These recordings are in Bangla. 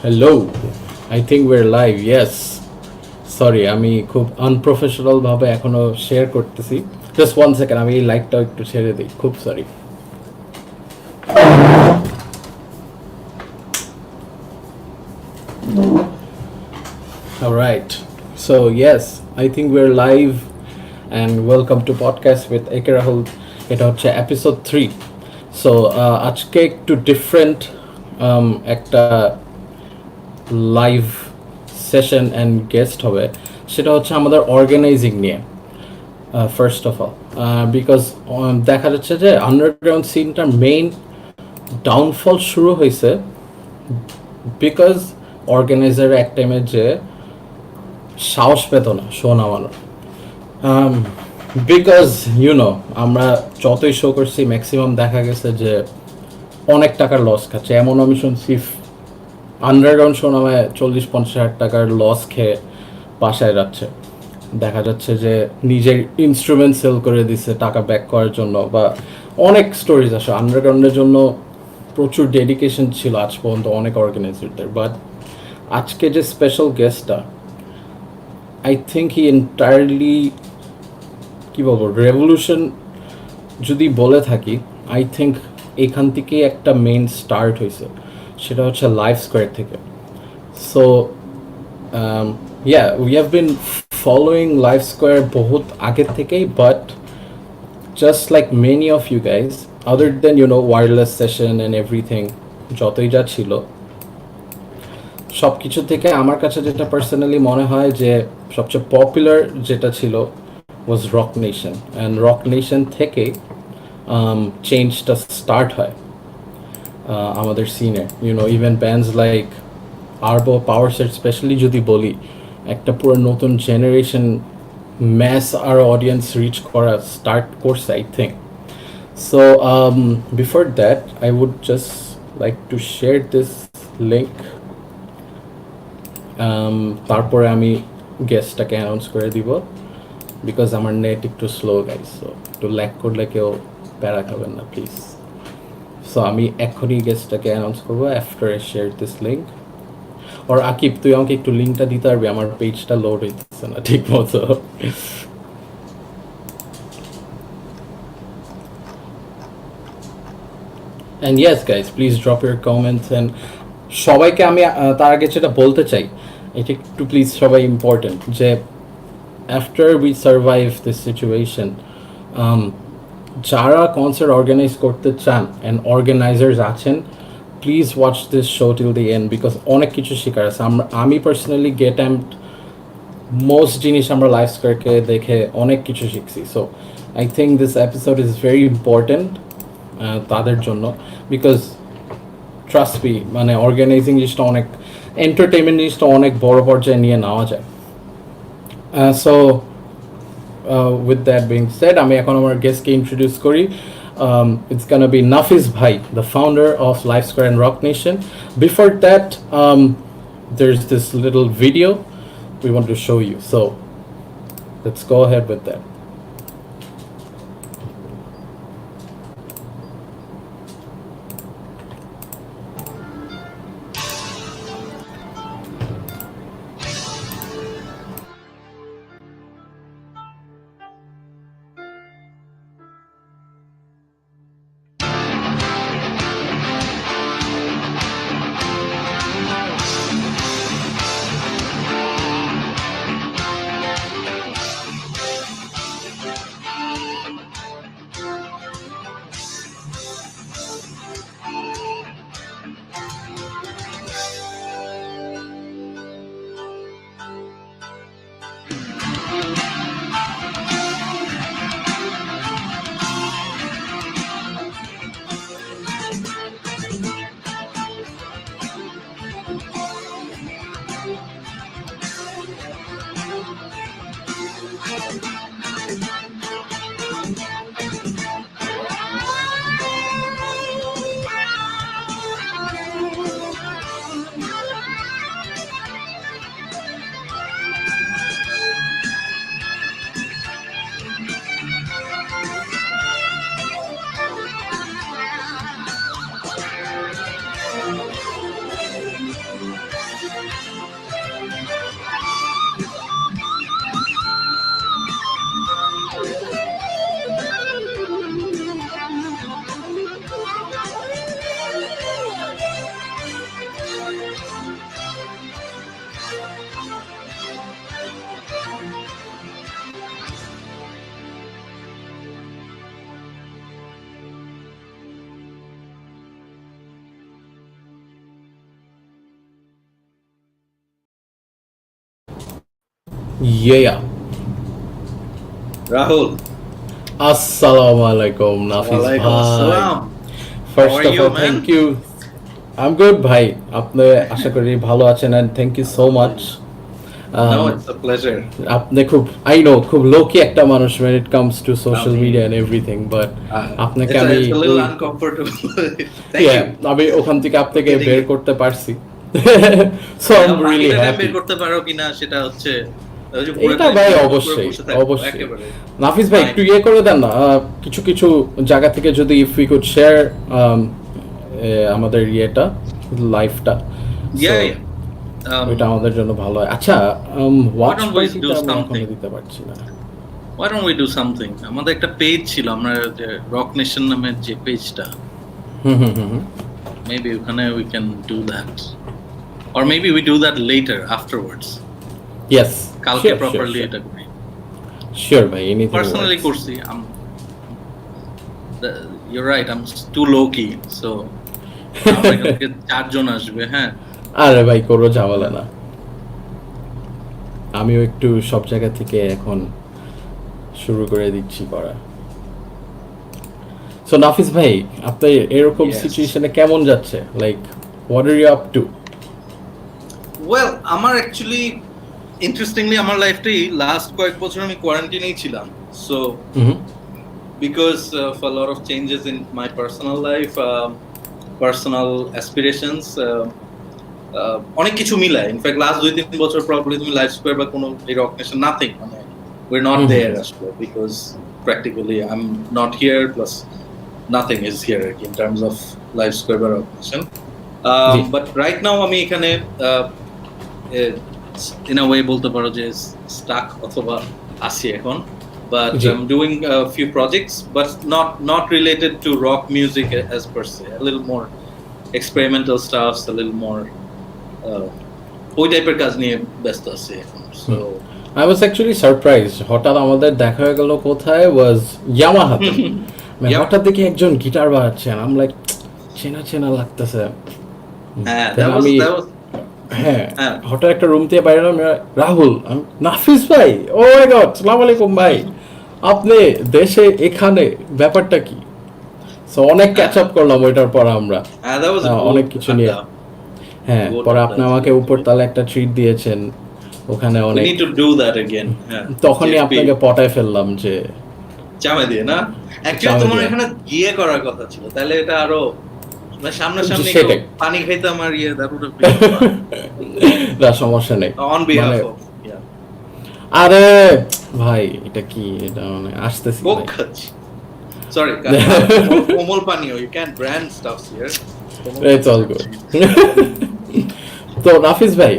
Hello, I think we're live. Yes, sorry আমি খুব আনপ্রফেশনালভাবে এখনও শেয়ার করতেছি। জাস্ট 1 সেকেন্ড, আমি এই লাইটটাও একটু ছেড়ে দিই, খুব sorry. Alright, so yes, I think we're live and welcome to podcast with AK Rahul. এটা হচ্ছে episode 3. So আজকে একটু ডিফারেন্ট একটা লাইভ সেশন অ্যান্ড গেস্ট হবে। সেটা হচ্ছে আমাদের অর্গানাইজিং নিয়ে। ফার্স্ট অফ অল, বিকজ দেখা যাচ্ছে যে আন্ডারগ্রাউন্ড সিনটার মেইন ডাউনফল শুরু হয়েছে বিকজ অর্গানাইজার এক টাইমে যে সাহস পেত না শো নামানোর। বিকজ আমরা যতই শো করছি ম্যাক্সিমাম দেখা গেছে যে অনেক টাকার লস খাচ্ছে। এমন আমি শুনছি আন্ডারগ্রাউন্ড শো নামে 40-50 হাজার টাকার লস খেয়ে বাসায় যাচ্ছে। দেখা যাচ্ছে যে নিজের ইনস্ট্রুমেন্ট সেল করে দিচ্ছে টাকা ব্যাক করার জন্য, বা অনেক স্টোরিজ আসে আন্ডারগ্রাউন্ডের জন্য। প্রচুর ডেডিকেশন ছিল আজ পর্যন্ত অনেক অর্গানাইজারদের, বাট আজকে যে স্পেশাল গেস্টটা, আই থিঙ্ক হি এন্টায়ারলি, কী বলবো, রেভলিউশন যদি বলে থাকি, আই থিঙ্ক এখান থেকেই একটা মেইন স্টার্ট হয়েছে, সেটা হচ্ছে লাইভ স্কোয়ার থেকে। So we have been following live square বহুত আগের থেকেই, but just like many of you guys, other than wireless session and everything, যতই যা ছিল সব কিছু থেকে আমার কাছে যেটা পার্সোনালি মনে হয় যে সবচেয়ে পপুলার যেটা ছিল was rock nation, and rock nation থেকে চেঞ্জটা স্টার্ট হয় আমাদের সিনে। ইভেন ব্যান্ডস লাইক আরবো, পাওয়ার সেট স্পেশালি যদি বলি, একটা পুরো নতুন জেনারেশন ম্যাস আর অডিয়েন্স রিচ করা স্টার্ট করছে I think. So before that I would just like to share this link. তারপরে আমি গেস্টটাকে অ্যানাউন্স করে দিব, বিকজ আমার নেট একটু স্লো গাইজ, সো একটু ল্যাক করলে কেউ প্যারা খাবেন না প্লিজ। সো আমি এখনই গেস্টটাকে অ্যানাউন্স করবো after I share this link. ওর আকিব, তুই আমাকে একটু লিঙ্কটা দিতে পারবি? আমার পেজটা লোড হইতেছে না ঠিক মতো। And yes guys, please drop your comments. And সবাইকে আমি তার আগে যেটা বলতে চাই, এটা একটু প্লিজ সবাই ইম্পর্টেন্ট, যে after we survive this situation, যারা কনসার্ট অর্গানাইজ করতে চান অ্যান্ড অর্গানাইজার্স আছেন, please watch this show till the and, because অনেক কিছু শেখার আছে। আমি পার্সোনালি গেট অ্যান্ড মোস্ট জিনিস আমরা লাইভ স্কোয়ারকে দেখে অনেক কিছু শিখছি। So I think this episode is very important তাদের জন্য, বিকজ ট্রাস্ট মি, মানে অর্গানাইজিং জিনিসটা অনেক, এন্টারটেনমেন্ট জিনিসটা অনেক বড় পর্যায়ে নিয়ে নেওয়া যায়। So with that being said, আমি এখন আমার গেস্টকে ইন্ট্রোডিউস করি। It's gonna be Nafis Bhai, the founder of Live Square and Rock Nation. Before that, there's this little video we want to show you. So let's go ahead with that. Yeah. Rahul. Assalamu alaikum, Nafis Walaikum bhai. assalam. How First are of you, all, man? thank you. I'm good, bhai. আপনি আশা করি ভালো আছেন and thank you so much. No, it's a pleasure. আপনি খুব I know খুব লোকি একটা মানুষ when it comes to social I media mean, and everything, but আপনাকে it's আমি a little uncomfortable. Thank yeah, you. আমি ওখান থেকে আপনাকে Getting বের it. করতে পারছি. So I'm really বাকিটা টাইম happy. বের করতে পারো কিনা সেটা হচ্ছে ওই যে পুরো এটা টাইম ভাই করে অবশ্যই বসে থাকবো অবশ্যই একেবারে। নাফিস ভাই একটু ইয়ে করে দেন না কিছু কিছু জায়গা থেকে যদি ইফ উই কুড শেয়ার আমাদের ইয়েটা লাইফটা Yeah. ওইটা আমাদের জন্য ভালো হয় আচ্ছা ওয়াচ don't we পার্টিটা do আমি এখনো something? দিতে পারছি না Why don't we do something? আমাদের একটা পেজ ছিল আমরা রক নেশন নামের যে পেজটা maybe ওখানে we can do that or maybe we do that later afterwards yes কালকে প্রপারলি এটা করি শিওর ভাই এনিথিং পার্সোনালি করছি you're right I'm too low key so আমরা কালকে 4 জন আসবে হ্যাঁ আরে ভাই কোনো ঝামেলা না আমিও একটু সব জায়গা থেকে এখন শুরু করে দিচ্ছি করা সো নাফিস ভাই আপনি এরকম সিচুয়েশনে কেমন যাচ্ছে like what are you up to well আমার অ্যাকচুয়ালি ইন্টারেস্টিংলি আমার লাইফটাই লাস্ট কয়েক বছর আমি কোয়ারেন্টাইনেই ছিলাম so because of a lot of changes in my personal life personal aspirations অনেক কিছু মিলায় ইনফ্যাক্ট লাস্ট 2-3 বছর প্রবাবলি তুমি লাইফ স্কয়ার বা কোনো এই রক নেশন নাথিং মানে we're not there আসলে because practically I'm not here plus nothing is here in terms of life square বা rock nation but right now আমি এখানে in a way বলতে পারো যে stuck অথবা আছি এখন but I'm doing a few projects but not related to rock music as per se a little more experimental stuff a little more ওই টাইপের কাজ নিয়ে ব্যস্ত আছি এখন so I was actually surprised হঠাৎ আমাদের দেখা হয়ে গেল কোথায় was Yamaha হঠাৎ দেখি একজন গিটার বাজাচ্ছেন I'm like চেনা চেনা লাগতেছে হ্যাঁ হঠাৎ একটা রুম থেকে বাইরে এলাম রাহুল নাফিস ভাই ও মাই গড আসসালামু আলাইকুম ভাই আপনি দেশে এখানে ব্যাপারটা কি সো অনেক ক্যাচ আপ করলাম ওইটার পর আমরা অনেক কিছু নিয়ে হ্যাঁ পরে আপনি আমাকে উপরতলা একটা ট্রিট দিয়েছেন ওখানে অনেক তখনই আপনাকে পটায় ফেললাম যে চামে দিয়ে না অ্যাকচুয়ালি তোমার এখানে গিয়ে করার কথা ছিল তাহলে এটা আরো সামনাসামনি পানি খাইতে আমার দারুণ না সমস্যা নেই অন বিহাফ অফ আরে ভাই এটা কি এটা মানে আসতেছি সরি কোমল পানীয় you can brand stuffs here it's all good তো নাফিস ভাই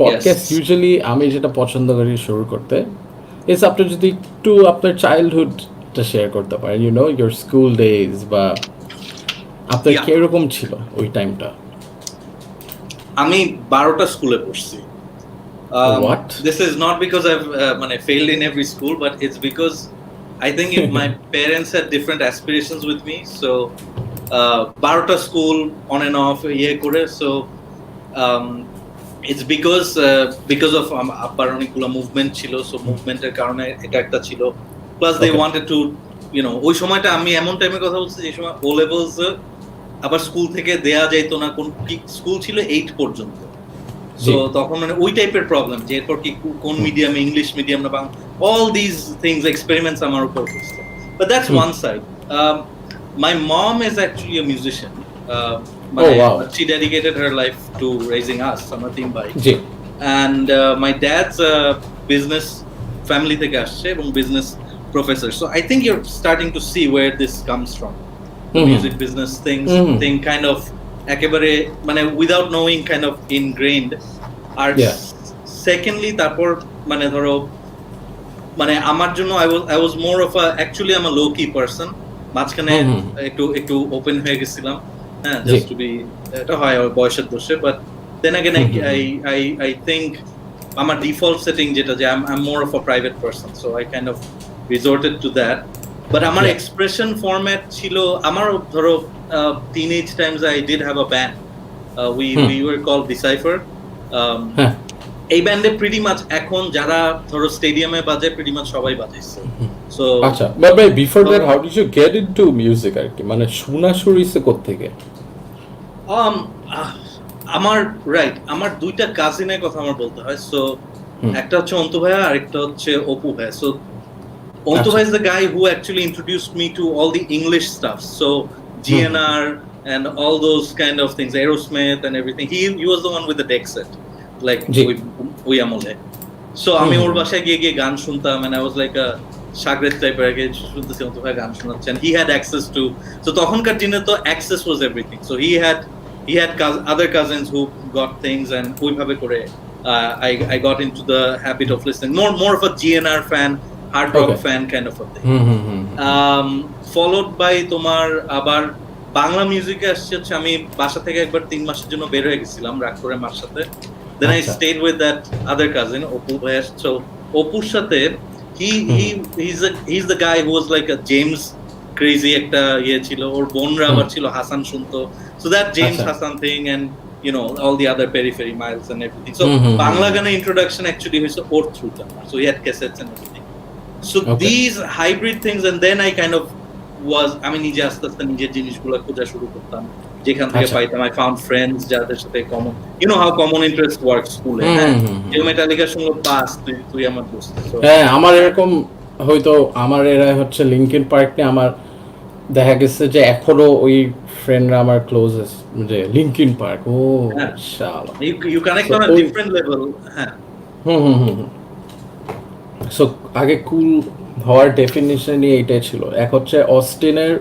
পডকাস্ট ইউজুয়ালি আমি যেটা পছন্দ করি শুরু করতে ইটস আপনি যদি একটু আপনার চাইল্ডহুডটা শেয়ার করতে পারেন you know your school days বা আপনার কিরকম ছিল ওই টাইমটা আমি 12টা স্কুলে পড়ছি what this is not because I've failed in every school but it's because I think if my parents had different aspirations with me so 12টা স্কুল on and off করে so it's because of আব্বার অনেকগুলো মুভমেন্ট ছিল সো মুভমেন্টের কারণে এটা একটা ছিল plus they wanted to you know ওই সময়টা আমি এমন টাইমে কথা বলছি যে সময় ও লেভেলস আবার স্কুল থেকে দেয়া যাইতো না কোন স্কুল ছিল 8 পর্যন্ত সো তখন মানে ওই টাইপের প্রবলেম যে এরপর কি কোন মিডিয়ামে ইংলিশ মিডিয়াম না Bangla all these things experiments আমার উপর হচ্ছে but that's one side my mom is actually a musician she dedicated her life to raising us আমরা তিন ভাই and my dad's business family থেকে আসছে এবং business professor so I think you're starting to see where this comes from the music business thing kind of একেবারে মানে without knowing kind of ingrained R secondly তারপর মানে ধরো মানে আমার জন্য I was more of a actually I'm a low key person মাঝখানে একটু ওপেন হয়ে গেছিলাম হ্যাঁ just to be এটা হয় বয়সের দোষে but then again I think আমার default setting যেটা যে I'm more of a private person so I kind of resorted to that but আমার expression format ছিল আমার ধরো teenage times I did have a band we were called Decipher এই ব্যান্ডে প্রিটি মাচ এখন যারা ধরো স্টেডিয়ামে বাজে প্রিটি মাচ সবাই বাজাইছে সো আচ্ছা বাট ভাই before that how did you get into music আর কি মানে শোনা শুরু হইছে কোত্থেকে আমার আমার দুইটা কাজিনের কথা আমার বলতে হয় সো একটা হচ্ছে অন্তু ভাইয়া আরেকটা হচ্ছে অপু ভাইয়া সো অন্তু ভাই is the guy who actually introduced me to all the English stuff so GNR and all those kind of things Aerosmith and everything he was the one with the deck set like ওই আমলে সো আমি ওর বাসায় গিয়ে গান শুনতাম and I was like a শাগরেদ টাইপের আগে শুনতেছি অন্তু ভাই গান শোনাচ্ছেন he had access to so তখনকার দিনে তো access was everything so he had other cousins who got things and ওইভাবে করে I got into the habit of listening more of a GNR fan hard rock fan kind of a thing followed by তোমার আবার বাংলা মিউজিকে আসছে হচ্ছে আমি বাসা থেকে একবার 3 মাসের জন্য বের হয়ে গেছিলাম রাগ করে মার সাথে then I stayed with that other cousin Apu ভাই so অপুর সাথে he's the guy who was like a James crazy একটা ইয়ে ছিল ওর বোনরা আবার ছিল হাসান শুনতো so that James Hassan thing and you know all the other periphery miles and everything so bangla gana introduction actually was or through that so he had cassettes and everything so these hybrid things and then I kind of was I mean nije aste aste nijer jinish gulo khoja shuru kortam jekhan theke paitam I found friends jader sathe common you know how common interest works school e je metallica শুনলো বাস তুই আমার দোস্ত হ্যাঁ আমার এরকম হয়তো আমার এরা হচ্ছে লিঙ্কিন পার্ক নিয়ে আমার দেখা গেছে যে এখনো ওই ফ্রেন্ডরা আমার ক্লোজেস্ট যে লিঙ্কিন পার্ক ও শালা you connect on a different level হ্যাঁ সো আগে কুল হওয়ার ডেফিনিশনই এইটাই ছিল এক হচ্ছে অস্টিনের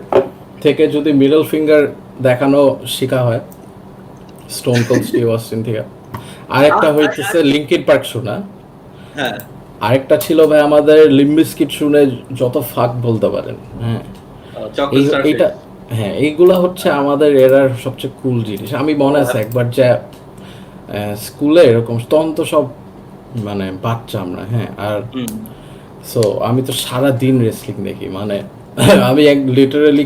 থেকে যদি মিডল ফিঙ্গার দেখানো শেখা হয় স্টোন কোল্ড স্টিভ অস্টিন থেকে আরেকটা হইতেছে লিঙ্কিন পার্ক শোনা হ্যাঁ আরেকটা ছিল ভাই আমাদের লিম্ব বিস্কিট শুনে যত ফাক বলতে পারেন হ্যাঁ এইটা হ্যাঁ এইগুলা হচ্ছে আমাদের এরার সবচেয়ে কুল জিনিস আমি মনে আছে একবার যে স্কুলে এরকম তখন তো সব মানে বাচ্চা আমরা হ্যাঁ আর সো আমি তো সারা দিন রেসলিং দেখি মানে আমি এক লিটারালি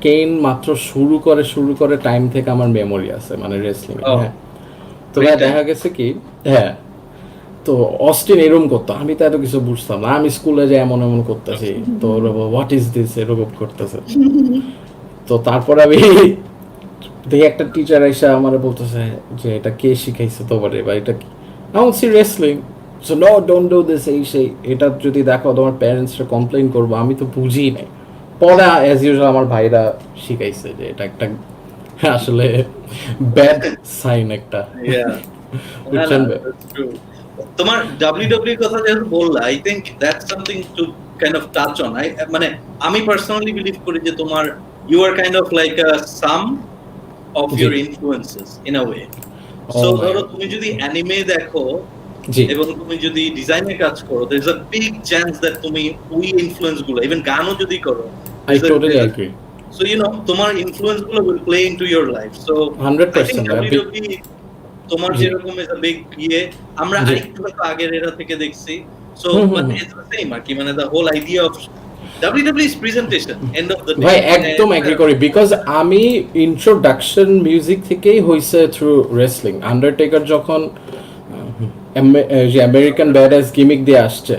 কেইন মাত্র শুরু করে টাইম থেকে আমার মেমোরি আছে মানে রেসলিং হ্যাঁ তো দেখা গেছে কি হ্যাঁ তো অস্টিন এরকম করতো আমি তো এত কিছু বুঝতাম না আমি স্কুলে যে এমন করতেছি তো হোয়াট ইজ দিস এরকম করতেছে তো তারপর আমি দেখি একটা টিচার এসে আমার বলতেছে যে এটা কে শিখাইছে তোমারে বা এটা কি আমি বলছি wrestling so no don't do this এই সেই এটা যদি দেখো তোমার প্যারেন্টসরা কমপ্লেইন করবো আমি তো বুঝি নাই পরে অ্যাজ ইউজুয়াল আমার ভাইরা শিখাইছে যে এটা একটা আসলে ব্যাড সাইন একটা বুঝছেন তোমার WWE কথা যেহেতু বললা I think that's something to kind of touch on মানে আমি পার্সোনালি বিলিভ করি যে তোমার you are kind of like a sum of your influences in a way so ধরো তুমি যদি অ্যানিমে দেখো এবং তুমি যদি ডিজাইনের কাজ করো there is a big chance that তুমি ওই ইনফ্লুয়েন্স গুলো ইভেন গানও যদি করো I totally agree so you know তোমার ইনফ্লুয়েন্স গুলো will play into your life so 100% তোমার যেরকম ইজ আ বিগ ইয়ে আমরা আরেকটু আগের এরা থেকে দেখছি so but it's the same আর কি মানে the whole idea of WWE's presentation end of the day ভাই একদম এগ্রি করি বিকজ আমি ইন্ট্রোডাকশন মিউজিক থেকেই হইছে থ্রু রেসলিং আন্ডারটেকার যখন যে আমেরিকান ব্যাডাস গিমিক দিয়ে আসছে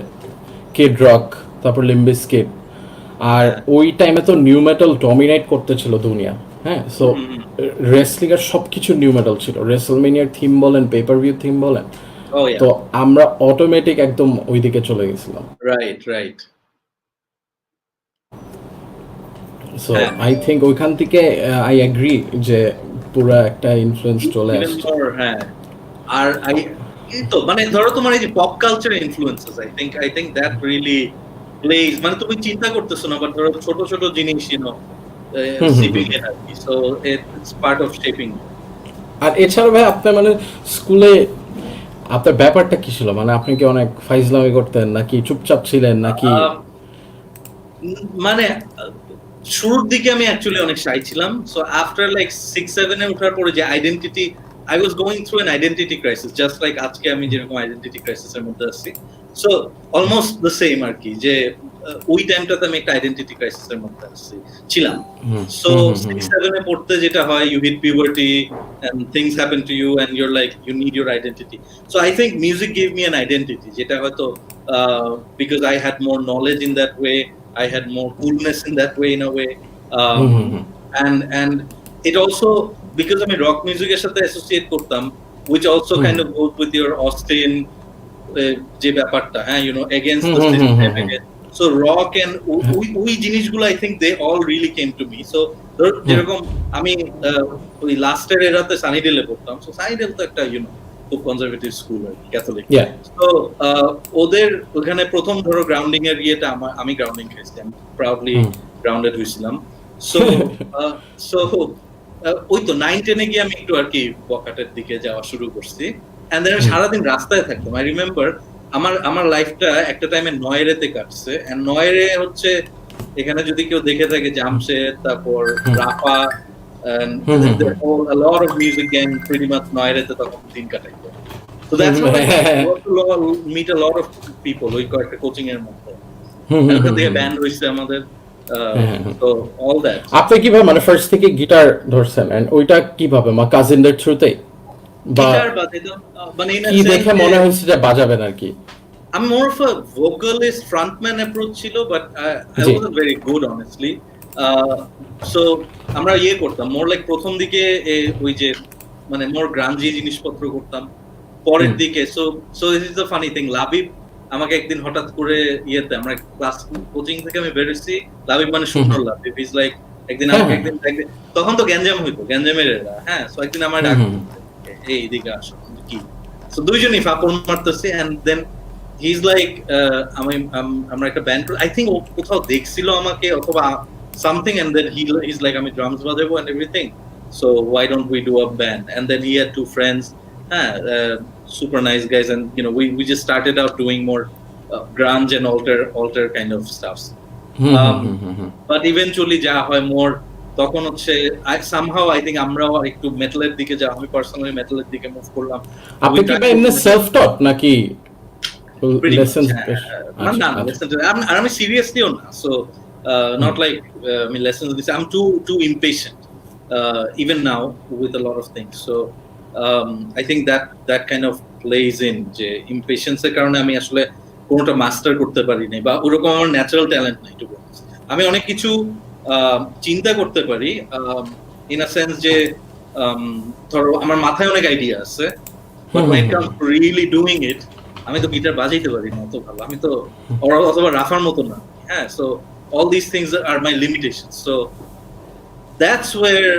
কিড রক তারপর লিম্ব বিস্কিট আর ওই টাইমে তো নিউ মেটাল ডমিনেট করতেছিল দুনিয়া হ্যাঁ সো রেসলিং এর সবকিছু নিউ মেটাল ছিল রেসলমেনিয়ার থিম বলেন পেপার ভিউ থিম বলেন তো আমরা অটোমেটিক একদম ওইদিকে চলে গেছিলাম রাইট সো আই থিংক ওইখান থেকে আই এগ্রি যে পুরো একটা ইনফ্লুয়েন্স চলে আসছে হ্যাঁ আর তো মানে ধরো তোমার এই যে pop culture influences I think that really plays মানে তুমি চিন্তা করতেছো না বাট ধরো ছোট ছোট জিনিস সিপিং এর আর কি so it's part of shaping আর এছাড়া ভাই আপনার মানে স্কুলে আপনার ব্যাপারটা কি ছিল মানে আপনি কি অনেক ফাইজলামি করতেন নাকি চুপচাপ ছিলেন নাকি মানে শুরুর দিকে আমি অ্যাকচুয়ালি অনেক শাই ছিলাম সো আফটার লাইক 6-7 এ ওঠার পরে যে identity I was going through an identity crisis just like আজকে আমি যেরকম আইডেন্টিটি ক্রাইসিসের মধ্যে আছি সো অলমোস্ট দ্য সেম আর কি, যে ওই টাইমটাতে আমি একটা আইডেন্টিটি ক্রাইসিসের মধ্যে ছিলাম। সো 6-7 এ পড়তে যেটা হয়, you hit puberty and things happen to you and you're like you need your identity. So I think music gave me an identity, যেটা হয়তো because I had more knowledge in that way, I had more coolness in that way in a way, and it also, because আমি rock music এর সাথে associate করতাম, which also kind of goes with your Austin যে ব্যাপারটা, হ্যাঁ, you know, against the system again. So rock and ওই জিনিসগুলো I think they all really came to me. So যেরকম আমি ওই লাস্টের এরাতে সানিডেলে পড়তাম, সো সানিডেল তো একটা ইউ নো খুব কনজারভেটিভ স্কুল আর ক্যাথলিক, তো ওদের ওখানে প্রথম ধরো গ্রাউন্ডিং এর ইয়েটা আমি গ্রাউন্ডিং খেয়েছি, আমি প্রাউডলি গ্রাউন্ডেড হয়েছিলাম। সো সো ওই তো 9-10 এ গিয়ে আমি একটু আর কি বকাটের দিকে যাওয়া শুরু করছি, এন্ড দেন সারাদিন রাস্তায় থাকতাম। আই রিমেম্বার আমার লাইফটা একটা টাইমে নয়রেতে কাটছে, এন্ড নয়রে হচ্ছে এখানে যদি কেউ দেখে থাকে জামশেদ, তারপর রাফা, and there's a lot of music gang pretty much নয়রেতে তখন দিন কাটাইতো। So that's why I got to meet a lot of people ওই কয়েকটা কোচিং এর মধ্যে, ওখান থেকে ব্যান্ড হইছে আমাদের। So all that। আপনি কিভাবে মানে ফার্স্ট থেকে গিটার ধরছেন, এন্ড ওইটা কিভাবে মা কাজিনদের থ্রুতে বা গিটার বাজাইতাম, মানে কি দেখে মনে হচ্ছে যে বাজাবেন আর কি? I'm more of a vocalist frontman approach ছিল, but I wasn't very good honestly. So আমরা ইয়ে করতাম more like প্রথম দিকে ওই যে মানে more grungy জিনিসপত্র করতাম, পরের দিকে so this is the funny thing, Labib আমাকে একদিন হঠাৎ করে ইয়েতে, আমরা ক্লাস কোচিং থেকে আমি বেরোইছি, লাবিব মানে সুন্দর লাবিব, ইজ লাইক একদিন আমাকে একদিন তখন তো গ্যাঞ্জাম হইতো, গ্যাঞ্জামের এরা, হ্যাঁ, সো একদিন আমার ডাক এই এদিকে আসো কি, সো দুইজনই ফাপড় মারতেছি, and then he's like আমরা একটা ব্যান্ড, I think কোথাও দেখছিল আমাকে অথবা something, and then he's like আমি ড্রামস বাজাবো and everything, so why don't we do a band? And then he had 2 friends, super nice guys, and you know we just started out doing more grunge and alter kind of stuff, but eventually যা হয় more তখন হচ্ছে somehow I think আমরাও একটু মেটালের দিকে যা, আমি পার্সোনালি মেটালের দিকে মুভ করলাম। আপনি কি এমনি সেলফ টট নাকি lessons? না, আমি সিরিয়াসলিও না, so not like lessons, I'm too impatient even now with a lot of things, so I think that kind of plays in, যে impatience এর কারণে আমি আসলে কোনটা মাস্টার করতে পারি না, বা ওরকম আমার ন্যাচারাল ট্যালেন্ট নাই টু বি অনেস্ট। আমি অনেক কিছু চিন্তা করতে পারি ইন আ সেন্স যে ধরো আমার মাথায় অনেক আইডিয়া আছে, but when it comes to really doing it, আমি তো গিটার বাজাইতে পারি না অত ভালো, আমি তো অথবা রাফার মতো না, হ্যাঁ, so all these things are my limitations, so that's where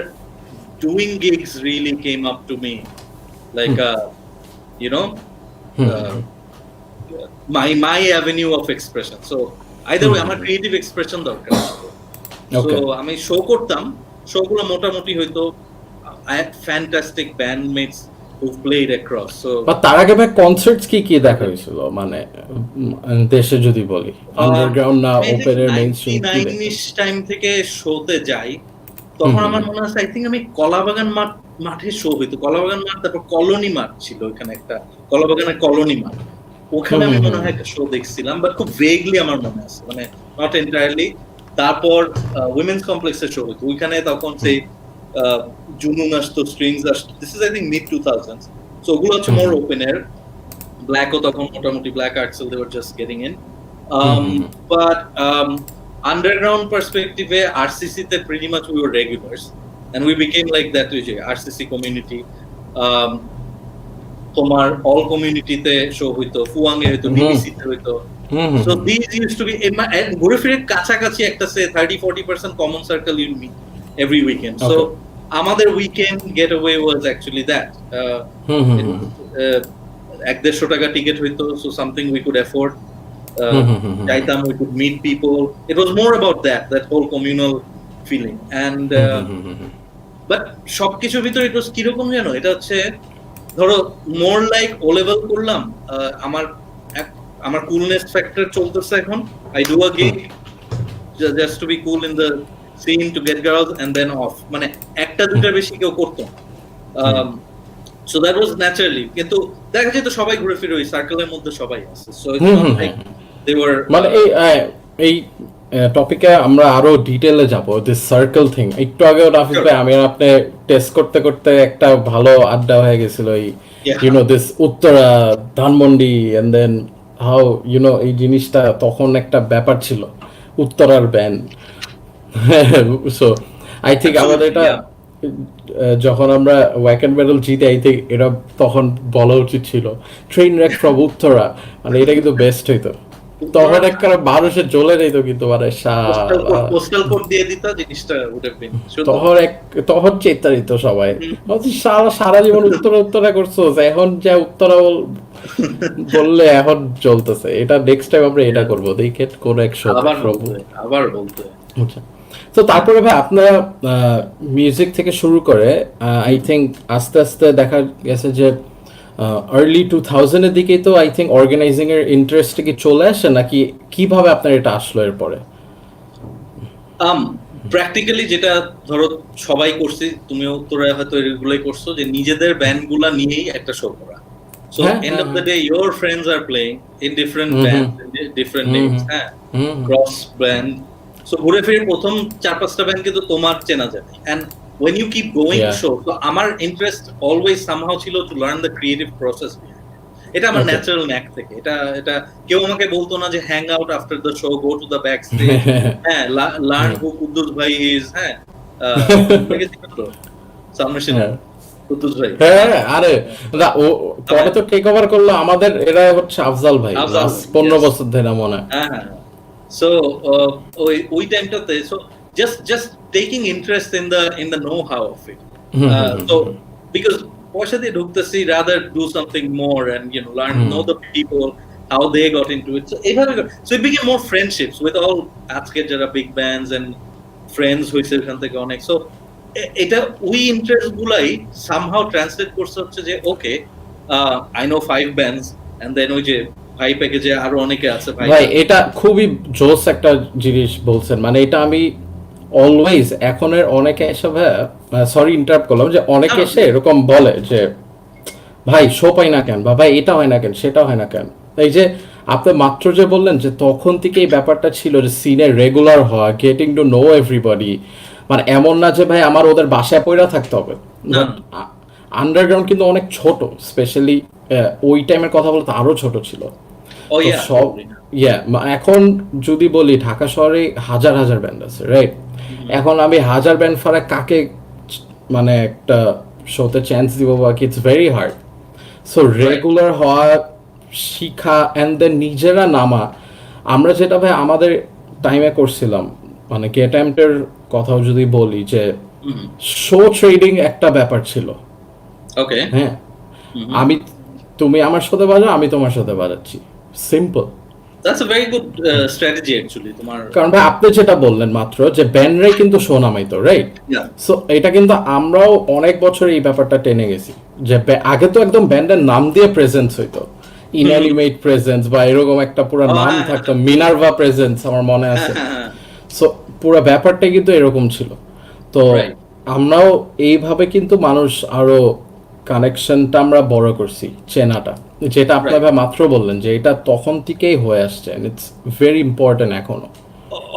doing gigs really came up to me, like you know my avenue of expression, so either way আমার ক্রিয়েটিভ এক্সপ্রেশন দরকার, so আমি শো করতাম, শোগুলো মোটামুটি হয়তো I had fantastic bandmates who've played across, so তার আগে ভাই কনসার্টস কি দেখা হয়েছিল মানে দেশে যদি বলি, আন্ডারগ্রাউন্ড না ওপেন এর মেইনস্ট্রিম কি টাইম থেকে শোতে যাই, তখন আমার মনে আছে আই থিংক আমি কলাবাগান মাঠে শো হইতো, কলাবাগান মাঠ, তারপর কলোনি মাঠ ছিল ওখানে একটা, কলাবাগানের কলোনি মাঠ, ওখানে আমি মনে হয় একটা শো দেখছিলাম, বাট খুব ভেগলি আমার মনে আছে, মানে নট এন্টায়ারলি। তারপর উইমেন্স কমপ্লেক্সের শো হইতো ওইখানে, তখন সেই জুনুন আসতো, স্ট্রিংস আসতো, this is I think mid 2000s, so ওগুলো হচ্ছে মোর ওপেন এয়ার। ব্ল্যাকও তখন মোটামুটি, Black Artcell they were just getting in, but underground perspective RCC te pretty much we were regulars, and we became like that RCC community, tomar all community te show hoito, fuang e hoito, BBC te hoito, so these used to be ঘুরে ফিরে কাছাকাছি একটা সে 30-40% common circle you meet every weekend, so আমাদের weekend getaway was actually that, 150 টাকা টিকিট হইতো, so something we could afford, যাইতাম, we could meet people, it was more about that whole communal feeling, and but সবকিছুর ভিতরে it was কিরকম জানো, এটা হচ্ছে ধরো more like O level করলাম, আমার coolness factor চলতেছে এখন, I do a gig just to be cool in the scene, to get girls and then off, মানে একটা দুটা বেশি কেউ করতো, so that was naturally, কিন্তু দেখা যেত সবাই ঘুরে ফিরে ওই সার্কেলের মধ্যে সবাই আছে, so it's hmm not hmm like hmm. They were মানে এই টপিকে আমরা আরো ডিটেলে যাব, দিস সার্কেল থিং। একটু আগেও নাফিস ভাই আমি আর আপনি টেস্ট করতে করতে একটা ভালো আড্ডা হয়ে গেছিল এই this Uttara Dhanmondi, and then how এই জিনিসটা তখন একটা ব্যাপার ছিল, উত্তরার ব্যান্ড। সো আই থিঙ্ক আমাদের এটা যখন আমরা ওয়াক অ্যান্ড ব্যাটল জিতে, আই থিঙ্ক এটা তখন বলা উচিত ছিল ট্রেন রেক ফ্রম উত্তরা, মানে এটা কিন্তু বেস্ট হইতো। তখন একটা মানুষের জ্বলে যেত কিন্তু, মানে পোস্টাল কোড দিয়ে দিত, জিনিসটা উঠে পেন তখন চেতা দিত সবাই, সারা জীবন উত্তরা উত্তরা করছো, এখন যা উত্তরা বললে এখন চলতেছে। এটা নেক্সট টাইম আমরা এটা করবো, দেখে কোন এক শো আবার বলতে। আচ্ছা, তো তারপরে ভাই আপনারা মিউজিক থেকে শুরু করে আই থিঙ্ক আস্তে আস্তে দেখা গেছে যে আর্লি 2000-এর দিকেই তো আই থিঙ্ক অর্গানাইজিং এর ইন্টারেস্ট কি চলে আসে, নাকি কিভাবে আপনার এটা আসলো এরপরে? প্র্যাকটিক্যালি যেটা ধরো সবাই করছি, তুমিও তোরা হয়তো এগুলোই করছো, যে নিজেদের ব্যান্ডগুলা নিয়েই একটা শো করা। So end of the day your friends are playing in different bands, different names, হ্যাঁ, ক্রস ব্যান্ড। সো ঘুরে ফিরে প্রথম 4-5টা ব্যান্ড কিন্তু তোমার চেনা যাবে, and when you keep going show, so আমার ইন্টারেস্ট অলওয়েজ সামহাউ ছিল to learn the creative process. এটা আমার ন্যাচারাল ন্যাক থেকে, এটা কেউ আমাকে বলতো না যে hang out after the show, go to the back stage, হ্যাঁ, লার্ন হু কুদ্দুস ভাই ইজ, হ্যাঁ, সামনে ছিল কুদ্দুস ভাই, হ্যাঁ, আরে না ও পরে তো টেক ওভার করলো আমাদের, এরা হচ্ছে আফজাল ভাই, 15 বছর ধরে মনে হয়। হ্যাঁ, সো ওই টাইমটাতে so just taking interest in the know how of it, so because পয়সা দিয়ে ঢুকতেছি, rather do something more and learn, know the people, how they got into it, so এইভাবে so it became more friendships with all আজকের যারা big bands and friends হইছে এখান থেকে অনেক। so এটা ওই ইন্টারেস্ট গুলাই somehow translate করছে হচ্ছে যে ওকে I know 5 bands and then ওই যে ভাই প্যাকেজে আরো অনেকে আছে ভাই। এটা খুবই জোস একটা জিনিস বলছেন, মানে এটা আমি অলওয়েজ এখনের অনেকে এসে, সরি ইন্টারাপ্ট করলাম, যে অনেকে এসে এরকম বলে যে ভাই শো পাই না কেন, বা ভাই এটা হয় না কেন, সেটা হয় না কেন। এই যে আপনি মাত্র যে বললেন যে তখন থেকে এই ব্যাপারটা ছিল যে সিনে রেগুলার হওয়া, গেটিং টু নো এভরিবডি, মানে এমন না যে ভাই আমার ওদের বাসায় পয়রা থাকতে হবে, বাট আন্ডারগ্রাউন্ড কিন্তু অনেক ছোট, স্পেশালি ওই টাইমের কথা বলতে আরো ছোট ছিল। সব এখন যদি বলি ঢাকা শহরে হাজার হাজার ব্যান্ড আছে, রাইট? এখন আমি হাজার ব্যান্ড ফারা কাকে মানে একটা শোতে চান্স দিব, বা it's very hard. So regular হওয়া, শিখা, অ্যান্ড দেন নিজেরা নামা। আমরা যেটা ভাই আমাদের টাইমে করছিলাম, মানে গেট অ্যাম্পের কথাও যদি বলি, যে শো ট্রেডিং একটা ব্যাপার ছিল। ওকে, হ্যাঁ, তুমি আমার সাথে বাজাও, আমি তোমার সাথে বাজাচ্ছি, simple. That's a very good strategy actually তোমার, কারণ ভাই আপনি যেটা বললেন মাত্র যে ব্যান্ডরাই কিন্তু শো নামাইতো, রাইট? সো এটা কিন্তু আমরাও অনেক বছর এই ব্যাপারটা টেনে গেছি, যে আগে তো একদম ব্যান্ডের নাম দিয়ে প্রেজেন্স হইতো, ইনঅ্যানিমেট প্রেজেন্স বা এরকম একটা পুরো নাম থাকতো, মিনার্ভা প্রেজেন্স আমার মনে আছে। সো পুরো ব্যাপারটা কিন্তু এরকম ছিল। তো আমরাও এইভাবে কিন্তু মানুষ আরো কানেকশনটা আমরা বড় করছি, চেনাটা, যেটা আপনারা মাত্র বললেন যে এটা তখন থেকেই হয়ে আসছে, ইটস ভেরি ইম্পর্টেন্ট এখনো।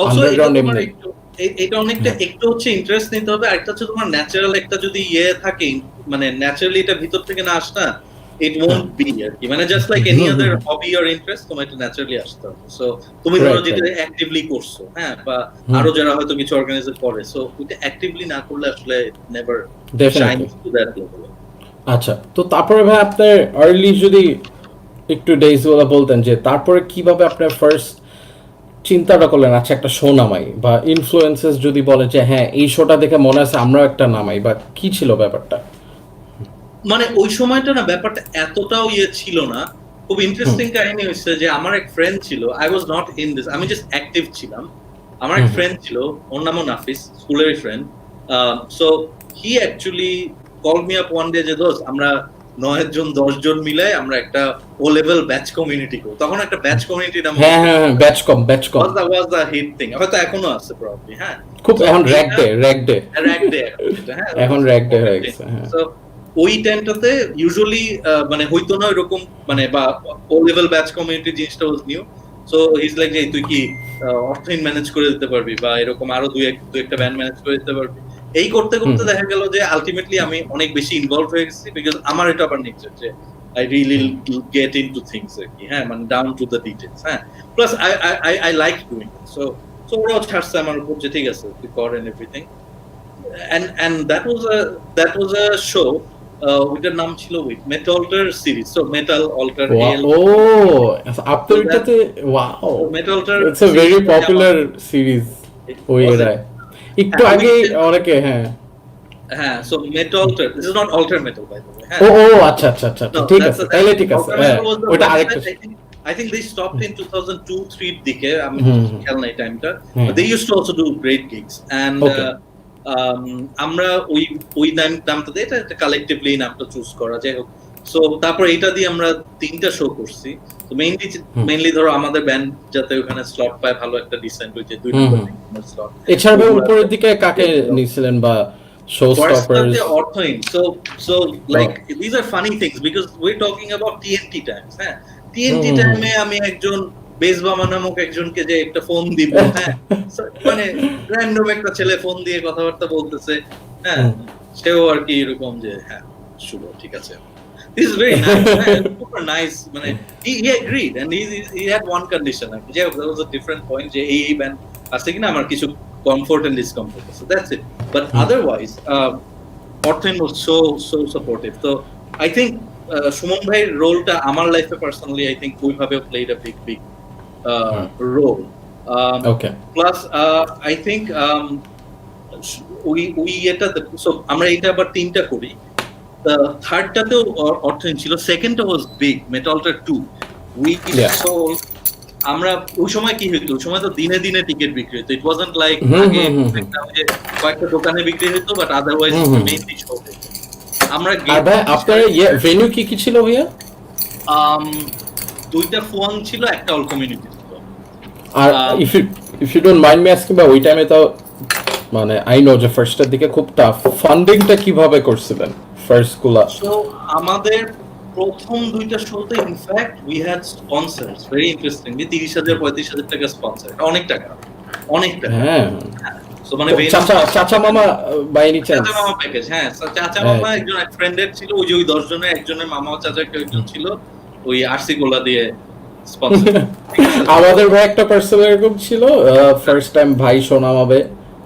আন্ডারগ্রাউন্ড এমনি এটা অনেকটা একটু হচ্ছে ইন্টারেস্ট নিতে হবে, আরেকটা হচ্ছে তোমার ন্যাচারাল একটা যদি থাকে, মানে ন্যাচারালি এটা ভিতর থেকে না আসে না, ইট ওয়ন্ট বি আর কি, মানে just like any other hobby or interest, তোমার এটা ন্যাচারালি আসতে হবে। সো তুমি ধরো যেটা অ্যাক্টিভলি করছো, হ্যাঁ, বা আরো যারা হয়তো কিছু অর্গানাইজ করে, সো এটা অ্যাক্টিভলি না করলে আসলে never shine to that level. আচ্ছা, তো তারপরে ভাই আপনার আর্লি যদি একটু ডেজ গুলো বলতেন, যে তারপরে কিভাবে আপনার ফার্স্ট চিন্তাটা করলেন, আচ্ছা একটা শো নামাই, বা ইনফ্লুয়েন্সেস যদি বলে যে হ্যাঁ এই শোটা দেখে মনে আছে আমরাও একটা নামাই, বা কি ছিল ব্যাপারটা? মানে ওই সময়টা না ব্যাপারটা এতটাও ছিল না। খুব ইন্টারেস্টিং কাহিনী হচ্ছে যে আমার এক ফ্রেন্ড ছিল, I was not in this, আমি জাস্ট অ্যাক্টিভ ছিলাম। আমার এক ফ্রেন্ড ছিল, ওর নামও নাফিস, স্কুলেরই friend. So he actually call me up one day যে দোস্ত আমরা 9 জন 10 জন মিলে আমরা একটা ও লেভেল ব্যাচ কমিউনিটি করব। তখন একটা ব্যাচ কমিউনিটি নাম, হ্যাঁ হ্যাঁ batch com was the hit thing, হয়তো এখনো আছে প্রবাবলি, হ্যাঁ, খুব এখন র‍্যাক ডে হ্যাঁ, এখন র‍্যাক ডে হয়ে গেছে, হ্যাঁ। সো ওই টাইমটাতে ইউজুয়ালি মানে হইতো না এরকম, মানে বা ও লেভেল ব্যাচ কমিউনিটি জিনিসটা was new. So is like যে তুই কি অর্থহীন ম্যানেজ করে দিতে পারবি বা এরকম আরো দুই একটা ব্যান্ড ম্যানেজ করে দিতে পারবি। এই করতে করতে দেখা গেল যে আলটিমেটলি আমি অনেক বেশি ইনভলভ হয়ে গেছি, বিকজ আমার এটা আবার নেচার যে I really get into things আর কি, হ্যাঁ, মানে down to the details, হ্যাঁ, plus I like doing it, so ওরাও ছাড়ছে আমার উপর যে ঠিক আছে তুই কর and everything, and that was a show ওইটার নাম ছিল Metal Alter series, so Metal Alter AL. আপনার এটাতে wow, Metal Alter, it's a very popular series ওই এরায় একটু আগে অনেকে হ্যাঁ so Metal Alter, this is not alter metal by the way, আচ্ছা ঠিক আছে তাহলে ঠিক আছে, ওটা আরেকটা I think they stopped in 2002-3 দিকে, আমি খেয়াল নাই টাইমটা, but they used to also do great gigs, and আমরা ওই নামটা এটা কালেক্টিভলি নামটা চুজ করা যাই হোক। সো তারপর এটা দিয়ে আমরা 3টা শো করছি। তো মেইনলি ধরো আমাদের ব্যান্ড যাতে ওখানে স্লট পায় ভালো একটা ডিসেন্ট হইছে 2 নম্বর স্লট। এছাড়া উপরের দিকে কাকে নিছিলেন বা শো স্টপারস? অর্থহীন। So like these are funny things because we're talking about TNT times, হ্যাঁ, TNT টাইমে আমি একজন বেসবামা নামক একজনকে যে একটা ফোন দিব, হ্যাঁ, মানে র্যান্ডম একটা ছেলে ফোন দিয়ে কথাবার্তা বলতেছে, হ্যাঁ, সেও আর কি এরকম যে হ্যাঁ শুভ ঠিক আছে, this is very nice, super nice, মানে he agreed and he had one condition, যে that was a different point, যে এই ব্যান্ড আছে কিনা আমার কিছু comfort and discomfort, so that's it, but otherwise Orthin was so supportive. So I think Suman ভাইয়ের রোলটা আমার লাইফে পার্সোনালি I think ওইভাবে played a big role. Okay. Plus I think we এটা so আমরা এটা আবার 3টা করি, থার্ডটাতেও অর্থহীন ছিল, সেকেন্ডটা was big, Metal Alter 2 we sold, আমরা ওই সময় কি হইতো, ওই সময় তো দিনে দিনে টিকিট বিক্রি হতো, ইট ওয়াজন্ট লাইক আগে কয়েকটা দোকানে বিক্রি হতো, বাট আদারওয়াইজ মেইনলি শো হতো। আমরা আপনার ভেন্যু কি ছিল ভাইয়া? 2টা ফুয়াং ছিল, একটা অল কমিউনিটি ছিল। আর if you don't mind me asking, বা ওই টাইমে তো মানে আই নো যে ফার্স্টের দিকে খুব টাফ, ফান্ডিংটা কিভাবে করছিলেন ফার্স্ট গুলা? সো আমাদের প্রথম 2টা শোতে in fact we had sponsors, very interesting, 30,000-35,000 টাকা স্পন্সর, অনেক টাকা। হ্যাঁ, সো মানে চাচা মামা বাই এনি চান্স? চাচা মামা প্যাকেজ, হ্যাঁ, চাচা মামা একজন এক ফ্রেন্ডের ছিল, ওই যে ওই 10 জনের একজনের মামা চাচা কেউ একজন ছিল, ওই আরসি গোলা দিয়ে স্পন্সর। আমাদের ভাই একটা পার্সন এরকম ছিল, ফার্স্ট টাইম ভাই শোনামাবে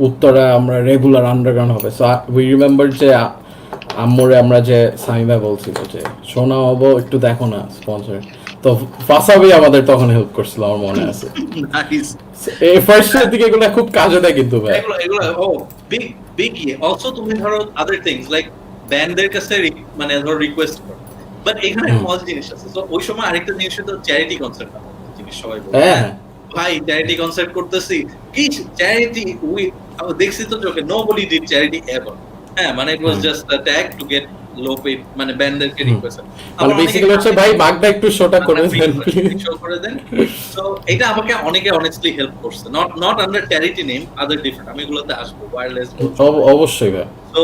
উত্তরা আমরা রেগুলার আন্ডারগ্রাউন্ড হবে, সো উই রিমেম্বার যে আম্মুরে আমরা যে সামিমা বলছিল যে শোনা হবো একটু দেখো না স্পন্সর, তো ফাসাবি আমাদের তখন হেল্প করছিল আমার মনে আছে। নাইস, এই ফার্স্টের দিকে এগুলো খুব কাজে দেয় কিন্তু ভাই, এগুলো বিগ অলসো তুমি ধরো আদার থিংস লাইক ব্যান্ডের কাছে মানে ধরো রিকোয়েস্ট করো, বাট এখানে মজার জিনিস আছে। তো ওই সময় আরেকটা জিনিস হতো চ্যারিটি কনসার্ট, জিনিস সবাই বলে ভাই চ্যারিটি কনসার্ট করতেছি, কি চ্যারিটি, উই দেখছি তো চোখে, নোবডি ডিড চ্যারিটি এভার, হ্যাঁ, মানে it was just a tag to get low paid, মানে ব্যান্ডেরকে রিকোয়েস্ট মানে বেসিক্যালি হচ্ছে ভাই বাগদা একটু শোটা করে দেন, শো করে দেন। সো এটা আমাকে অনেকে অনেস্টলি হেল্প করছে, not under charity name, other different, আমি এগুলোতে আসবো ওয়্যারলেস অবশ্যই ভাই। সো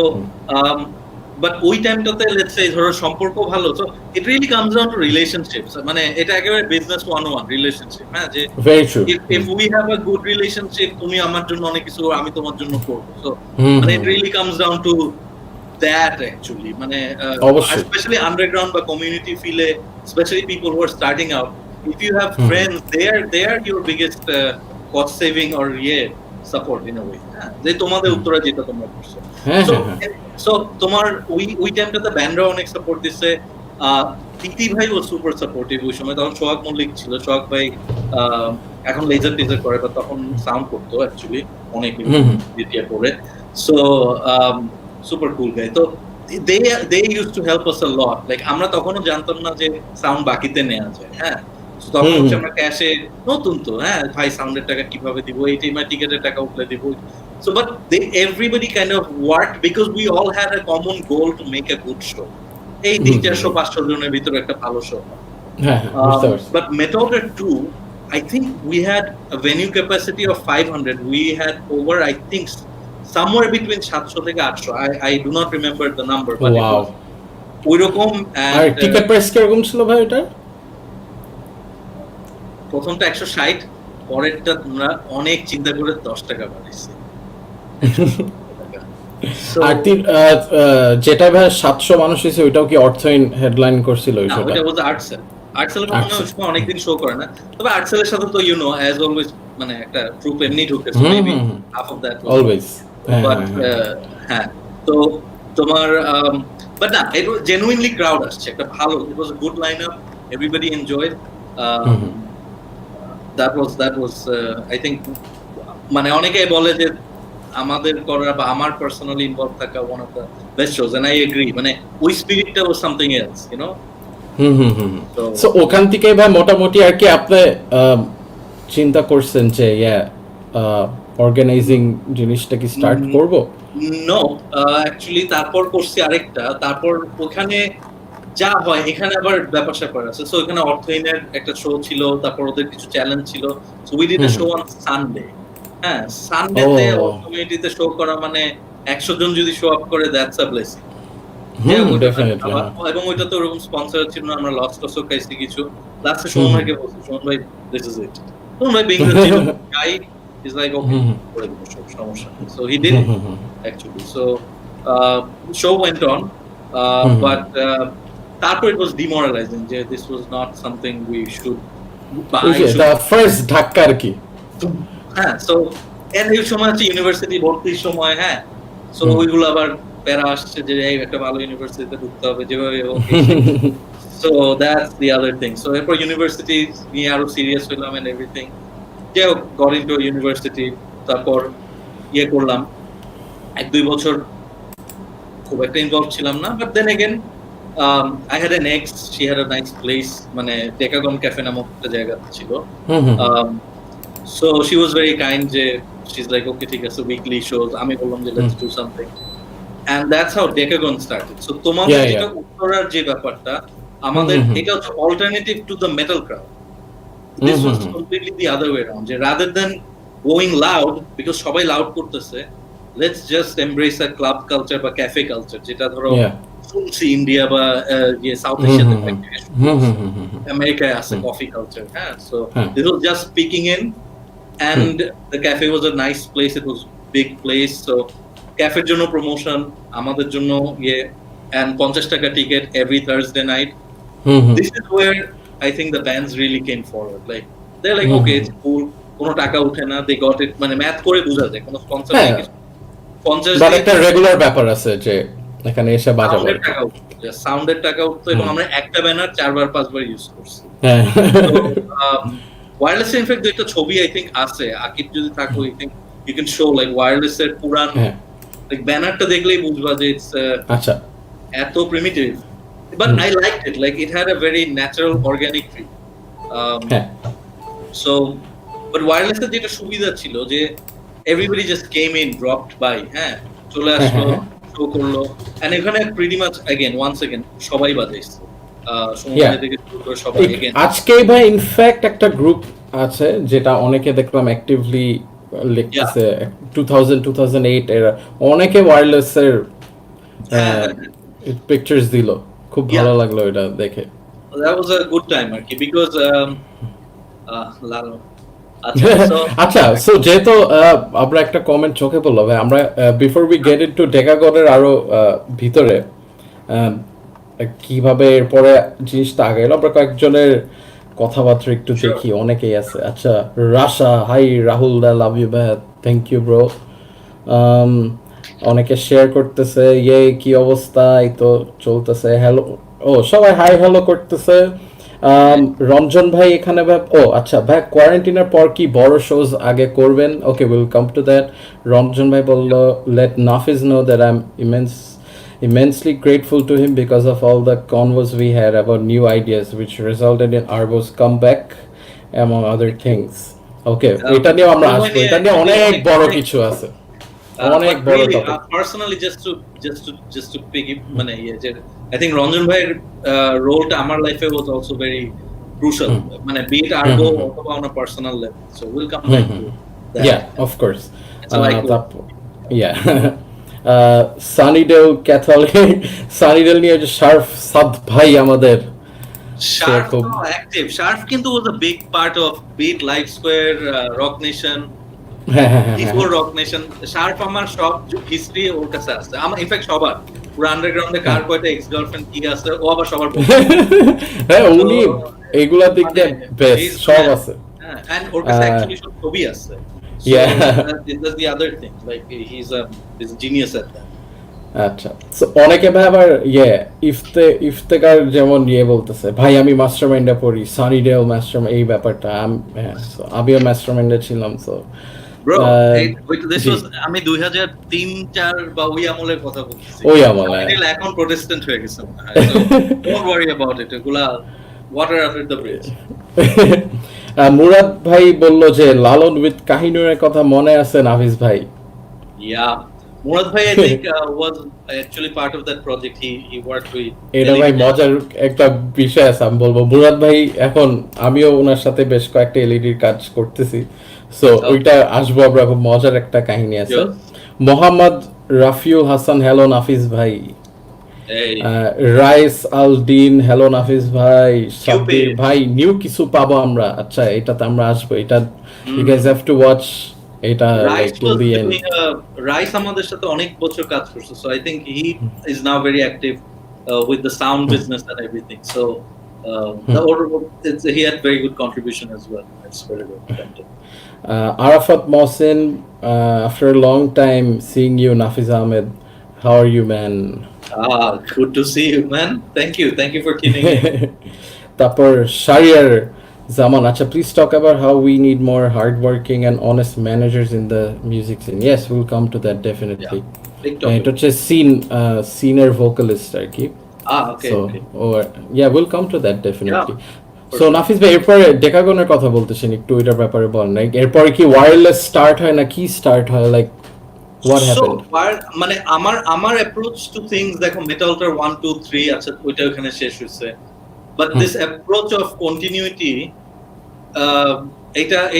বাট ওই টাইমটাতে লেটস সে ধরো সম্পর্ক ভালো, so it really comes down two relationships, মানে এটা একেবারে বিজনেস 101 রিলেশনশিপ, হ্যাঁ, যে if we have a good relationship, তুমি আমার জন্য অনেক কিছু, আমি তোমার জন্য করব, সো মানে it really comes down to that actually, মানে স্পেশালি আন্ডারগ্রাউন্ড বা কমিউনিটি ফিলে, specially people who are starting out, if you have friends, they are your biggest cost saving or support in a way, হ্যাঁ, যে তোমাদের উত্তরা যেটা তোমরা করছো। সো তোমার ওই টাইমটাতে ব্যান্ডরা অনেক সাপোর্ট দিচ্ছে, তিতি ভাই ও সুপার সাপোর্টিভ ওই সময়, তখন সোহাগ মল্লিক ছিল, সোহাগ ভাই এখন লেজার টেজার করে, বা তখন সাউন্ড করতো অ্যাকচুয়ালি অনেক দিয়ে করে, সো সুপার কুল গাই। তো they used to help us a lot, like আমরা তখনও জানতাম না যে সাউন্ড বাকিতে নেওয়া যায়, হ্যাঁ, তখন হচ্ছে আমরা ক্যাশে নতুন তো, হ্যাঁ ভাই সাউন্ডের টাকা কিভাবে দিব, এই টাইমে টিকেটের টাকা উঠলে দিব, so but everybody kind of worked because we all had a common goal to make a good show, এই 300-500 জনের ভিতরে একটা ভালো show. But Metal Alter 2, I think we had a venue capacity of 500, we had over, I think somewhere between 700 থেকে 800, I do not remember the number, but ওইরকম। আর টিকেট প্রাইস কিরকম ছিল ভাই ওটা? প্রথমটা 160, পরেরটা তোমরা অনেক চিন্তা করে 10 টাকা বাড়াইছে। আর যেটা ভাই 700 মানুষ হয়েছে ওইটাও কি অর্থহীন হেডলাইন করছিল ওই শোটা? ওইটা বলতে আর্টসেল। আর্টসেলের মনে হয় ওই সময় অনেকদিন শো করে না, তবে আর্টসেলের সাথে তো অ্যাজ অলওয়েজ মানে একটা ট্রুপ এমনি ঢুকেছে, maybe half of that always. But হ্যাঁ, তো তোমার বাট না, ইট ওয়াজ জেনুইনলি ক্রাউড আসছে, একটা ভালো, it was a good line up, everybody enjoyed. That was I think, মানে অনেকেই বলে যে আমাদের করা বা আমার পার্সোনালি ইনভলভ থাকা one of the best shows, and I agree, মানে ওই স্পিরিটটা was something else, you know. So ওখান থেকে ভাই মোটামুটি আর কি আপনি চিন্তা করছেন যে অর্গানাইজিং জিনিসটা কি স্টার্ট করব? নো, অ্যাকচুয়ালি তারপর করছি আরেকটা, তারপর ওখানে যা হয় এখানে আবার ব্যাপার স্যাপার আছে। সো এখানে অর্থহীনের একটা শো ছিল, তারপর ওদের কিছু চ্যালেঞ্জ ছিল। So we did a show on Sunday. হ্যাঁ, সানডেতে কমিউনিটিতে শো করা মানে 100 জন যদি শো আপ করে, দ্যাটস আ ব্লেসিং। এবং ওইটা তো ওরকম স্পন্সর ছিল না, আমরা লস টসও খাইছি কিছু। লাস্টে সুমন ভাইকে বলছি, সুমন ভাই দিস ইজ ইট। সুমন ভাই being the guy is like okay, করে দিব সব সমস্যা। So he did actually. So show went on, but তারপর ইট ওয়াজ ডিমোরালাইজিং যে this was not something we should buy. The first ধাক্কা আর কি। হ্যাঁ, সো এন্ড এই সময় হচ্ছে ইউনিভার্সিটি ভর্তির সময়। হ্যাঁ, সো ওইগুলো আবার প্যারা আসছে যে এই একটা ভালো ইউনিভার্সিটিতে ঢুকতে হবে যেভাবে। So that's the other thing. So এরপর ইউনিভার্সিটি নিয়ে আরো সিরিয়াস হইলাম এন্ড এভরিথিং। যে গট ইনটু ইউনিভার্সিটি, তারপর করলাম 1-2 বছর, খুব একটা ইনভলভ ছিলাম না। But then again I had an ex, she had a nice place, মানে ডেকাগন ক্যাফে নামক একটা জায়গা ছিল। So she was very kind, যে she's like okay ঠিক আছে, weekly shows। আমি বললাম যে let's do something, and that's how Decagon started. So তোমাদের যেটা উত্তরার যে ব্যাপারটা, আমাদের এটা হচ্ছে alternative to the metal crowd. This was completely the other way around, যে rather than going loud because সবাই loud করতেছে, let's just embrace a club culture বা cafe culture, যেটা ধরো শুনছি ইন্ডিয়া বা সাউথ এশিয়াতে, আমেরিকায় আছে কফি কালচার। হ্যাঁ, so this was just speaking in, and the cafe was a nice place, it was big place, so ক্যাফের জন্য প্রমোশন, আমাদের জন্য and 50 টাকা ticket every Thursday night. This is where I think the bands really came forward, like they're like okay, it's cool, কোনো টাকা উঠে না, they got it, মানে ম্যাথ করে বোঝা যায়, কোনো স্পন্সর নেই কিছু। 50 বাট একটা রেগুলার ব্যাপার আছে যে এখানে এসে বাজাবো, সাউন্ডের টাকা উঠতো, এবং আমরা একটা ব্যানার 4-5 বার ইউজ করছি। ওয়্যারলেস এর ইনফ্যাক্ট একটা ছবি আই থিংক আছে, আকিব যদি থাকো I think you can show like wireless এর পুরান লাইক ব্যানারটা দেখলেই বুঝবা যে ইটস আচ্ছা এত primitive, but I liked it, like it had a very natural organic feel. So but wireless এর যেটা সুবিধা ছিল যে everybody just came in, dropped by, হ্যাঁ চলে আসলো, শো করলো, এন্ড এখানে pretty much again once again সবাই বাজাইছে। আজকে ভাই ইনফ্যাক্ট একটা গ্রুপ আছে যেটা অনেকে দেখলাম অ্যাক্টিভলি লিখতেছে, 2008 এর অনেকে ওয়্যারলেস এর পিকচারস দিল, খুব ভালো লাগলো এটা দেখে। That was a good time আর কি, because আচ্ছা, সো যেহেতু আমরা একটা কমেন্ট চোখে পড়লো ভাই, আমরা বিফোর উই গেট ইনটু ডেকাগনের আরো ভিতরে কিভাবে এরপরে জিনিসটা আগাইলো, আমরা কয়েকজনের কথাবার্তা একটু দেখি, অনেকেই আছে। আচ্ছা, রাশা, হাই রাহুল দা, লাভ ইউ ভাই, থ্যাংক ইউ ব্রো। অনেকে শেয়ার করতেছে, কি অবস্থা, এই তো চলতেছে, হ্যালো, ও সবাই হাই হ্যালো করতেছে। রঞ্জন ভাই এখানে ভাই, ও আচ্ছা ভাই, কোয়ারেন্টিনের পর কি বড় শোজ আগে করবেন? Okay, will come to that. Ranjan ভাই বললো, let Nafis know that I am immensely grateful to him because of all the convos we had about new ideas which resulted in Arbo's comeback among other things. Okay, এটা নিয়ে আমরা আসবো, এটা নিয়ে অনেক বড় কিছু আছে, অনেক বড় topic. Personally, just to pick it, মানে I think Ranjan bhai's role আমার লাইফে was also very crucial, মানে be it Arbo অথবা on a personal level, so we'll come back to that. Yeah, of course. Yeah. Sunnydale Catholic Sunnydale নিয়ে যে শার্ফ সাদ ভাই আমাদের সে শার্ফ খুব তো অ্যাক্টিভ, শার্ফ কিন্তু was a big part of beat live square, rock nation, হ্যাঁ হ্যাঁ হ্যাঁ বিফোর রক নেশন। শার্ফ আমার সব হিস্ট্রি ওর কাছে আছে, আমার ইনফ্যাক্ট সবার পুরো আন্ডারগ্রাউন্ডে কার কয়টা এক্স গার্লফ্রেন্ড কি আছে ও আবার সবার বলছে। হ্যাঁ উনি এগুলা দিক দিয়ে বেস্ট সব আছে। and ওর কাছে অ্যাকচুয়ালি সব ছবি আছে। So Yeah. that's the other thing, like he's a genius at that. আচ্ছা সো অনেকে ভাই আবার ইফতেকার যেমন বলতেছে ভাই আমি মাস্টারমাইন্ডে পড়ি সানিডেল মাস্টার এই ব্যাপারটা হ্যাঁ so আমিও মাস্টারমাইন্ডে ছিলাম সো Bro, this was আমি 2003-4 বা ওই আমলের কথা বলতেছি। ওই আমলে এখন প্রোটেস্ট্যান্ট হয়ে গেছে মনে হয়। So don't worry about it, এগুলা water under the bridge. Murad ভাই বলল যে লালন উইথ কাহিনুরের কথা মনে আছে নাফিস ভাই? Yeah, Murad bhai I think was actually part of that project. He worked with. এটা ভাই মজার একটা বিষয় আছে আমি বলবো। মুরাদ ভাই এখন আমিও ওনার সাথে বেশ কয়েকটা এলইডির কাজ করতেছি, সো ওইটা আসবো আমরা, খুব মজার একটা কাহিনী আছে। মোহাম্মদ রাফিউল হাসান, হ্যালো নাফিস ভাই। রাইস আলদিন, হ্যালো নাফিস ভাই। সাব্বির ভাই, নিউ কিছু পাবো আমরা, আচ্ছা এটাতে আমরা আসবো, এটা you guys have to watch এটা like till the end. Rais আমাদের সাথে অনেক বছর কাজ করছে, so I think he is now very active with the sound business and everything, so the order he had very good contribution as well. It's very good. Arafat Mohsen, after a long time seeing you, Nafis Ahmed, how are you man? Good to see you man, thank you for tuning in. Tapor Shariar Zaman, acha please talk about how we need more hardworking and honest managers in the music scene. Yes, we'll come to that definitely. It was just senior vocalist আর কি। Okay, so okay. Or yeah, we'll come to that definitely. Yeah, so Nafis ভাই এরপরে ডেকাগনের কথা বলতেছেন, একটু এটার ব্যাপারে বলেন। লাইক এরপরে কি ওয়্যারলেস স্টার্ট হয় না কি স্টার্ট হয়, লাইক what happened? মানে আমার অ্যাপ্রোচ টু থিংস, দেখো মেটালটার 1 2 3 আচ্ছা ওইটা ওখানে শেষ হইছে, but this approach of continuity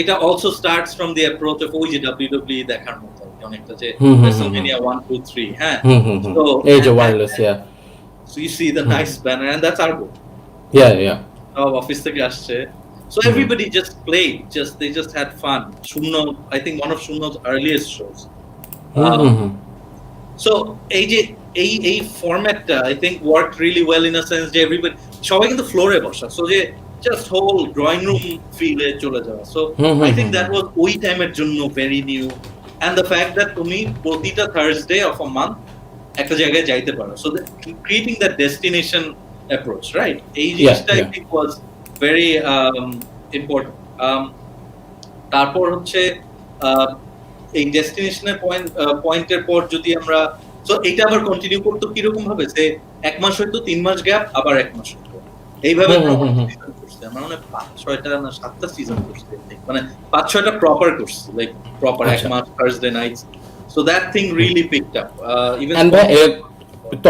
এটা also starts from the approach of ওই যে WWE দেখার মতো অনেকটা, যে WrestleMania 1 2 3 হ্যাঁ, so এই যে wireless, yeah, so you see the nice banner and that's our goal. yeah office থেকে আসছে, so everybody just played, they just had fun. Shunno, I think one of Shunno's earliest shows. So এই ফরম্যাটটা I think worked really well in a sense যে everybody সবাই কিন্তু ফ্লোরে বসা, so যে just whole drawing room feel এ চলে যাওয়া, so I think that was ওই টাইমের জন্য very new, and the fact that তুমি প্রতিটা Thursday of a month একটা জায়গায় যাইতে পারো, so that creating that destination approach, right? এই জিনিসটা I think was very important. তারপর হচ্ছে এই ডেস্টিনেশনের পয়েন্টের পর যদি আমরা, সো এটা আবার কন্টিনিউ করতে কিরকম ভাবে, যে এক মাস হয়তো 3 মাস গ্যাপ, আবার এক মাস হতো, এইভাবে করছে। আমার মনে হয় 5-6টা না 7টা সিজন করছে, মানে 5-6টা প্রপার করছে, লাইক প্রপার এক মাস Thursday nights, so that thing really picked up. Even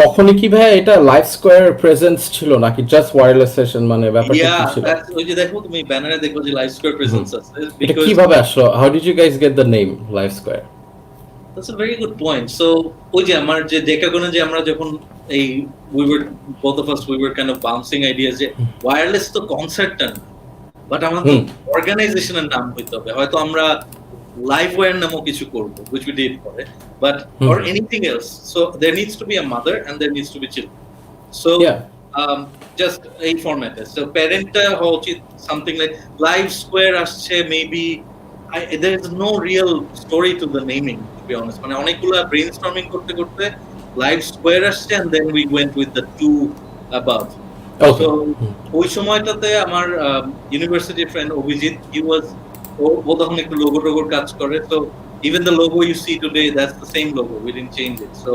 তখনই কি ভাই এটা লাইভ স্কোয়ার প্রেজেন্স ছিল নাকি জাস্ট ওয়্যারলেস সেশন, মানে ব্যাপারটা কি ছিল? ওই যে দেখো তুমি ব্যানারে দেখো যে লাইভ স্কোয়ার প্রেজেন্স আছে, এটা কিভাবে আসলো? How did you guys get the name Live Square? That's a very good point. So ওই যে আমার যে ডেকাগনে যে আমরা যখন এই both of us we were kind of bouncing ideas যে ওয়্যারলেস তো কনসার্টটা না, বাট আমাদের অর্গানাইজেশনের নাম হইতে হবে, হয়তো আমরা লাইভ ওয়্যার নামও কিছু করব, which we did for it, but or anything else, so there needs to be a mother and there needs to be children, so just a format, so parenta হওয়া উচিত something like live square আসছে, maybe there is no real story to the naming, to be honest, মানে অনেকগুলা brainstorming করতে করতে live square আসছে, and then we went with the two above. So ওই সময়টাতে আমার university friend Abhijit, he was ও তখন একটু লোগোর কাজ করে, so even the logo you see today, that's the same logo, we didn't change it, so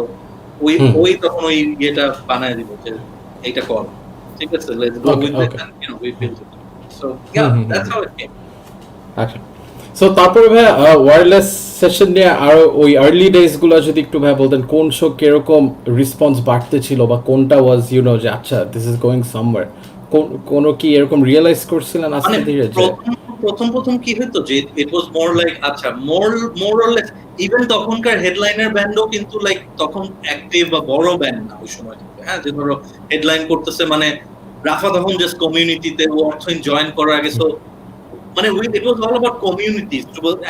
ওই তখন ওই এটা বানায় দিল যে এটা কর, ঠিক আছে, let's go with it, and you know we built it, so yeah, that's how it came. আচ্ছা, সো তারপরে ভাই ওয়্যারলেস সেশন নিয়ে আর ওই আর্লি ডেজ গুলো যদি একটু ভাই বলতেন, কোন শো কিরকম রেসপন্স বাড়তে ছিল, বা কোনটা ওয়াজ ইউ নো যে আচ্ছা দিস ইজ গোয়িং সামওয়্যার, কোন কি এরকম রিয়েলাইজ করছিলেন আস্তে ধীরে? প্রথমত প্রথম কি হতো যে ইট ওয়াজ মোর লাইক আচ্ছা মোর অর লেস ইভেন তখনকার হেডলাইনার ব্যান্ডও কিন্তু লাইক তখন অ্যাক্টিভ বা বড় ব্যান্ড না ওই সময়, হ্যাঁ, যে ধরো হেডলাইন করতেছে মানে রাফা তখন জাস্ট কমিউনিটিতে ও অর্থইন জয়েন করার আগে, সো মানে it was all about communities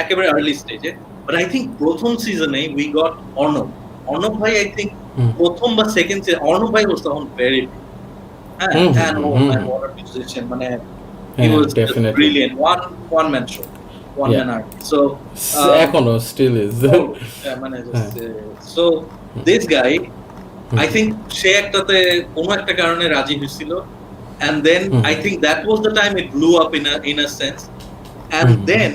একেবারে আর্লি স্টেজে। বাট আই থিঙ্ক প্রথম সিজনে উই গট অর্ণব ভাই, আই থিঙ্ক প্রথম বা সেকেন্ড সিজন অর্ণব ভাই ওয়াজ তখন ভেরি হ্যাঁ and what a musician, মানে he was just brilliant, one man show, one man artist, so এখনো still is মানে so this guy I think সে একটাতে কোনো একটা কারণে রাজি হয়েছিল, and then I think that was the time it blew up in a sense, and then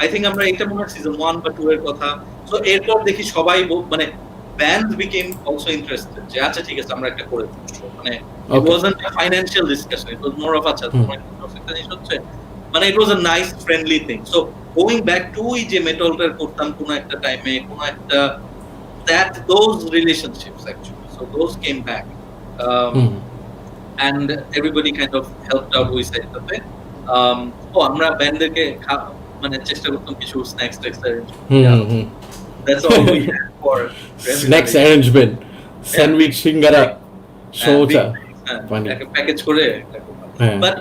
I think আমরা এটা মনে হয় সিজন 1 বা 2 এর কথা, so এরপর দেখি সবাই মানে bands became also interested যে আচ্ছা ঠিক আছে আমরা একটা করে দিচ্ছি, মানে it wasn't a financial discussion, it was more of আচ্ছা তোমার একটা জিনিস হচ্ছে, মানে it was a nice friendly thing, so going back to যে মেটালটার করতাম কোন একটা টাইমে কোন একটা those relationships actually, so those came back, and everybody kind of helped out with it, আমরা ব্যান্ডকে মানে চেষ্টা করতাম কিছু snacks that's all we had for snacks arrangement, sandwich, singara, soja, package করে, but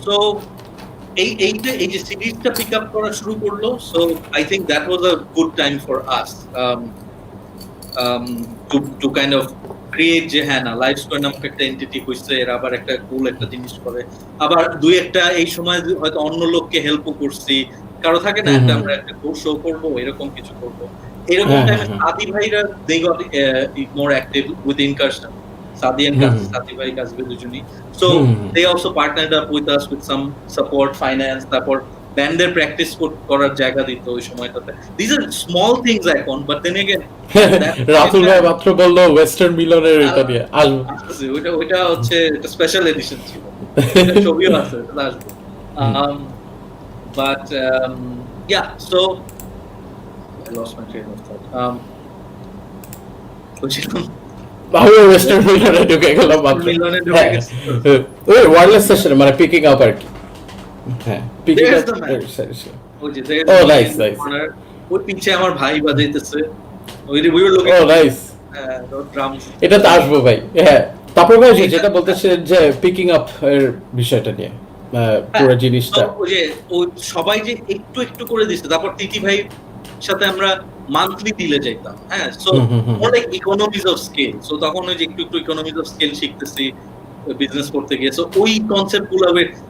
so এই যে সিরিজটা পিক আপ করা শুরু করলো, so I think that was a good time for us to kind of create যে হ্যাঁ না লাইভ স্কোয়ার নামক একটা এন্টিটি হইছে, এর আবার একটা কুল একটা জিনিস করে, আবার দুই একটা এই সময় হয়তো অন্য লোককে হেল্পও করছি, কারো থাকে না একটা আমরা একটা শো করব এরকম কিছু করব, এরকম টাইমে সাদি ভাইরা they got more active with incursion, সাদি ভাই কাজবে দুজনই, so they also partnered up with us with some support, finance, তারপর ব্যান্ডের প্র্যাকটিস করার জায়গা দিত ওই সময়টাতে, these are small things এখন, but then again রাহুল ভাই মাত্র বললো ওয়েস্টার্ন মিলনের এটা নিয়ে আসবে, ওইটা হচ্ছে একটা স্পেশাল এডিশন ছিল, ছবিও আছে এটা আসবে, but so I lost my train of thought, western মিলনে ঢুকে গেলাম মাত্র, ওই ওয়্যারলেস সেশন মানে পিকিং আপ আর কি, হ্যাঁ পিকিং আপ নাইস ওই পিছে আমার ভাই বাজাইতেছে, ওই we were looking nice drums, এটা তো আসবো ভাই, হ্যাঁ তারপর ভাই যেটা বলতেছে যে পিকিং আপ এর বিষয়টা নিয়ে পুরো জিনিসটা, ওই সবাই যে একটু একটু করে দিচ্ছে, তারপর তিতি ভাই সাথে আমরা মান্থলি দিলে যাইতাম, হ্যাঁ, সো অনেক ইকোনমিজ অফ স্কেল, সো তখন ওই যে একটু একটু ইকোনমিজ অফ স্কেল শিখতেছি বিজনেস করতে গিয়ে, সো ওই কনসেপ্ট গুলো,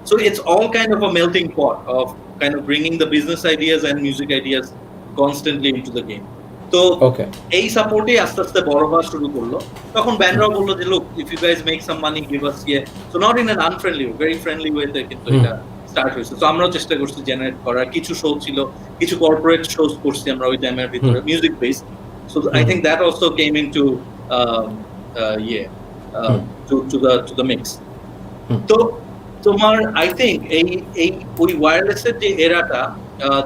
so it's all kind of a melting pot of kind of bringing the business ideas and music ideas constantly into the game, তো এই সাপোর্টে আস্তে আস্তে বড় হওয়া শুরু করলো, তখন ব্যান্ডরাও বললো যে look if you guys make some money give us, so not in an unfriendly way, very friendly ওয়েতে কিন্তু এটা স্টার্ট হয়েছে, তো আমরাও চেষ্টা করছি জেনারেট করার, কিছু শো ছিল, কিছু কর্পোরেট শোজ করছি আমরা ওই টাইমের ভিতরে music based, so I think that also came into to the mix, তো তোমার আই থিংক এই ওই ওয়্যারলেসের যে এরাটা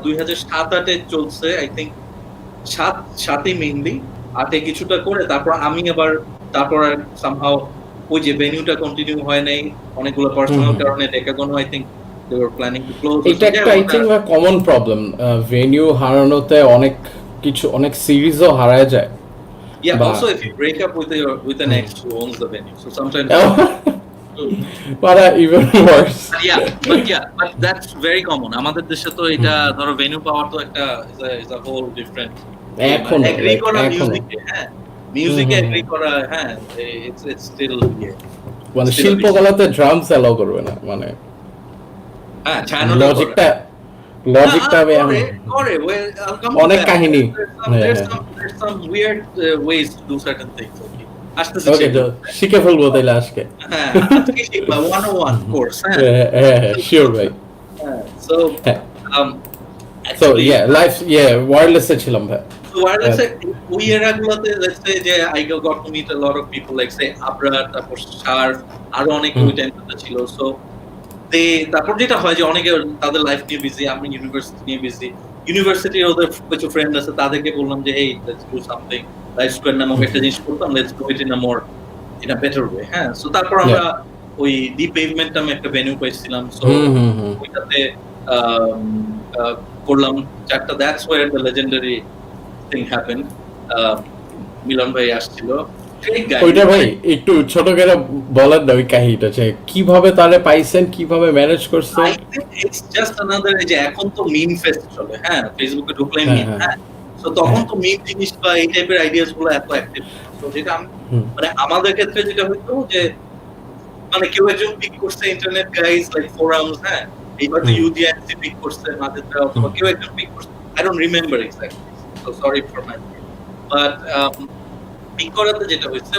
2007-8 চলছে, আই থিংক 7 মেইনলি, 8 কিছুটা করে তারপর আমি আবার তারপর সামহাউ ওই যে ভেন্যুটা কন্টিনিউ হয় নাই অনেকগুলো পার্সোনাল কারণে, ডেকাগনও I think they were planning to close, এটা একটা I think common problem, venue হারানোতে অনেক কিছু অনেক সিরিজও হারায় যায়, also if you break up with an ex who owns the venue, so sometimes but even worse, but that's very common আমাদের দেশে, তো এটা ধরো ভেন্যু পাওয়ার তো একটা is a whole different, এখন এগ্রি করা মিউজিকে, হ্যাঁ মিউজিকে এগ্রি করা, হ্যাঁ it's still মানে শিল্পকলাতে ড্রামস অ্যালাউ করবে না, মানে হ্যাঁ লজিকটা করে অনেক কাহিনী, there's some weird ways to do certain things, ওকে শিখে ফেলবো তাইলে আজকে, হ্যাঁ আজকে শিখবা 101 কোর্স, হ্যাঁ শিওর ভাই, so life wireless এ ছিলাম ভাই, wireless ওই এরাগুলোতে let's say যে I got to meet a lot of people like say Abrar, তারপর শার্ফ, আরো অনেক ওই টাইমটাতে ছিল, সো তারপর যেটা হয় যে অনেকে তাদের লাইফ নিয়ে বিজি, আমি ইউনিভার্সিটি নিয়ে বিজি, ইউনিভার্সিটির ওদের কিছু ফ্রেন্ড আছে, তাদেরকে বললাম যে hey let's do something, live square নামক একটা জিনিস করতাম, let's do it in a better way, হ্যাঁ, সো তারপর আমরা ওই ডি পেভমেন্ট নামে একটা ভেন্যু পাইছিলাম, সো ওইটাতে করলাম চারটা। That's where the legendary thing happen. Milon ভাই আসছিল। ওইটা ভাই একটু ছোট করে বলার দাও ওই কাহিনীটা, যে কিভাবে তাহলে পাইছেন, কিভাবে ম্যানেজ করছেন? I think it's just another, যে এখন তো মিম ফেস্ট চলে, হ্যাঁ, ফেসবুকে ঢুকলে মিম, হ্যাঁ, তো তখন তো মিম জিনিস বা এই টাইপের আইডিয়াস গুলো এত অ্যাক্টিভ। তো যেটা মানে আমাদের ক্ষেত্রে যেটা হইতো যে মানে কেউ একজন পিক করছে ইন্টারনেট গাইজ লাইক ফোরামস, হ্যাঁ, এইবার তো ইউজিএনসি পিক করছে মাঝেটা, অথবা কেউ একজন পিক করছে, I don't remember exactly, so sorry for my, but pick করাতে যেটা হয়েছে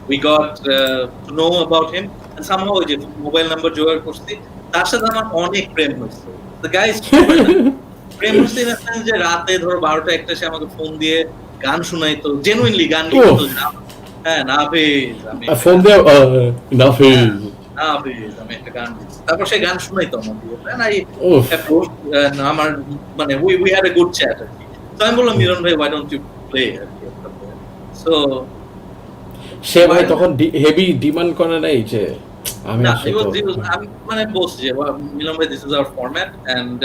we got to know about him, and somehow ওই যে মোবাইল নাম্বার জোগাড় করছি, তার সাথে আমার অনেক প্রেম হয়েছে। the guy is প্রেম হয়েছে না, যে রাতে ধরো 12টা 1টা সে আমাকে ফোন দিয়ে গান শোনাইতো, জেনুইনলি গান গাইতো, হ্যাঁ, নাফিস, আমি ফোন দিয়ে নাফিস আমি একটা গান দিচ্ছি, তারপর সে গান শোনাইতো আমাকে, আমার মানে we had a good chat আর কি। তো আমি বললাম মিলন ভাই, why don't you play আর কি, সো সে ভাই তখন হেভি ডিমান্ড করে নাই যে আমি মানে বলছি যে মিলন ভাই, this is our format, and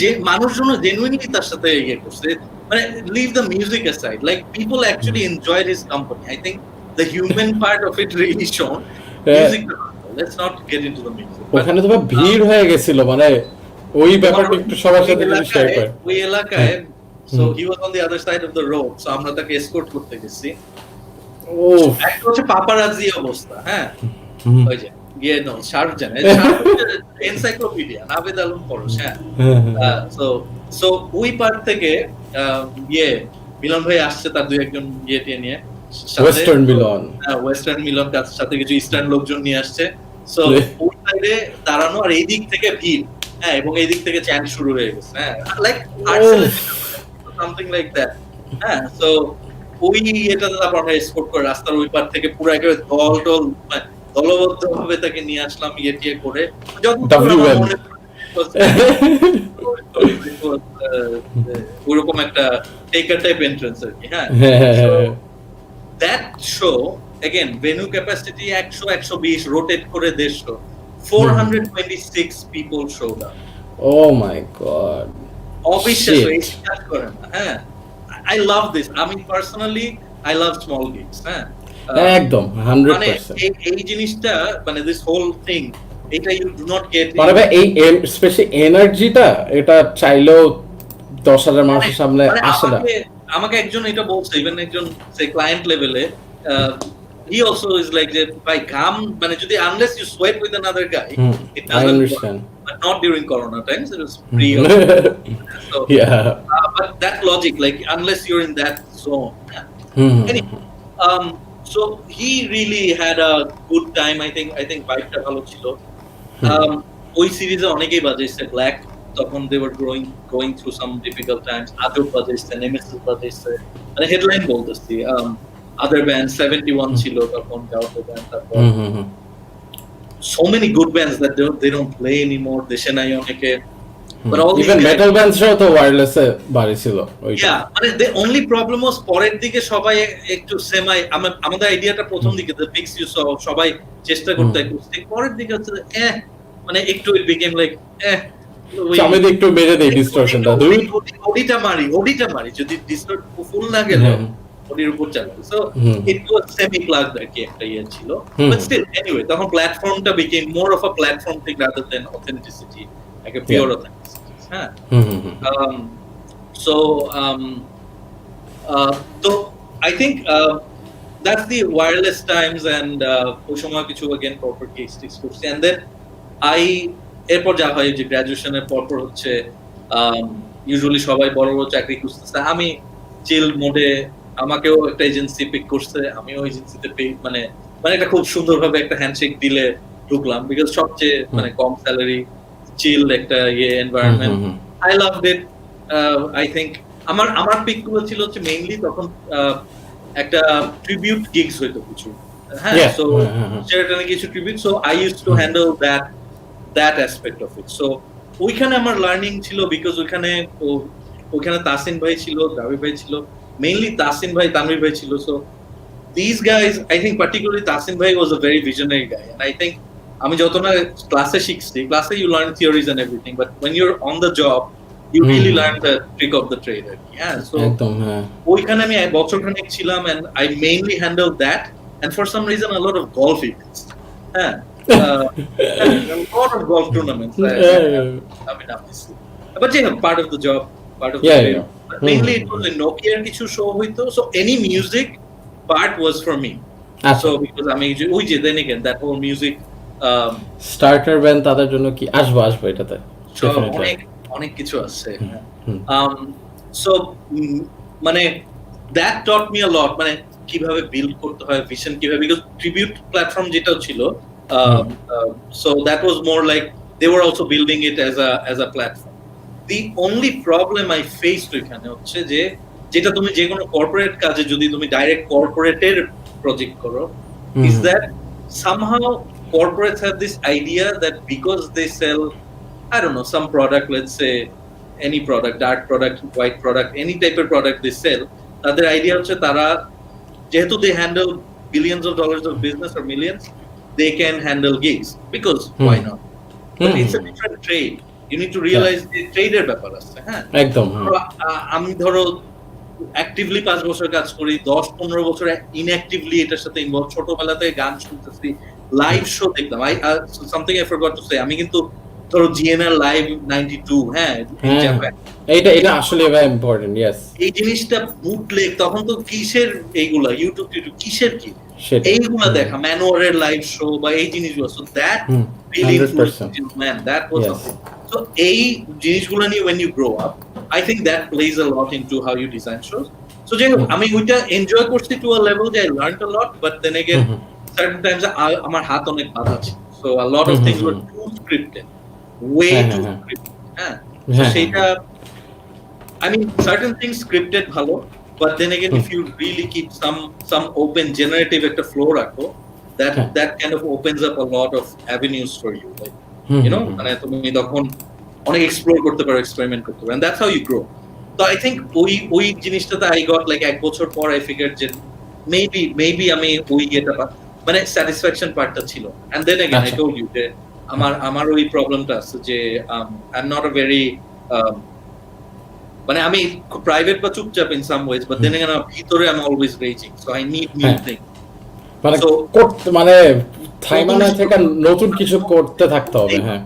যে মানুষজন জেনুইনলি তার সাথে ইয়ে করছে, মানে leave the music aside, like people actually enjoyed his company. I think the human part of it really shone. Music, let's not get into the music. ওখানে তো ভিড় হয়ে গেছিল, মানে ওই ব্যাপারটা একটু সবার সাথে শেয়ার করে ওই এলাকায়। So he was on the other side of the road, so আমরা তাকে এসকর্ট করতে গেছি। একটা হচ্ছে পাপারাজি অবস্থা, হ্যাঁ, ওই যে গিয়ে নো শার্প জানে, এনসাইক্লোপিডিয়া নাভেদ আলম পরশ, হ্যাঁ, সো ওই পার্ট থেকে ইয়ে মিলন ভাই আসছে তার দুই একজন ইয়ে নিয়ে, ওয়েস্টার্ন মিলন তার সাথে কিছু ইস্টার্ন লোকজন নিয়ে আসছে, সো ওই সাইডে দাঁড়ানো, আর এই দিক থেকে ভিড়, হ্যাঁ, এবং এই দিক থেকে চ্যান্ট শুরু হয়ে গেছে, হ্যাঁ, লাইক সামথিং লাইক দ্যাট, হ্যাঁ। সো ওই এটাতে তারপর আমরা এসকর্ট করে রাস্তার ওই পার থেকে পুরো একেবারে দলবদ্ধ ভাবে তাকে নিয়ে আসলাম ইয়ে টিয়ে করে, ওরকম একটা টেকার টাইপ এন্ট্রান্স আর কি, হ্যাঁ। That show again venue capacity 100-120 rotate করে 150, 426 people showed up. Oh my god, অবিশ্বাস্য, বিশ্বাস করেন না, হ্যাঁ। I love this. I mean, personally, I love small gigs. একদম 100%. এই জিনিসটা মানে this whole thing, এটা you do not get. মানে ভাই এই স্পেশালি এনার্জিটা এটা চাইলেও 10,000 মানুষের সামনে আসে না। আমাকে একজন এটা বলছে, ইভেন একজন সে ক্লায়েন্ট লেভেলে, he also is like যে ভাই কাম মানে যদি unless you sweat with another guy, it doesn't work. But not during Corona times, it was free. So yeah, but that logic, like unless you're in that zone. Anyway, so he really had a good time. I think vibe-টা ভালো ছিল। ওই সিরিজে অনেকেই বাজাইছে, ব্ল্যাক তখন they were going through some difficult times, আজব বাজাইছে, নেমেসিস বাজাইছে, মানে হেডলাইন বলতেছি। other bands 71 ছিল তখন, গাওতে ব্যান্ড, তারপর so many good bands that they don't play anymore, দেশে নাই অনেকে, but all even metal bands তো ওয়্যারলেস এ বাড়ি ছিল ওইটা। yeah, মানে the only problem was পরের দিকে সবাই একটু সেমাই, আমাদের আইডিয়াটা প্রথম দিকে the pics you saw সবাই চেষ্টা করতে করতে, পরের দিকে হচ্ছে মানে একটু it became like আমি একটু মেরে দেই ডিসটরশনটা, ওডিটা মারি যদি ডিসটর্ট ফুল না গেল ওটির উপর চালাবে, so it was semi plugged আর কি একটা ইয়ে ছিল, বাট স্টিল এনিওয়ে তখন প্ল্যাটফর্মটা became more of a platform thing rather than authenticity, like a pure authenticity, হ্যাঁ। So so I think that's the wireless times, and ওই সময় কিছু again proper case করছি, and then এরপর যা হয় যে গ্রাজুয়েশনের পর হচ্ছে ইউজুয়ালি সবাই বড় বড় চাকরি খুঁজতেছে, আমি চিল মোডে, আমাকেও একটা এজেন্সি পিক করছে, আমিও এজেন্সিতে মানে একটা খুব সুন্দরভাবে একটা হ্যান্ডশেক দিলে ঢুকলাম, বিকজ সবচেয়ে মানে কম স্যালারি, চিল একটা ইয়ে environment, I loved it. I think আমার পিক গুলো ছিল হচ্ছে মেইনলি তখন একটা ট্রিবিউট গিগস হইতো কিছু, হ্যাঁ, সো সেটাতে কিছু tribute, so I used to handle that aspect of it. So ওইখানে আমার লার্নিং ছিল, বিকজ ওইখানে তাসিন ভাই ছিল, দাবি ভাই ছিল, মেইনলি তাসিন ভাই, তানভীর ভাই ছিল, so these guys, I think particularly Tasin bhai was a very visionary guy, and I think আমি যত না ক্লাসে শিখছি, ক্লাসে you learn theories and everything, but when you're on the job you really learn the trick of the trade. Yeah, so একদম হ্যাঁ ওইখানে আমি এক বছর খানেক ছিলাম, and I mainly handled that, and for some reason a lot of golf events. হ্যাঁ, a lot of golf tournaments. I mean, obviously, but yeah, part of the job, part of the trade. But mainly it was a Nokia কিছু show হইতো, so any music part was for me. So because আমি ওই যে then again that whole music starter band তাদের জন্য কি আসবো এটাতে অনেক কিছু আছে। সো মানে that taught me a lot, মানে কিভাবে বিল্ড করতে হয় ভিশন কিভাবে, বিকজ ট্রিবিউট প্ল্যাটফর্ম যেটা ছিল, so that was more like they were also building it as a platform. The only problem I faced এখানে হচ্ছে যে যেটা তুমি যে কোনো কর্পোরেট কাজে যদি তুমি ডাইরেক্ট কর্পোরেটের প্রজেক্ট করো, is that somehow corporates have this idea that because they sell, I don't know, some product, let's say any product, dark product, white product, any type of product they sell, তাদের idea হচ্ছে তারা যেহেতু they handle billions of dollars of business or millions, they can handle gigs because why not? But it's a different trade. You need to realize the trade এর ব্যাপার আছে। হ্যাঁ, একদম। আমি ধরো অ্যাক্টিভলি 5 বছর কাজ করি, 10-15 বছর ইনঅ্যাক্টিভলি এটার সাথে ইনভলভ, ছোটবেলা থেকে গান শুনতেছি, লাইভ শো দেখতাম। something I forgot to say, আমি কিন্তু ধরো জিএনআর লাইভ 92, হ্যাঁ এটা আসলে very important, yes, এই জিনিসটা বুটলেগ, তখন তো কিসের এইগুলা ইউটিউব কিসের কি এইগুলা দেখা, ম্যানুয়ারের লাইভ শো বা এই জিনিসগুলো, so that really influenced, man, that was something. So এই জিনিসগুলো নিয়ে when you grow up, I think that plays a lot into how you design shows. So যাই হোক, আমি ওইটা এনজয় করছি to a level that I learned a lot, but then again certain times আমার হাত অনেক বাঁধা ছিল, so a lot of things were too scripted, way too scripted. হ্যাঁ, so সেটা, I mean, certain things scripted ভালো, but then again if you really keep some open generative একটা flow রাখো, that kind of opens up a lot of avenues for you, like you know, মানে তুমি তখন অনেক এক্সপ্লোর করতে পারো, এক্সপেরিমেন্ট করতে পারো, and that's how you grow. So I think ওই জিনিসটাতে I got like এক বছর পর I figured যে maybe আমি ওই এটা মানে স্যাটিসফ্যাকশন পার্টটা ছিল, and then again I told you যে আমার ওই প্রবলেমটা আছে যে I'm not a very মানে আমি প্রাইভেট বা চুপচাপ in some ways, but then again ভিতরে I'm always raging, so I need new things, মানে করতে মানে থাইমানা থেকে নতুন কিছু করতে থাকতে হবে। হ্যাঁ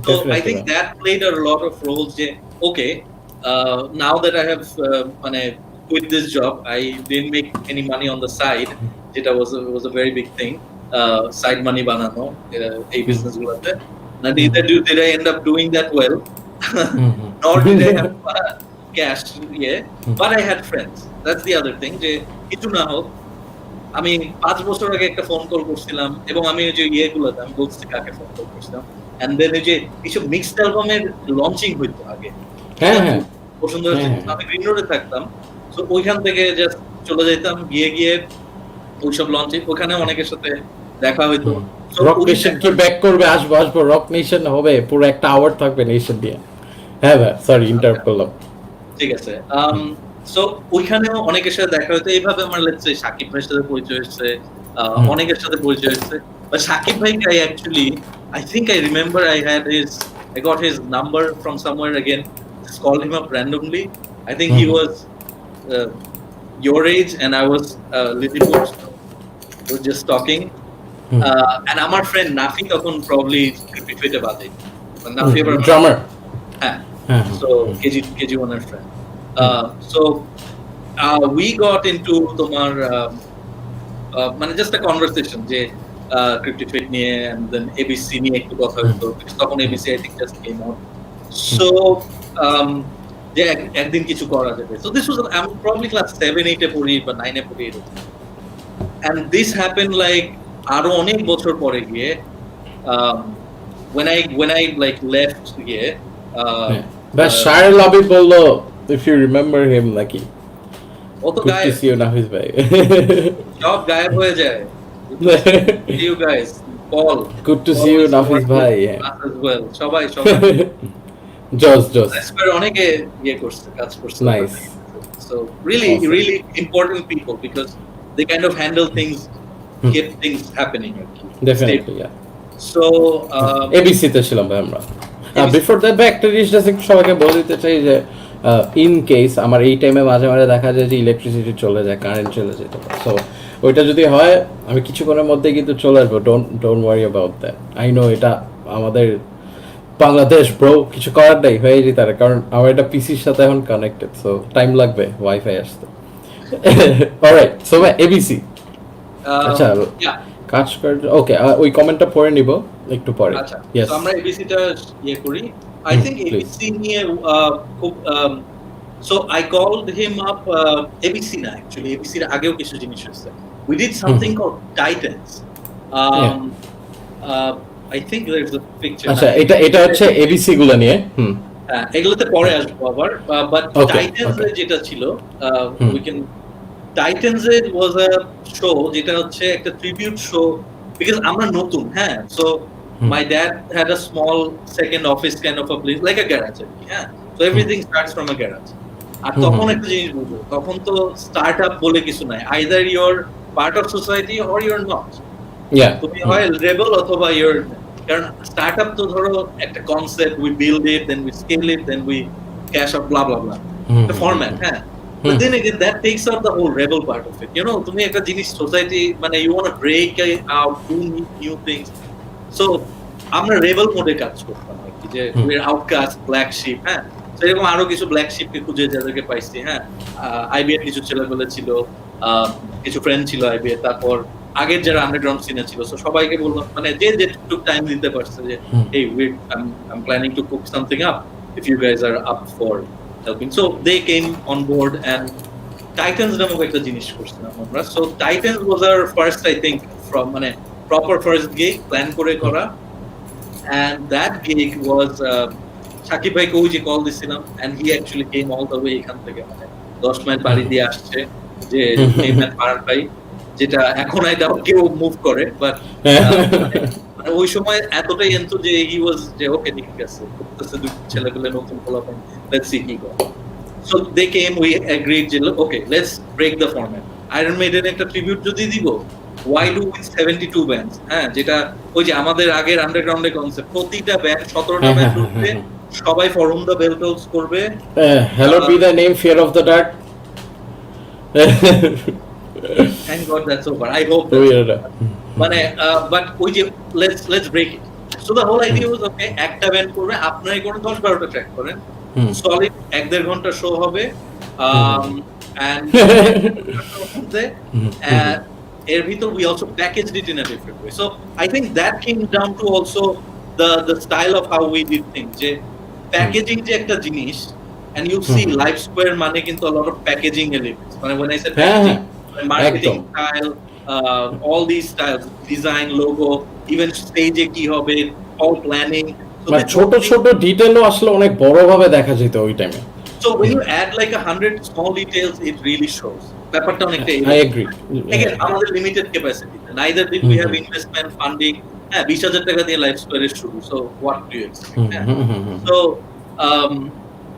so I think that played a lot of roles যে okay, now that I have মানে quit this job, I didn't make any money on the side, যেটা was a very big thing, side money বানানো এই বিজনেস গুলোতে, neither did I end up doing that well, nor did I have cash, but I had friends. That's the other thing, যে কিছু না হোক আমি 5 বছর আগে একটা ফোন কল করছিলাম, এবং আমি ওই যে ইয়েগুলোতে আমি বলছি কাকে ফোন কল করছিলাম, and then ওই যে এইসব মিক্সড অ্যালবামের লঞ্চিং হইতো আগে, পছন্দ হচ্ছে, আমি গ্রিন রোডে থাকতাম, তো ওইখান থেকে জাস্ট চলে যেতাম, গিয়ে ওইসব লঞ্চিং, ওখানে অনেকের সাথে দেখা হইতো। রক নেশন কি ব্যাক করবে, আসবো রক নেশন হবে, পুরো একটা আওয়ার থাকবে নেশন দিয়ে। হ্যাঁ ভাই, সরি ইন্টারাপ্ট করলাম। ঠিক আছে, সো ওইখানেও অনেকের সাথে দেখা হইতো, এইভাবে আমার লেটস সে সাকিব ভাইয়ের সাথে পরিচয় হয়েছে, অনেকের সাথে পরিচয় হয়েছে, বাট সাকিব ভাইকে I think I remember I got his number from somewhere again, just called him up randomly. I think he was your age and I was little more, so we were just talking, and our friend Nafi তখন probably repeated about it, Nafi drummer, so KG1 er friend, so we got into তোমার মানে just a conversation যে cryptifit নিয়ে, and then ABC নিয়ে একটু কথা হতো, তখন ABC I think just came out, so যে একদিন কিছু করা যাবে, so this was I'm probably class 7-8 এ পড়ি বা 9 এ পড়ি, and this happened like আরো অনেক বছর পরে গিয়ে, when I like left গিয়ে, but Shire Lobby বললো, if you remember him, like অত গায়ে good to see you Nafis ভাই, সব গায়েব হয়ে যায়, see you guys, Paul, good to see you Nafis ভাই, as well, সবাই Joss অনেকে ইয়ে করছে, কাজ করছে, nice, so really awesome. Really important people, because they kind of handle things, keep things happening. Definitely, yeah. So ABC তে ছিলাম ভাই আমরা। ABC বিফোর দ্যাট ভাই একটা জিনিস just একটু সবাইকে বলে দিতে চাই যে ইন কেস আমার এই টাইমে মাঝে মাঝে দেখা যায় যে ইলেকট্রিসিটি চলে যায়, কারেন্ট চলে যেতে পারে, সো ওইটা যদি হয় আমি কিছুক্ষণের মধ্যে কিন্তু চলে আসবো। Don't worry about that. I know এটা আমাদের বাংলাদেশ ব্রো, কিছু করার নেই, হয়ে যেতে পারে, কারণ আমার এটা পিসির সাথে এখন কানেক্টেড, সো টাইম লাগবে ওয়াইফাই আসতে। অলরাইট, সো ভাই এবিসি আচ্ছা কাজ করে, ওকে ওই কমেন্টটা পড়ে নিব একটু পরে। আচ্ছা, ইয়েস, তো আমরা এবিসিটা ইয়ে করি। আই থিংক এবিসি নিয়ে খুব so I called him up, ABC না অ্যাকচুয়ালি, এবিসির আগেও কিছু জিনিস আছে। We did something called Titans. I think there is a picture. আচ্ছা এটা হচ্ছে এবিসি গুলো নিয়ে। এগুলোতে পরে আসবো আবার, বাট টাইটানস এর যেটা ছিল, উই ক্যান টাইটানস এর ওয়াজ আ শো যেটা হচ্ছে একটা ট্রিবিউট শো, বিকজ আমরা নতুন, হ্যাঁ, so my dad had a small second office kind of a place, like a garage, yeah, so everything starts from a garage. আর তখন একটা জিনিস বুঝো, তখন তো স্টার্টআপ বলে কিছু নাই, either you're part of society or you're not, তুমি হয় রেবেল অথবা you're, কারণ স্টার্টআপ তো ধরো একটা concept, we build it, then we scale it, then we cash out, blah blah blah, the format, হ্যাঁ, but then again that takes out the whole rebel part of it, you know, তুমি একটা জিনিস সোসাইটি মানে you want to break out, do new things, so আমরা রেবেল মোডে কাজ করতাম আর কি, যে আউটকাস্ট, ব্ল্যাক শিপ, হ্যাঁ, তো এরকম আরো কিছু ব্ল্যাক শিপকে খুঁজে যাদেরকে পাইছি, হ্যাঁ, আইবিএর কিছু ছেলেপেলে ছিল, কিছু ফ্রেন্ড ছিল আইবিএর, তারপর আগের যারা আন্ডারগ্রাউন্ড সিনে ছিল, সো সবাইকে বললাম, মানে যে যেটুকু টাইম দিতে পারছে, যে এই I am planning to cook something up, if you guys are up for helping, so they came on board and Titans নামক একটা জিনিস করছিলাম আমরা। So Titans was our first, I think, from মানে proper first gig প্ল্যান করে করা, and that gig was Shakib ভাইকে ওই যে কল দিছিলাম, and he actually came all the way এখান থেকে, মানে 10 মাইল বাড়ি দিয়ে আসছে, যে পাড়ার ভাই, যেটা এখন আই ডাউট কেউ মুভ করে, বাট মানে ওই সময় এতটাই এনথু যে he was যে ওকে ঠিক আছে, করতেছে দুই ছেলেপেলে নতুন পোলাপান, let's see কি করে। So they came, we agreed যে okay, let's break the format, Iron Maiden একটা ট্রিবিউট যদি দিব, why do with 72 bands, হ্যাঁ, যেটা ওই যে আমাদের আগের আন্ডারগ্রাউন্ডে কনসেপ্ট, প্রতিটা ব্যান্ড 17টা ব্যান্ড ঢুকবে, সবাই ফরম দ্য বেল টোলস করবে, hello B the name fear of the dark, thank god that's over, I hope মানে বাট ওই যে let's break it, so the whole idea was okay, একটা ব্যান্ড করবে, আপনারাই করে 10-12টা ট্র্যাক করেন, সলিড 1.5 ঘন্টা শো হবে, and এর ভিতর we also packaged it in a different way, so I think that came down to also the style of how we did things, যে packaging যে একটা জিনিস, and you see Live Square মানে কিন্তু a lot of packaging elements, মানে when I said packaging, marketing style, all these styles, design, logo, even stage এ কি হবে, all planning, মানে ছোট ছোট ডিটেইলও আসলে অনেক বড় ভাবে দেখা যেত ওই টাইমে, so when you add like 100 small details, it really shows ব্যাপারটা অনেকটা। I agree. Again, আমাদের limited capacity, neither did we have investment funding, হ্যাঁ, 20,000 টাকা দিয়ে লাইফ স্কয়ারের শুরু, so what do you expect, so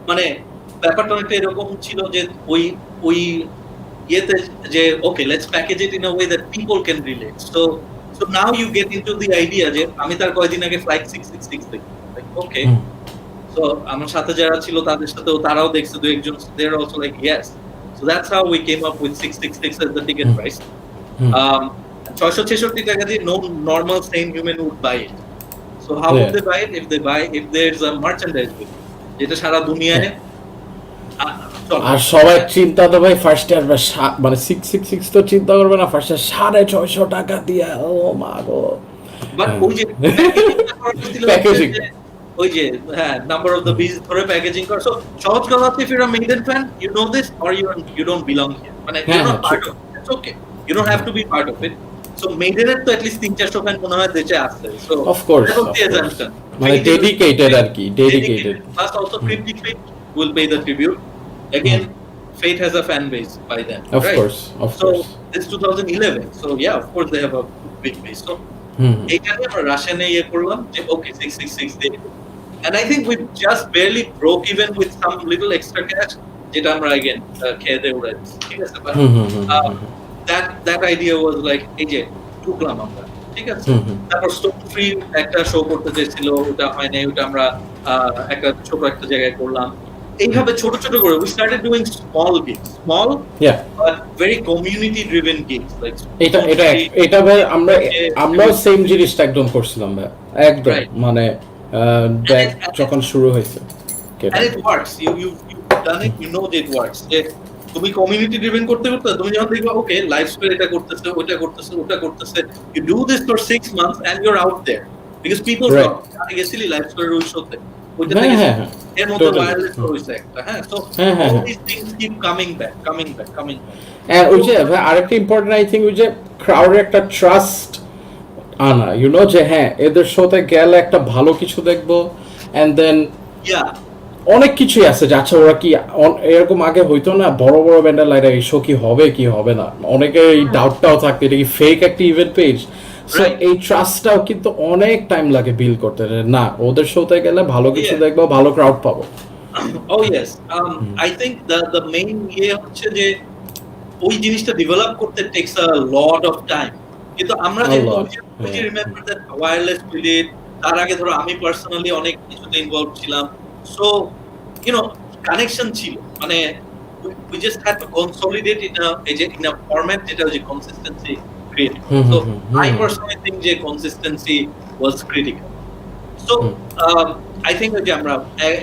মানে ব্যাপারটা অনেকটা এরকম ছিল, যে ওই ইয়েতে যে okay, let's package it in a way that people can relate, so now you get into the idea, যে আমি তার কয়েকদিন আগে ফ্লাইট 666 দেখি, like okay, so আমার সাথে যারা ছিল তাদের সাথেও তারাও দেখছে, দুই একজন, they are also like yes, so that's how we came up with 666 as the ticket price. 666 টাকা দিয়ে no normal sane human would buy it, so how would they buy it? If there's a merchandise with it, যেটা সারা দুনিয়ায়, আর সবাই চিন্তা তো ভাই ফার্স্ট ইয়ার মানে 666 তো চিন্তা করবে না, ফার্স্ট ইয়ার 650 টাকা দিয়ে, ও মা গো, বাট ওই যে প্যাকেজিং, ওই যে হ্যাঁ, নাম্বার অফ দ্য বিজ ধরে প্যাকেজিং কর, সো সহজ কথা হচ্ছে, if you're a Maiden fan, you know this, or you don't belong here, মানে you're not part of it, it's okay, you don't have to be part of it, so Maiden এর তো at least 300-400 ফ্যান মনে হয় দেশে আছে, so of course, মানে ডেডিকেটেড আর কি, dedicated, plus also Cryptic will pay the tribute, again Fate has a fan base by then, of right? course, so it's 2011, so yeah, of course they have a big base, so এইখানে আমরা রাশিয়ানে ইয়ে করলাম যে okay 666 দিয়ে, and I think we just barely broke even with some little extra cash, যেটা আমরা again খেয়ে দিয়ে উড়াই, ঠিক আছে, but that idea was like এই যে ঢুকলাম আমরা, ঠিক আছে। তারপর স্টোন ফ্রি একটা শো করতে চেয়েছিল, ওটা হয় নাই, ওটা আমরা একটা ছোট একটা জায়গায় করলাম। এইভাবে ছোট ছোট করে we started doing small gigs, small but very community driven gigs, like এটা ভাই আমরা সেম জিনিসটা একদম করছিলাম ভাই, একদম মানে দেখ যখন শুরু হয়েছে। And it works, you've done it, you know that it works. তুমি কমিউনিটি ড্রিভেন করতে করতে তুমি যখন দেখবা ওকে লাইভ স্কয়ার এটা করতেছে, ওটা করতেছে, ওটা করতেছে, you do this for 6 months and you're out there because people talk আমি গেছিলি লাইভ স্কয়ার ওই শোতে, ওইটা থেকে এর মধ্যে ভাইরাল হইছে একটা, হ্যাঁ। So all these things keep coming back. And ওই যে আরেকটা ইম্পর্টেন্ট আই থিংক ওই যে ক্রাউডের একটা ট্রাস্ট আনা, ইউ নো, যে হ্যাঁ এদের শোতে গেলে একটা ভালো কিছু দেখবো, এন্ড দেন অনেক কিছুই আছে যে আচ্ছা ওরা কি এরকম আগে হইতো না, বড় বড় ব্যান্ডের লাইট এই শো কি হবে কি হবে না, অনেকের এই ডাউটটাও থাকতো এটা কি ফেক একটা ইভেন্ট পেজ। সো এই ট্রাস্টটাও কিন্তু অনেক টাইম লাগে বিল্ড করতে, না ওদের শোতে গেলে ভালো কিছু দেখবো, ভালো ক্রাউড পাবো। Oh yes, I think the main হচ্ছে যে ওই জিনিসটা ডেভেলপ করতে tax a lot of time, কিন্তু আমরা যে রিমেম্বার দ্যাট ওয়্যারলেস পিরিয়ড, তার আগে ধরো আমি পার্সোনালি অনেক কিছুতে ইনভলভ ছিলাম, সো ইউ নো কানেকশন ছিল, মানে we just had to consolidate in a format যেটা যে consistency create. So I personally think যে consistency was critical. So I think যে আমরা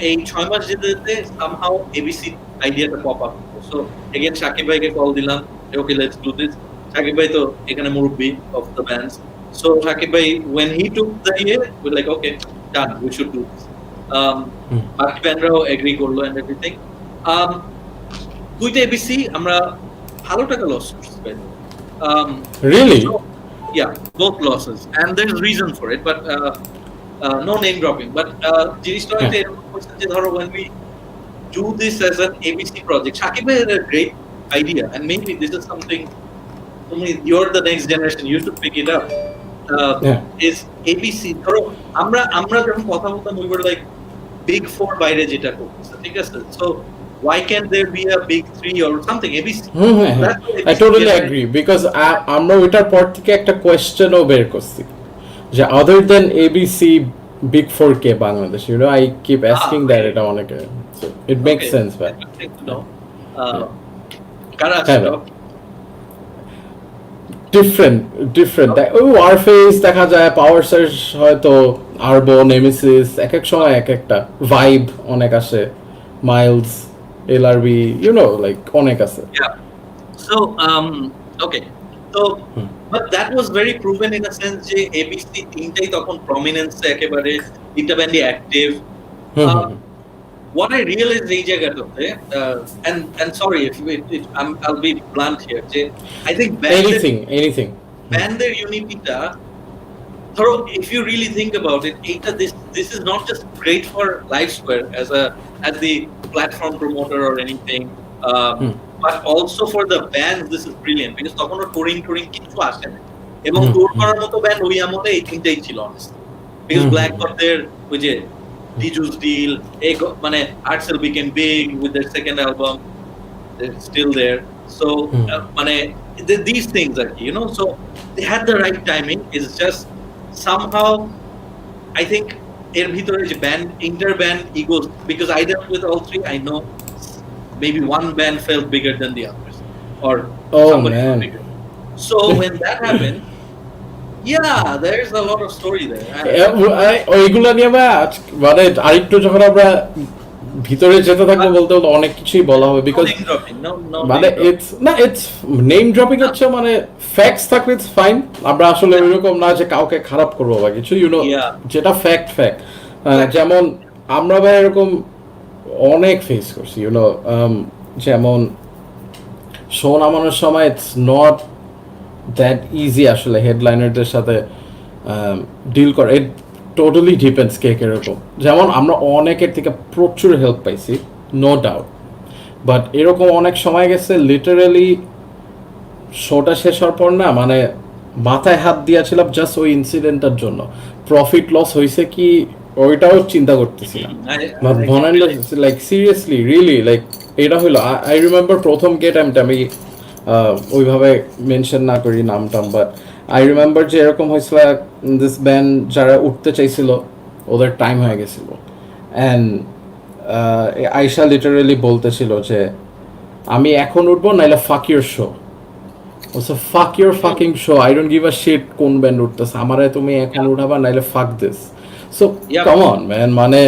এই 6 মাস যেতে somehow ABC আইডিয়াটা pop up. So again Shakib ভাইকে কল দিলাম, okay let's do this. Shakib ভাই তো এখানে মুরব্বি of the bands, so Shakib ভাই when he took the idea we're like okay done, we should do this. বাকি ব্যান্ডরাও এগ্রি করলো এন্ড এভরিথিং। দুইটা এবিসি আমরা ভালো টাকা লস করছি। Really? So, yeah, both losses and there's reason for it, but no name dropping, but জিনিসটা একটা এরকম হচ্ছে যে ধরো when we do this as an ABC project, Shakib had a great idea and maybe this is something you're the next generation, you should pick it up. Is ABC ধরো আমরা যখন কথা বলতাম we were like big 4 বাইরে যেটা করতেছে, ঠিক আছে, so why can't there be a big 3 or something ABC? I totally agree because আমরা ওইটার পর থেকে একটা কোয়েশ্চেনও বের করছি যে other than ABC big 4 K Bangladesh, you know, I keep asking that এটা অনেকে, so it makes sense but কারা আছে different ওই ওয়ারফেস দেখা যায়, পাওয়ার সার্চ হয়তো আরবো, নেমেসিস, এক এক সময় এক একটা ভাইব অনেক আসে, Miles, LRB, you know, like অনেক আছে। So okay, so but that was very proven in a sense যে ABC তিনটাই তখন প্রমিনেন্স একেবারে, তিনটা ব্যান্ডই অ্যাক্টিভ। What I realized এই জায়গাটাতে and sorry if I'll be blunt here যে I think anything ব্যান্ডের ইউনিটিটা ধরো if you really think about it, this is not just great for Live Square as the platform promoter or anything, but also for the bands this is brilliant because তখন touring কিছু আসে না, এবং ট্যুর করার মতো ব্যান্ড ওই আমলে এই তিনটাই ছিল honestly, because Blackbird ওই যে Diju's deal, মানে Artsel became big with their second album, they're still there, so মানে these things are you know, so they had the right timing, it's just somehow I think এর ভিতরে যে band inter band egos, because I dealt with all three, I know maybe one band felt bigger than the others or somebody felt bigger, so when that happened yeah there's a lot of story there ওইগুলো নিয়ে মানে আরেকটু যখন আমরা ভিতরে যেতে থাকবো বলতে বলতে অনেক কিছুই বলা হবে, বিকজ মানে ইটস নেম ড্রপিং হচ্ছে মানে ফ্যাক্টস থাকলে ইটস ফাইন, আমরা আসলে এরকম না যে কাউকে খারাপ করবো বা কিছু, ইউ নো, যেটা ফ্যাক্ট যেমন আমরা ভাই এরকম অনেক ফেস করছি, ইউ নো, যেমন শো নামানোর সময় ইটস নট দ্যাট ইজি আসলে হেডলাইনারদের সাথে ডিল করে, ইট টোটালি ডিপেন্ডস কে কিরকম, যেমন আমরা অনেকের থেকে প্রচুর হেল্প পাইছি নো ডাউট, বাট এরকম অনেক সময় গেছে লিটারালি শোটা শেষ হওয়ার পর না মানে মাথায় হাত দিয়েছিলাম জাস্ট ওই ইনসিডেন্টটার জন্য, প্রফিট লস হয়েছে কি ওইটাও চিন্তা করতেছিলাম, লাইক সিরিয়াসলি রিয়েলি লাইক এটা হইলো। আই রিমেম্বার প্রথম গেট আমি ওইভাবে মেনশন না করি নাম টাম, বাট আই রিমেম্বার যে এরকম হয়েছিল, দিস ব্যান্ড যারা উঠতে চাইছিল ওদের টাইম হয়ে গেছিল, অ্যান্ড আয়শা লিটারালি বলতেছিল যে আমি এখন উঠবো নাইলে ফাক your show. So fuck your fucking show. I don't give a shit কোন ব্যান্ড উঠতেছে, আমারে তুমি এখন উঠাবা নাইলে fuck this. So come on man, মানে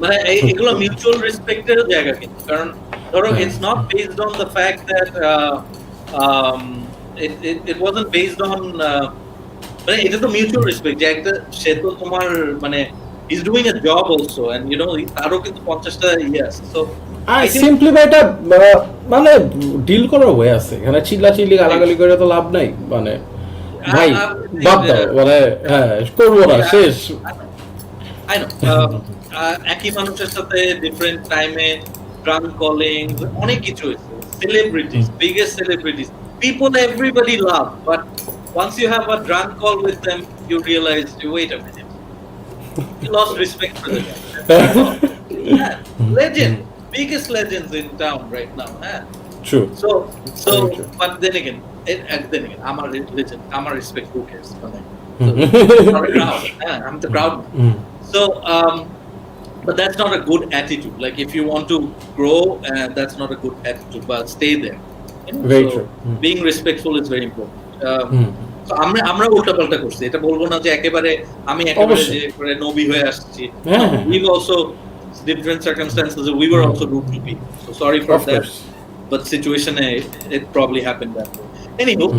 মানে এগুলো মিউচুয়াল রেসপেক্টের জায়গা, কিন্তু কারণ ধরো it's not based on the fact that it wasn't based on, মানে এটা তো মিউচুয়াল রেসপেক্ট যে একটা সে তো তোমার মানে is doing a job also, and you know তারও কিন্তু 50টা ইয়াস। সো সিম্পলি এটা মানে ডিল করার ওয়ে আছে, এখানে চিল্লাচিল্লি গালাগালি করে তো লাভ নাই, মানে ভাই বাদ দাও, মানে হ্যাঁ করবো না শেষ। আই নো একই মানুষের সাথে ডিফারেন্ট টাইমে ড্রাঙ্ক কলিং অনেক কিছু হয়েছে, celebrities, biggest celebrities, people everybody love, but once you have a drunk call with them you realize, wait a minute, you lost respect for the guy. Yeah, legend, biggest legends in town right now. True. So but then again I'm a legend, I'm a respect, who cares? So, not a crowd. I'm the crowd. So but that's not a good attitude. Like if you want to grow, that's not a good attitude, but stay there, you know? Very true. Being respectful is very important. So আমরা উল্টাপাল্টা করছি, এটা বলবো না যে একেবারে আমি একেবারে যে করে নবী হয়ে আসছি। We've also different circumstances, we were also rude to people, so sorry for that, but situation it probably happened that way. Anyway,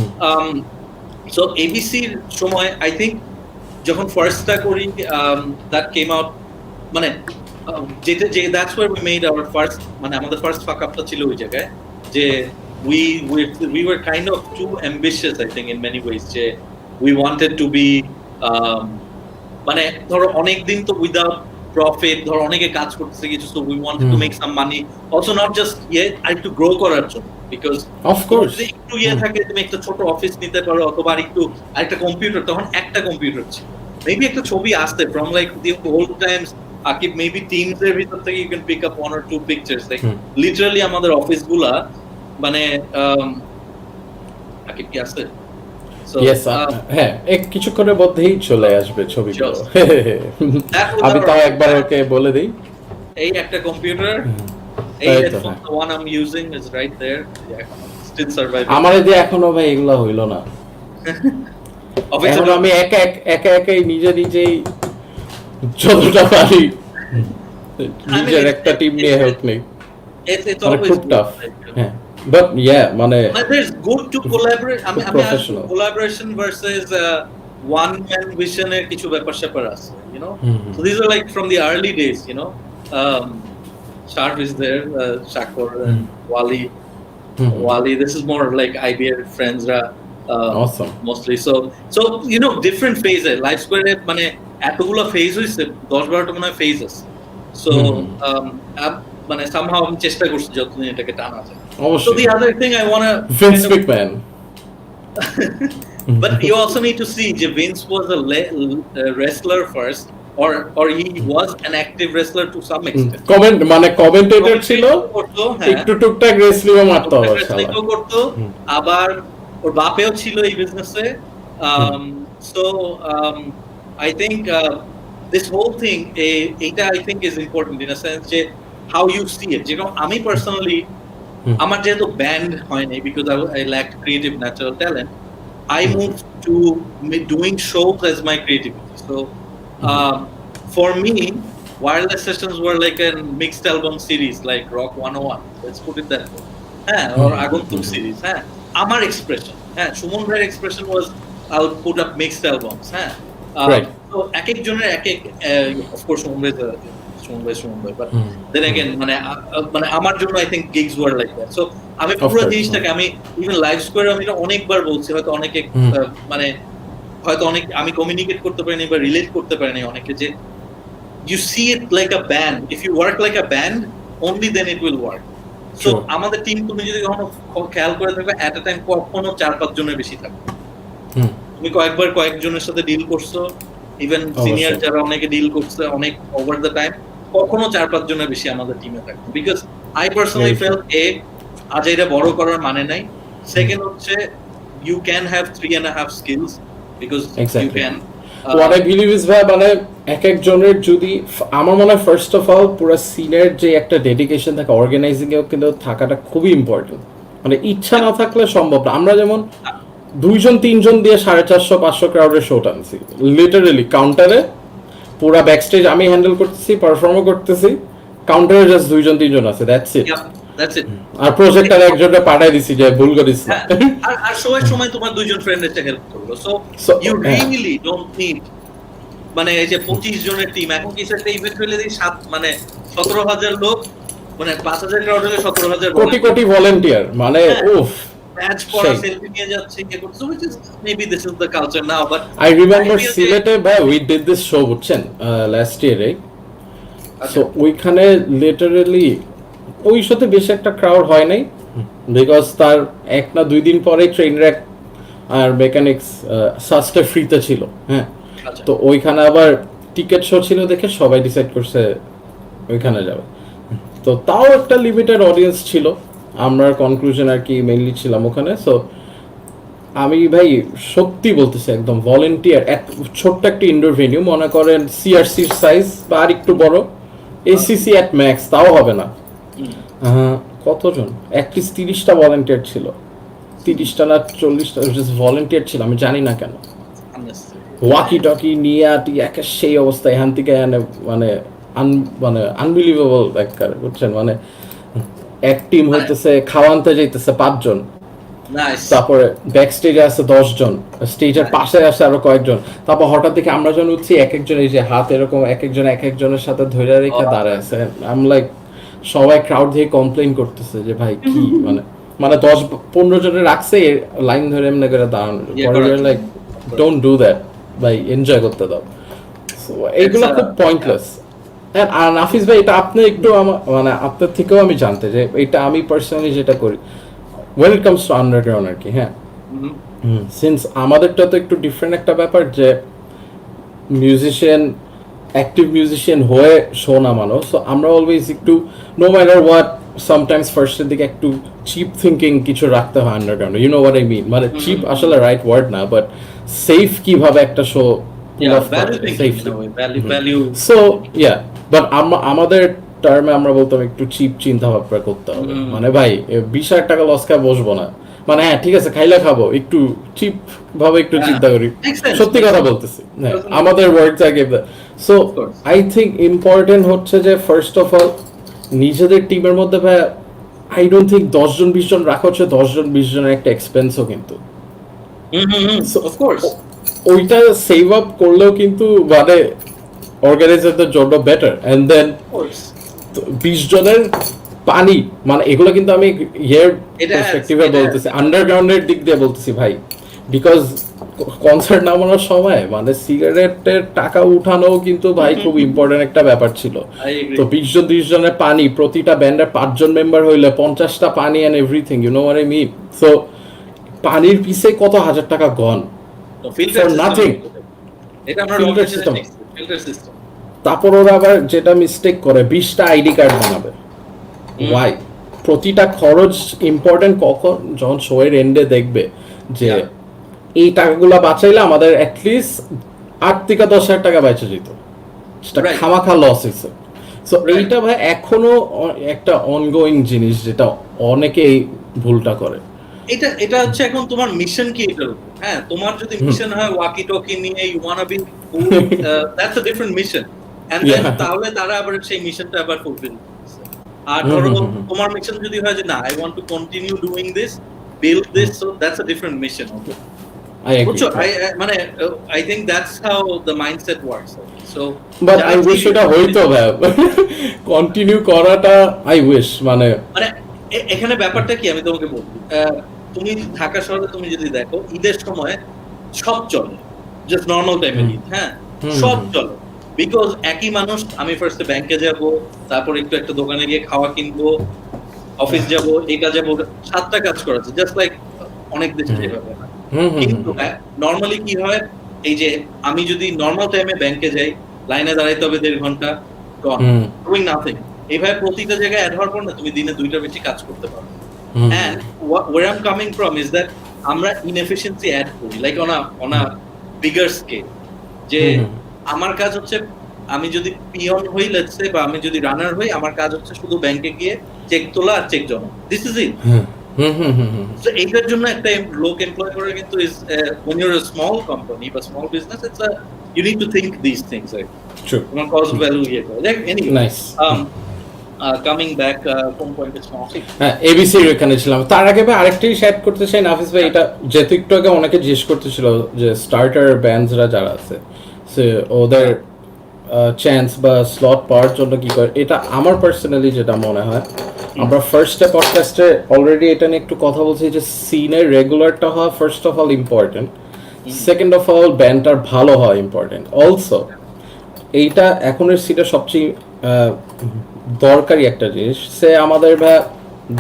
so ABC এর সময় I think যখন ফার্স্টটা করি, that came out, মানে যেটা যে that's where we made our first, মানে আমাদের ফার্স্ট ফাক আপটা ছিল ওই জায়গায় যে we were kind of too ambitious, I think, in many ways, যে we wanted to be মানে ধরো অনেক দিন তো without profit, ধরো অনেকে কাজ করতেছে কিছু, so we wanted to make some money also, not just আর একটু গ্রো করার জন্য, because of course একটু থাকে তুমি একটা ছোট অফিস নিতে পারো, অথবা একটু আরেকটা কম্পিউটার, তখন একটা কম্পিউটার ছিল, মেবি একটা ছবি আসতে from like the old times, akib maybe teams এর ভিতর থেকে you can pick up 1 or 2 pictures, like literally আমাদের অফিস গুলা মানে akib কি আসছে? Yes, হ্যাঁ এক কিছুক্ষণের মধ্যেই চলে আসবে ছবিগুলো। আমি তাও একবার ওকে বলে দিই, এই একটা কম্পিউটার, এই headphone, the one I'm using is right there, still surviving. আমারে দিয়ে এখনো ভাই এগুলা হইলো না। এখন আমি একাই নিজেই যতটা পারি নিজের একটা টিম নিয়ে হেল্প নেই, it's always খুব টাফ। হ্যাঁ but yeah মানে there's good to collaborate, I mean collaboration versus one man vision এর কিছু ব্যাপার স্যাপার আছে, you know. So these are like from the early days, you know. Sharp is there, Shakor and Wali, this is more like IBA friends awesome mostly, so you know different phases life square এ মানে এতগুলো ফেজ হইছে, 10-12টা মনে হয় ফেজ আছে, so মানে somehow আমি চেষ্টা করছি যতদিন এটাকে টানা যায়। So the other thing I want to Vince McMahon but you also need to see যে Vince was a wrestler first, or he was an active wrestler to some extent, মানে কমেন্টেটর ছিল, একটু টুকটাক রেসলিংও মারতো, রেসলিংও করতো, আবার ওর বাপেও ছিল এই বিজনেসে। So I think this whole thing এটা I think is important in a sense যে how you see it, you know. আমি personally আমার যেহেতু ব্যান্ড হয়নি because I lacked creative natural talent, I moved to doing shows as my creativity. So for me wireless sessions were like a mixed album series like Rock 101, let's put it that way, or Aguntuk series, আমার expression, সুমন ভাইয়ের expression was I'll put up mixed albums, right. So এক জনের এক of course সুমন ভাই, but then again মানে আমার জন্য I think gigs were like that. So আমি পুরো জিনিসটাকে আমি even live square আমি অনেকবার বলছি, হয়তো অনেকে মানে হয়তো অনেক আমি কমিউনিকেট করতে পারিনি বা রিলেট করতে পারিনি অনেকে, যে you see it like a band, if you work like a band only then it will work. So আমাদের টিম তুমি যদি কখনো খেয়াল করে থাকবে at a time কখনো 4-5 জনের বেশি থাকবে, তুমি কয়েকজনের সাথে ডিল করছো, ইভেন সিনিয়র যারা অনেকে ডিল করছে অনেক ওভার দ্য টাইম, কখনো 4-5 জনের বেশি আমাদের টিমে থাকবে, বিকজ আই পার্সোনালি ফেল্ট আজ এটা বড় করার মানে নাই। সেকেন্ড হচ্ছে you can have 3.5 skills because you Exactly. can What I believe is ভাই মানে এক একজনের যদি আমার মনে হয় ফার্স্ট অফ অল পুরো সিনের যে একটা ডেডিকেশন থাকে অর্গানাইজিং এও কিন্তু থাকাটা খুবই ইম্পর্টেন্ট। মানে ইচ্ছা না থাকলে সম্ভব না। আমরা যেমন 2-3 দিয়ে 450-500 ক্রাউডের শো টানছি লিটারেলি কাউন্টারে, পুরা ব্যাকস্টেজ আমি হ্যান্ডেল করতেছি, পারফর্মও করতেছি, কাউন্টারে জাস্ট 2-3 আছে, দ্যাটস ইট। that's it. আর প্রজেক্টর একজনকে পাঠাই দিছি যে ভুল করিস না। আর শোয়ের সময় তোমার দুইজন ফ্রেন্ড এসে হেল্প করলো, so you really don't need মানে এই যে 25 জনের টিম। এখন কিছু একটা ইভেন্ট হইলে দিই 17,000 লোক, মানে 5,000 ক্রাউড হলে 17,000 কোটি কোটি ভলান্টিয়ার, মানে উফ ব্যাচ পড়া সেলফি নিয়ে যাচ্ছে কে করছে, which is maybe this is the culture now, but I remember সিলেটে ভাই we did this show বুঝছেন last year, right? So ওইখানে লিটারালি ওই সাথে বেশি একটা ক্রাউড হয় নাই, বিকজ তার 1 না 2 দিন পরে ট্রেন র্যাক আর মেকানিক্স সাস্টে ফ্রিতে ছিল, হ্যাঁ। তো ওইখানে আবার টিকিট শো ছিল দেখে সবাই ডিসাইড করছে ওইখানে যাবে। তো তাও একটা লিমিটেড অডিয়েন্স ছিল, আমরা কনক্লুশন আর কি মেইনলি ছিলাম ওখানে। সো আমি ভাই সত্যি বলতেছি একদম ভলেন্টিয়ার, ছোট্ট একটা ইনডোর ভেনিউ, মনে করেন সিআরসির সাইজ বা আর একটু বড়, এসিসি অ্যাট ম্যাক্স, তাও হবে না। কতজন অ্যাটলিস্ট 30টা ভলেন্টিয়ার ছিল, 30টা না 40টা জাস্ট ভলেন্টিয়ার ছিল, আমি জানি না কেন। ওয়াকি টকি নিয়ে আটি একা সেই অবস্থা, এখান থেকে মানে মানে আনবিলিভেবল একবার বুঝছেন, মানে এক টিম হইতেছে খাওয়ানতে যাইতেছে 5 জন, তারপরে ব্যাক স্টেজে আছে 10 জন, স্টেজের পাশে আছে আরো কয়েকজন, তারপর হঠাৎ দেখে আমরা যখন উঠছি এক একজন এই যে হাত এরকম এক একজনের সাথে ধরে রেখে দাঁড়ায় আছে। আই এম লাইক সবাই ক্রাউড দিয়ে কমপ্লেইন করতেছে যে ভাই কি মানে 10-15 জনের রাখছে লাইন ধরে এমনি করে দাঁড়ানো, পরে লাইক ডোন্ট ডু দ্যাট ভাই, এনজয় করতে দাও। সো এইগুলো খুব পয়েন্টলেস। আর নাফিস ভাই এটা আপনি একটু মানে আপনার থেকেও আমি জানতে যে এটা আমি পার্সোনালি যেটা করি when it comes to underground আর কি, হ্যাঁ, সিন্স আমাদেরটা তো একটু ডিফারেন্ট একটা ব্যাপার যে মিউজিশিয়ান অ্যাক্টিভ মিউজিশিয়ান হয়ে শো নামানো। সো আমরা অলওয়েজ একটু নো ম্যাটার হোয়াট সামটাইমস ফার্স্টের দিকে একটু চিপ থিঙ্কিং কিছু রাখতে হয় আন্ডারগ্রাউন্ডে, you know what I mean, মানে চিপ আসলে রাইট ওয়ার্ড না, বাট সেফ কিভাবে একটা শো সো ইয়া, বাট আমাদের টার্মে আমরা বলতাম একটু চিপ চিন্তা ভাবনা করতে হবে, মানে ভাই 20,000 টাকা লস খায় বসবো না, মানে হ্যাঁ ঠিক আছে খাইলে খাবো, একটু চিপ ভাবে একটু চিন্তা করি, সত্যি কথা বলতেছি, হ্যাঁ আমাদের ওয়ার্ডস আগে। সো আই থিঙ্ক ইম্পর্টেন্ট হচ্ছে যে ফার্স্ট অফ অল নিজেদের টিমের মধ্যে ভাই আই ডোন্ট থিঙ্ক 10 জন 20 জন রাখা হচ্ছে 10 জন 20 জনের একটা এক্সপেন্সও কিন্তু ওইটা সেভ আপ করলেও কিন্তু মানে অর্গানাইজারদের জন্য বেটার। এন্ড দেন 20 জনের পানি, মানে এগুলো কিন্তু আমি ইয়ার পার্সপেক্টিভে বলতেছি, আন্ডারগ্রাউন্ডের দিক দিয়ে বলতেছি ভাই, বিকজ কনসার্ট নামানোর সময় মানে সিগারেটের টাকা উঠানো কিন্তু ভাই খুব ইম্পর্টেন্ট একটা ব্যাপার ছিল। তো 20 জন 30 জনের পানি, প্রতিটা ব্যান্ডের 5 জন মেম্বার হইলে 50টা পানি and everything, you know what I mean. So পানির পিছে কত হাজার টাকা গন ফর নাথিং, তারপর ওরা আবার যেটা মিস্টেক করে 20টা আইডি কার্ড বানাবে, ওয়াই? প্রতিটা খরচ ইম্পর্টেন্ট কখন, যখন শো এর এন্ডে দেখবে যে এই টাকাগুলো বাঁচাইলে আমাদের অ্যাটলিস্ট 8 থেকে 10,000 টাকা বেঁচে যেত, সেটা খামাখা লস হয়েছে। সো এইটা ভাই এখনো একটা অনগোয়িং জিনিস যেটা অনেকেই ভুলটা করে। এটা হচ্ছে এখন তোমার মিশন কি, এটার উপর, হ্যাঁ তোমার যদি মিশন হয় ওয়াকি টকি নিয়ে you wanna be that's a different mission, and then তাহলে তারা আবার সেই মিশনটা আবার ফুলফিল করছে। আর ধরো তোমার মিশন যদি হয় যে না I want to continue doing this, build this, so that's a different mission. মানে I think that's how the mindset works. So but I wish এটা হইতো ভাই, কন্টিনিউ করাটা I wish মানে এখানে ব্যাপারটা কি আমি তোমাকে বলবো, তুমি ঢাকা শহরে তুমি যদি দেখো ঈদের সময় সব চলে, জাস্ট নরমাল টাইমে ঈদ, হ্যাঁ সব চলে, বিকজ একই মানুষ, আমি ফার্স্টে ব্যাংকে যাব, তারপর একটু একটা দোকানে গিয়ে খাওয়া কিনবো, অফিস যাব, এটা যাব, 7টা কাজ করাচ্ছে, জাস্ট লাইক অনেক দেশে যেভাবে হয়। কিন্তু নরমালি কি হয়, এই যে আমি যদি নরমাল টাইমে ব্যাংকে যাই, লাইনে দাঁড়াইতে হবে 1.5 ঘন্টা, ডুইং নাথিং, এইভাবে প্রতিটা জায়গায় অ্যাড হওয়ার পর না তুমি দিনে 2টার বেশি কাজ করতে পারো। and where I'm coming from is that আমরা inefficiency add করি like on a bigger scale যে আমার কাজ হচ্ছে আমি যদি পিয়ন হই let's say বা আমি যদি রানার হই আমার কাজ হচ্ছে শুধু ব্যাংকে গিয়ে চেক তোলা আর চেক জমা this is it so এইটার জন্য একটা লোক এমপ্লয় করা কিন্তু is when you're a small company বা small business it's a you need to think these things like true তোমার cost value ইয়ে করে like anyway nice coming back কোন পয়েন্টে ছিলাম হ্যাঁ এবিসি এখানে ছিলাম তার আগে ভাই আরেকটা শেয়ার করতে চাই নাফিস ভাই এটা যেহেতু একটু আগে অনেকে জিজ্ঞেস করতেছিল যে স্টার্টার ব্যান্ডসরা যারা আছে সে ওদের চান্স বা স্লট পাওয়ার জন্য কি করে এটা আমার পার্সোনালি যেটা মনে হয় আমরা ফার্স্ট পডকাস্টে অলরেডি এটা নিয়ে একটু কথা বলছি যে সিনের রেগুলারটা হওয়া first of all important second of all ব্যান্ডটার ভালো হওয়া ইম্পর্টেন্ট অলসো এইটা এখনের সিটা সবচেয়ে দরকারি একটা জিনিস সে আমাদের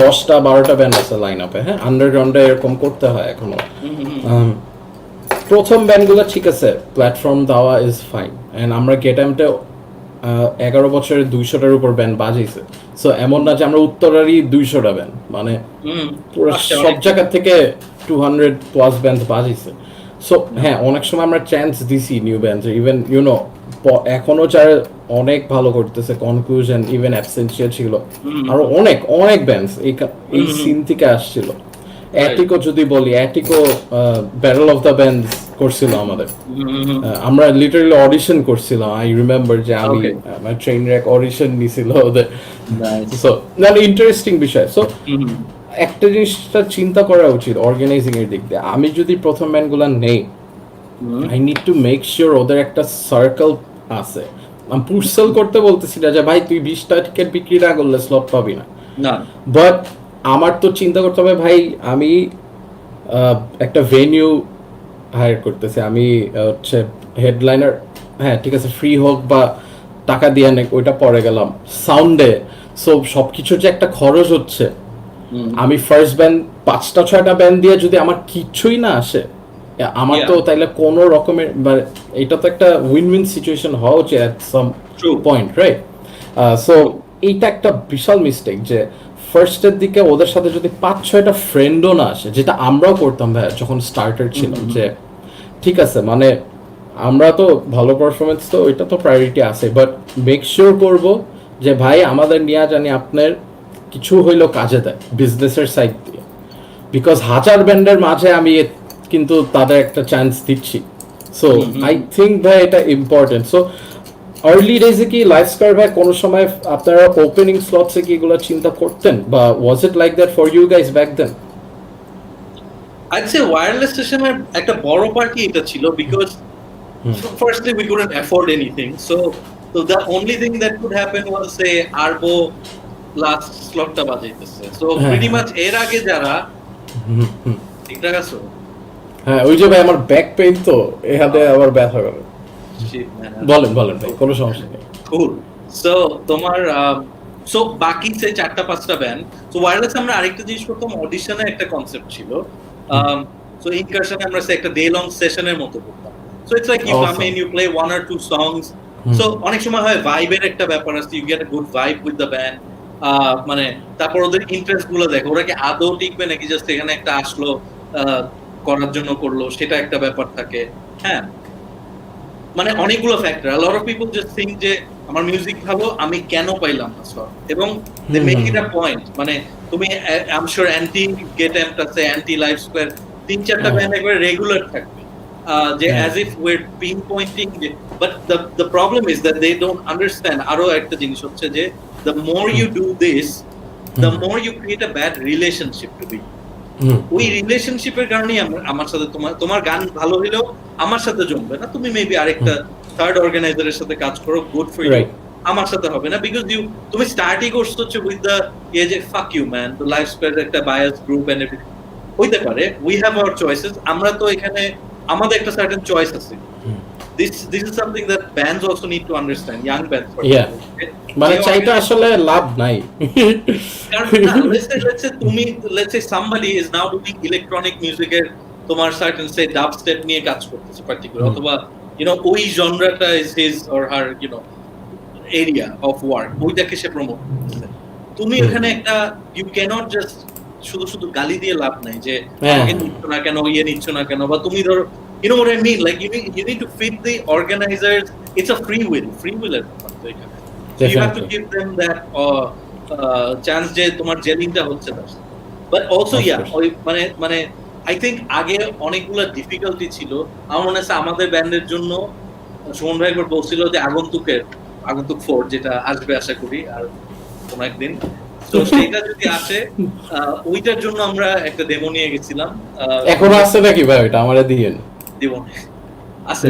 10-12টা ব্যান্ড আছে লাইন আপে হ্যাঁ আন্ডারগ্রাউন্ডে এরকম করতে হয় এখনো প্রথম ব্যান্ডগুলো ঠিক আছে প্ল্যাটফর্ম দেওয়া ইজ ফাইন অ্যান্ড আমরা গেটামতে 11 বছরের 200টার উপর ব্যান্ড বাজাইছে সো এমন না যে আমরা উত্তরারই 200টা ব্যান্ড মানে পুরো সব জায়গা থেকে 200 প্লাস ব্যান্ড বাজাইছে সো হ্যাঁ অনেক সময় আমরা চান্স দিছি নিউ ব্যান্ড ইভেন ইউনো এখনো যারা অনেক ভালো করতেছে কনক্লুশন ইভেন অ্যাবসেন্সিয়া ছিল আর অনেক অনেক ব্যান্ডস এই সিন থেকে আসছিল অ্যাটিকো যদি বলি অ্যাটিকো ব্যাটল অফ দ্য ব্যান্ডস করছিল আমাদের আমরা লিটারালি অডিশন করছিলাম আই রিমেম্বার যে আমি আমার ট্রেন র্যাক অডিশন নিছিল ওদের সো না ইন্টারেস্টিং বিষয় সো একটা জিনিসটা চিন্তা করা উচিত অর্গানাইজিং এর দিক দিয়ে আমি যদি প্রথম ব্যান্ডগুলো নেই I need to make sure ওদের একটা সার্কেল আছে আমি পুরসেল করতে বলতেছি না যে ভাই তুই 20টা টিকিট বিক্রি না করলে স্লট পাবি না বাট আমার তো চিন্তা করতে হবে ভাই আমি একটা ভেনিউ হায়ার করতেছি আমি হচ্ছে হেডলাইনার হ্যাঁ ঠিক আছে ফ্রি হোক বা টাকা দিয়ে নেক ওইটা পরে গেলাম সাউন্ডে সো সবকিছুর যে একটা খরচ হচ্ছে আমি ফার্স্ট ব্যান্ড 5টা-6টা ব্যান্ড দিয়ে যদি আমার কিছুই না আসে আমার তো তাইলে কোনো রকমের এটা তো একটা উইন উইন সিচুয়েশন হওয়া উচিত এট সাম পয়েন্ট রাইট সো এইটা একটা বিশাল মিস্টেক যে ফার্স্টের দিকে ওদের সাথে যদি 5-6টা ফ্রেন্ডও না আসে যেটা আমরাও করতাম ভাই যখন স্টার্টার ছিলাম যে ঠিক আছে মানে আমরা তো ভালো পারফরমেন্স তো ওইটা তো প্রায়োরিটি আছে বাট মেক শিওর করবো যে ভাই আমাদের নিয়ে জানি আপনার কিছু হইলো কাজে দেয় বিজনেসের সাইড দিয়ে বিকজ হাজার ব্যান্ডের মাঝে আমি কিন্তু তাদের একটা চান্স দিচ্ছি সো আই থিঙ্ক ভাই এটা ইম্পর্টেন্ট সো আর্লি ডেজে কি লাইভ স্কোয়ার ভাই কোনো সময় আপনারা ওপেনিং স্লটসে কি এগুলো চিন্তা করতেন বা was it like that for you guys back then I'd say wireless স্টেশনের একটা বড় পার্টি এটা ছিল because firstly we couldn't afford anything so the only thing that could happen was say Arbo last slotটা বাজাইতেছে so pretty much এর আগে যারা ঠিকঠাক আছে হ্যাঁ ওই যে ভাই আমার ব্যাক পেইন তো এই হাতে আবার ব্যথা করে বলেন ভাই কোনো সমস্যা নেই কুল সো তোমার সো বাকি সেই 4টা-5টা ব্যান্ড সো ওয়্যারলেস আমরা আরেকটা জিনিস করতাম অডিশনে একটা কনসেপ্ট ছিল সো ইনকারশনে আমরা একটা ডে লং সেশনের মতো করতাম so it's like you come in you play one or two songs so অনেক সময় হয় ভাইবের একটা ব্যাপার আছে you get a good vibe with the band মানে তারপর ওদের ইন্টারেস্ট গুলো দেখো ওরা কি আদৌ টিকবে নাকি জাস্ট এখানে একটা আসলো করার জন্য করলো সেটা একটা ব্যাপার থাকে হ্যাঁ মানে অনেকগুলো factor a lot of people just think যে আমার মিউজিক ভালো আমি কেন পাইলাম না স্লট এবং they make it a point মানে তুমি I'm sure anti get amp আছে anti live square 3-4টা ব্যান্ড একবার রেগুলার থাকবে যে as if we're pinpointing but the problem is that they don't understand আরো একটা জিনিস হচ্ছে যে the more you do this the more you create a bad relationship to be ওই রিলেশনশিপের কারণে আমার সাথে তোমার গান ভালো হলেও আমার সাথে জমবে না তুমি মেবি আরেকটা থার্ড অর্গানাইজারের সাথে কাজ করো গুড ফর ইউ আমার সাথে হবে না বিকজ তুমি স্টার্টই করছো হচ্ছে উইথ দ্য যে fuck you man the Life Square একটা বায়াস গ্রুপ এন্ড এভরিথিং হইতে পারে উই হ্যাভ আওয়ার চয়েসেস আমরা তো এখানে আমাদের একটা সার্টেন চয়েস আছে this is something that bands also need to understand young bands মানে চাইটা আসলে লাভ নাই let's say somebody is now doing electronic music এর তোমার certain say dub step নিয়ে কাজ করতেছে particular অথবা ওই জনরাটা is his or her area of work ওইটাকে সে প্রমোট করতেছে তুমি এখানে একটা you cannot just শুধু শুধু গালি দিয়ে লাভ নাই যে হ্যাঁ আমাকে নিচ্ছ না কেন, ইয়ে নিচ্ছ না কেন, বা তুমি ধরো you know what I mean, like you need to feed the organizers. It's a free will এর ব্যাপার তো এখানে, so you have to definitely give them that chance যে তোমার জেলিংটা হচ্ছে তার সাথে। but also of yeah, course ওই মানে I think আগে অনেকগুলো ডিফিকাল্টি ছিল। আমার মনে আছে আমাদের ব্যান্ডের জন্য সুমন ভাই একবার বলছিল যে আগন্তুক 4 যেটা আসবে আশা করি আর কোন একদিন, তো সেইটা যদি আসে ওইটার জন্য আমরা একটা ডেমো নিয়ে গেছিলাম। এখনো আছে নাকি ভাই ওটা আমারে দিয়েন দিব আছে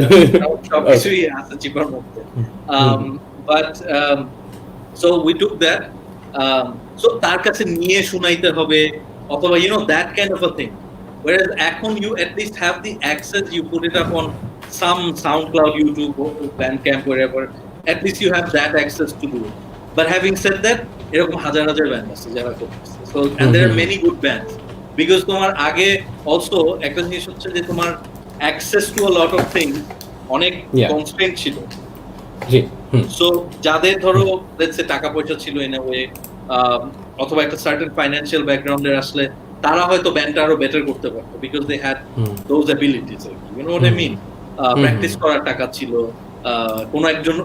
সবকিছুই আছে চিপার মধ্যে। But so we took that, so তার কাছে নিয়ে শুনাইতে হবে অথবা you know that kind of a thing, whereas এখন you at least have the access, you put it up on some SoundCloud, YouTube, Bandcamp, wherever, at least you have that access to do it. But having said that, এরকম হাজার হাজার ব্যান্ড আছে যারা করতেছে, so and there are many good bands because তোমার আগে also একটা জিনিস হচ্ছে যে তোমার access to a lot of things অনেক constraint ছিল। জি সো যাদের ধরো let's say টাকা পয়সা ছিল in a way, অথবা একটা certain financial background এর আসলে তারা হয়তো ব্যান্ডটা আরো বেটার করতে পারতো because they had those abilities, you know what I mean, practice করার টাকা ছিল, কোন একজন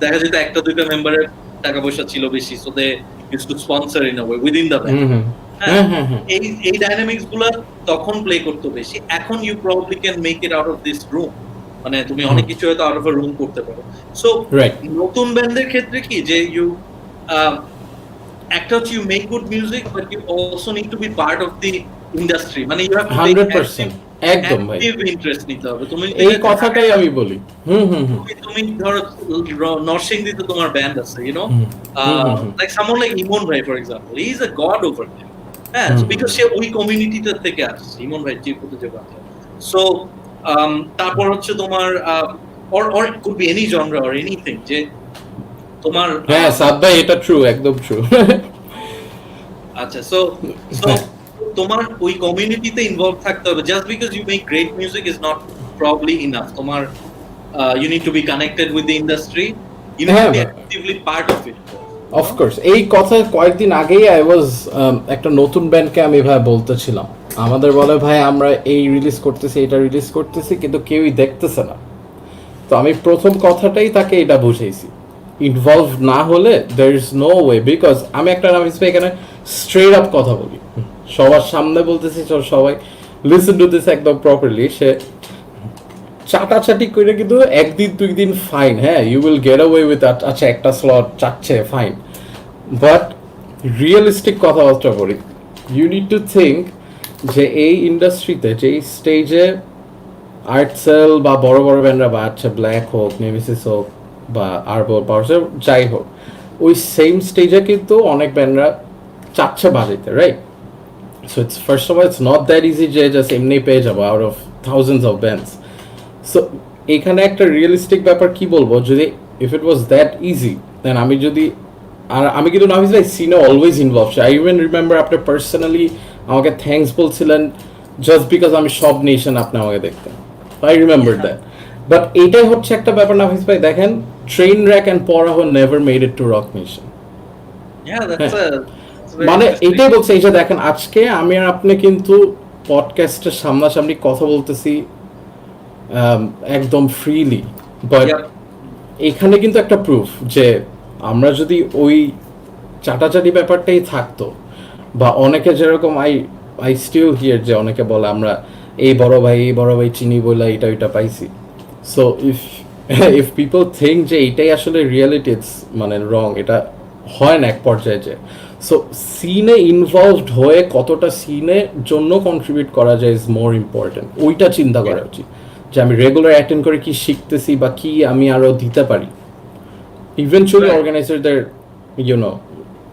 দেখা যেত একটা দুইটা মেম্বারের টাকা পয়সা ছিল বেশি, so they used to sponsor in a way within the band. এই ডাইনামিক্স গুলা তখন প্লে করতে বেশি। এখন you probably can make it out of this room, মানে তুমি অনেক কিছু হয়তো আউট অফ আ রুম করতে পারো। সো নতুন ব্যান্ডের ক্ষেত্রে কি যে ইউ একটা হচ্ছে you make good music but you also need to be part of the industry, মানে you have to 100% একদম ভাই ইন্টারেস্ট নিতে হবে। তুমি এই কথাটাই আমি বলি। তুমি ধরো নরসিংদীতে তোমার ব্যান্ড আছে, you know, like someone like ইমন ভাই for example, he is a god over there, হ্যাঁ, because সে ওই কমিউনিটিটা থেকে আসছে, ইমন ভাই চিরকুটে যে কথা। সো তারপর হচ্ছে তোমার or it could be any genre or anything, যে তোমার হ্যাঁ সাদ ভাই এটা ট্রু, একদম ট্রু। আচ্ছা, সো তোমার ওই কমিউনিটিতে ইনভলভ থাকতে হবে। Just because you make great music is not probably enough. তোমার you need to be connected with the industry, you need to be actively part of it. Of course এই কথা কয়েকদিন আগেই আই ওয়াজ একটা নতুন ব্যান্ডকে আমি ভাই বলতেছিলাম, আমাদের বলে ভাই আমরা এই রিলিজ করতেছি এটা রিলিজ করতেছি কিন্তু কেউই দেখতেছে না। তো আমি প্রথম কথাটাই তাকে এটা বুঝাইছি, ইনভলভ না হলে there is no way, because আমি একটা নাফিস ভাই এখানে স্ট্রেট আপ কথা বলি, সবার সামনে বলতেছি, সবাই লিসেন টু দিস একদম প্রপারলি। সে চাটাচাটি করে কিন্তু একদিন দুই দিন ফাইন, হ্যাঁ you will get away with that, আচ্ছা একটা স্লট চাচ্ছে ফাইন, বাট রিয়েলিস্টিক কথাবার্তা বলি, ইউ নিড টু থিঙ্ক যে এই ইন্ডাস্ট্রিতে যেই স্টেজে আর্টসেল বা বড় বড় ব্যান্ডরা বাড়ছে, ব্ল্যাক হোক, নেমেসিস হোক বা আরবো পাওয়ার যাই হোক, ওই সেম স্টেজে কিন্তু অনেক ব্যান্ডরা চাচ্ছে বাজাইতে, right? So it's first of all it's not that easy যে জাস্ট এমনি পেয়ে যাবো out of thousands of bands. So এখানে একটা রিয়েলিস্টিক ব্যাপার কি বলবো, যদি if it was that easy then আমি কিন্তু নাফিস ভাই সিনে always involve. I even remember আপনি পার্সোনালি আমাকে থ্যাঙ্কস বলছিলেন জাস্ট বিকজ আমি সব নেশন আপনি আমাকে দেখতেন, আই রিমেম্বার দ্যাট। বাট এটাই হচ্ছে একটা ব্যাপার নাফিস ভাই, দেখেন train wreck and Poraho never made it to rock nation. মানে এটাই বলছে, এই যে দেখেন আজকে আমি আর আপনি কিন্তু পডকাস্টের সামনাসামনি কথা বলতেছি একদম ফ্রিলি, বাট এখানে কিন্তু একটা প্রুফ যে আমরা যদি ওই চাটাচাটি ব্যাপারটাই থাকতো, বা অনেকে যেরকম আই স্টিল হিয়ার যে অনেকে বলে আমরা এই বড় ভাই চিনি বলে এটা ওইটা পাইছি। সো ইফ পিপল থিঙ্ক যে এইটাই আসলে রিয়ালিটি, ইটস মানে রং, এটা হয় না এক পর্যায়ে যে। সো সিনে ইনভলভড হয়ে কতটা সিনের জন্য কন্ট্রিবিউট করা যায় ইজ মোর ইম্পর্টেন্ট, ওইটা চিন্তা করা উচিত যে আমি রেগুলার অ্যাটেন্ড করে কি শিখতেছি বা কি আমি আরও দিতে পারি। ইভেনচুয়ালি অর্গানাইজারদের ইউনো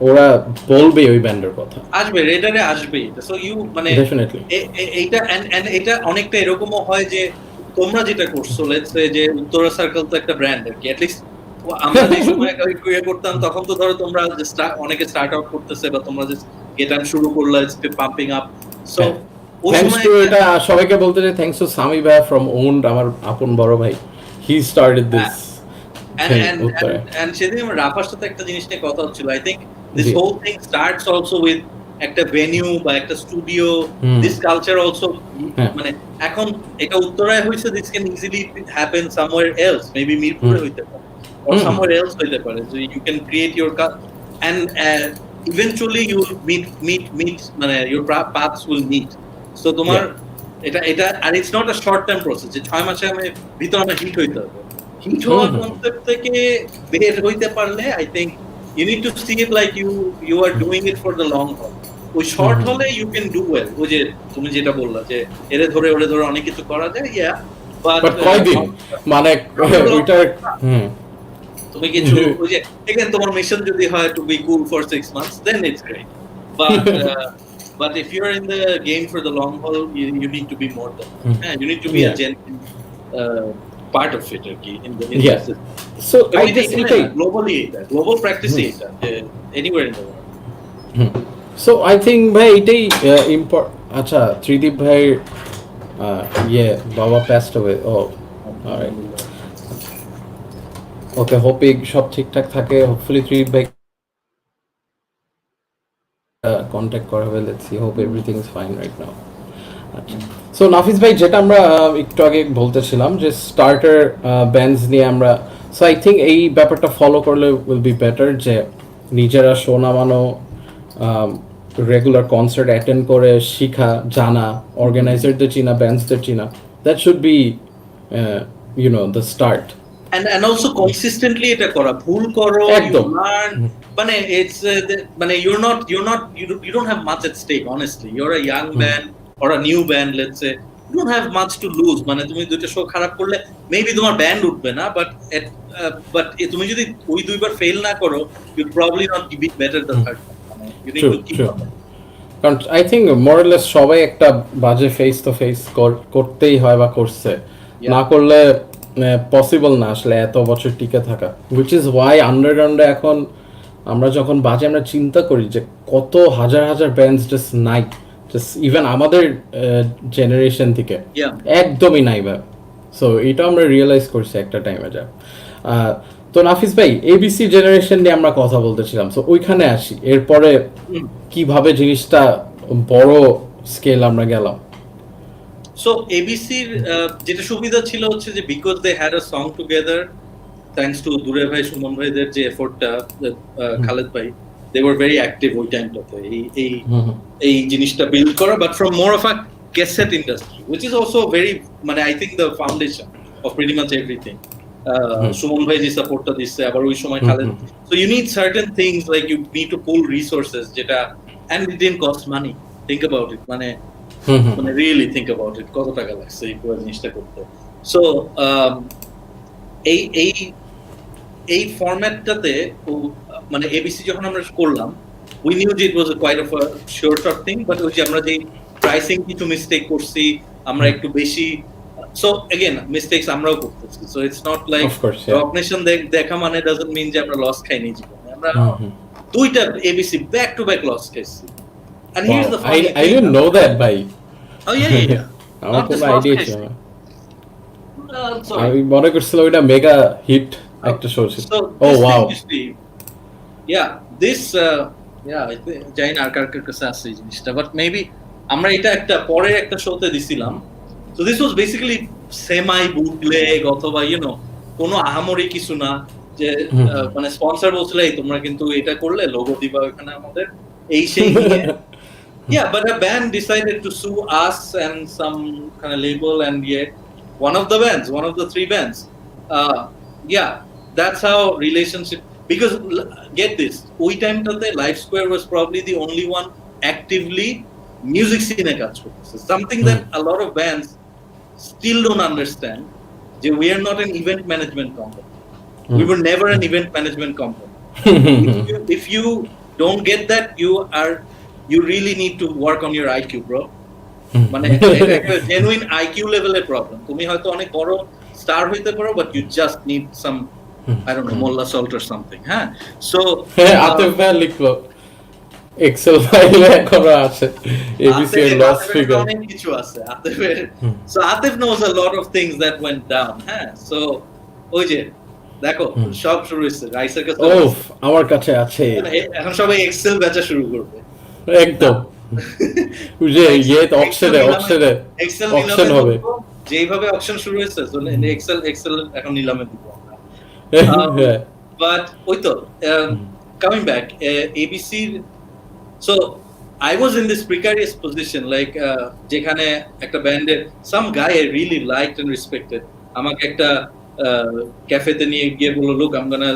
ওরা বলবে ওই ব্যান্ডের কথা, আসবে রেডারে আসবে। সো ইউ মানে ডেফিনেটলি এইটা এন্ড এটা অনেকটা এরকমও হয় যে তোমরা যেটা করছো, লেটস সে যে উত্তরা সার্কেল তো একটা ব্র্যান্ড আর কি, অ্যাটলিস্ট আমরা যে সময় ক্রিয়েট করতাম তখন তো ধরো তোমরা অনেকে স্টার্ট আউট করতেছে বা তোমরা যে গেট আপ শুরু করলা, it's pumping up. So thanks to এটা সবাইকে বলতে চাই থ্যাঙ্কস টু সামি ভাই ফ্রম ওন্ড, আমার আপন বড় ভাই, হি স্টার্টেড দিস। and সেদিন আমার রাফার সাথে একটা জিনিস নিয়ে কথা হচ্ছিল, I think this whole thing starts also with একটা ভেনিউ বা একটা স্টুডিও, দিস কালচার অলসো মানে এখন এটা উত্তরায় হইছে, this can easily happen somewhere else, maybe মিরপুরে হইতে পারে or somewhere else হইতে পারে, so you can create your and eventually you will meet মানে your paths will meet, so তোমার এটা আর it's not a short term process যে 6 মাসে আমি ভিতরে আমার হিট হইতে হবে। হিট হওয়ার কনসেপ্ট থেকে বের হইতে পারলে I think you need to see it like you are doing it for the long haul. ওই শর্ট হলে you can do well, ওই যে তুমি যেটা বললা যে এরে ধরে ওরে ধরে অনেক কিছু করা যায়, but কয়দিন মানে ওইটা তুমি কিছু ওই যে again তোমার মিশন যদি হয় to be cool for 6 months then it's great, but if you're in the game for the long haul you need to be more than that. You need to be a genuine part of it in the system. So I guess global practice anywhere in the world. So I think ভাই এটাই আচ্ছা ত্রিদীপ ভাই বাবা passed away. Alright. Okay, hoping সব ঠিকঠাক থাকে, hopefully ত্রিদীপ ভাই contact করা হবে, let's see, hope everything is fine right now. আচ্ছা, সো নাফিস ভাই যেটা আমরা একটু আগে বলতেছিলাম যে স্টার্টার ব্যান্ডস নিয়ে আমরা, সো আই থিঙ্ক এই ব্যাপারটা ফলো করলে উইল বি বেটার, যে নিজেরা শো নামানো, রেগুলার কনসার্ট অ্যাটেন্ড করে শিখা, জানা, অর্গানাইজারদের চিনা, ব্যান্ডসদের চিনা, that should be the start. and also consistently এটা করা, ভুল করো, you learn, মানে it's মানে you don't have much at stake, honestly. You're a young band or a new band, let's say, you don't have much to lose. মানে তুমি দুইটা শো খারাপ করলে মেবি তোমার ব্যান্ড উঠবে না, but তুমি যদি ওই দুইবার ফেল না করো, you probably not be better the third time. You need to keep on. কারণ I think more or less সবাই একটা বাজে ফেস তো ফেস করতেই হয় বা করছে, না করলে পসিবল না আসলে এত বছর টিকে থাকা, হুইচ ইজ ওয়াই আন্ডারগ্রাউন্ডে এখন আমরা যখন বাজে আমরা চিন্তা করি যে কত হাজার হাজার ব্যান্ডস জাস্ট নাই, জাস্ট ইভেন আমাদের জেনারেশন থেকে একদমই নাই ভাই। সো এটা আমরা রিয়েলাইজ করছি একটা টাইমে যা। তো নাফিস ভাই এবিসি জেনারেশন নিয়ে আমরা কথা বলতেছিলাম, সো ওইখানে আসি, এরপরে কিভাবে জিনিসটা বড় স্কেল আমরা গেলাম। সো এবিসির যেটা সুবিধা ছিল হচ্ছে যে because they had a song together, thanks to দুরে ভাই, সুমন ভাইদের যে এফোর্টটা, খালেদ ভাই, they were very active ওই টাইমটাতে এই জিনিসটা বিল্ড করা, but from more of a cassette industry which is also very মানে I think the foundation of pretty much everything. Suman ভাই যে সাপোর্টটা দিচ্ছে, আবার ওই সময় Khaled, so you need certain things like you need to pull resources, যেটা and it didn't cost money, think about it, মানে really think about it, কত টাকা লাগছে এই পুরো জিনিসটা করতে। সো এই ফরম্যাটটাতে মানে এবিসি যখন আমরা করলাম, we knew that it was quite of a sure shot thing, but ওই যে আমরা যে প্রাইসিং কিছু মিস্টেক করছি, আমরা একটু বেশি, so again mistakes আমরাও করতেছি, so it's not like recognition দেখা মানে doesn't mean যে আমরা লস খাইনি জীবনে, আমরা দুইটা ABC back to back loss খাইছি। And here's the funny I didn't know that ভাই। Oh yeah. আমার কোনো আইডিয়া ছিল না, আমি মনে করছিলাম ওইটা মেগা হিট একটা শো ছিল। ও ওয়াও, this জানি না কার কাছে আছে এই জিনিসটা, বাট মেবি আমরা এটা একটা পরে একটা শোতে দিছিলাম। So this was basically semi bootleg অথবা কোনো আহামরি কিছু না, যে মানে স্পন্সর বলছিল এই তোমরা কিন্তু এটা করলে লোগো দিবা ওখানে আমাদের, এই সেই yeah, but a band decided to sue us and some kind of label, and one of the three bands, that's how relationship, because get this, ওই টাইমটাতে Live Square was probably the only one actively music scene কাজ করতেছে, something that a lot of bands still don't understand, যে we are not an event management company, we were never an event management company. If you don't get that, you really need to work on your IQ, bro. মানে একটা genuine IQ level-এর problem. তুমি হয়তো অনেক বড় স্টার হইতে পারো, but you just need some, I don't know, molla salt or something, হ্যাঁ? So আতিফ ভাই লিখলো এক্সেল ফাইলে করা আছে এবিসি এর লস ফিগার, অনেক কিছু আছে আতিফের। So Atif knows a lot of things that went down, হ্যাঁ? So ওই যে দেখো সব শুরু হইছে রাইসের কাছে, আমার কাছে আছে, এখন সবাই এক্সেল বেচা শুরু করবে। একদম যে ইয়ে অকশনে অকশন হবে যেইভাবে অকশন শুরু হয়েছে এক্সেল এখন নিলামে দিব আমরা হ্যাঁ বাট ওই তো coming back ABC so I was in this precarious position like যেখানে একটা ব্যান্ডের some guy I really liked and respected আমাকে একটা ক্যাফেতে নিয়ে গিয়ে বললো look I'm gonna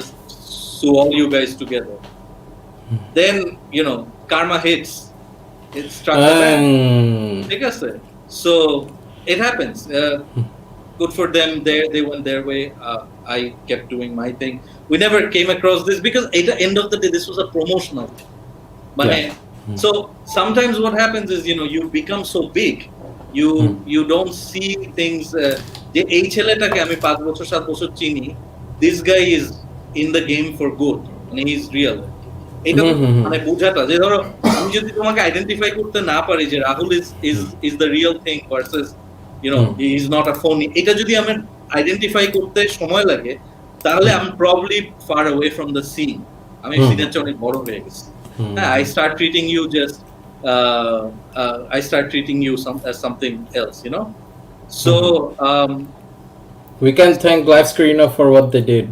sue all you guys together then you know karma hits it struck the band ঠিক আছে so it happens good for them they went their way I kept doing my thing we never came across this because at the end of the day this was a promotional thing মানে so sometimes what happens is you know you become so big you don't see things যে এই ছেলেটাকে আমি 5 বছর 7 বছর চিনি this guy is in the game for good and he is real এটা মানে বোঝাটা যে ধরো আমি যদি তোমাকে আইডেন্টিফাই করতে না পারি যে Rahul is the real thing versus you know he is not a phony এটা যদি আমি আইডেন্টিফাই করতে সময় লাগে তাহলে I'm probably far away from the scene আমি সিনের চেয়ে অনেক বড় হয়ে গেছি I start treating you just I start treating you as something else you know so we can thank Live Screener for what they did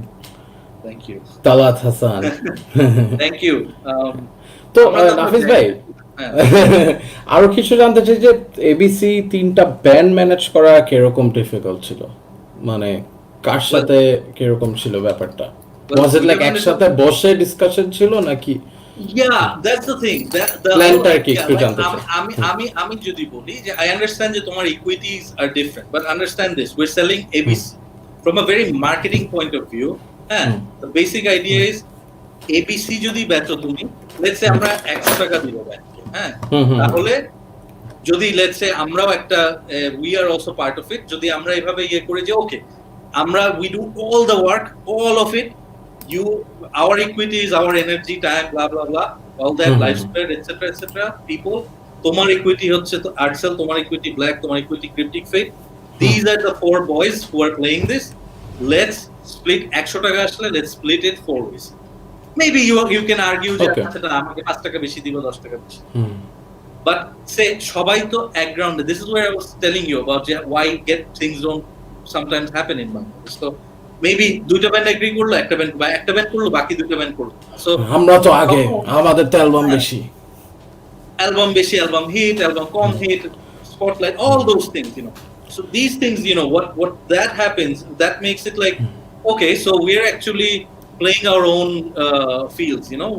thank you Talat Hassan thank you তো নাফিস ভাই আরো কিছু জানতে চাই যে এবিসি তিনটা ব্যান্ড ম্যানেজ করা কিরকম ডিফিকাল্ট ছিল মানে কার সাথে কিরকম ছিল ব্যাপারটা was it like একসাথে বসে ডিসকাশন ছিল নাকি yeah that's the thing the প্ল্যানটা কি একটু জানতে চাই আমি যদি বলি যে I understand যে তোমার equities are different but understand this we're selling ABC from a very marketing point of view the basic idea is ABC যদি বেচো তুমি let's say আমরা 100 টাকা দিব ব্যাংকে তাহলে যদি let's say আমরাও একটা we are also part of it যদি আমরা এভাবে ইয়ে করে যে ওকে আমরা we do all the work all of it you our equity is our energy time blah blah blah all that lifestyle etc etc people তোমার equity হচ্ছে তো Artsel তোমার equity Black তোমার equity Cryptic Fate these are the four boys who are playing this let's split 100 টাকা আসলে let's split it 4 ways maybe you can argue যে আচ্ছা আমাকে 5 টাকা বেশি দিব 10 টাকা বেশি but say সবাই তো এক গ্রাউন্ডে this is where I was telling you about why get things don't sometimes happen in Bangladesh so maybe দুইটা ব্যান্ড এগ্রি করলো একটা ব্যান্ড করলো বাকি দুইটা ব্যান্ড করলো সো আমরা তো আগে আমাদের তো অ্যালবাম বেশি অ্যালবাম হিট অ্যালবাম কম hit spotlight all those things you know so these things you know what that happens that makes it like okay so we're actually playing our own fields you know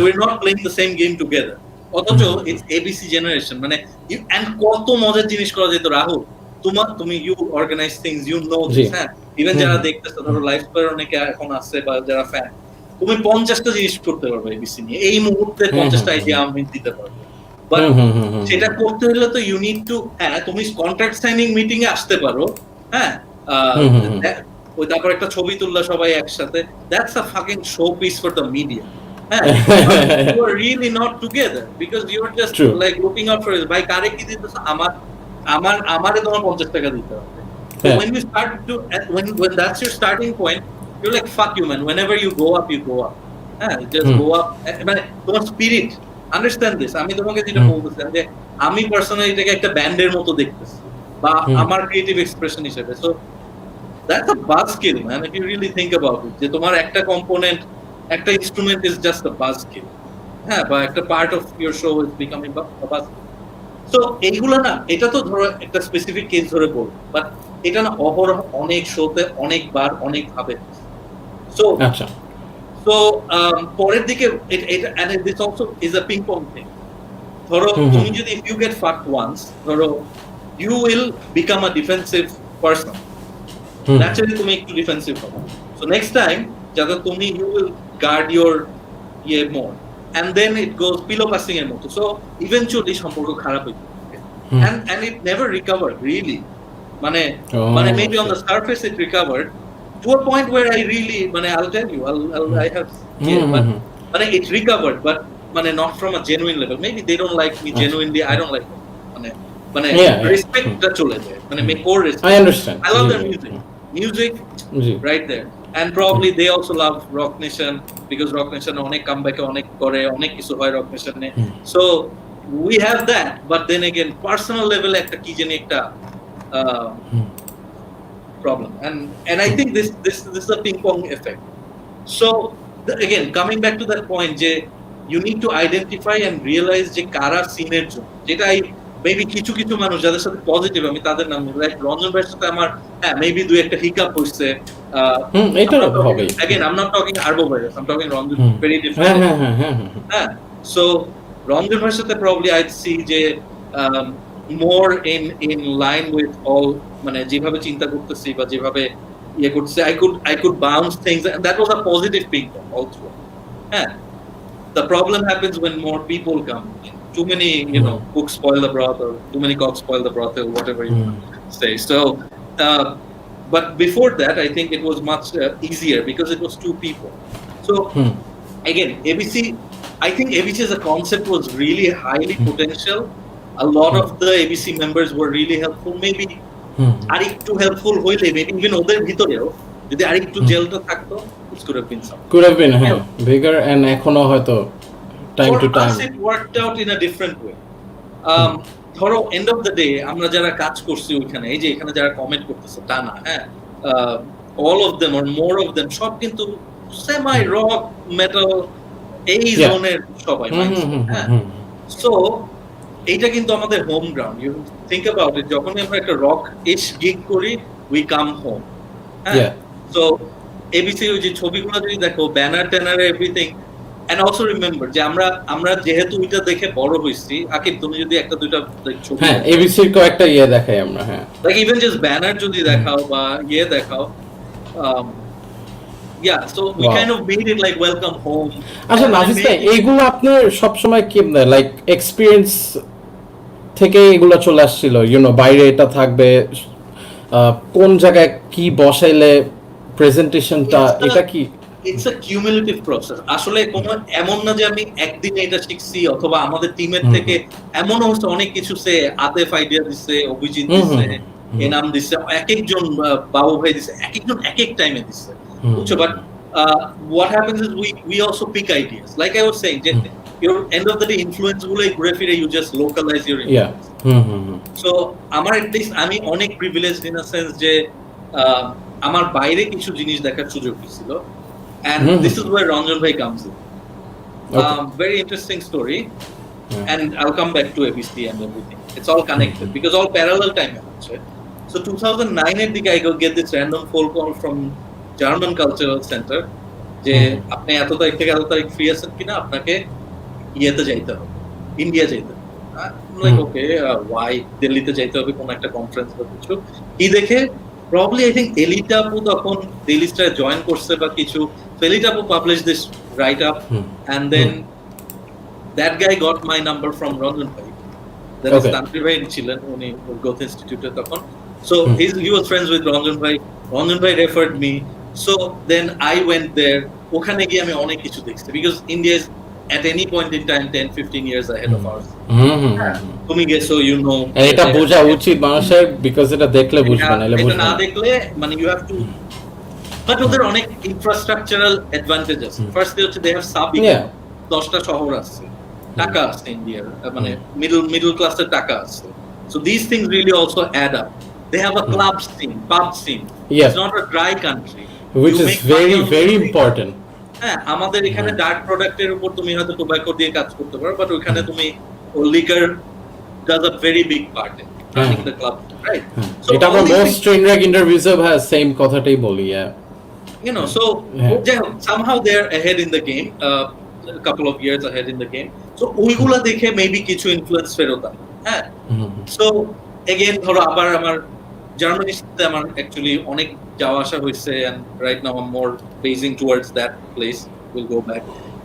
we're not playing the same game together অথচ it's ABC generation মানে and কত মজার জিনিস করা যেত রাহুল তুমি you organize things you know this even যারা দেখতেছে ধরো লাইভ স্কয়ার অনেকে এখন আছে বা যারা ফ্যান তুমি 50টা জিনিস করতে পারবে এবিসি নিয়ে এই মুহূর্তে 50টা আইডিয়া আমি দিতে পারবো বাট সেটা করতে হলে তো ইউ নিড টু তুমি কন্ট্রাক্ট সাইনিং মিটিং এ আসতে পারো ওই তারপর একটা ছবি তুললা সবাই একসাথে that's a fucking show piece for the media you are really not together because you are just like looking out for ভাই কারে কি দিতেছ আমারে তোমার 50 টাকা দিতে হবে so when you start to when that's your starting point you're like fuck you man whenever you go up just go up মানে তোমার স্পিরিট আন্ডারস্ট্যান্ড দিস আমি তোমাকে যেটা বলতেছিলাম যে আমি পার্সোনালি এটাকে একটা ব্যান্ডের মতো দেখতেছি বা আমার ক্রিয়েটিভ এক্সপ্রেশন হিসেবে so that's a buzz skill man if you really think about it যে তোমার একটা কম্পোনেন্ট একটা instrument is just a buzz skill বা একটা part of your show is becoming a buzz so এইগুলো না এটা তো ধরো একটা স্পেসিফিক কেস ধরে বলবো বাট এটা না অহরহ অনেক শোতে অনেকবার অনেক ভাবে সো আচ্ছা সো পরের দিকে এটা and this also is a ping pong thing ধরো তুমি যদি if you get fucked once ধরো you will become a defensive person naturally তুমি একটু ডিফেন্সিভ হবে so next time যাতে তুমি you will guard your more and then it goes pillow passing এর মতো so eventually সম্পর্ক খারাপ হয়ে যাবে and it never recovered really মানে maybe on the surface it recovered to a point where I really I'll tell you I have but it recovered but not from a genuine level maybe they don't like me genuinely I don't like them respect টা চলে যায় core respect I understand I love their music music, right there. And probably they also love Rock Nation because Rock Nation অনেক comeback অনেক করে, অনেক কিছু হয় Rock Nation A. So we have that, but then again personal level একটা কি জানি একটা problem, and I think this is a ping pong effect. So again coming back to that point যে you need to identify and realize যে কারা সিনের জন্য, যেটা মেবি কিছু কিছু মানুষ যাদের সাথে পজিটিভ, আমি তাদের নাম লাইক রঞ্জন ভাইয়ের সাথে আমার মেবি দুই একটা হিকআপ হইছে, এটা হবে again I'm not talking Arbo virus, I'm talking Ranjan, very different. So Ranjan ভাইয়ের সাথে probably I'd see যে more in line with all মানে যেভাবে চিন্তা করতেছি বা যেভাবে ইয়ে করতেছি, I could bounce things, and that was a positive ping pong also. The problem happens when more people come. Too many, cooks spoil the broth, or too many cocks spoil the broth, or whatever you say. So, but before that, I think it was much easier because it was two people. So, again, ABC, I think ABC as a concept was really highly potential. A lot of the ABC members were really helpful. Maybe arektu helpful hoile, maybe even ওদের ভিতরেও যদি আরেকটু জেলটা থাকতো, it could have been something. Could have been, bigger, and এখনো হয়তো time to time. For us, it worked out in a different way. ধরো end of the day আমরা যারা কাজ করছি ওইখানে, এই যে এখানে যারা কমেন্ট করতেছে তা না, all of them or more of them সব কিন্তু semi rock metal এই জোনের সবাই, so এইটা কিন্তু আমাদের home ground. You think about it, যখন আমরা একটা রক ইশ গিগ করি we come home. So ABC ওই যে ছবিগুলো যদি দেখো, ব্যানার ট্যানার এভরিথিং, এন্ড অলসো রিমেম্বার যে আমরা যেহেতু ওইটা দেখে বড় হইছি, আকিব তুমি যদি একটা দুইটা ছবি, এবিসির কয়েকটা দেখাই আমরা, লাইক ইভেন জাস্ট ব্যানার যদি দেখাও বা দেখাও, so we kind of made it like welcome home. আচ্ছা নাফিস ভাই, এইগুলো আপনি সব সময় কেমনে লাইক এক্সপেরিয়েন্স থেকে এগুলো চলে আসছিল? বাইরে এটা থাকবে, কোন জায়গায় কি বসাইলে প্রেজেন্টেশনটা, এটা কি? It's a cumulative process. আসলে কোনো এমন না যে আমি একদিনে এটা শিখছি, অথবা আমাদের টিমের থেকে এমনও হচ্ছে অনেক কিছু সে আতেফ আইডিয়া দিছে, অভিজিৎ দিছে, এনাম দিছে, এক একজন বাবু ভাই দিছে, এক একজন এক এক টাইমে দিছে, বুঝছো? But what happens is we also pick ideas, like I was saying, your end of the day influence গুলো ঘুরে ফিরে you just localize your influence. So আমার at least আমি অনেক privileged in a sense যে আমার বাইরে কিছু জিনিস দেখার সুযোগ ছিল, and this is where Ranjan bhai comes in. Very interesting story, and I'll come back to ABC and everything. It's all connected because all parallel time হচ্ছে। So 2009 এর দিকে I get this random phone call from German cultural centre যে আপনি এত তারিখ থেকে এত তারিখ ফ্রি আছেন কিনা, আপনাকে ইয়েতে যাইতে হবে, ইন্ডিয়া যাইতে হবে। লাইক ওকে, ওয়াই দিল্লিতে যাইতে হবে কোন একটা কনফারেন্স বা কিছু। দেখে প্রবাবলি আই থিংক এলিটা আপু তখন ডেইলি স্টারে জয়েন করছে বা কিছু, এলিটা আপু publish this write up, and then that guy got my number from Ranjan ভাই। দেন তানভীর ভাই ছিলেন, উনি গ্রোথ ইনস্টিটিউটে তখন। So he was friends with Ranjan bhai. Ranjan bhai referred me. So then I went there. ওখানে গিয়ে আমি অনেক কিছু দেখছি, because India is at any point in time 10-15 years ahead of ours. তুমি গেছো, এটা বোঝা উচিত মানুষের, because এটা দেখলে বুঝবে না, এটা না দেখলে মানে you have to, but ওদের অনেক ইনফ্রাস্ট্রাকচারাল অ্যাডভান্টেজেস। ফার্স্ট হচ্ছে they have সাবি 10টা শহর আছে, টাকা আছে ইন্ডিয়ার, মানে মিডল ক্লাসের টাকা আছে। So these things really also add up. They have a club scene, pub scene. It's not a dry country, which is very important. আমাদের এখানে ডার্ক প্রোডাক্টের উপর তুমি হয়তো টোব্যাকো দিয়ে কাজ করতে পারো, বাট ওখানে তুমি liquor does a very big part in running the club, right? So এটা আমরা মোস্ট ট্রেনড ইন্টারভিউসে সেম কথাটাই বলি, so somehow they're ahead in the game, a couple of years ahead in the game. So ওইগুলা দেখে মেবি কিছু ইনফ্লুয়েন্স ফেরত আনে। So again ধরো আবার আমার জার্মানিতে আমার অ্যাকচুয়ালি অনেক যাওয়া আসা হয়েছে, and right now I'm more basing towards that place, we'll go back.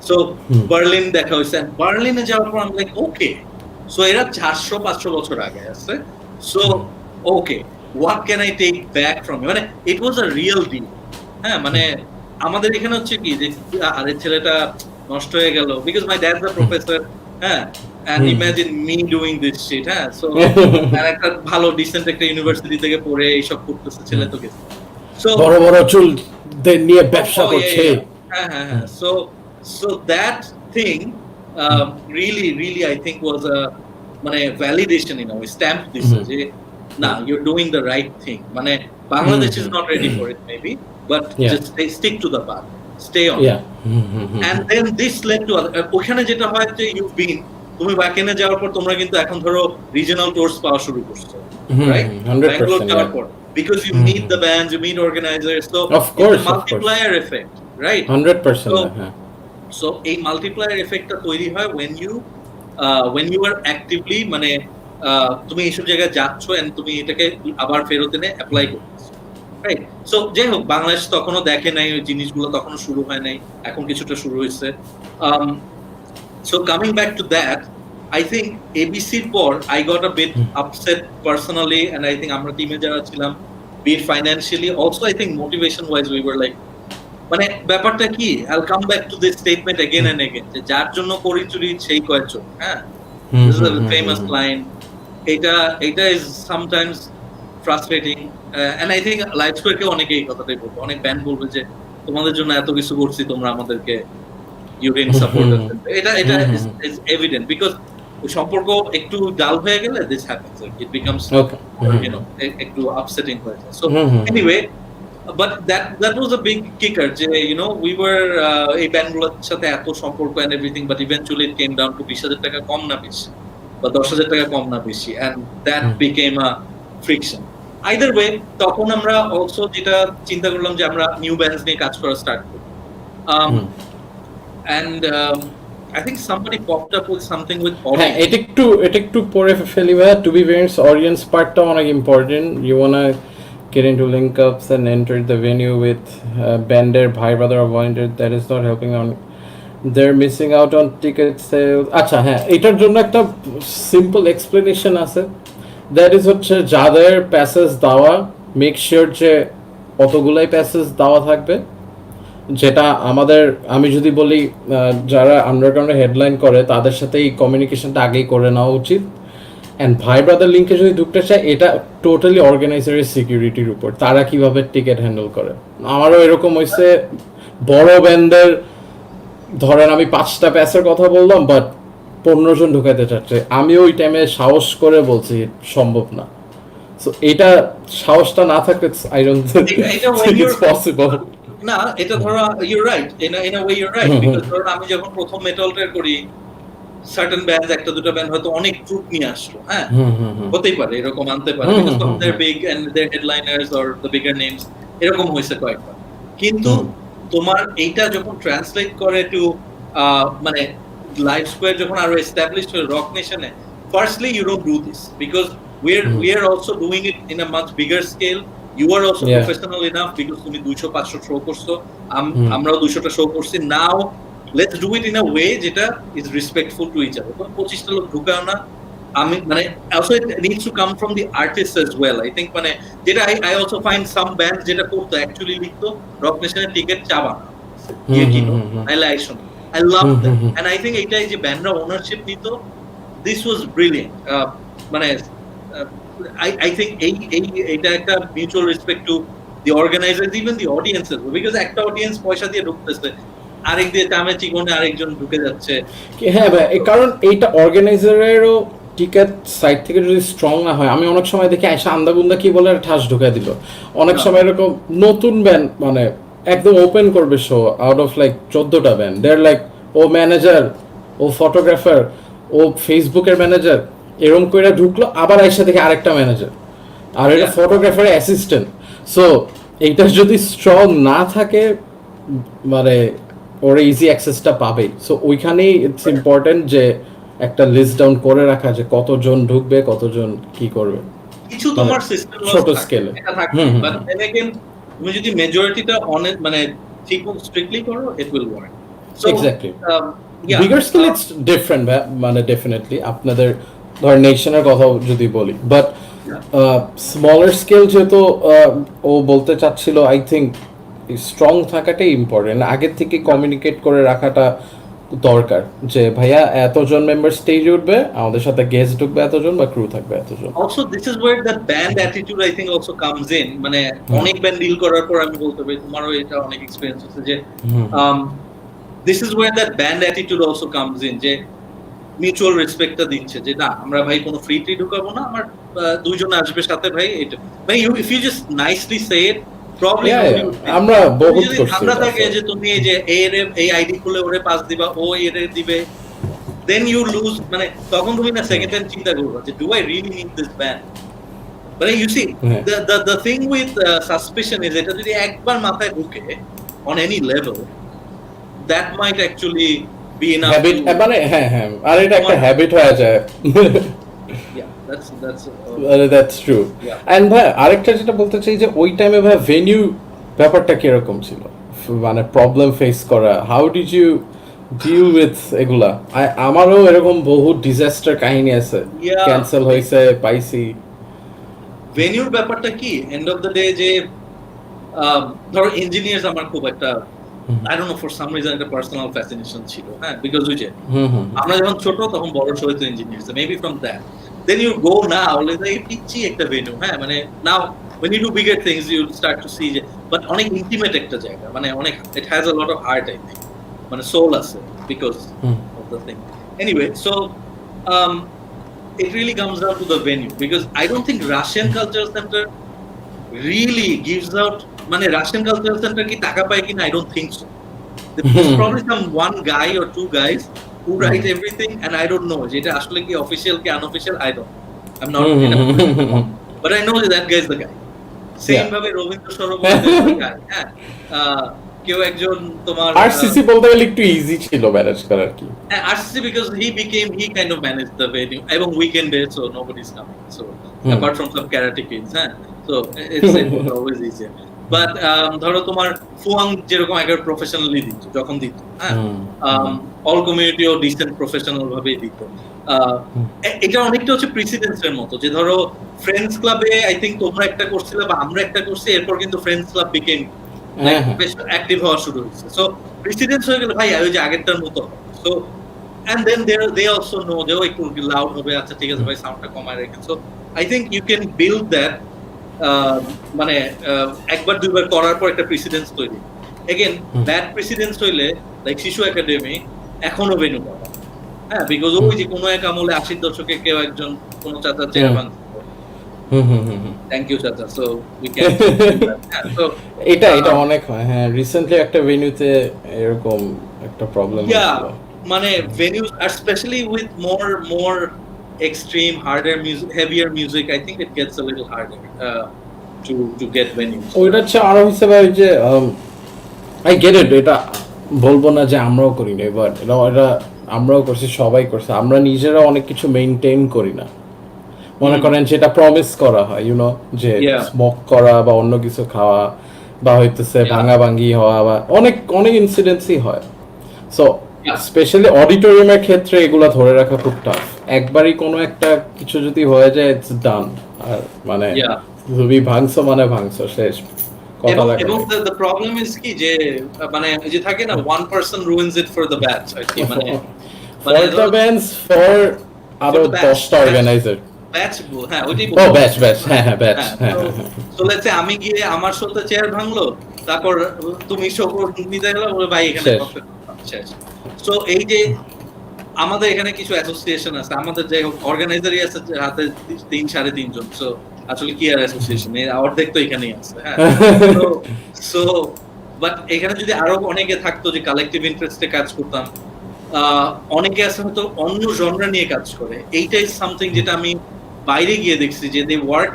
So Berlin দেখা হয়েছে, and বার্লিনে যাওয়ার পর I'm like okay, so এরা 400-500 বছর আগে আছে, so okay, what can I take back from it? মানে it was a real deal. মানে আমাদের এখানে হচ্ছে কি যে আরে ছেলেটা নষ্ট হয়ে গেল, because my dad's a professor, and imagine me doing this shit, so আর একটা ভালো ডিসেন্ট একটা ইউনিভার্সিটি থেকে পড়ে এইসব করতেছে ছেলে, তো গেছে So বড় বড় চুল নিয়ে ব্যবসা oh, করছে yeah. So that thing really I think was a মানে validation in a way, stamp দিছে যে না, you're doing the right thing. মানে Bangladesh is not ready for it maybe, but just stick to the path, stay on. And then this led to ওখানে যেটা হয় যে you've been তুমি ব্যাকএন্ডে যাওয়ার পর তোমরা কিন্তু এখন ধরো রিজিওনাল টুরস পাওয়া শুরু করছো, রাইট? 100%, ব্যাঙ্গালোর যাওয়ার পর because you meet the bands, you meet organizers, so of course, it's a multiplier effect, right? 100%. So a multiplier effect টা তৈরি হয় when you are actively মানে তুমি এইসব জায়গায় যাচ্ছ and তুমি এটাকে আবার ফেরত এনে অ্যাপ্লাই করতেছো, রাইট? সো যাই হোক, বাংলাদেশ তখনও দেখে নাই ওই জিনিসগুলো, তখনও শুরু হয় নাই, এখন কিছুটা শুরু হয়েছে। So coming back to that, I think ABCর পর I got a bit upset personally, and I think আমরা টিমে যারা ছিলাম, be it financially, also I think motivation wise we were like, মানে ব্যাপারটা কি, I'll come back to this statement again and again, যে যার জন্য করি চুরি সেই কয় চোর, হ্যাঁ, this is a famous line. এটা is sometimes frustrating, and I think Live2w কে অনেকে এই কথাটাই বলবে, অনেক ব্যান্ড বলবে যে তোমাদের জন্য এত কিছু করছি, তোমরা আমাদেরকে you didn't support us. এটা is evident because সম্পর্ক একটু ডাল হয়ে গেলে this happens, like it becomes you know একটু upsetting হয়ে যায়. So anyway, but that was a big kicker যে you know we were এই ব্যান্ডগুলোর সাথে এত সম্পর্ক and everything, but eventually it came down to 20,000 টাকা কম না বেশি বা 10,000 টাকা কম না বেশি, and that became a friction. Either way, তখন আমরা also যেটা চিন্তা করলাম যে আমরা নিউ ব্যান্ডস নিয়ে কাজ করা স্টার্ট করি, and I think somebody popped up with something with audience. এটা একটু পরে ফেলি ভাই, to be very audience পার্টটা অনেক important. You wanna get into link ups and enter the venue with Bender, Bhai Brother or Volunteer, that is not helping on, they're missing out on ticket sales. আচ্ছা হ্যাঁ, এটার জন্য একটা সিম্পল এক্সপ্লেনেশন আছে, দ্যাট ইজ হচ্ছে যাদের প্যাসেজ দেওয়া, মেক শিওর যে অতগুলাই প্যাসেজ দেওয়া থাকবে, যেটা আমাদের, আমি যদি বলি যারা আন্ডারগ্রাউন্ডে হেডলাইন করে তাদের সাথে এই কমিউনিকেশনটা আগেই করে নেওয়া উচিত। অ্যান্ড ভাই ব্রাদার লিঙ্কে যদি ঢুকতে চায়, এটা টোটালি অর্গানাইজারের সিকিউরিটির উপর, তারা কিভাবে টিকিট হ্যান্ডেল করে। আমারও এরকম হয়েছে, বড় ব্যান্ডের ধরেন আমি 5টা প্যাসের কথা বললাম, বাট 15 জন ঢুকাইতে চাচ্ছে, আমি ওই টাইমে সাহস করে বলছি সম্ভব না। সো এটা সাহসটা না থাকলে I don't think it's possible. না, এটা ধরো you're right, in a way you're right, because ধরো আমি যখন প্রথম মেটাল ট্রেড করি, সার্টেন ব্যান্ডস, একটা দুটো ব্যান্ড হয়তো অনেক ট্রুপ নিয়ে আসলো, হ্যাঁ, হতেই পারে, এরকম আনতে পারে, because of their big and their headliners or the bigger names, এরকম হয়েছে কয়েকবার। কিন্তু তোমার এইটা যখন ট্রান্সলেট করে টু মানে Live2w যখন আরো এস্টাবলিশড হয়ে রক নেশনে, firstly you don't do this because we are also doing it in a much bigger scale. You are also professional enough because তুমি 200-500 শো করছো, আমরাও 200টা শো করছি। Now let's do it in a way যেটা is respectful to each other. 25টা লোক ঢুকাও না, আমি মানে also it needs to come from the artists as well. I think মানে যেটা I also find some bands যেটা করতো actually লিখতো রক নেশনের টিকেট চাবা না, নাইলে আইসো না। I love that, and I think এইটাই যে ব্যান্ডরা ওনারশিপ নিত, this was brilliant. মানে I think এইটা একটা mutual respect to the organizers, even the audiences, because একটা অডিয়েন্স পয়সা দিয়ে ঢুকতেছে, আরেক দিয়ে টামে চিকনে আরেকজন ঢুকে যাচ্ছে। হ্যাঁ ভাই, কারণ এইটা অর্গানাইজারেরও টিকেট সাইড থেকে যদি স্ট্রং না হয়, আমি অনেক সময় দেখি আয়সা আন্দাগুন্দা কি বলে ঠাস ঢুকাই দিল। অনেক সময় এরকম নতুন ব্যান্ড মানে একদম ওপেন করবে শো, আউট অফ লাইক 14টা ব্যান্ড, দেয়ার লাইক ও ম্যানেজার, ও ফটোগ্রাফার, ও ফেসবুকের ম্যানেজার, এরকম করে ঢুকলো, আবার আয়সা থেকে আরেকটা ম্যানেজার, আর এটা ফটোগ্রাফারের অ্যাসিস্ট্যান্ট। সো এইটা যদি স্ট্রং না থাকে, মানে ওরা ইজি অ্যাক্সেসটা পাবে। সো ওইখানেই ইটস ইম্পর্টেন্ট যে একটা লিস্ট ডাউন করে রাখা, যে কতজন ঢুকবে, কতজন কি করবে, কিছু তোমার সিস্টেম ছোট স্কেলে। বাট দেন अगेन তুমি যদি মেজরিটিটা অনেক মানে ঠিক স্ট্রিক্টলি করো, it will work. So exactly, bigger scale it's different, মানে ডেফিনেটলি আপনাদের ধর নেশনের কথা যদি বলি, বাট স্মলার স্কেল যেহেতু ও বলতে চাচ্ছিল, আই থিঙ্ক স্ট্রং থাকাটাই ইম্পর্টেন্ট, আগের থেকে কমিউনিকেট করে রাখাটা দরকার যে ভাইয়া এতজন মেম্বার স্টেজে উঠবে, আমাদের সাথে গেস্ট ঢুকবে এতজন বা ক্রু থাকবে এতজন। Also this is where that band attitude I think also comes in, মানে হুম। অনেক ব্যান্ড ডিল করার পর আমি বলতে পারি, তোমারও এটা অনেক এক্সপেরিয়েন্স হচ্ছে যে হুম। this is where that band attitude also comes in, যে মিউচুয়াল রেসপেক্টটা দিচ্ছে যে না আমরা ভাই কোনো ফ্রি ট্রি ঢুকাবো না, আমার দুইজন আসবে সাথে ভাই, এটা ভাই if you just nicely say it probably আমরা বহুত যদি করছি ধান্দা এটা, থাকে so. যে তুমি এই যে এই আইডি খুলে ওরে পাস দিবা, ও এর দিবে, দেন ইউ লুজ, মানে তখন তুমি না সেকেন্ড টাইম চিন্তা করবা যে do I really need this band. মানে you see the thing with suspicion is এটা যদি একবার মাথায় ঢুকে on any level that might actually be enough habit, to, মানে হ্যাঁ হ্যাঁ, আর এটা একটা হ্যাবিট হয়ে যায়। yeah that's that's true. yeah. And ভাই আরেকটা যেটা বলতে চাই যে ওই টাইমে ভাই ভেনিউ ব্যাপারটা কিরকম ছিল, মানে প্রবলেম ফেস করা, how did you deal with এগুলা? আমারও এরকম বহু ডিজাস্টার কাহিনী আছে, Yeah. ক্যান্সেল হয়েছে পাইছি। ভেনিউর ব্যাপারটা কি এন্ড অফ দ্য ডে যে ধরো ইঞ্জিনিয়ার্স আমার খুব একটা I don't know for some reason একটা পার্সোনাল ফ্যাসিনেশন ছিল, হ্যাঁ, বিকজ ওই যে আমরা যখন ছোট তখন বড় সবাই তো engineers, maybe from that then you go now এই পিচ্ছি একটা ভেনিউ, হ্যাঁ, মানে now when you do bigger things you start to see যে বাট অনেক ইন্টিমেট একটা জায়গা, মানে অনেক it has a lot of heart I think, মানে সোল আছে because of the thing. Anyway, so it really comes down to the venue because I don't think Russian Cultural Center really gives out, মানে Russian Cultural Center কি টাকা পায় কিনা I don't think so. There's probably some one guy or two guys who write everything and I don't know যেটা আসলে কি অফিশিয়াল কি unofficial I don't know. I'm not but I know that guy is the guy. Same ভাবে রবীন্দ্র সরোবরের guy, হ্যাঁ, কেউ একজন তোমার আরসিসি বলতে গেলে একটু ইজি ছিল ম্যানেজ করার কি। RCC because he kind of managed the venue এবং weekend so nobody's coming, so apart from some karate kids, so it was always easier. But ধরো তোমার ফুয়াং যেরকম একবার প্রফেশনালি দিত যখন দিত, হ্যাঁ, অল কমিউনিটিও ডিসেন্ট প্রফেশনাল ভাবে দিত। এটা অনেকটা হচ্ছে প্রিসিডেন্সের মতো, যে ধরো ফ্রেন্ডস ক্লাবে আই থিংক তোমরা একটা করছিলে বা আমরা একটা করছি, এরপর কিন্তু ফ্রেন্ডস ক্লাব বিকেম বেশ অ্যাক্টিভ হওয়া শুরু হয়েছে, সো প্রিসিডেন্স হয়ে গেল ভাই ওই যে আগেরটার মতো, so and then they also know যে একটু লাউড হবে, আচ্ছা ঠিক আছে ভাই সাউন্ডটা কমায় রাখেন, so I think you can build that, মানে একবার দুইবার করার পর একটা প্রেসিডেন্স তৈরি। এগেন ব্যাড প্রেসিডেন্স হইলে লাইক শিশু একাডেমি এখনো ভেন্যু পাওয়া, হ্যাঁ, বিকজ ওই যে কোনো এক আমলে 80 দশকে কেউ একজন কোনো চাচা চেয়ারম্যান, থ্যাংক ইউ চাচা, সো উই ক্যান, সো এটা অনেক হয়, হ্যাঁ, রিসেন্টলি একটা ভেন্যুতে এরকম একটা প্রবলেম হয়েছিল, মানে venues are especially with more extreme harder music, heavier music, I think it gets a little harder to get venues. ওইটা হচ্ছে আরো হিসেবে যে আই গেট ইট, এটা বলবো না যে আমরাও করি না, বাট এটা আমরাও করছি, সবাই করছে, আমরা নিজেরা অনেক কিছু মেইনটেইন করি না, মনে করেন যেটা প্রমিস করা হয় ইউনো যে স্মোক করা বা অন্য কিছু খাওয়া বা হইতেছে ভাঙাভাঙি হওয়া বা অনেক অনেক ইনসিডেন্টসই হয়, সো স্পেশালি অডিটোরিয়ামের ক্ষেত্রে এগুলা ধরে রাখা খুব টাফ, একবারই কোনো একটা কিছু যদি হয়ে যায় ইটস ডান, আর মানে তুমি ভাঙছো মানে ভাঙছো, শেষ কথা লাগে। এবং the problem is কি যে মানে যে থাকে না one person ruins it for the batch আর কি, মানে for the bands for আরো 10টা অর্গানাইজার ব্যাচ, হ্যাঁ ওইটাই ও ব্যাচ হ্যাঁ ব্যাচ, হ্যাঁ সো লেটস সে আমি গিয়ে আমার সাথে চেয়ার ভাঙলো, তারপর তুমি শো নিতে গেলে বলে ভাই এখানে শেষ। সো এই যে আমাদের এখানে কিছু অ্যাসোসিয়েশন আছে, আমাদের যে অর্গানাইজারই আছে হাতে 3-3.5 জন, সো আসলে কি আর অ্যাসোসিয়েশন, এর অর্ধেক তো এখানেই আছে, হ্যাঁ, সো বাট এখানে যদি আরো অনেকে থাকতো যে কালেকটিভ ইন্টারেস্টে কাজ করতাম, অনেকে আছে হয়তো অন্য জনরা নিয়ে কাজ করে, এইটাই সামথিং যেটা আমি বাইরে গিয়ে দেখছি যে দে ওয়ার্ক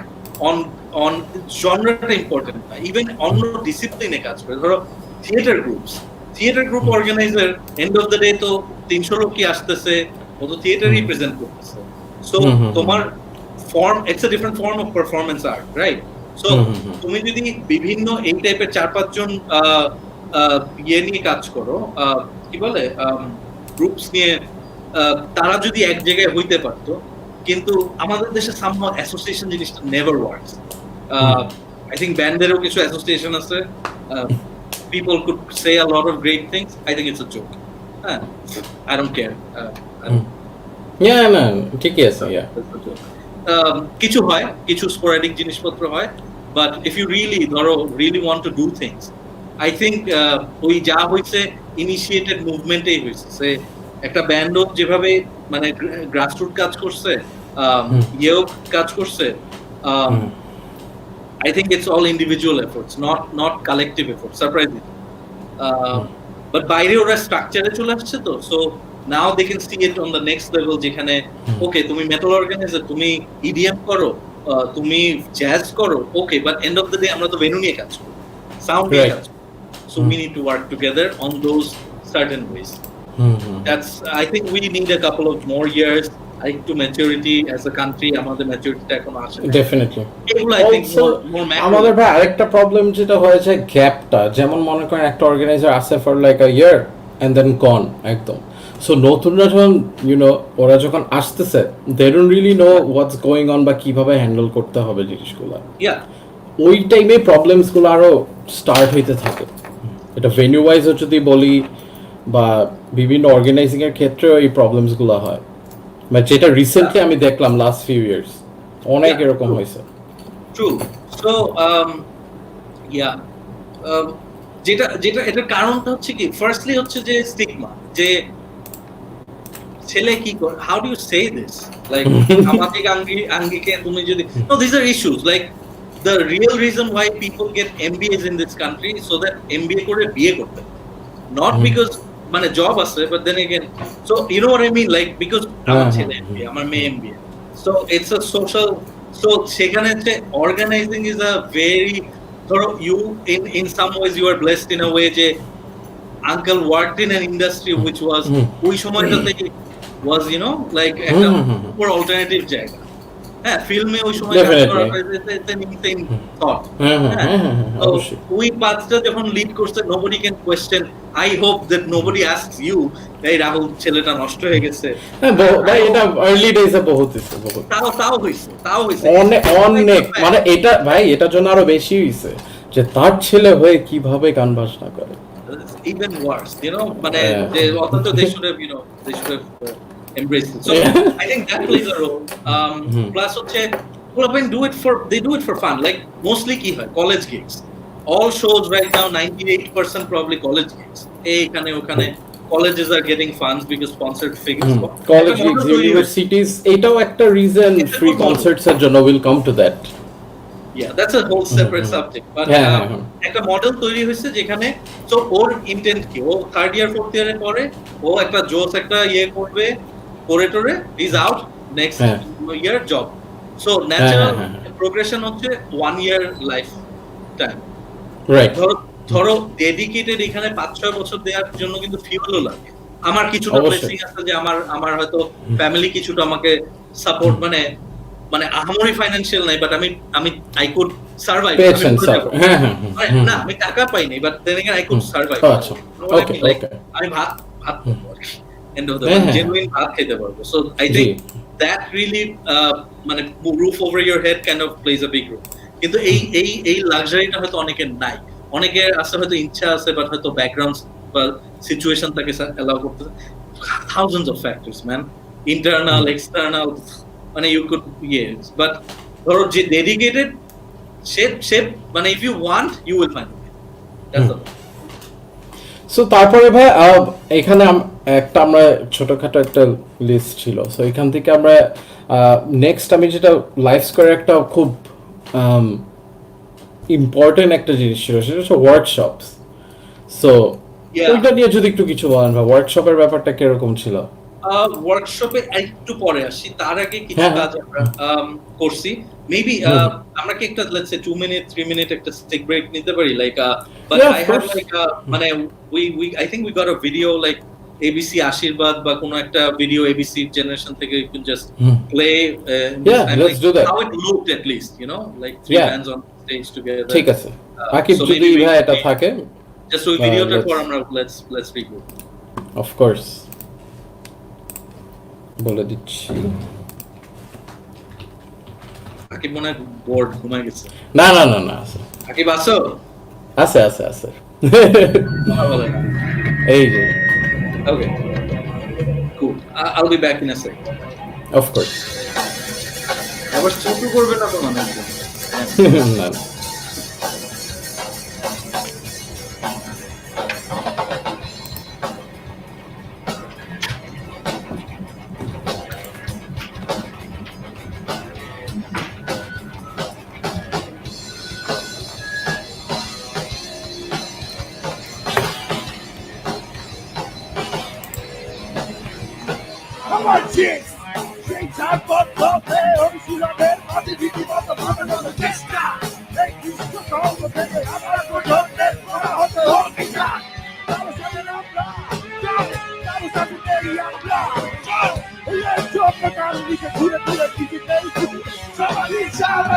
অন জনরাটা ইম্পর্টেন্ট না, ইভেন অন্য ডিসিপ্লিনে কাজ করে, ধরো theatre group organiser end of the day তো 300 লোক কি আসতেছে, ও তো থিয়েটার রিপ্রেজেন্ট করতেছে, সো তোমার form it's a different form of performance art, right? So তুমি যদি বিভিন্ন এই টাইপের 4-5 জন ইয়ে নিয়ে কাজ করো, কি বলে গ্রুপস নিয়ে, তারা যদি এক জায়গায় হইতে পারতো, কিন্তু আমাদের দেশে সামহাউ অ্যাসোসিয়েশন জিনিসটা নেভার ওয়ার্কস। আই থিংক ব্যান্ডেরও কিছু অ্যাসোসিয়েশন আছে, people could say a lot of great things. I think it's a joke. হ্যাঁ, I don't care. না ঠিকই আছে কিছু হয়, কিছু স্পোরাডিক জিনিসপত্র হয়, but if you really want to do things, I think ওই যা হয়েছে ইনিশিয়েটেড মুভমেন্টেই হয়েছে। সে একটা ব্যান্ডও যেভাবে মানে গ্রাসরুট কাজ করছে, ইয়েও কাজ করছে, I think it's all individual efforts, not collective efforts, surprisingly. But বাইরে ওরা স্ট্রাকচারে চলে আসছে তো, so now they can see it on the next level, যেখানে ওকে তুমি মেটাল অর্গানাইজার, তুমি ইডিএম করো, তুমি জ্যাজ করো, okay, but end of the day আমরা তো ভেনু নিয়ে কাজ করি, সাউন্ড নিয়ে কাজ করি, so we need to work together on those certain ways. That's, I think we need a couple of more years to maturity as a country. আমাদের ম্যাচুরিটিটা এখন আসে ডেফিনেটলি। এগুলো I think more macro. আমাদের ভাই আরেকটা প্রবলেম যেটা হয়েছে গ্যাপটা, যেমন মনে করেন একটা অর্গানাইজার আছে for like a year and then gone একদম। সো নতুনরা যখন ওরা যখন আসতেছে, they don't really know what's going on বা কিভাবে হ্যান্ডেল করতে হবে জিনিসগুলো। ওই টাইমে প্রবলেমসগুলো আরো স্টার্ট হইতে থাকে। এটা ভেনিউ ওয়াইজও যদি বলি বা বিভিন্ন অর্গানাইজিং এর ক্ষেত্রে এই প্রবলেমসগুলো হয়, মানে যেটা রিসেন্টলি আমি দেখলাম লাস্ট ফিউ ইয়ার্স অনেক এরকম হয়েছে। ট্রু। সো যেটা এটার কারণটা হচ্ছে কি, ফার্স্টলি হচ্ছে যে স্টিগমা, যে ছেলে কি করে, how do you say this, like সামাজিক আঙ্গিকে তুমি যদি, know this are issues, like the real reason why people get MBAs in this country so that MBA করে বিয়ে করতে, not because মানে জব আছে, but then again, so you know what I mean, like because আমার ছেলে MBA, আমার মেয়ে MBA, so it's a social, so সেখানে হচ্ছে organizing is a very, ধরো you in some ways you are blessed in a way যে uncle worked in an industry which was ওই সময়টাতে was like একটা উপর alternative জায়গা। হ্যাঁ, ফিল্মে ওই সময় কাজ করা থট, ওই পাঁচটা যখন লিড করছে, nobody can question. I hope that nobody asks you, এই রাহুল ছেলেটা নষ্ট হয়ে গেছে। ভাই এটা আর্লি ডেজে বহুত হইছে অনেক মানে এটা ভাই এটার জন্য আরো বেশি হইছে যে তার ছেলে হয়ে কিভাবে গান বাজনা করে, even worse, মানে যে অন্তত they should have embrace it. So I think that plays a role. Plus হচ্ছে they do it for fun, like mostly কি হয়, college gigs, all shows right now 98% probably college gigs, এখানে ওখানে colleges are getting funds because sponsored figures, college gigs, universities, এটাও একটা reason free concerts এর জন্য, will come to that. Yeah, that's a whole separate subject, but একটা মডেল তৈরি হয়েছে যেখানে, so ওর ইন্টেন্ট কি, ও থার্ড ইয়ার ফোর্থ ইয়ারে পড়ে, ও একটা জোস একটা করবে কোরেটরে, is out next year job, so natural progression হচ্ছে 1 ইয়ার লাইফ টাইম, রাইট। ধরো ডেডিকেটেড এখানে 5-6 বছর দেওয়ার জন্য কিন্তু ফিউলও লাগে। আমার কিছুটা ব্লেসিং আছে যে আমার হয়তো ফ্যামিলি কিছুটা আমাকে সাপোর্ট, মানে আহামরি ফাইনান্সিয়াল নাই, বাট আমি আই কুড সার্ভাইভ, না আমি টাকা পাই নাই, but then again I could survive, আমি ভাত এন্ড অফ দ্য জেনুইন ভাত খেতে পারবো। So I think that really মানে roof over your head kind of plays a big role. কিন্তু এই লাক্সারিটা হয়তো অনেকের নাই, অনেকের আছে হয়তো ইচ্ছা আছে, বাট হয়তো ব্যাকগ্রাউন্ড বা সিচুয়েশন তাকে অ্যালাউ করতে, thousands of factors man, internal external, মানে ইউ কুড বাট ধরো যে ডেডিকেটেড সে মানে if you want you will find it. So তারপরে ভাই এখানে একটা আমরা ছোটখাটো একটা লিস্ট ছিল, সো এখান থেকে আমরা নেক্সট আমি যেটা লাইভ স্কোয়ার একটা খুব ইম্পর্টেন্ট একটা জিনিস ছিল, সেটা হচ্ছে ওয়ার্কশপস। সো ওইটা নিয়ে যদি একটু কিছু বলেন ভাই, ওয়ার্কশপের ব্যাপারটা কিরকম ছিল? ওয়ার্কশপে একটু পরে আসি, তার আগে কিছু কাজ আমরা করছি। মেবি আমরা কি একটা লেটস সে 2 মিনিট 3 মিনিট একটা স্টিক ব্রেক নিতে পারি, like but I have like মানে we I think we got a video like ABC আশীর্বাদ বা কোনো একটা ভিডিও ABC জেনারেশন থেকে, you can just play let's do that, how it looked at least, like 3 bands on stage together. ঠিক আছে, বাকি যদি ভাই এটা থাকে জাস্ট ওই ভিডিওটার পর আমরা let's review. Of course, বলে দিচ্ছি। আকিব মনে বোর্ড ঘুমায় গেছে। না আকিব আছে এই যে Okay, cool. I'll be back in a sec. Of course. আবার ছোট করবে না তো মানে না, না। Come on, chicks! Shake time for coffee, original party, Vicky, what the mother of the Vista! Thank you so much for taking I'm out for your net, for a hot dog, and that was something I'm blind. That was something very I'm blind. Let's talk about it, we can do it, we can make it. Somebody shout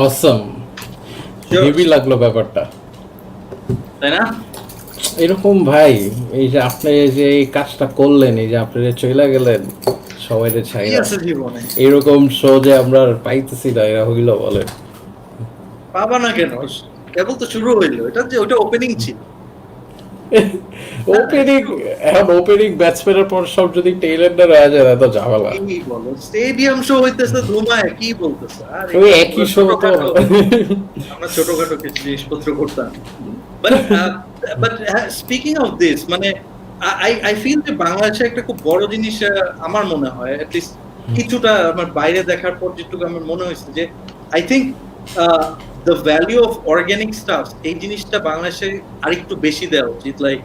Assam, heavy লাগলো ব্যাপারটা, তাই না? এরকম ভাই, এই যে আপনি যে এই কাজটা করলেন, এই যে আপনারা চলে গেলেন সবাই ছাইরা, জীবনে এরকম শো যে আমরা পাইতেছি না, এরা হইলো বলে পাবা না কেন? কেবল তো শুরু হইলো, এটা যে ওটা ওপেনিং ছিল। ওপেনিং, এখন ওপেনিং ব্যাটসম্যানের পর সব যদি টেইলার হয়ে যায় তো ঝামেলা। কি বলো, স্টেডিয়াম শো হইতেছে ধুমায়, কি বলতেছে? আর ওই একই শো তো আমরা ছোটখাটো কিছু জিনিসপত্র করতাম। বাট স্পিকিং অফ দিস, মানে আই ফিল যে বাংলাদেশে একটা খুব বড় জিনিস আমার মনে হয়, অ্যাটলিস্ট কিছুটা আমার বাইরে দেখার পর যেটুকু আমার মনে হয়েছে যে I think the value of organic staff, এই জিনিসটা বাংলাদেশে আরেকটু বেশি দেওয়া উচিত। লাইক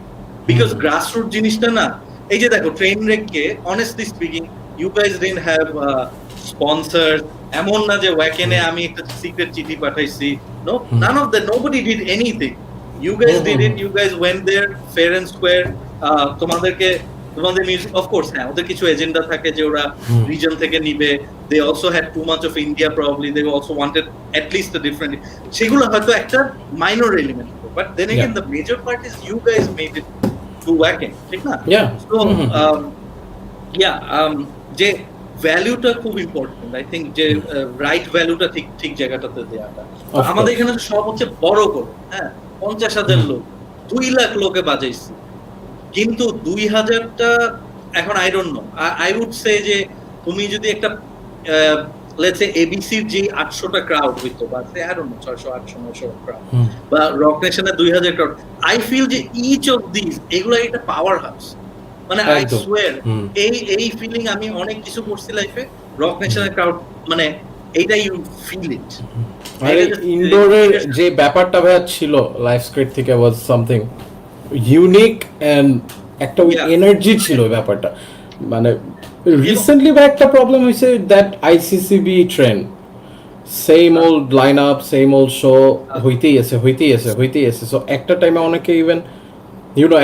বিকজ গ্রাসরুট জিনিসটা না, এই যে দেখো ট্রেন রেককে, honestly speaking, you guys didn't have sponsor, এমন না যে ওয়াকেনে আমি একটা সিক্রেট চিঠি পাঠাইছি, no, none of that, nobody did anything. You guys did it. You guys went there fair and square. তোমাদের মিউজিক, অফ কোর্স, হ্যাঁ, ওদের কিছু এজেন্ডা থাকে যে ওরা রিজন থেকে নিবে। They also had too much of India probably. They also wanted at least a different. সেগুলো হয়তো একটা minor element, but then again the major part is you guys made it to Wacken, ঠিক না? So যে ভ্যালুটা খুব ইম্পর্টেন্ট, আই থিঙ্ক, যে রাইট ভ্যালুটা ঠিক জায়গাটাতে দেওয়াটা। আমাদের এখানে সব হচ্ছে বড় করে, হ্যাঁ, 50,000 লোক, 2 লাখ লোকে বাজাইছি, কিন্তু 2000টা এখন I don't know, I would say যে তুমি যদি একটা লেটস সে এবিসির যে 800টা ক্রাউড হইতো, বা আই ডোন্ট নো 600 800 900 ক্রাউড, বা রক নেশনের 2000 ক্রাউড, আই ফিল যে ইচ অফ দিস, এগুলো একটা পাওয়ার হাউস। মানে আই সোয়ার, এই ফিলিং আমি অনেক কিছু করছি লাইফে, রক নেশনের ক্রাউড, মানে এইটা ইউ ফিল ইট। আরে ইনডোরের যে ব্যাপারটা ভাইয়া ছিল লাইফ স্ক্রিপ্ট থেকে ওয়াজ সামথিং ইউনিক অ্যান্ড একটা ওই Yeah. এনার্জি ছিল ওই ব্যাপারটা মানে রিসেন্টলি ভাই একটা প্রবলেম হয়েছে that ICCB trend same old line up same old show হইতেই আছে সো একটা টাইমে অনেকে ইভেন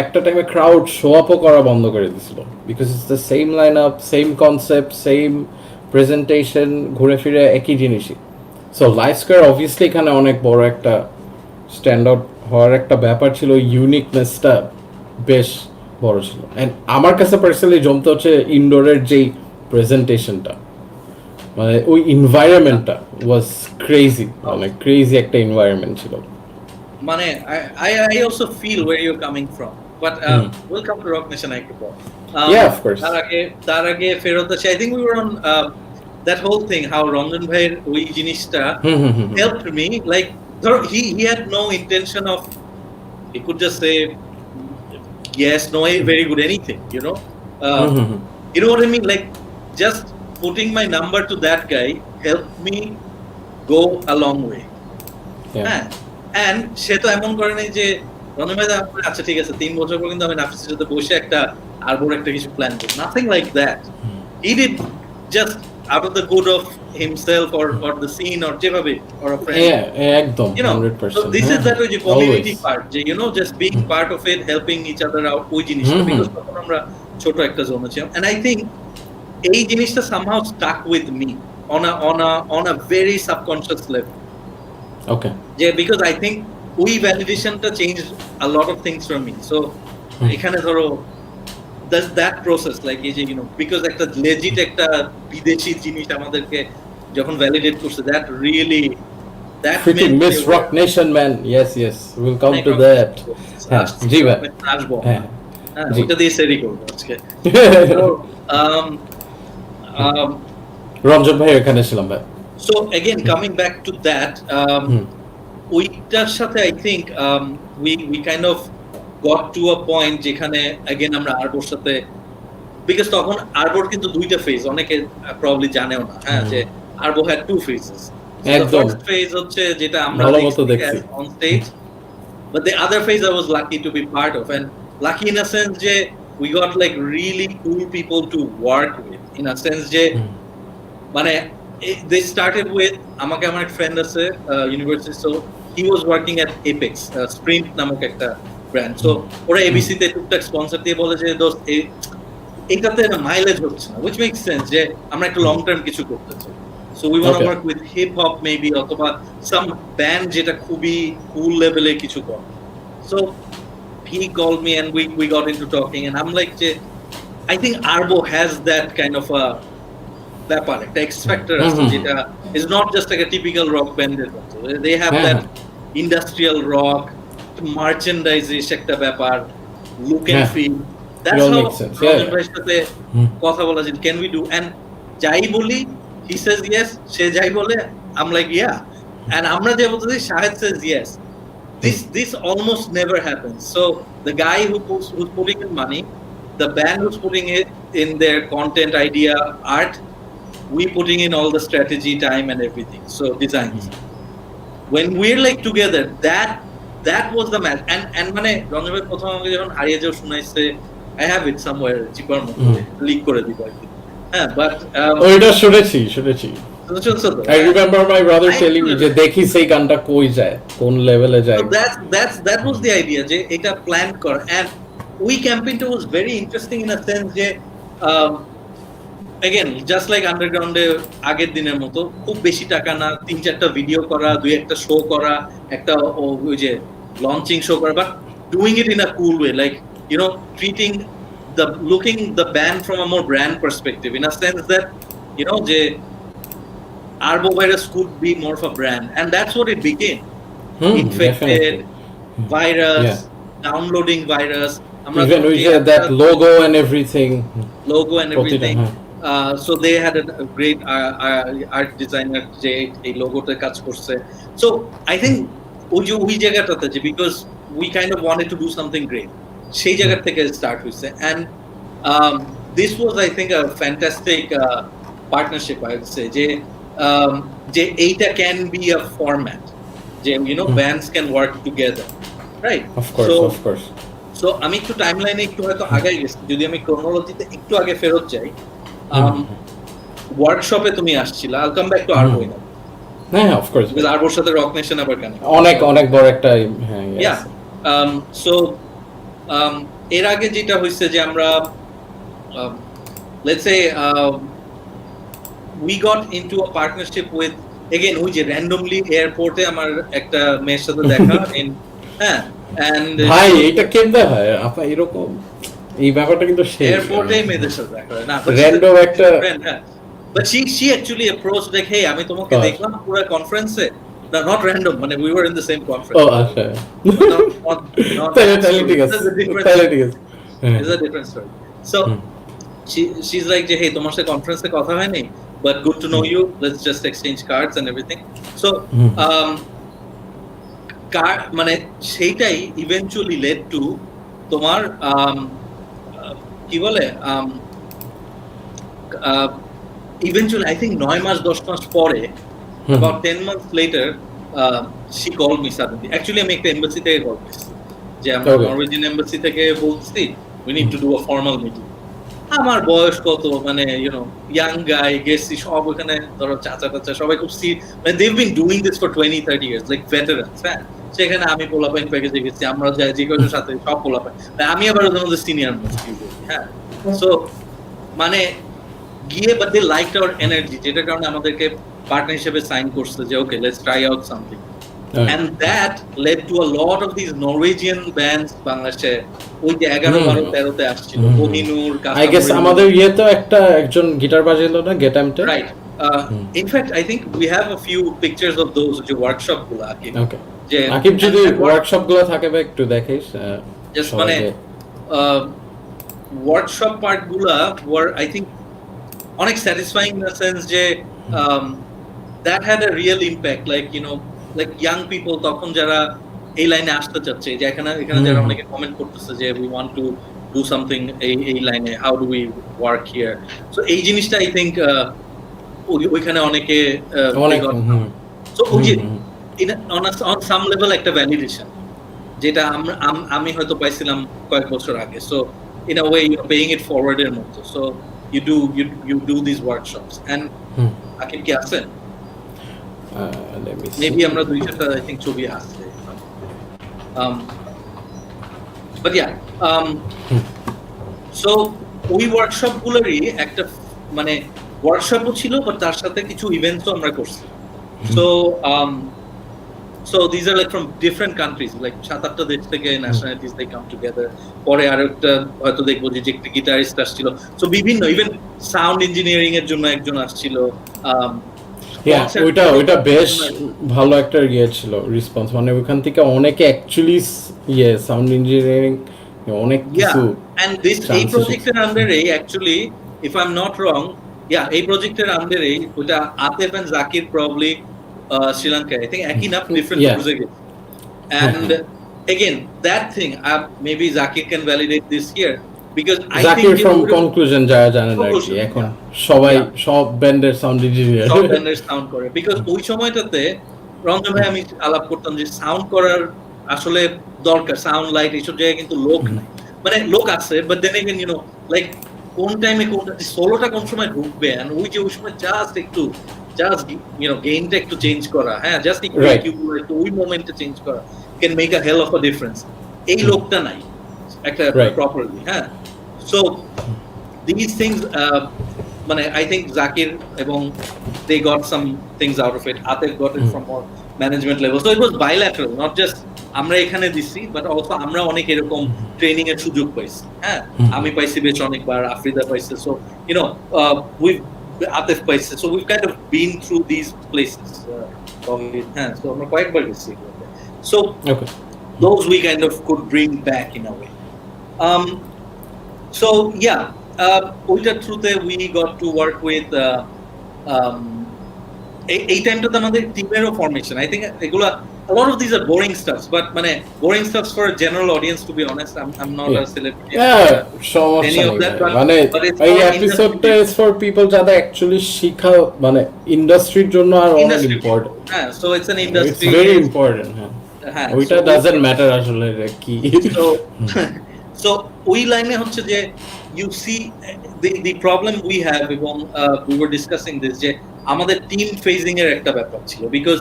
একটা টাইমে ক্রাউড শো আপও করা বন্ধ করে দিছিল because it's the same line up same concept same presentation ঘুরে ফিরে একই জিনিসই সো লাইফ স্কোয়ার অবভিয়াসলি এখানে অনেক বড় একটা স্ট্যান্ড আউট হওয়ার একটা ব্যাপার ছিল ইউনিকনেসটা বেশ বড় ছিল অ্যান্ড আমার কাছে পার্সোনালি জমতে হচ্ছে ইনডোরের যেই প্রেজেন্টেশনটা মানে ওই এনভায়রনমেন্টটা ওয়াজ ক্রেজি মানে ক্রেজি একটা এনভায়রনমেন্ট ছিল মানে I also feel where you're coming from but welcome to Rock Nation একটু পর Yeah, of course. তার আগে ফেরত আছে I think we were on that whole thing how Ranjan ভাইয়ের ওই জিনিসটা helped me like he had no intention of he could just say yes no very good anything you know what I mean like just putting my number to that guy helped me go a long way Yeah. and সে তো এমন করে নাই যে রঞ্জন ভাই আচ্ছা ঠিক আছে 3 বছর পর কিন্তু আমি নাফিসের সাথে বসে একটা আর বড় একটা কিছু প্ল্যান করি nothing like that he did just out of the good of himself or the scene or যেভাবে or a friend একদম you know 100% so this is that ওই যে community Always. part যে you know just being part of it helping each other out ওই জিনিসটা because তখন আমরা ছোট একটা জোনে ছিলাম and I think এই জিনিসটা somehow stuck with me on a very subconscious level Okay. yeah because I think we validation ta changed a lot of things for me so ekhane dhoro that process like এই যে you know because একটা legit একটা বিদেশি জিনিস আমাদেরকে যখন validate করছে that really that Pretty made Miss me Rock Nation man yes we'll come to that জি ভাই আসবো হ্যাঁ জি। ওটা দিয়ে সেরি করব আজকে So, রঞ্জন ভাই এখানে ছিলাম ভাই so again coming back to that ওইটার সাথে I think we kind of got to a point যেখানে again আমরা আরবোর সাথে because তখন আরবোর কিন্তু দুইটা ফেজ অনেকে probably জানেও না হ্যাঁ যে আরবো had two phases the একদম first phase হচ্ছে যেটা আমরা ভালো মতো দেখছি on stage but the other phase I was lucky to be part of and lucky in a sense যে we got like really cool people to work with in a sense যে মানে they started with আমাকে আমার এক ফ্রেন্ড আছে university so he was working at Apex Sprint নামক একটা ব্র্যান্ড সো ওরা ABC তে টুকটাক স্পন্সর দিয়ে বলে যে দোস্ত এটাতে না মাইলেজ হচ্ছে না which makes sense যে আমরা একটু লং টার্ম কিছু করতে চাই so we want to work with hip hop maybe অথবা some band যেটা খুবই cool লেভেলে কিছু করে so he called me and we got into talking and I'm like যে I think Arbo has that kind of a ব্যাপার একটা এক্স ফ্যাক্টর আছে যেটা is not just like a typical rock band এর মতো they have that industrial rock merchandise একটা ব্যাপার look and feel that's how Ranjan সাথে কথা বলা যায় can we do and যাই বলি he says yes সে যাই বলে I'm like yeah and আমরা যে বলতেছি Shahed says yes this almost never happens so the guy who's putting in money the band who's putting it in their content idea art we putting in all the strategy time and everything so designs when we're like together that was the match and মানে রঞ্জন ভাই প্রথম আমাকে যখন হারিয়ে যাও শুনাইছে I have it somewhere চিপার মধ্যে লিক করে দিব একদিন হ্যাঁ বাট ওইটা শুনেছি I remember my brother telling me যে দেখি সেই গানটা কই যায় কোন লেভেলে যায় that was the idea যে এটা প্ল্যান কর and we campaignটা was very interesting in a sense যে again just like underground এ আগের দিনের মতো খুব বেশি টাকা না 3-4টা ভিডিও করা দুই একটা শো করা একটা ওই যে লঞ্চিং শো করা but doing it in a cool way like you know treating looking the band from a more brand perspective in a sense that you know যে Arbo virus could be more of a brand and that's what it became infected virus downloading virus even we had that logo and everything so they had a great art designer যে এই লোগোতে কাজ করছে so I think ওই জায়গাটাতে যে because we kind of wanted to do something great সেই জায়গা থেকে স্টার্ট হইছে and this was I think a fantastic partnership I would say যে যে এইটা ক্যান বি আ ফরম্যাট, যে bands can work together, right? Of course. So আমি একটু টাইমলাইনে একটু হয়তো আগে গেছি, যদি আমি ক্রোনোলজিতে একটু আগে ফেরত যাই। ওয়ার্কশপে তুমি আসছিলা, আইল কাম ব্যাক টু আরবো না। হ্যাঁ, অফ কোর্স, বিকজ আরবোর সাথে রক নেশন আবার কেন অনেক বড় একটা, হ্যাঁ, ইয়া। সো এর আগে যেটা হইছে যে আমরা let's say we got into a partnership with, again, ওই যে randomly এয়ারপোর্টে আমার একটা মেয়ের সাথে দেখা, হ্যাঁ, and ভাই এটা কেমনে হয় আপনার এরকম, এই ব্যাপারটা কিন্তু এয়ারপোর্টে মেয়েদের সাথে দেখা হয় না, random একটা, but she actually approached like, hey, আমি তোমাকে দেখলাম পুরো কনফারেন্সে, not random, মানে we were in the same conference. আচ্ছা, not তাহলে ঠিক আছে, it's a different story. So she's like, hey, তোমার সাথে কনফারেন্সে কথা হয়নি, but good to know you, let's just exchange cards and everything. So মানে সেইটাই eventually led to তোমার কি বলে eventually I think 9 মাস 10 মাস পরে, about 10 months later, she called me suddenly. Actually আমি একটা এমবাসি থেকে কল করেছি, যে আমরা নরওয়েজিয়ান এমবাসি থেকে বলছি we need to do a formal meeting. আমার বয়স কত, মানে ইয়াং গাই, গেছি সব ওখানে, ধরো চাচা টাচা সবাই খুব মানে they've been doing this for 20-30 years, like veterans, হ্যাঁ। সেখানে আমি পোলাপাইন প্যাকেজে গেছি, আমরা যাই যে কয়টার সাথে সব পোলাপাইন, আমি আবার ওদের মধ্যে সিনিয়র মোস্ট, হ্যাঁ। সো মানে গিয়ে, but they liked our energy, যেটার কারণে আমাদেরকে পার্টনার হিসেবে সাইন করছে যে okay, let's try out something. And that led to a lot of these Norwegian bands বাংলাদেশে ওই যে 11, 12, 13 তে আসছিল, কোহিনুর, I guess আমাদের ইয়েতে একজন গিটার বাজাইলো না গেটামতে, right? In fact, I think we have a few pictures of those যে ওয়ার্কশপ গুলো আকিব, okay, যে আকিব যদি ওয়ার্কশপ গুলো থাকে বা একটু দেখাইস, just মানে ওয়ার্কশপ পার্ট গুলা were, I think, অনেক স্যাটিসফাইং in the sense যে that had a real impact, like young people তখন যারা এই লাইনে আসতে চাচ্ছে, যে এখানে যারা অনেকে কমেন্ট করতেছে যে we want to do something এই লাইনে, how do we work here? So এই জিনিসটা I think ওইখানে অনেকে so ওই যে on some level একটা ভ্যালিডেশন, যেটা আমি হয়তো পাইছিলাম কয়েক বছর আগে। So in a way you're paying it forward এর মতো। So you do these workshops and Akib কি আছেন? Maybe আমরা দুই চারটা I think ছবি আসছে, but yeah, so ওই ওয়ার্কশপ গুলোরই একটা মানে ওয়ার্কশপও ছিল, বাট তার সাথে কিছু ইভেন্টসও আমরা করছি। So these are like from different countries, like 7-8টা দেশ থেকে nationalities, they come together. পরে আরেকটা হয়তো দেখবো যে একটা গিটারিস্ট আসছিল, so বিভিন্ন ইভেন সাউন্ড ইঞ্জিনিয়ারিং এর জন্য একজন আসছিল। ওইটা বেশ ভালো একটা ছিল রেসপন্স, মানে ওখান থেকে অনেকে অ্যাকচুয়ালি সাউন্ড ইঞ্জিনিয়ারিং অনেক কিছু, and this এই প্রজেক্টের আন্ডারে actually, if I'm not wrong, এই প্রজেক্টের আন্ডারে ওটা Atef and Zakir probably Sri Lanka, I think একই না, different project. And again, that thing, maybe Zakir can validate this here, because I think Zakir from conclusion যারা জানেন আর কি, এখন সবাই সব ব্যান্ডের সাউন্ড ইঞ্জিনিয়ার, সব ব্যান্ডের সাউন্ড করে, because ওই সময়টাতে রঞ্জন ভাই আমি আলাপ করতাম যে সাউন্ড করার আসলে দরকার, সাউন্ড লাইট এইসব জায়গায় কিন্তু লোক নাই, মানে লোক আছে, বাট দেন এগেন লাইক কোন টাইমে কোনটা সোলোটা কোন সময় ঢুকবে, and ওই যে ওই সময় জাস্ট গেইনটা একটু চেঞ্জ করা, হ্যাঁ, জাস্ট একটু ওই মোমেন্টে চেঞ্জ করা can make a hell of a difference. এই লোকটা নাই একটা প্রপারলি, হ্যাঁ। সো দিস থিংস, মানে আই থিঙ্ক জাকির এবং they got some things out of it, Atef got it from more management level. So it was bilateral, not just আমরা এখানে দিছি, বাট অলসো আমরা অনেক এরকম ট্রেনিং এর সুযোগ পাইছি, হ্যাঁ। আমি পাইছি বেশ অনেকবার, আফ্রিদা পাইছে, সো উই Atif পাইছে, so we've kind of been through these places, হ্যাঁ, so আমরা কয়েকবার গেছি, so those we kind of could bring back in a way. So ওইটার থ্রুতে we got to work with এই টাইমটাতে আমাদের টিমেরও ফরমেশন, I think এগুলা a lot of these are boring stuffs, but boring stuffs for a general audience, to be honest. I'm not a celebrity. সমস্যা Any of নেই that, but it's এই for এপিসোডটা is for people যারা অ্যাকচুয়ালি শিখা ইন্ডাস্ট্রির জন্য আর অনেক industry. Important So it's an it's industry. very important ওইটা so doesn't matter আসলে কি so ওই লাইনে হচ্ছে যে you see the problem we have এবং we were discussing this যে আমাদের টিম ফেজিং এর একটা ব্যাপার ছিল because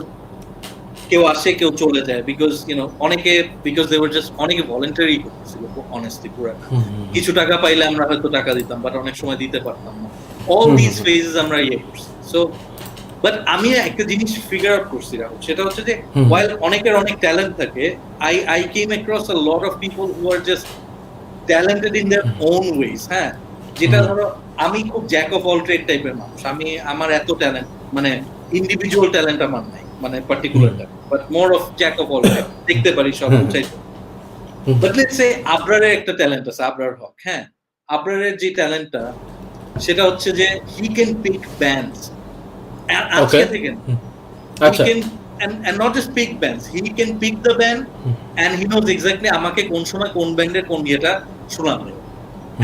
কেউ আসে কেউ চলে যায় because অনেকে because they were just অনেকে ভলান্টারি করতেছিল honestly পুরো কিছু টাকা পাইলে আমরা হয়তো টাকা দিতাম বাট অনেক সময় দিতে পারতাম না all these phases আমরা করছি so বাট আমি একটা জিনিস ফিগার আউট করছি রাহুল সেটা হচ্ছে যে while অনেকের অনেক ট্যালেন্ট থাকে I came across a lot of people who are just talented in their own ways যেটা ধরো আমি খুব জ্যাক অফ অল ট্রেড টাইপের মানুষ আমার এত ট্যালেন্ট ইন্ডিভিজুয়াল ট্যালেন্ট আমার নাই particular but more of Jack of all trade দেখতে পারি সব চাইতে বাট লেটস সে আবরারের একটা ট্যালেন্ট আছে আবরার হক আবরারের যে ট্যালেন্টটা সেটা হচ্ছে যে হি ক্যান পিক ব্যান্ডস আজকে থেকে he can and not just pick bands he can pick the band and he knows exactly আমাকে কোন সময় কোন ব্যান্ডের কোন ইয়েটা শোনাবে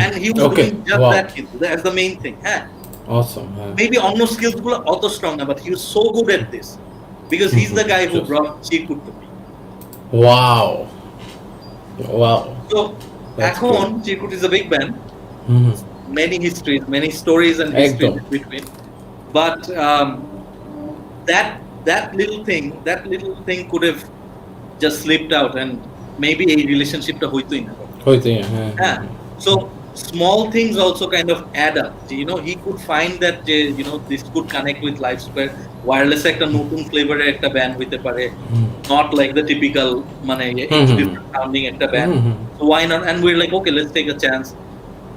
and he was doing just that that's the main thing awesome maybe অন্য skills গুলো অত strong না but he was so good at this because he's the guy who brought Chirkut to me wow so এখন Chirkut is a big band many histories many stories and histories in between but that little thing could have just slipped out and maybe a relationship ta hoitoi na so small things also kind of add up he could find that this could connect with Live2web wireless ekta notun flavor er ekta band hoite pare not like the typical different sounding ekta band so why not and we're like okay let's take a chance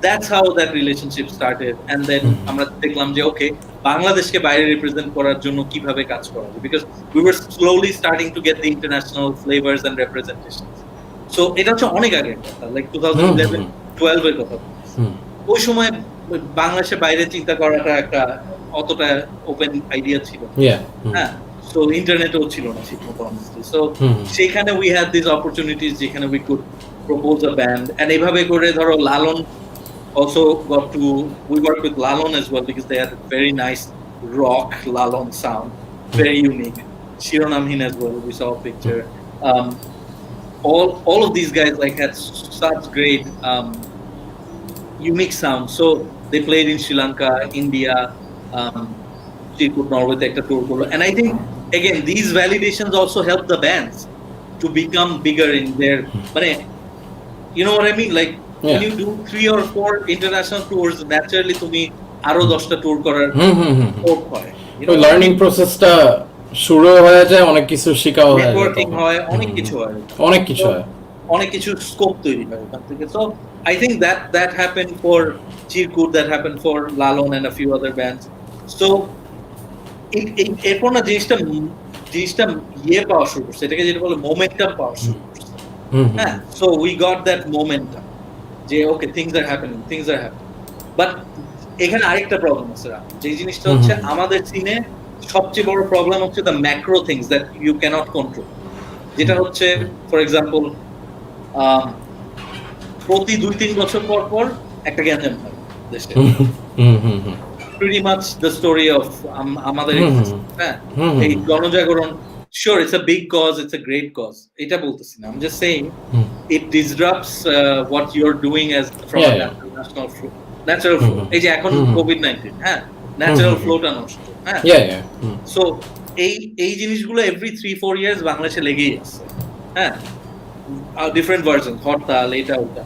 that's how that relationship started and then আমরা দেখলাম যে ওকে বাংলাদেশকে বাইরে রিপ্রেজেন্ট করার জন্য কিভাবে কাজ করা যায় because we were slowly starting to get the international flavors and representations so এটা হচ্ছে অনেক আগে কথা like 2011 12 এর কথা ওই সময় বাংলাদেশের বাইরে চিন্তা করাটা একটা অতটা ওপেন আইডিয়া ছিল so ইন্টারনেটও ছিল না ঠিকমতো honestly so সেখানে we had these opportunities যেখানে we could propose a band and এভাবে করে ধরো লালন also we worked with Lalon as well because they had a very nice rock Lalon sound very unique Shironamhin as well we saw a picture all of these guys had such great unique sound so they played in Sri Lanka India Chirkut Norway ekta tour korlo and I think again these validations also help the bands to become bigger in their you know what I mean when you do 3 or 4 international tours naturally তুমি আরো 10টা ট্যুর করার স্কোপ হয় লার্নিং প্রসেসটা শুরু হয়ে যায় অনেক কিছু শেখাও হয় নেটওয়ার্কিং হয় অনেক কিছু স্কোপ তৈরি হয় ওখান থেকে so I think that happened for Chirkut that happened for Lalon and a few other bands so এরপর না জিনিসটা পাওয়া শুরু করছে এটাকে যেটা বলে মোমেন্টাম পাওয়া শুরু করছে so we got that momentum যে ওকে things are happening but এখানে আরেকটা প্রবলেম আছে যে জিনিসটা হচ্ছে আমাদের সিনে সবচেয়ে বড় প্রবলেম হচ্ছে the macro things that you cannot control যেটা হচ্ছে ফর এক্সাম্পল প্রতি 2-3 বছর পর একটা গ্যাঞ্জাম হয় দেশে pretty much the story of আমাদের এই গণজাগরণ sure it's a big cause it's a great cause এটা বলতেছি না I'm just saying it disrupts what you're doing as from a national flow natural flow এই যে এখন COVID-19 natural flowটা নষ্ট so এই জিনিসগুলো every 3-4 years বাংলাদেশে লেগেই আছে different versions হরতাল এটা ওটা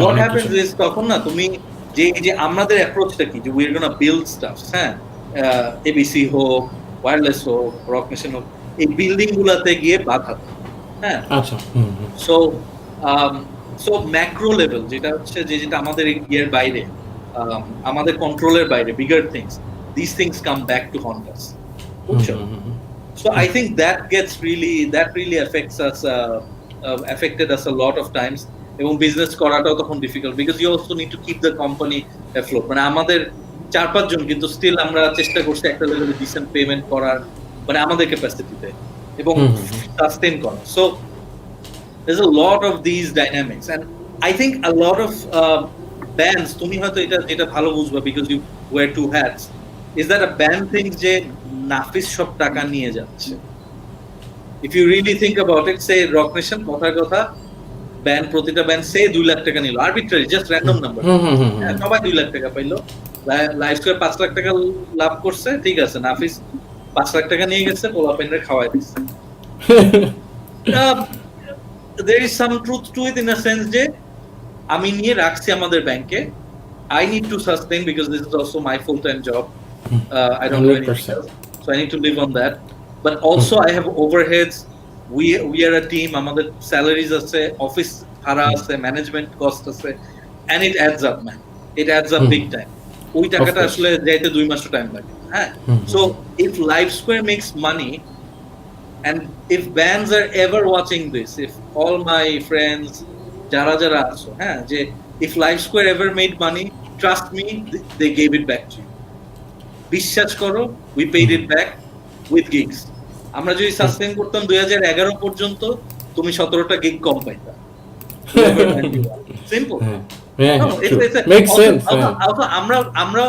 what happens is তখন না তুমি যে আমাদের অ্যাপ্রোচটা কি যে we're gonna build stuff ABC হোক ওয়্যারলেস হোক রক মেশিন হোক এই বিল্ডিং গুলাতে গিয়ে বাধা আচ্ছা সো ম্যাক্রো লেভেল যেটা হচ্ছে যেটা আমাদের ইয়ের বাইরে আমাদের কন্ট্রোলের বাইরে bigger things this things come back to haunt us so I think that really affected us a lot of times এবং বিজনেস করাটাও তখন difficult because you also need to keep the company afloat আমাদের 4-5 জন কিন্তু স্টিল আমরা চেষ্টা করছি একটা লেভেলে ডিসেন্ট পেমেন্ট করার আমাদের ক্যাপাসিটিতে এবং সাস্টেন করা। So there's a lot of these dynamics and I think a lot of bands তুমি হয়তো এটা ভালো বুঝবা because you wear two hats is that a band thinks যে নাফিস সব টাকা নিয়ে যাচ্ছে। if you really think about it, say Rock Nation কথা ব্যান্ড প্রতিটা ব্যান্ড সে 2 লাখ টাকা নিল, আরবিট্রারি জাস্ট র্যান্ডম নাম্বার, সবাই 2 লাখ টাকা পাইলো, লাইভ স্কয়ার 5 লাখ টাকা লাভ করছে, ঠিক আছে, নাফিস 5 লাখ টাকা নিয়ে গেছে, পোলাপেনরে খাওয়াই দিচ্ছে। there is some truth to it in a sense যে আমি নিয়ে রাখছি আমাদের ব্যাংকে, I need to sustain because this is also my full-time job. I don't do anything else, so I need to live on that. But also I have overheads. We are a team. আমাদের salaries আছে, office ভাড়া আছে, management cost আছে, and it adds up, man. It adds up big time. ওই টাকাটা আসলে যাইতে 2 মাস টাইম লাগে, হ্যাঁ। So if Live Square makes money, and if bands are ever watching this, if all my friends যারা আছো, হ্যাঁ, যে if Live Square ever made money, trust me, they gave it back to you. বিশ্বাস করো, we paid it back with gigs. আমরা যদি সাসপেন্ড করতাম 2011 পর্যন্ত, তুমি 17টা গিগ কম পাইতা। Simple, makes sense. আমরা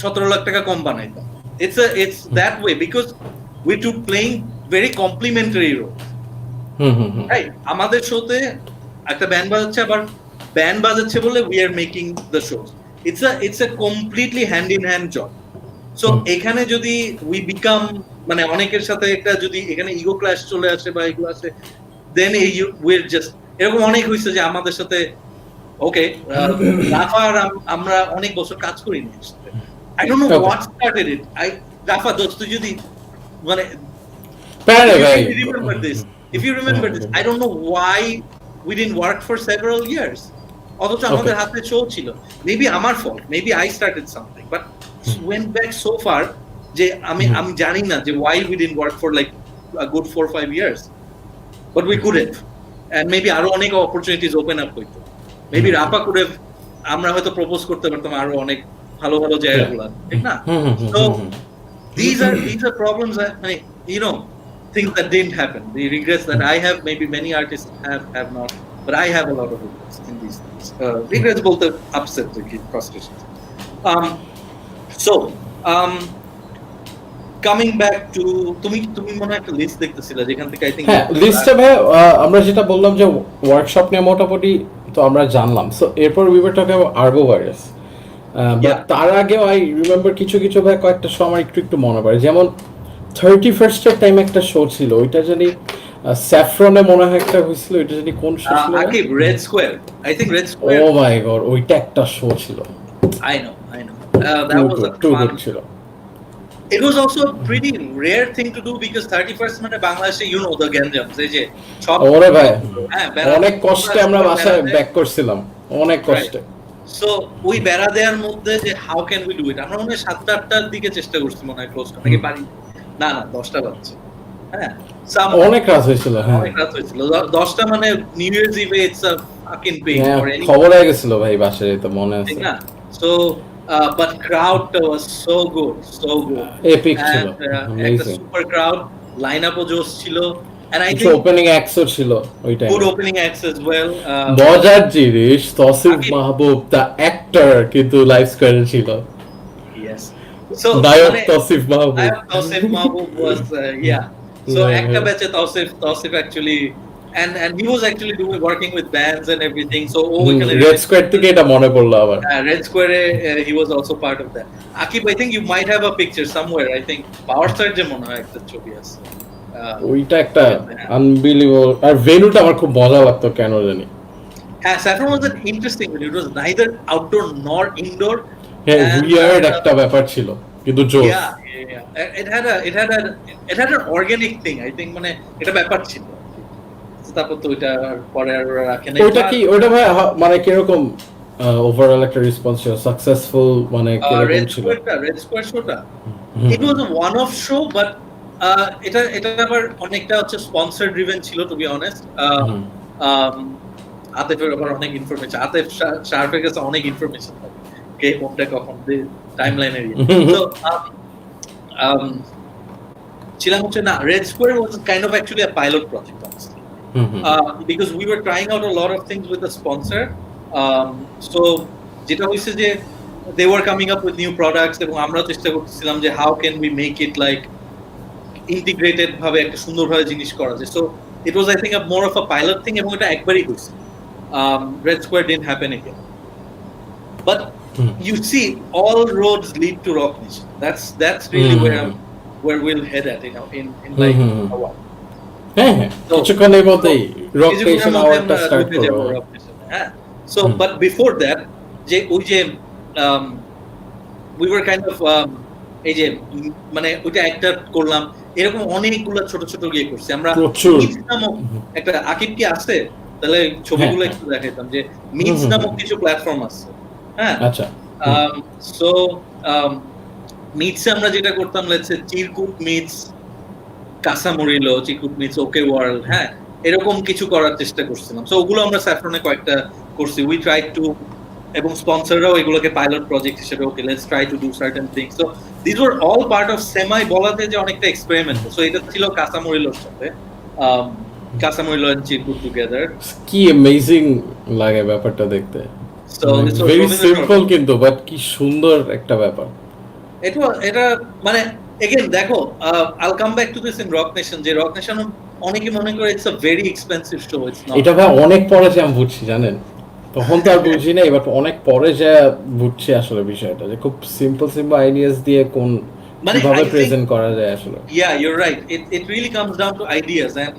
17 লাখ টাকা কম বানাইতাম। It's that way because we took playing very complementary role. Right, আমাদের শোতে একটা ব্যান্ড বাজাচ্ছে, আবার ব্যান্ড বাজাচ্ছে বলে we are making the shows. It's a completely hand in hand job. So এখানে যদি we become, মানে অনেকের সাথে একটা যদি এখানে ইগো ক্ল্যাশ চলে আসে বা এগুলো আসে, then we're just, এরকম অনেক হয়েছে যে আমাদের সাথে, ওকে, রাফা আর আমরা অনেক বছর কাজ করি না একসাথে। I don't know what started it. রাফা দোস্ত যদি মানে if you remember this, I don't know why we didn't work for several years. অথচ আমাদের হাতে শো ছিল, maybe আমার fault, maybe I started something, but went back so far যে আমি জানি না যে why we didn't work for like a good 4-5 years, but we could have, and maybe আরো অনেক opportunities open up হইতো, maybe রাফা could have, আমরা হয়তো প্রপোজ করতে পারতাম আরো অনেক ভালো ভালো জায়গাগুলো, ঠিক না? So these are problems that, you know, things that didn't happen, the regrets that I have, maybe many artists have not, but I have a lot of regrets in these things. Regrets both upset, frustrations. So coming back to তুমি মনে একটা লিস্ট দেখতেছিলা যেখান থেকে I think লিস্টে ভাই আমরা যেটা বললাম যে ওয়ার্কশপ নিয়ে মোটামুটি তো আমরা জানলাম, সো এরপর we were talking about argo virus, but তার আগেও I remember কিছু ভাই কয়েকটা শো আমার একটু মনে পড়ে, যেমন 31st এর টাইম একটা শো ছিল, ওইটা জানি স্যাফরনে মনে হয় একটা হয়েছিল, ওইটা জানি কোন শো ছিল, Akib Red Square, I think red square, oh my god, ওইটা একটা শো ছিল, I know that was a fun ছিল. It was also a pretty rare thing to do because 31st মানে বাংলাদেশে you know the ganjam, যে সব ওরে ভাই অনেক কষ্টে আমরা বাসায় ব্যাক করছিলাম, অনেক কষ্টে। সো ওই বেড়া দেওয়ার মধ্যে যে how can we do it, আমরা মনে হয় 7-8টার দিকে চেষ্টা করছি মনে হয় ক্লোজ নাকি পারি না 10টা বাজছে, হ্যাঁ অনেক রাত হয়েছিল, হ্যাঁ অনেক রাত হয়েছিল, 10টা মানে নিউ ইয়ার্স ইভে, it's a fucking pain for any, খবর হয়ে গেছিল ভাই বাসায়, তো মনে আছে, ঠিক না? So but crowd was so good, epic ছিল, একটা super crowd, lineup ও জোশ ছিল, and I think opening acts ছিল ওই টাইমে, good opening acts as well. মজার জিনিস তৌসিফ মাহবুব the actor কিন্তু লাইভ স্কয়ারে ছিল, yes, so Naik Tausif Mahbub was so একটা ব্যাচে Tausif actually and he was actually working with bands and everything, so red square থেকে এটা মনে পড়লো আবার, red square he was also part of that. Akib, I think you might have a picture somewhere, I think power star যে মনে হয় একটা ছবি আছে, ওইটা একটা আনবিলিভেবল, আর ভেন্যুটা আমার খুব মজা লাগতো কেন জানি, হ্যাঁ Saffron was an interesting venue, it was neither outdoor nor indoor, weird একটা ব্যাপার ছিল কিন্তু জোস, it had an organic thing, I think, মানে এটা ব্যাপার ছিল, তারপর তো ওইটা পরে আর রাখে না, ওইটা ভাই মানে কিরকম ওভারঅল একটা রেসপন্স ছিল, সাকসেসফুল মানে কিরকম ছিল রেড স্কয়ার শোটা? It was a one off show, but এটা আবার অনেকটা হচ্ছে স্পন্সর ড্রিভেন ছিল, টু বি অনেস্ট। আতেফের আবার অনেক ইনফরমেশন, আতেফ শারফের কাছে অনেক ইনফরমেশন থাকে, কে কোনটা কখন টাইমলাইনের, তো ছিলাম হচ্ছে না, red square was kind of actually a pilot project honestly. Because we were trying out a lot of things with the sponsor. So যেটা হইছে যে they were coming up with new products এবং আমরা চেষ্টা করতেছিলাম যে how can we make it like integrated ভাবে একটা সুন্দরভাবে জিনিস করা যায়. So it was I think a more of a pilot thing এবং এটা একবারই হইছে. Red Square didn't happen again. But you see, all roads lead to Rock Nation. That's really where we'll head at, you know, in like a while. হ্যাঁ কিছুক্ষণের মধ্যেই রক নেশন আওয়ারটা স্টার্ট করব। হ্যাঁ, so but before that যে ওই যে we were kind of এই যে মানে ওইটা একটা করলাম, এরকম অনেকগুলো ছোট ছোট গিয়ে করছি আমরা। মিটস নামক একটা আকিব কি আছে তাহলে ছবিগুলো একটু দেখাইতাম যে মিটস নামক কিছু প্ল্যাটফর্ম আছে। হ্যাঁ আচ্ছা, সো মিটসে আমরা যেটা করতাম let's say Chirkutt meets কাসামরিলো, Chirkutt meets okay world, হ্যাঁ এরকম কিছু করার চেষ্টা করছিলাম। সো ওগুলো আমরা স্যাফরনে কয়েকটা করছি, উই ট্রাই টু, এবং স্পন্সররাও এগুলোকে পাইলট প্রজেক্ট হিসেবে okay let's try to do certain things. So this were all part of সেমাই বলাতে যে অনেকটা এক্সপেরিমেন্ট। সো এটা ছিল কাসামরিলোর সাথে, কাসামরিলো এন্ড চিরকুট টুগেদার। কি অ্যামেজিং লাগে ব্যাপারটা দেখতে। সো ইটস ভেরি সিম্পল কিন্তু বাট কি সুন্দর একটা ব্যাপার। এটা মানে again দেখো, I'll come back to this in Rock Nation, যে Rock Nation অনেকে মনে করে it's a very expensive show, it's not. এটা ভাই অনেক পরে যে আমি বুঝছি জানেন, তখন তো আর বুঝি না, এবার অনেক পরে যে বুঝছি আসলে বিষয়টা যে খুব সিম্পল আইডিয়াস দিয়ে কোন কিভাবে প্রেজেন্ট করা যায় আসলে। Yeah, you're right, it really comes down to ideas and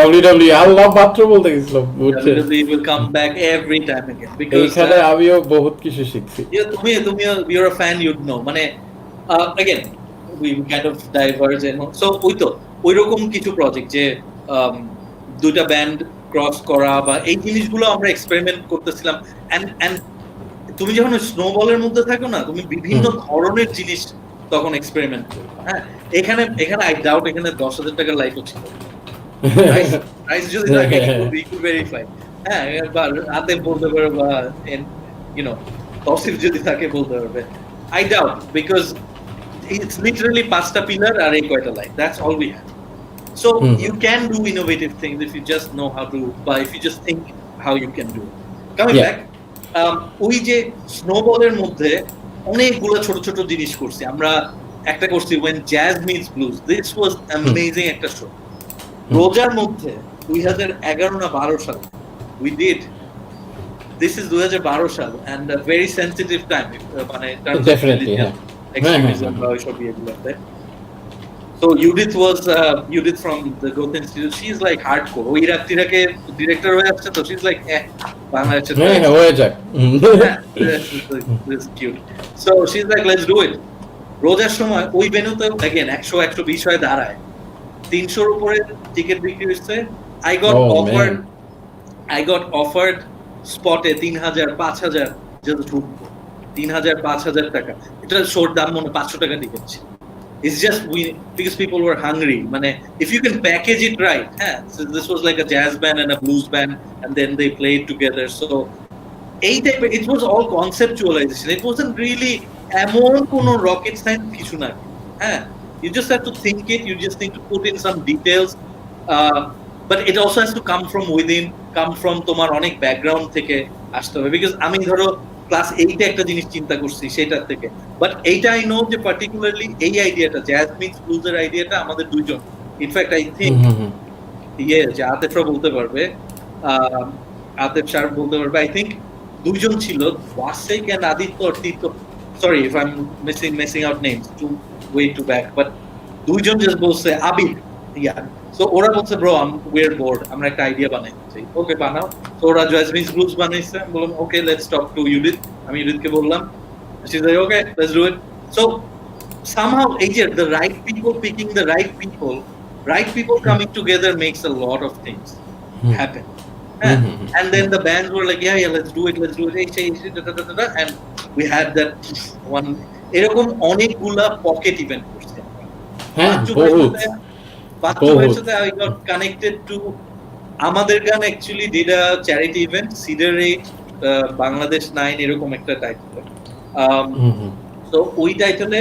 WWE আল্লাহ মাত্র বলতে গেছিলাম, WWE will come back every time again because এখানে আমিও বহুত কিছু শিখছি। তুমি you're a fan, you'd know, মানে again we kind of diverge and so ওইরকম কিছু প্রজেক্ট যে দুইটা ব্যান্ড ক্রস করা বা এই জিনিসগুলো আমরা এক্সপেরিমেন্ট করতেছিলাম। এন্ড তুমি যখন স্নোবলের মধ্যে থাকো না, তুমি বিভিন্ন ধরনের জিনিস তখন এক্সপেরিমেন্ট করো। হ্যাঁ, এখানে আই ডাউট এখানে 10,000 টাকার লাইফও ছিল, প্রাইস যদি থাকে উই কুড ভেরিফাই। হ্যাঁ, বা হাতে বলতে পারবে বা ইউ নো তসিফ যদি থাকে বলতে পারবে। I doubt, because it's literally pasta pillar আর এই কয়টা line, that's all we have. So you can do innovative things if you just know how to, but if you just think how you can do it. Coming back, ওই যে স্নোবলের মধ্যে অনেকগুলো ছোট ছোট জিনিস করছি আমরা। একটা করছি when jazz meets blues, this was amazing একটা শো। রোজার মধ্যে 2011 না 12 সালে we did, this is 2012 সাল and a very sensitive time, মানে definitely extremism বা ওইসব এগুলোতে। So Judith from the Goethe Institute, she's like hardcore, ওই রাত্রিটাকে ডিরেক্টর হয়ে আসছে, তো she's like বাংলাদেশে হয়ে যাক, this cute, so she's like let's do it. রোজার সময় ওই ভেন্যুতে again 100-120 হয়ে দাঁড়ায়, 300 এর উপরে টিকিট বিক্রি হচ্ছে। I got offered স্পটে 3,000-5,000 যেহেতু ঢুকবো, 3,000-5,000 টাকা। এটা শোর দাম মনে 500 টাকা টিকিট ছিল। It's just because people were hungry. মানে if you can package it right, so this was like a jazz band and a blues band, and then they played together. So it was all conceptualization. It wasn't really এমন কোনো rocket science কিছু না। You just have to think it. You just need to put in some details. But it also has to come from within, come from তোমার অনেক ব্যাকগ্রাউন্ড থেকে আসতে হবে। বিকজ আমি ধরো ক্লাস 8 একটা জিনিস চিন্তা করছি সেটার থেকে, বাট এইটা আই নো যে পার্টিকুলারলি এই আইডিয়াটা জ্যাজ মিক্স ব্লুজের আইডিয়াটা আমাদের দুইজন, ইনফ্যাক্ট আই থিঙ্ক যে আতেফরা বলতে পারবে, আতেফ স্যার বলতে পারবে, আই থিঙ্ক দুইজন ছিল, Wasek and Aditya Tirtha, sorry if I am missing out names to way to back, but দুইজন জাস্ট বলছে আবির, ইয়া সো ওরা বলছে ব্রো উইয়ার বোর্ড, আমরা একটা আইডিয়া বানাইতে চাই, ওকে বানাও। তো ওরা জয়সমিস ব্লুজ বানাইছে, আমি বললাম ওকে লেটস টক টু ইউডিথ, আমি ইউডিথকে বললাম, she is like okay let's do it. So somehow the right people picking the right people coming together makes a lot of things happen. And then the bands were like yeah let's do it, and we had that one এরকম অনেকগুলা পকেট ইভেন্ট করছি আমরা। I got connected to আমাদের গান actually did a charity event, Cedar 8 Bangladesh 9 এরকম একটা টাইটেল। So ওই টাইটেলে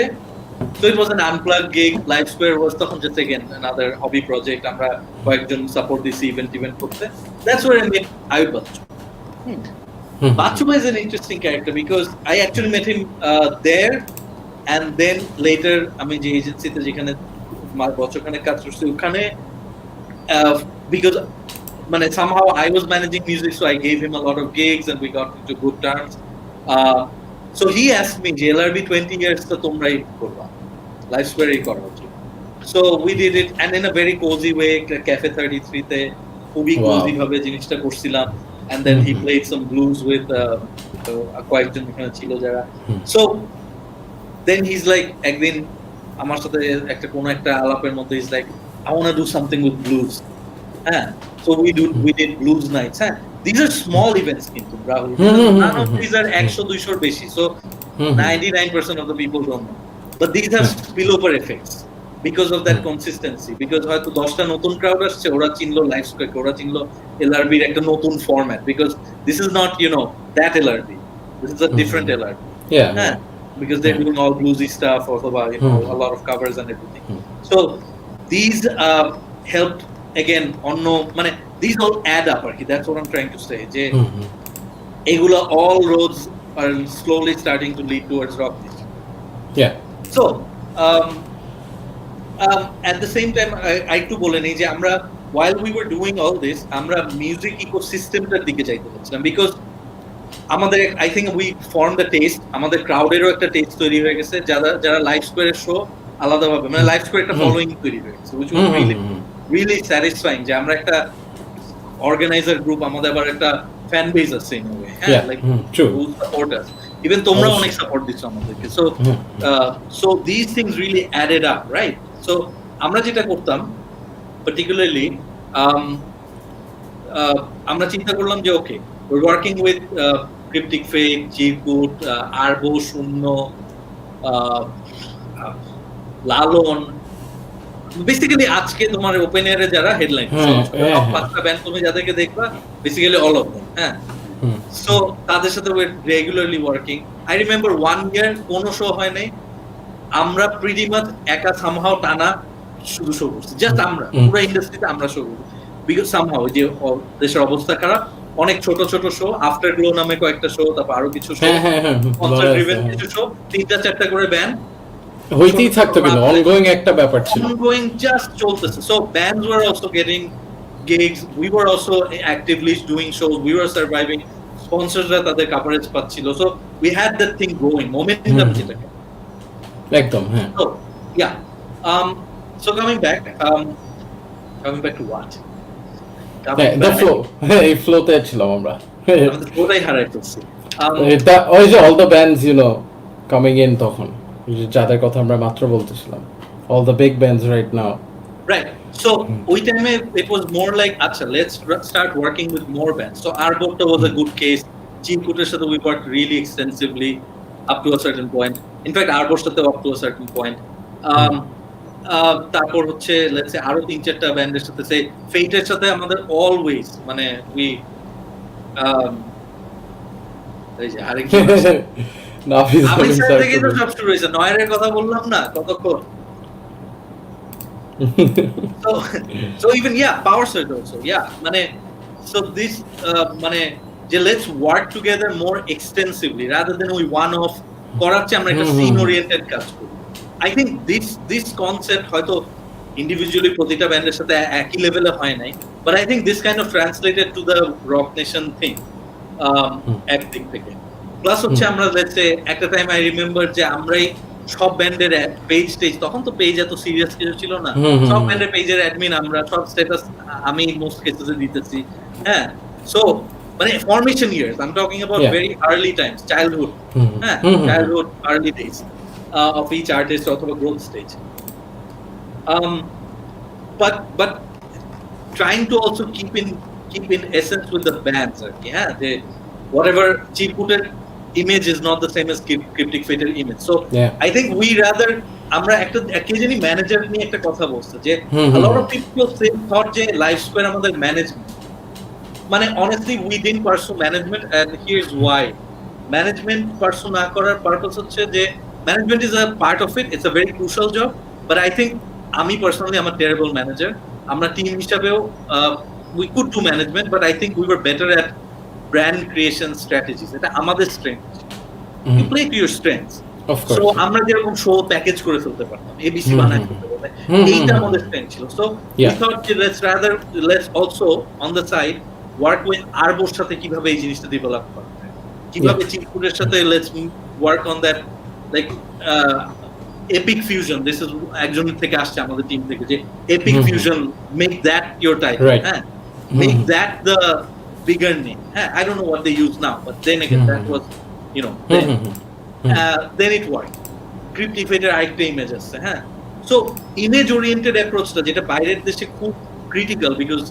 So it was an unplugged gig. Live Square was তখন just again another hobby project. আমরা কয়েকজন support দিছি event করতে. That's where I met Ayub Bachu. Bachu is an interesting character because I actually met him there, and then later আমি যে এজেন্সিতে যেখানে বছরখানে কাজ করছি ওখানে because মানে somehow I was managing music, so I gave him a lot of gigs and we got into good terms. So he asked me, JLRB 20 years to tomrai korba. Live Square ei kora uchit. So we did it, and in a very cozy way, Cafe 33 te খুবই cozy ভাবে জিনিসটা করছিলাম, and then he played some blues with কয়েকজন এখানে ছিল যারা. So then he's like একদিন আমার সাথে একটা কোন একটা আলাপের মধ্যে he's like, I want to do something with blues. So we did blues nights. These are small events কিন্তু Rahul. None of these are 100-200 এর বেশি. So 99% of the people don't know. But these have spillover effects because of that consistency. Because হয়তো 10টা নতুন crowd আসছে, ওরা চিনলো Live Square, ওরা চিনলো LRB এর একটা নতুন format. Because this is not, that LRB. This is a different LRB. Yeah. Because they're doing all bluesy stuff, অথবা a lot of covers and everything. So these helped again মানে these all add up আর কি. That's what I'm trying to say. যে এগুলা all roads are slowly starting to lead towards rock music. Yeah. So at the same time I একটু বলে নেই যে আমরা while we were doing all this আমরা music ecosystemটার দিকে যাইতে হচ্ছিলাম, because আমাদের I think we formed a taste, আমাদের ক্রাউডেরও একটা টেস্ট তৈরি হয়ে গেছে, যারা লাইভ স্কোয়ারের শো আলাদাভাবে মানে লাইভ স্কোয়ার একটা ফলোইং তৈরি হয়ে গেছে, which was really satisfying যে আমরা একটা অর্গানাইজার গ্রুপ, আমাদের আবার একটা ফ্যান বেস আছে in a way, like who support us. Even তোমরা অনেক সাপোর্ট দিচ্ছ আমাদেরকে. So these things really added up, right? So আমরা যেটা করতাম particularly আমরা চিন্তা করলাম যে ওকে, we're working with Cryptic Fake, Chirkut, Arbo, Shunno, Lalon, basically আজকে তোমার ওপেন এয়ারে যারা হেডলাইন পাঁচটা ব্যান্ড তুমি যাদেরকে দেখবা basically all of them. So তাদের সাথে we regularly working. I remember 1 ইয়ার কোনো শো হয় নাই, আমরা প্রিটি মাচ একা সামহাও টানা শুধু শো করছি, জাস্ট আমরা পুরো ইন্ডাস্ট্রিতে আমরা শো করছি, বিকজ সামহাও যে দেশের অবস্থা খারাপ, অনেক ছোট ছোট শো, আফটার গ্লো নামে কয়েকটা শো, তারপর আরো কিছু শো, কনসার্ট ড্রিভেন কিছু শো, 3-4টা করে ব্যান্ড হইতেই থাকতো, কিন্তু অনগোয়িং একটা ব্যাপার ছিল, অনগোয়িং জাস্ট চলতেছে. So bands were also getting gigs, we were also actively doing shows, we were surviving, sponsors-রা তাদের coverage পাচ্ছিল, so we had that thing going, momentum যেটাকে একদম. So yeah, so coming back to what? The flow. এই ফ্লোতে ছিলাম আমরা, ওটাই হারাই ফেলছি. ওই যে all the bands coming in তখন যাদের কথা আমরা মাত্র বলতেছিলাম, all the big bands right now. Right. So ওই টাইমে it was more like আচ্ছা let's start working with more bands. So Arbota was a good case. Chirkuter সাথে we worked really extensively up to a certain point. In fact Arbota সাথে up to a certain point. তারপর হচ্ছে let's say আরো 3-4টা ব্যান্ডের সাথে, say Fate-এর সাথে আমাদের always মানে we এই যে আরেকজন নাফিস আমি সাথে থেকে তো সব শুরু হয়েছে, নয়ের কথা বললাম না কতক্ষণ. So even power surge also, মানে so this মানে যে let's work together more extensively rather than we one off করাচ্ছে আমরা একটা scene oriented কাজ করি. I think this concept হয়তো individually প্রতিটা ব্যান্ডের সাথে একই লেভেলে হয় নাই, but I think this kind of translated to the rock nation thing একদিক থেকে. প্লাস হচ্ছে আমরা let's say একটা টাইম I remember যে আমরাই সব ব্যান্ডের পেজ স্টেজ, তখন তো পেজ এত সিরিয়াস কিছু ছিল না, সব ব্যান্ডের পেজের অ্যাডমিন আমরা, সব স্ট্যাটাস আমি মোস্ট কেসেসে দিতেছি. সো মানে formation years, I am talking about very early times, childhood, childhood early days of each artist অথবা growth stage. but trying to also keep in essence with the bands, they whatever Chirkuter image is not the same as Cryptic Fate-এর image. So I think we rather আমরা একটা occasionally ম্যানেজার নিয়ে একটা কথা বলছি যে a lot of people thought যে Live Square আমাদের ম্যানেজমেন্ট, মানে honestly we didn't pursue management, and here's why. Management pursue না করার পারপাস হচ্ছে যে management is a part of it. It's a very crucial job, but I think আমি personally I'm a terrible manager. আমরা টিম হিসাবেও we could do management, but I think we were better at brand creation strategies. এটা আমাদের strength. You play to your strengths. Of course. So আমরা যেরকম শো প্যাকেজ করে ফেলতে পারতাম, এবিসি বানাই ফেলতে পারতাম, এইটা আমাদের strength ছিল. So we thought let's also on the side work with আরবোর সাথে কিভাবে এই জিনিসটা ডেভেলপ করা যায়, কিভাবে চিকুরের সাথে let's work on that like epic fusion. This is একজনের থেকে আসছে আমাদের টিম থেকে যে epic fusion, make that your title, right. Make that the bigger name. I don't know what they use now, but then again that was, you know, then it worked. Cryptifator আরেকটা ইমেজ আছে, so image oriented approach টা যেটা বাইরের দেশে খুব critical, because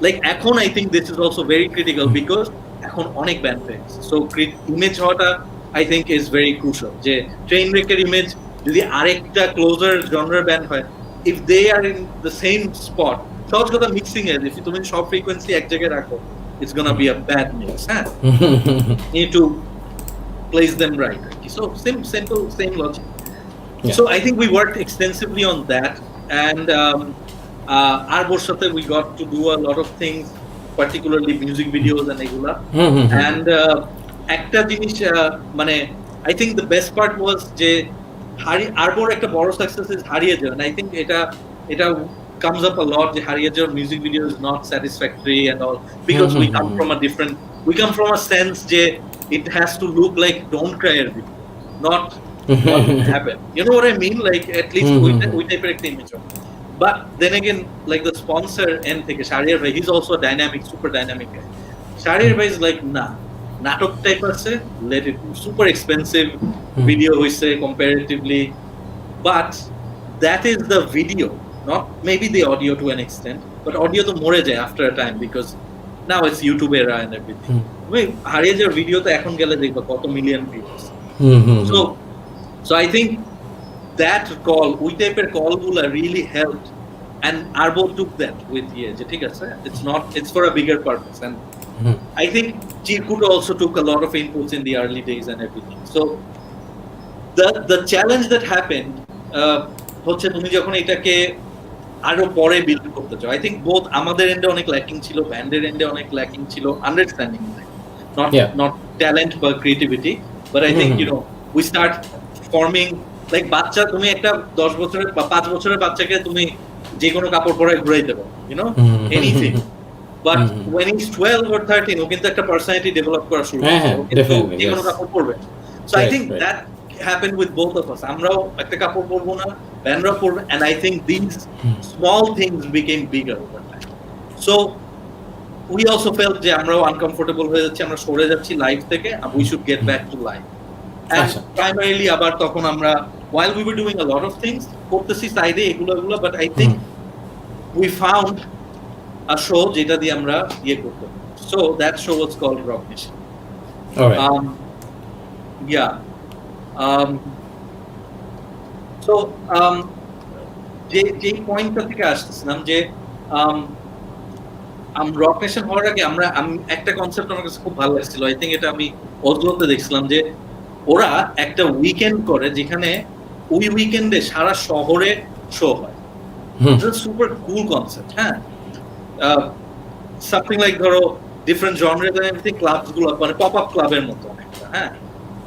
like এখন I think this is also very critical because এখন অনেক ব্যান্ড হয়ে গেছে, so ইমেজ হওয়াটা I think is very crucial. যে ট্রেন রেকের ইমেজ যদি আরেকটা ক্লোজার জনরার ব্যান্ড হয়, if they are in the same spot, সহজ কথা মিক্সিং এর, if তুমি সব ফ্রিকোয়েন্সি এক জায়গায় রাখো, it's gonna be a bad mix. You need to place them right. So simple, same logic. So I think we worked extensively on that, and Arbor Shate we got to do a lot of things, particularly music videos and egula. And একটা জিনিস মানে I think the best part was যে Arbor একটা বড় success is হারিয়ে যাওয়া, and I think এটা comes up a lot যে হারিয়ে যাওয়ার music video is not satisfactory and all, because we come from a sense যে it has to look like Don't Cry video, not what happened. You know what I mean? Like at least we type of image. But then again, like the sponsor end থেকে Shahriar bhai, he's also a dynamic, super dynamic guy. Shahriar bhai is like, nah, natok type আছে, let it be. Super expensive video হইছে comparatively, but that is the video, not maybe the audio to an extent, but audio তো মরে যায় after a time because now it's YouTube era and everything. হারিয়ে যাওয়ার ভিডিও তো এখন গেলে দেখবা কত million views. So I think that call, ওই টাইপের কলগুলো really helped, and Arbo took that with যে ঠিক আছে, it's for a bigger purpose, and I think Chirkut also took a lot of inputs in the early days and everything. So the challenge that happened হচ্ছে তুমি যখন এটাকে আরো পরে বিল্ড করতে চাও, I think both আমাদের এন্ডে অনেক ল্যাকিং ছিল, ব্যান্ডের এন্ডে অনেক ল্যাকিং ছিল, understanding, not talent but creativity, but I think you know we start forming like বাচ্চা, তুমি একটা 10 বছরের বা 5 বছরের বাচ্চাকে তুমি যে কোনো কাপড় পরায় ঘুরাইতে পারো, you know, anything, but when he's 12 or 13 ও কিন্তু একটা পার্সোনালিটি ডেভেলপ করা শুরু করছে, যে কোনো কাপড় পরবে. So I think that happened with both of us. আমরাও একটা কাপড় পরবো না, ব্যান্ডরা পরবে, and I think these small things became bigger over time. So we also felt যে আমরাও uncomfortable হয়ে যাচ্ছি, আমরা সরে যাচ্ছি লাইভ থেকে, we should get back to live. And primarily আবার তখন আমরা, while we were doing a lot of things, করতেছি সাইডে এগুলো, but I think we found a show যেটা দিয়ে আমরা ইয়ে করতে. So that show was called Rock Nation. All right. So যে পয়েন্টটা থেকে আসতেছিলাম যে রক নেশন হওয়ার আগে আমি একটা কনসেপ্ট আমার কাছে খুব ভালো লাগছিল, আই থিঙ্ক এটা আমি অজলোতে দেখছিলাম যে ওরা একটা উইকেন্ড করে যেখানে ওই উইকেন্ডে সারা শহরে শো হয়. Super cool concept. Something like ধরো different genres and everything, clubs গুলো মানে পপ আপ ক্লাবের মতো অনেকটা.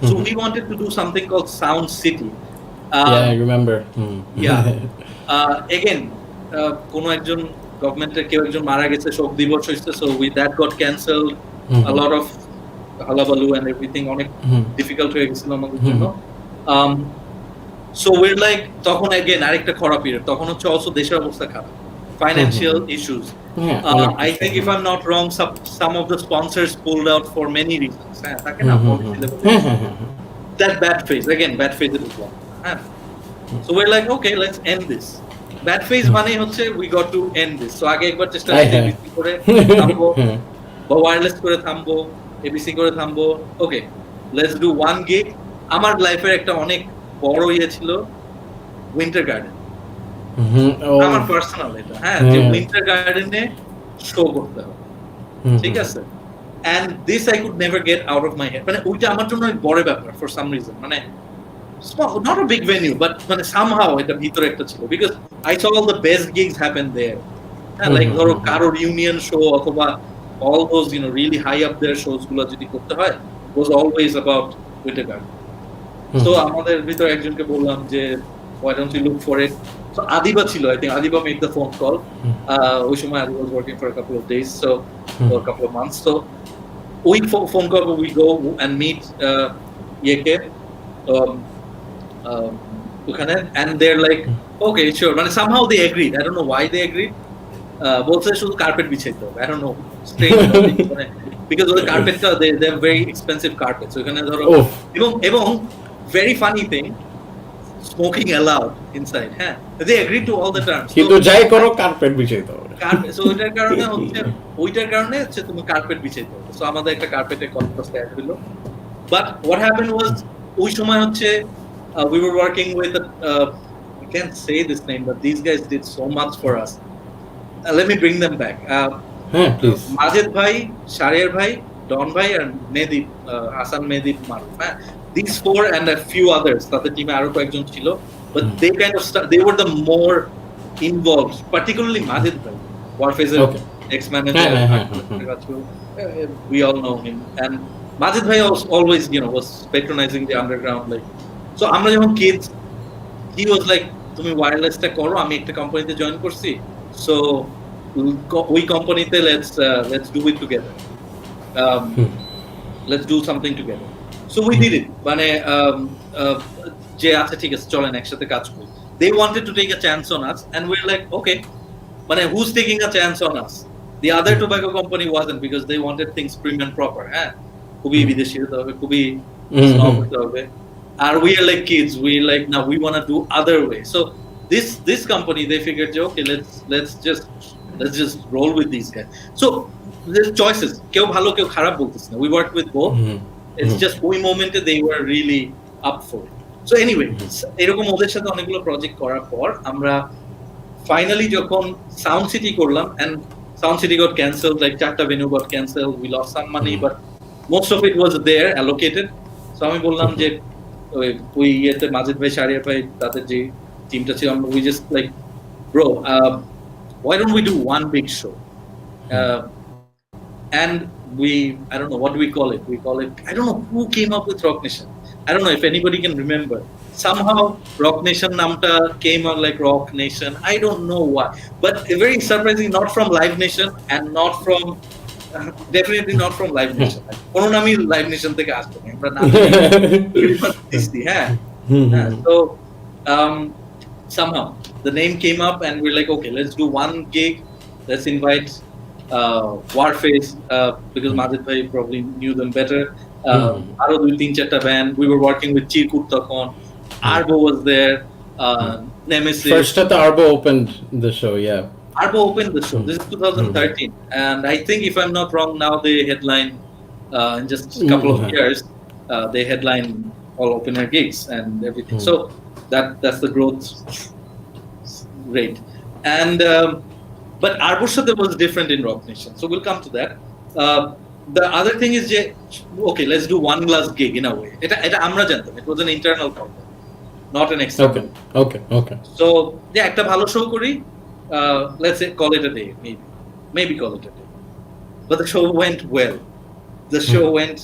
So we wanted to do something called Sound City. I remember. Again, কোনো একজন গভর্নমেন্টের কেউ একজন মারা গেছে, শোক দিবস হইছে, so that got cancelled. A lot of halabalu and everything, অনেক ডিফিকাল্ট হয়ে গেছিল আমাদের জন্য. So we're like, তখন again আরেকটা খারাপ পিরিয়ড, তখন হচ্ছে also দেশের অবস্থা খারাপ, financial issues. I think if I'm not wrong, some of the sponsors pulled out for many reasons. That bad phase is one. So we're like, okay, let's end this. Bad phase মানে হচ্ছে we got to end this. So আগে একবার চেষ্টা ABC করে থামবো, বা ওয়্যারলেস করে থামবো, ABC করে থামবো. Okay, let's do one gig. আমার লাইফের একটা অনেক বড় ইয়ে ছিল উইন্টার গার্ডেন. আমার পার্সোনাল এটা, যে উইন্টার গার্ডেনে শো করতে হবে, ঠিক আছে, and this I could never get out of my head. মানে ওইটা আমার জন্য বড় ব্যাপার for some reason. মানে small, not a big venue, but মানে somehow এটা ভিতরে একটা ছিল, because I saw all the best gigs happen there. Like ধরো কারোর ইউনিয়ন শো অথবা all those really high up there shows গুলো যদি করতে হয়, was always about Winter Garden. So আমাদের ভিতরে একজনকে বললাম যে why don't you look for it? So Adiba ছিল, I think Adiba made the phone call. ওই সময় I was working for a couple of days, so for a couple of months. So we phone call, we go and meet Yeke ওখানে, and they're like okay sure, মানে somehow they agreed. I don't know why they agreed. বলছে শুধু কার্পেট বিছাইতে হবে, I don't know, strange মানে because the carpetটা they have very expensive carpets, ওখানে ধরো এবং very funny thing, smoking allowed inside. হ্যাঁ, they agreed to all the terms, কিন্তু যাই করো কার্পেট বিছাইতে হবে। সো ওইটার কারণে হচ্ছে তুমি কার্পেট বিছাইতে হবে। সো আমাদের একটা কার্পেটের কনট্রাস্ট অ্যাড হলো, বাট হোয়াট হ্যাপেন্ড ওয়াজ ওই সময় হচ্ছে we were working with I can't say this name, but these guys did so much for us. Let me bring them back. Please. Majid bhai, Sharir bhai, Don bhai, and Medip, Hasan Medip Maruf. These four and a few others, তাদের টিমে আরো কয়েকজন ছিল, but they kind of they were the more involved, particularly Majid bhai, Warfaze's ex-manager. We all know him, and Majid bhai always was patronizing the underground, like. So আমরা যখন kids, he was like তুমি ওয়্যারলেসটা করো, আমি একটা কোম্পানিতে জয়েন করছি, so ওই কোম্পানিতে let's do it together, let's do something together. So we did it, মানে যে আচ্ছা ঠিক আছে চলেন একসাথে কাজ করি. They wanted to take a chance on us, and we're like okay, মানে who's taking a chance on us? The other tobacco company wasn't, because they wanted things prim and proper. খুবই বিদেশি হতে হবে, খুবই snob হতে হবে. And we are like kids, we like now we want to do other way. So this company, they figured okay, let's just roll with these guys. So there's choices, keu bhalo keu kharap bolteche na, we worked with both. It's just ওই মোমেন্টে they were really up for it. So anyway, এরকম ওদের সাথে অনেকগুলো প্রজেক্ট করার পর আমরা ফাইনালি যখন সাউন্ড সিটি করলাম, and Sound City got cancelled, like চারটা venue got cancelled, we lost some money, but most of it was there allocated. So আমি বললাম যে ওই ইয়েতে মাজেদ ভাই, শারিয়া ভাই, তাদের যে টিমটা ছিল, we just like bro, why don't we do one big show? And I don't know what we call it, I don't know who came up with Rock Nation. I don't know if anybody can remember. Somehow Rock Nation namta came out like Rock Nation, I don't know why, but very surprising, not from Live Nation and not from definitely not from Live Nation. কোনো নামই Live Nation থেকে আসবে না, আমরা নাম দিছি। So somehow the name came up, and we're like okay, let's do one gig, let's invite Warface, because Majid bhai probably knew them better. Aro 2-3-4 band. We were working with Chirkut Takon. Arbo was there. Nemesis. First at Arbo opened the show, yeah. Arbo opened the show. This is 2013, and I think if I'm not wrong, now they headline in just a couple of years. They headline all opener gigs and everything. So that's the growth rate. And but Arbo's show was different in Rock Nation, so we'll come to that. The other thing is okay, let's do one last gig in a way. Eta amra jantam, it was an internal problem, not an external. Okay. So yeah, একটা ভালো show করি, let's say call it a day, maybe call it a day. But the show went well. The show went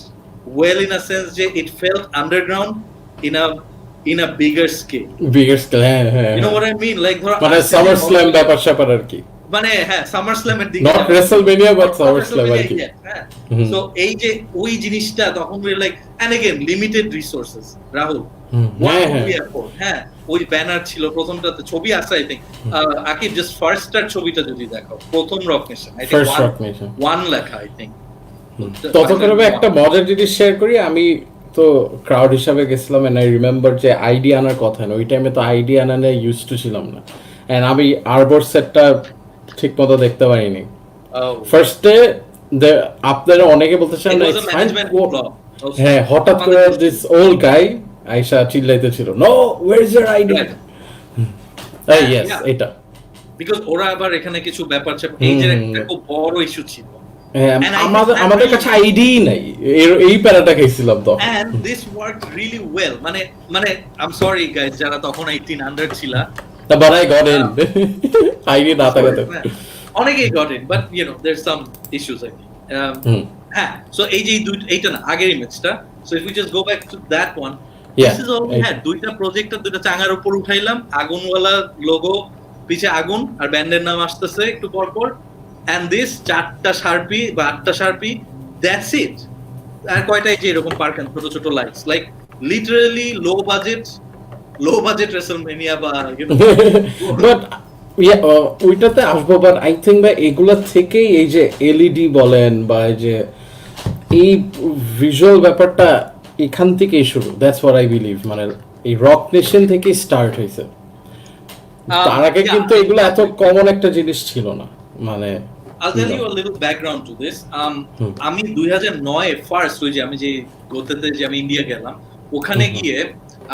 well in a sense that it felt underground in a bigger scale. You know what I mean? Like মানে SummerSlam ব্যাপার স্যাপার আর কি, মানে হ্যাঁ SummerSlam এর দিকে, not WrestleMania but SummerSlam আর কি। So এই যে ওই জিনিসটা তখন we like, and again limited resources, Rahul, হ্যাঁ ওই ব্যানার ছিল প্রথমটাতে, ছবি আছে I think, Akib just first টার ছবিটা যদি দেখো, প্রথম rock nation I think one লেখা I think। ততক্ষণে একটা মজার জিনিস শেয়ার করি, আমি তো ক্রাউড হিসাবে গেছিলাম, এন্ড আই রিমেম্বার যে আইডিয়া আনার কথা না, ওই টাইমে তো আইডিয়া আনানে ইউজ টু ছিলাম না, এন্ড আমি আরবোর সেটটা ঠিক মতো দেখতে পারিনি। ফার্স্টে আপনারা অনেকে বলতেছেন হ্যাঁ, হঠাৎ করে দিস ওল্ড গাই আইসা চিল্লাইতেছিল, no where is your idea. Yes, এটা বিকজ ওরা আবার এখানে কিছু ব্যাপার এই যে একটা খুব বড় ইস্যু ছিল, And I think আমাদের that আমাদের really- কাছে আইডিয়াই নাই, এই প্যারাটা খাইছিলাম তো। and this worked really well. মানে I'm sorry guys যারা তখন 18 under ছিলা, But I got in. ID না থাকাতে। অনেকেই got in, but you know there's some issues I think. হ্যাঁ, so এই যে এইটা না আগের ইমেজটা, so if we just go back to that one, this is all we had. দুইটা প্রজেক্টর দুইটা চাঙার উপর উঠাইলাম, আগুনওয়ালা লোগো, পিছে আগুন আর ব্যান্ডের নাম আসতেছে একটু পর পর, and this 4টা শার্পি বা 8টা শার্পি, that's it. আর কয়টাই যে এরকম পার্কান ছোট ছোট lights, like literally low budget রেসলমেনিয়া বা you know. বাট ওইটাতে আসবো, বাট আই থিঙ্ক ভাই এগুলা থেকেই এই যে এলইডি বলেন বা এই যে এই ভিজুয়াল ব্যাপারটা এখান থেকেই শুরু, দ্যাটস হোয়াট আই বিলিভ। মানে এই রক নেশন থেকেই স্টার্ট হয়েছে, তার আগে কিন্তু এগুলো এত কমন একটা জিনিস ছিল না। মানে I'll tell you a little background to this. আমি 2009 ফার্স্ট ওই যে আমি যে গোতেতে যে আমি ইন্ডিয়া গেলাম, ওখানে গিয়ে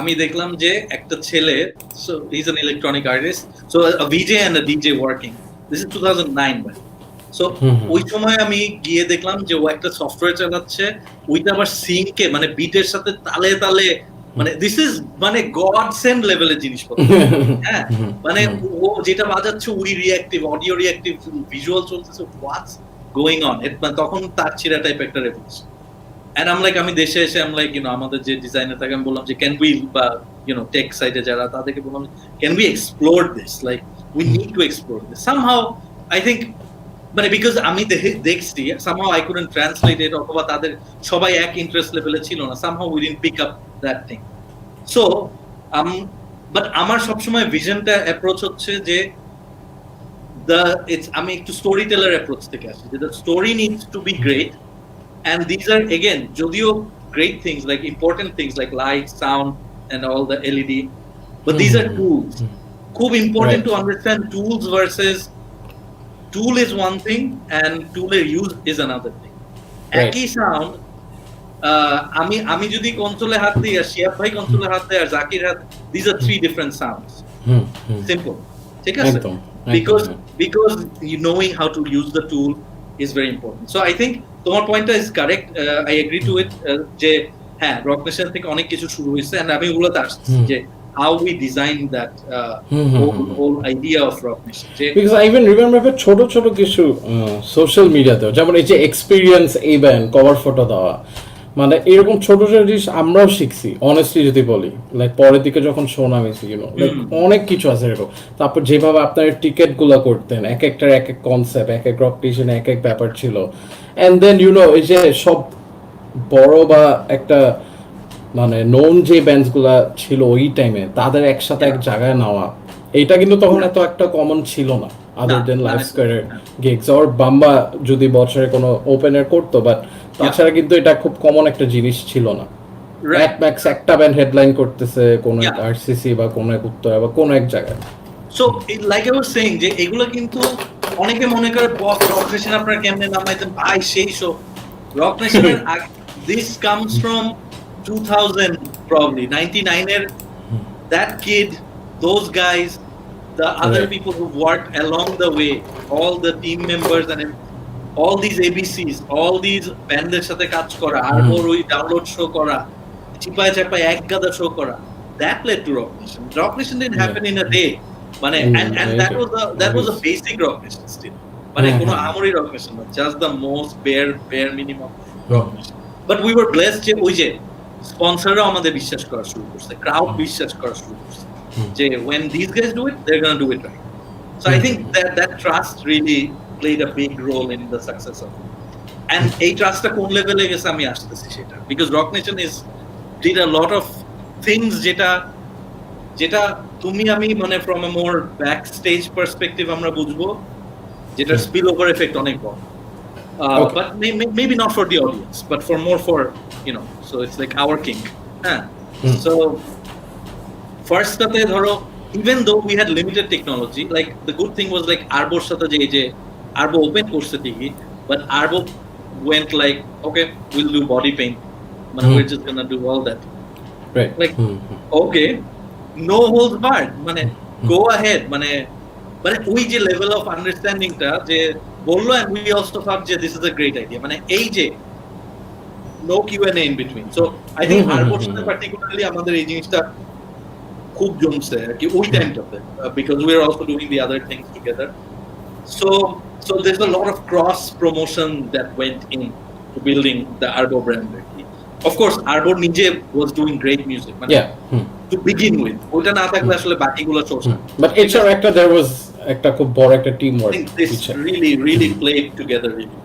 আমি দেখলাম যে একটা ছেলে, so he's an electronic artist, so a VJ and a DJ working. This is 2009 by. So ওই সময় আমি গিয়ে দেখলাম যে ও একটা সফটওয়্যার চালাচ্ছে, ওইটা আবার সিঙ্কে মানে বিটের সাথে তালে তালে, মানে দিস ইজ মানে গড সেন্ড লেভেলের জিনিসপত্র। হ্যাঁ, মানে ও যেটা বাজাচ্ছে ওই রিঅ্যাক্টিভ, অডিও রিঅ্যাক্টিভ, ভিজুয়াল চলতেছে, হোয়াটস গোয়িং অন। তখন তার ছিঁড়া টাইপ একটা রেভলিউশন। And I'm like, আমি দেশে এসে I'm like, you know, আমাদের যে ডিজাইনার থাকে আমি বললাম যে can we বা you know টেক সাইডে যারা তাদেরকে বললাম can we explore this, like we need to explore this somehow. I think মানে because আমি দেখছি somehow I couldn't translate it, অথবা তাদের সবাই এক ইন্টারেস্ট লেভেলে ছিল না, somehow we didn't pick up that thing. So but আমার সবসময় ভিশনটা অ্যাপ্রোচ হচ্ছে যে আমি একটু স্টোরি টেলার অ্যাপ্রোচ থেকে আসি, যে the story needs to be great. And these are again jodio great things, like important things like light, sound and all the LED, but these are tools. Khub important to understand tools versus tool is one thing and tool use is another thing. Eki sound আমি যদি কনসোলে হাত দিই আর শিয়াব ভাই কনসোলে হাত দেয় আর জাকির হাত, these are 3 different sounds. Simple, ঠিক আছে? Because you knowing how to use the tool is very important. So I think তোমার পয়েন্টটা is correct, I agree to it, যে হ্যাঁ রক নেশন থেকে অনেক কিছু শুরু হয়েছে, এন্ড আমি ওগুলোতে আসছি যে how we design that whole idea of Rock Nation. Because I even remember ছোট ছোট কিছু সোশ্যাল মিডিয়াতে, যেমন এই যে এক্সপিরিয়েন্স এই ব্যান্ড কভার ফটো দেওয়া, মানে এরকম ছোট ছোট জিনিস আমরাও শিখছি অনেস্টলি যদি বলি। লাইক পরের দিকে যখন শো নামেছি, লাইক অনেক কিছু আছে এরকম। তারপর যেভাবে আপনার টিকেট গুলা করতেন, এক একটার এক এক কনসেপ্ট, এক এক রক স্টেশনে এক এক ব্যাপার ছিল। এন্ড দেন এই যে সব বড় বা একটা মানে নোন যে ব্যান্ডস গুলা ছিল ওই টাইমে, তাদের একসাথে এক জায়গায় নেওয়া, এইটা কিন্তু তখন এত একটা কমন ছিল না, আদার দেন লাইভ স্কোয়ারের গিগস অর বাম্বা যদি বছরে কোনো ওপেনার করতো, বাট তাছাড়া কিন্তু এটা খুব কমন একটা জিনিস ছিল না। ম্যাক্স একটা ব্যান্ড হেডলাইন করতেছে কোন এক আরসিসি বা কোন এক উত্তরা বা কোন এক জায়গায়। So like I was saying যে এগুলো কিন্তু অনেকে মনে করে রক নেশন আপনারা কেমনে নামাইতেন ভাই, সেই শো রক নেশনের দিস কামস ফ্রম 2000 probably 99 এর that kid, those guys, the other people who worked along the way, all the team members and all these ABCs, all these ব্যান্ডের সাথে কাজ করা, আর ওই ডাউনলোড শো করা, চিপায় চাপায় এক গাদা শো করা, that led to rock nation. Rock nation didn't happen in a day, মানে and that was a basic rock nation still, মানে কোনো আমরি rock nation না, just the most bare minimum rock nation. But we were blessed যে ওই যে স্পন্সররা আমাদের বিশ্বাস করা শুরু করছে, ক্রাউড বিশ্বাস করা শুরু করছে যে when these guys do it, they're gonna do it right. So I think that trust really played a big role in the success of it. And এই ট্রাস্টটা কোন লেভেলে গেছে আমি আসতেছি সেটা, because Rock Nation did a lot of things যেটা তুমি আমি মানে from a more backstage perspective আমরা বুঝবো, যেটা spill over effect অনেক বড়, but maybe not for the audience, but for more for so it's like our king. So first টাতে ধরো, even though we had limited technology, like the good thing was like Arbo's সাথে যে Arbo open করছে ঠিকই, but Arbo went like, okay, we'll do body paint, মানে we're just gonna do all that, right? Like okay, no holds barred, মানে go ahead, মানে ওই যে level of understanding টা যে বললো and we also thought যে this is a great idea মানে এই যে no Q&A in between so I think Arbor সাথে particularly আমাদের এই জিনিসটা খুব জমছে আর কি ওই টাইমটাতে because we are also doing the other things together so there's a lot of cross promotion that went in to building the Arbor brand of course Arbor নিজে was doing great music মানে to begin with ওটা না থাকলে আসলে বাকিগুলো চলছে না but এছাড়া একটা there was একটা খুব বড় একটা team work this really played together really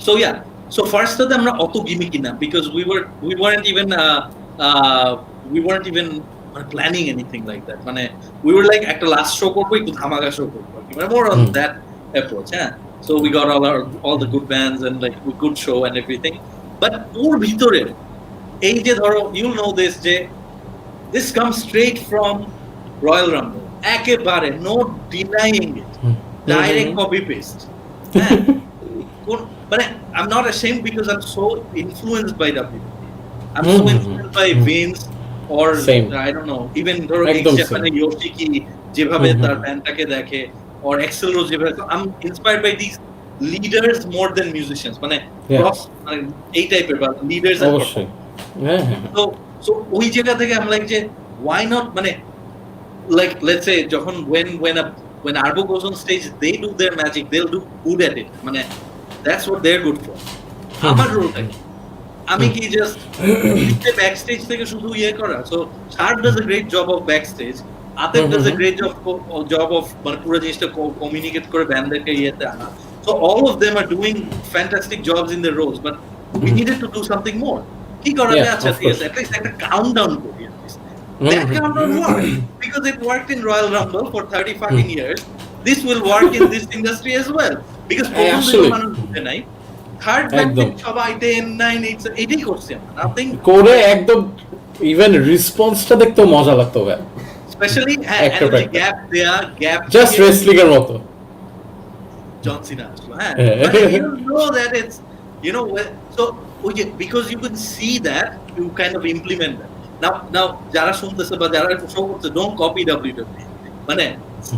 so yeah so first টাতে আমরা অত gimmicky না because we weren't even planning anything like that মানে we were like একটা last show করব একটু ধামাকা show করব মানে more on that approach so we got all the good bands and like a good show and everything but ওর ভিতরে এই যে ধরো you know this comes straight from Royal Rumble একেবারে no denying it direct copy paste but I'm not ashamed because I'm so influenced by WWE I'm so influenced by Vince or I don't know even ধরো Japan Yoshiki যেভাবে তার ব্যান্ডটাকে দেখে or Axl Rose যেভাবে I'm inspired by these leaders more than musicians মানে cross মানে এই টাইপের বা leaders অবশ্যই so ওই জায়গা থেকে I'm like যে why not মানে like let's say যখন when Arbo goes on stage they do their magic they'll do good at it মানে that's what they're good for আমার রোলটা আমি কি জাস্ট ব্যাকস্টেজ থেকে শুধু ইয়ে করা so shirt does a great job of backstage আতেব does a great job of মানে পুরো জিনিসটা কমিউনিকেট করে ব্যান্ডদেরকে ইয়েতে আনা so all of them are doing fantastic jobs in their roles but we needed to do something more কি করা যায় আচ্ছা at least একটা countdown করি that countdown worked because it worked in Royal Rumble for 30 fucking years this will work in this industry as well because মানুষ বুঝে নাই থার্ড ব্যান্ড সবাই 10 9 8 এটাই করছে নাথিং করে একদম ইভেন রেসপন্সটা দেখতে মজা লাগতো ভাই স্পেশালি গ্যাপ জাস্ট রেসলিং এর মতো জন সিনা but you know that it's you know so because you can see that you kind of implement that now যারা শুনতেছে বা যারা শো করতে don't copy WWE মানে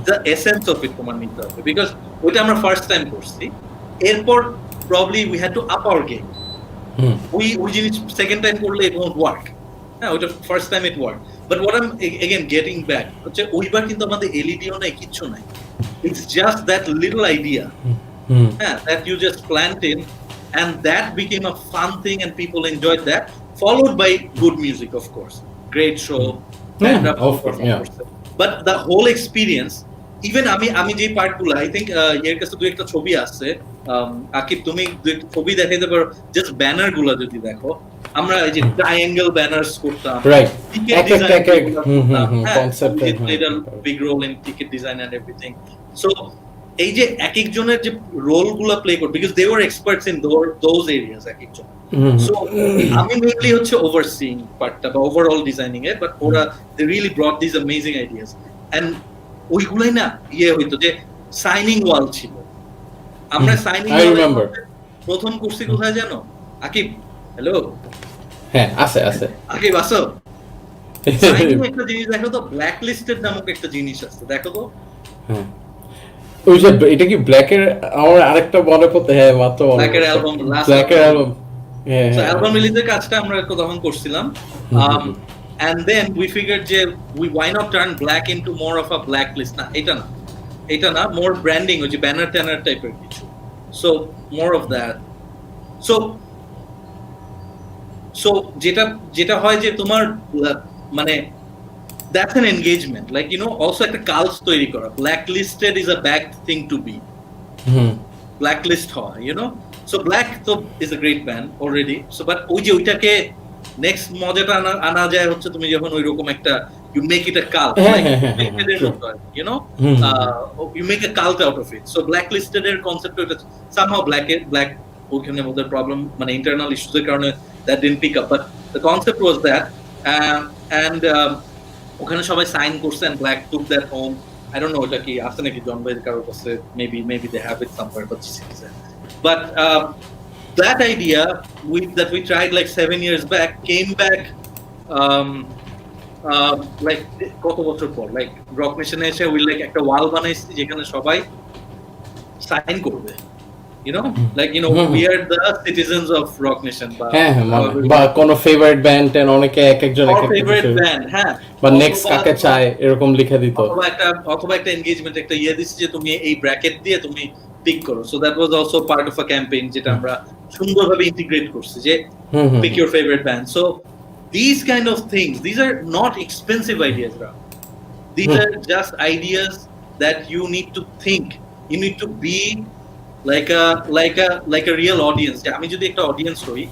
the essence of it তোমার নিতে হবে because ওইটা আমরা ফার্স্ট টাইম করছি এরপর probably we had to up our game we জিনিস second time করলে it won't work ওইটা first time it worked but what I'm again getting back হচ্ছে ওইবার কিন্তু আমাদের এলইডি ও নাই কিছু নাই it's just that little idea that you just plant in and that became a fun thing and people enjoyed that followed by good music of course great show but the whole experience even আমি যে পার্টগুলো I think এর কাছে দুই একটা ছবি আছে আকিব তুমি দুই একটা ছবি দেখাইতে পারো জাস্ট ব্যানার গুলো যদি দেখো আমরা এই যে ট্রায়াঙ্গেল ব্যানার্স করতাম রাইট এক concept played a big role in ticket design and everything so এই যে এক একজনের যে রোলগুলো প্লে করে because they were experts in those areas এক একজন so আমি মেইনলি হচ্ছে overseeing পার্টটা বা overall designing it but ওরা they really brought these amazing ideas and ওইগুলাই না ইয়ে হইতো যে সাইনিং ওয়াল ছিল আমরা সাইনিং ওয়াল প্রথম করছি কোথায় জানো আকিব হ্যালো আছে আকিব আসো সাইনিং একটা জিনিস দেখো তো ব্ল্যাক লিস্টেড নামক একটা জিনিস আছে দেখো তো ওই যে এটা কি ব্ল্যাক এর আমার আরেকটা মনে পড়তে মাত্র ব্ল্যাক এর অ্যালবাম so অ্যালবাম রিলিজের কাজটা আমরা তখন করছিলাম and then we figured যে why not turn black into more of a blacklist না এটা না more branding ওই যে ব্যানার ট্যানার টাইপের কিছু so more of that so যেটা হয় যে তোমার মানে that's an engagement like you know also একটা কালস তৈরি করা blacklisted is a bad thing to be blacklist হয় you know so black তো is a great band already so but ওই যে ওইটাকে নেক্সট মজাটা আনা যায় হচ্ছে তুমি যখন ওই রকম একটা you make it a cult you know you make a cult out of it so blacklisted এর কনসেপ্ট ওটা somehow black ওখানে ওদের প্রবলেম মানে ইন্টারনাল ইস্যুস এর কারণে that didn't pick up but the concept was that and ওখানে সবাই সাইন করছে and black took that home I don't know ওটা কি আছে নাকি জন ভাইয়ের কারোর কাছে maybe they have it somewhere but that idea that we tried like 7 years back came back like কত বছর পর like রক নেশনে এসে we like একটা ওয়াল বানাইছি যেখানে সবাই সাইন করবে, we are the citizens of Rock Nation বা কোন ফেভারিট ব্যান্ড এন্ড অনেকে এক একজন এক একটা ফেভারিট ব্যান্ড, বা নেক্সট কাকে চায় এরকম লিখে দিত, অথবা একটা এনগেজমেন্ট একটা দিচ্ছে যে তুমি এই ব্র্যাকেট দিয়ে তুমি পিক করো। So that was also part of a campaign যেটা আমরা সুন্দরভাবে ইন্টিগ্রেট করছি যে pick your favourite band. So these kind of things, these are not expensive ideas, Rahul. These are just ideas that you need to think, you need to be like a real audience. যে আমি যদি একটা অডিয়েন্স হই,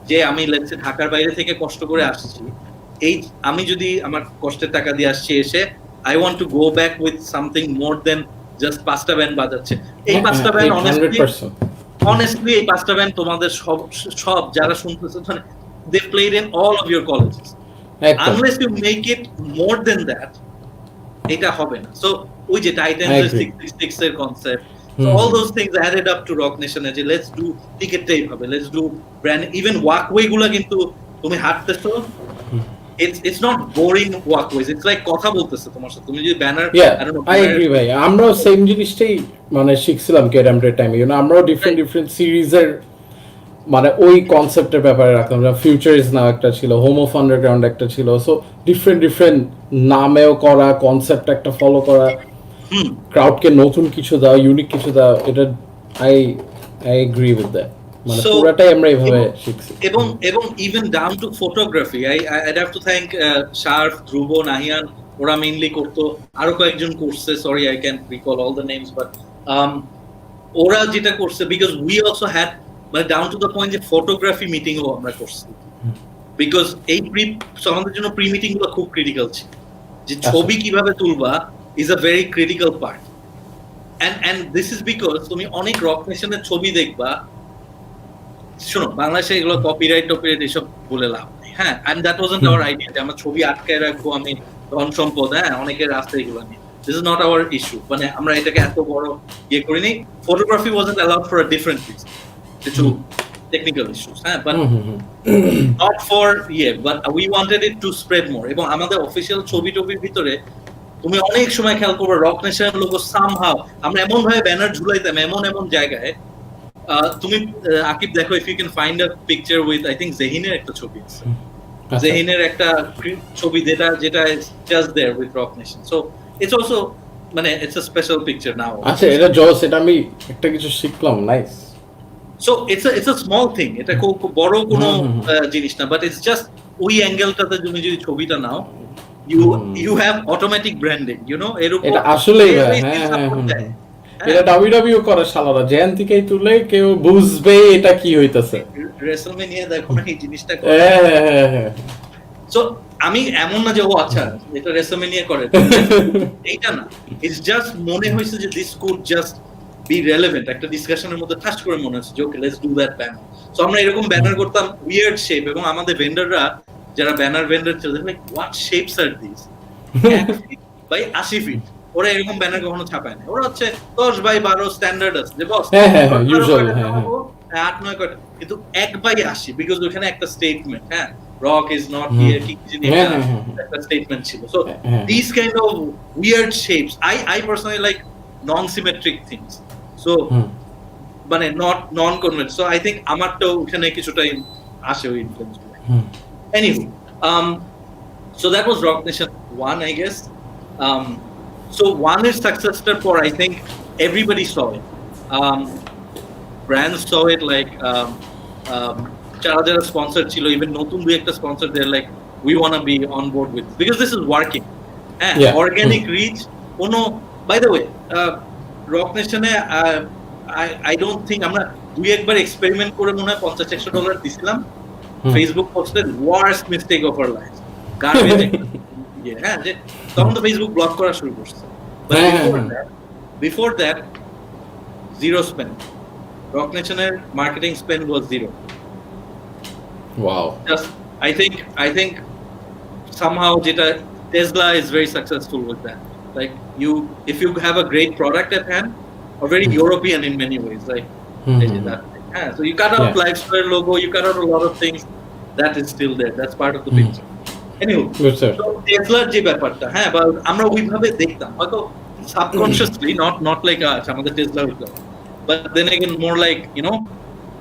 যে আমি লেটস সে ঢাকার বাইরে থেকে কষ্ট করে আসছি, আমি যদি আমার কষ্টের টাকা দিয়ে আসছি, এসে I want to go back with something more than just পাঁচটা ব্যান্ড বাজাচ্ছে। এই পাঁচটা ব্যান্ড honestly এই পাঁচটা ব্যান্ড তোমাদের সব যারা শুনতেছে, মানে they played in all of your colleges. Unless you make it more than that, এটা হবে না। So ওই যে Titans 666 এর concept, so all those things added up to Rock Nation যে let's do ticket tape হবে, let's do brand, even walkway গুলা কিন্তু তুমি হাঁটতেছো, it's not boring walkways, it's like কথা বলতেছে তোমার সাথে, তুমি যদি ব্যানার I agree ভাই, আমরাও সেম জিনিসটাই মানে শিখছিলাম কেডামটের টাইমে, আমরাও ডিফারেন্ট সিরিজের মানে ওই কনসেপ্টের ব্যাপারে রাখলাম। ফিউচার ইজ নাও একটা ছিল, হোম অফ আন্ডারগ্রাউন্ড একটা ছিল, সো ডিফারেন্ট নামেও করা, কনসেপ্ট একটা ফলো করা, ক্রাউডকে নতুন কিছু দাও, ইউনিক কিছু দাও, এটা আই এগ্রি উইথ দ্যাট, মানে পুরোটাই আমরা এইভাবে শিখছি। এবং even down to photography, I'd have to thank Sharf, Dhruba, Nahian, ওরা মেইনলি করতো, আরো কয়েকজন করছে, sorry I can recall all the names, but ওরা যেটা করছে, বিকজ উই অলসো হ্যাড মানে ডাউন টু দ্য পয়েন্ট যে ফটোগ্রাফি মিটিংও আমরা করছি, বিকজ এই আমাদের জন্য প্রি মিটিং গুলো খুব ক্রিটিক্যাল ছিল, যে ছবি কিভাবে তুলবা is a very critical part, and this is because তুমি অনেক রক নেশনের ছবি দেখবা, শোনো বাংলাদেশে এগুলো কপিরাইট এসব বলে লাভ নেই, হ্যাঁ, and that wasn't our idea যে আমার ছবি আটকায় রাখবো আমি ধন সম্পদ, অনেকের রাস্তায় এগুলো নিয়ে, this is not our issue, মানে আমরা এটাকে এত বড় করিনি। Photography wasn't allowed for a different reason, কিছু technical issues, but not for but we wanted it to spread more. এবং আমাদের অফিসিয়াল ছবির ভিতরে তুমি অনেক সময় খেয়াল করবে রক নেশনের লোগো সামহাউ আমরা এমন ভাবে ব্যানার ঝুলাইতাম এমন জায়গায়, তুমি আকিব দেখো, if you can find a picture with I think জেহিনের একটা ছবি আছে, জেহিনের একটা ছবি যেটা just there with rock nation, so it's also মানে it's a special picture now. আচ্ছা, এটা জস, এটা আমি একটা কিছু শিখলাম, nice. So it's a small thing, এটা খুব বড় কোনো জিনিস না, but it's just ওই অ্যাঙ্গেলটাতে তুমি যদি ছবিটা নাও, you have automatic branding, এরকম এটা আসলে এটা ডাব্লিউডাব্লিউ করে শালারা, জেন থেকেই তুলে কেউ বুঝবে এটা কি হইতাছে, রেসলমেনিয়া দেখো না এই জিনিসটা করে। সো আমি এমন না যে ও আচ্ছা এটা রেসলমেনিয়া করে, এইটা না, ইটস জাস্ট মনে হইছে যে this could just be relevant, একটা ডিসকাশনের মধ্যে টাচ করে মনে হচ্ছে যে ওকে let's do that banner. So আমরা এরকম ব্যানার করতাম উইয়ার্ড শেপ, এবং আমাদের ভেন্ডররা যারা ব্যানার ভেন্ডর ছিল like what shapes are this, 1 feet by 80 feet, ওরা এরকম ব্যানার কখনো ছাপায় না, ওরা হচ্ছে 10 বাই 12 স্ট্যান্ডার্ড আছে যে বস ইউজুয়ালি 8-9 কয়টা, কিন্তু 1 বাই 80 বিকজ ওখানে একটা statement, rock is not here, কি জিনিস একটা স্টেটমেন্ট ছিল। So this kind of weird shapes I personally like non-symmetric things, so মানে not non-conventional, so I think আমারটাও ওখানে কিছুটাই আসে ওই ইনফ্লুয়েন্স গুলো। Anyway, so that was Rock Nation 1, I guess. So 1 is success for, I think everybody saw it, brands saw it, like যারা স্পন্সর ছিল, even নতুন দুই একটা sponsor, they're like we want to be on board with, because this is working, organic reach কোনো, by the way, রক নেশনে I don't think আমরা দুই একবার এক্সপেরিমেন্ট করে মনে হয় $50-100 দিছিলাম, Facebook posted worst mistake of our life, garbage, যে তখন তো ফেসবুক ব্লক করা শুরু করছে, before that zero spend, rock নেশনের marketing spend was zero. Wow, just I think somehow যেটা Tesla is very successful with that. Like if you have a great product at hand, or very European in many ways, like that. So you cut out Lifestyle logo, you cut out a lot of things, that is still there. That's part of the picture. Anyway, so Tesla যে ব্যাপারটা, বা আমরা ওইভাবে দেখতাম হয়তো সাবকনশিয়াসলি, not like আমাদের টেসলা হইতো, but then again more like,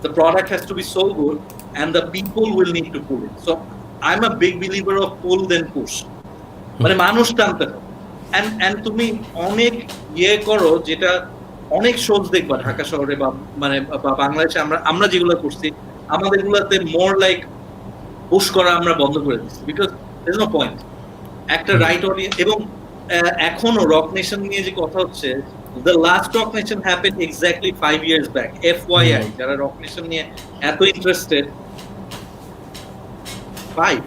the product has to be so good and the people will need to pull it. So I'm a big believer of pull then push. মানে মানুষ টানতে হবে। and তুমি অনেক করো, যেটা অনেক শোজ দেখবা ঢাকা শহরে বা মানে বাংলাদেশে আমরা যেগুলো করছি আমাদের গুলাতে মোর লাইক পুশ করা আমরা বন্ধ করে দিচ্ছি, বিকজ দেয়ার নো পয়েন্ট। একটা রাইট অডিয়েন্স, এবং এখনো রক নেশন নিয়ে যে কথা হচ্ছে, the last rock nation happened exactly 5 years back. FYI, যারা রক নেশন নিয়ে এত ইন্টারেস্টেড, 5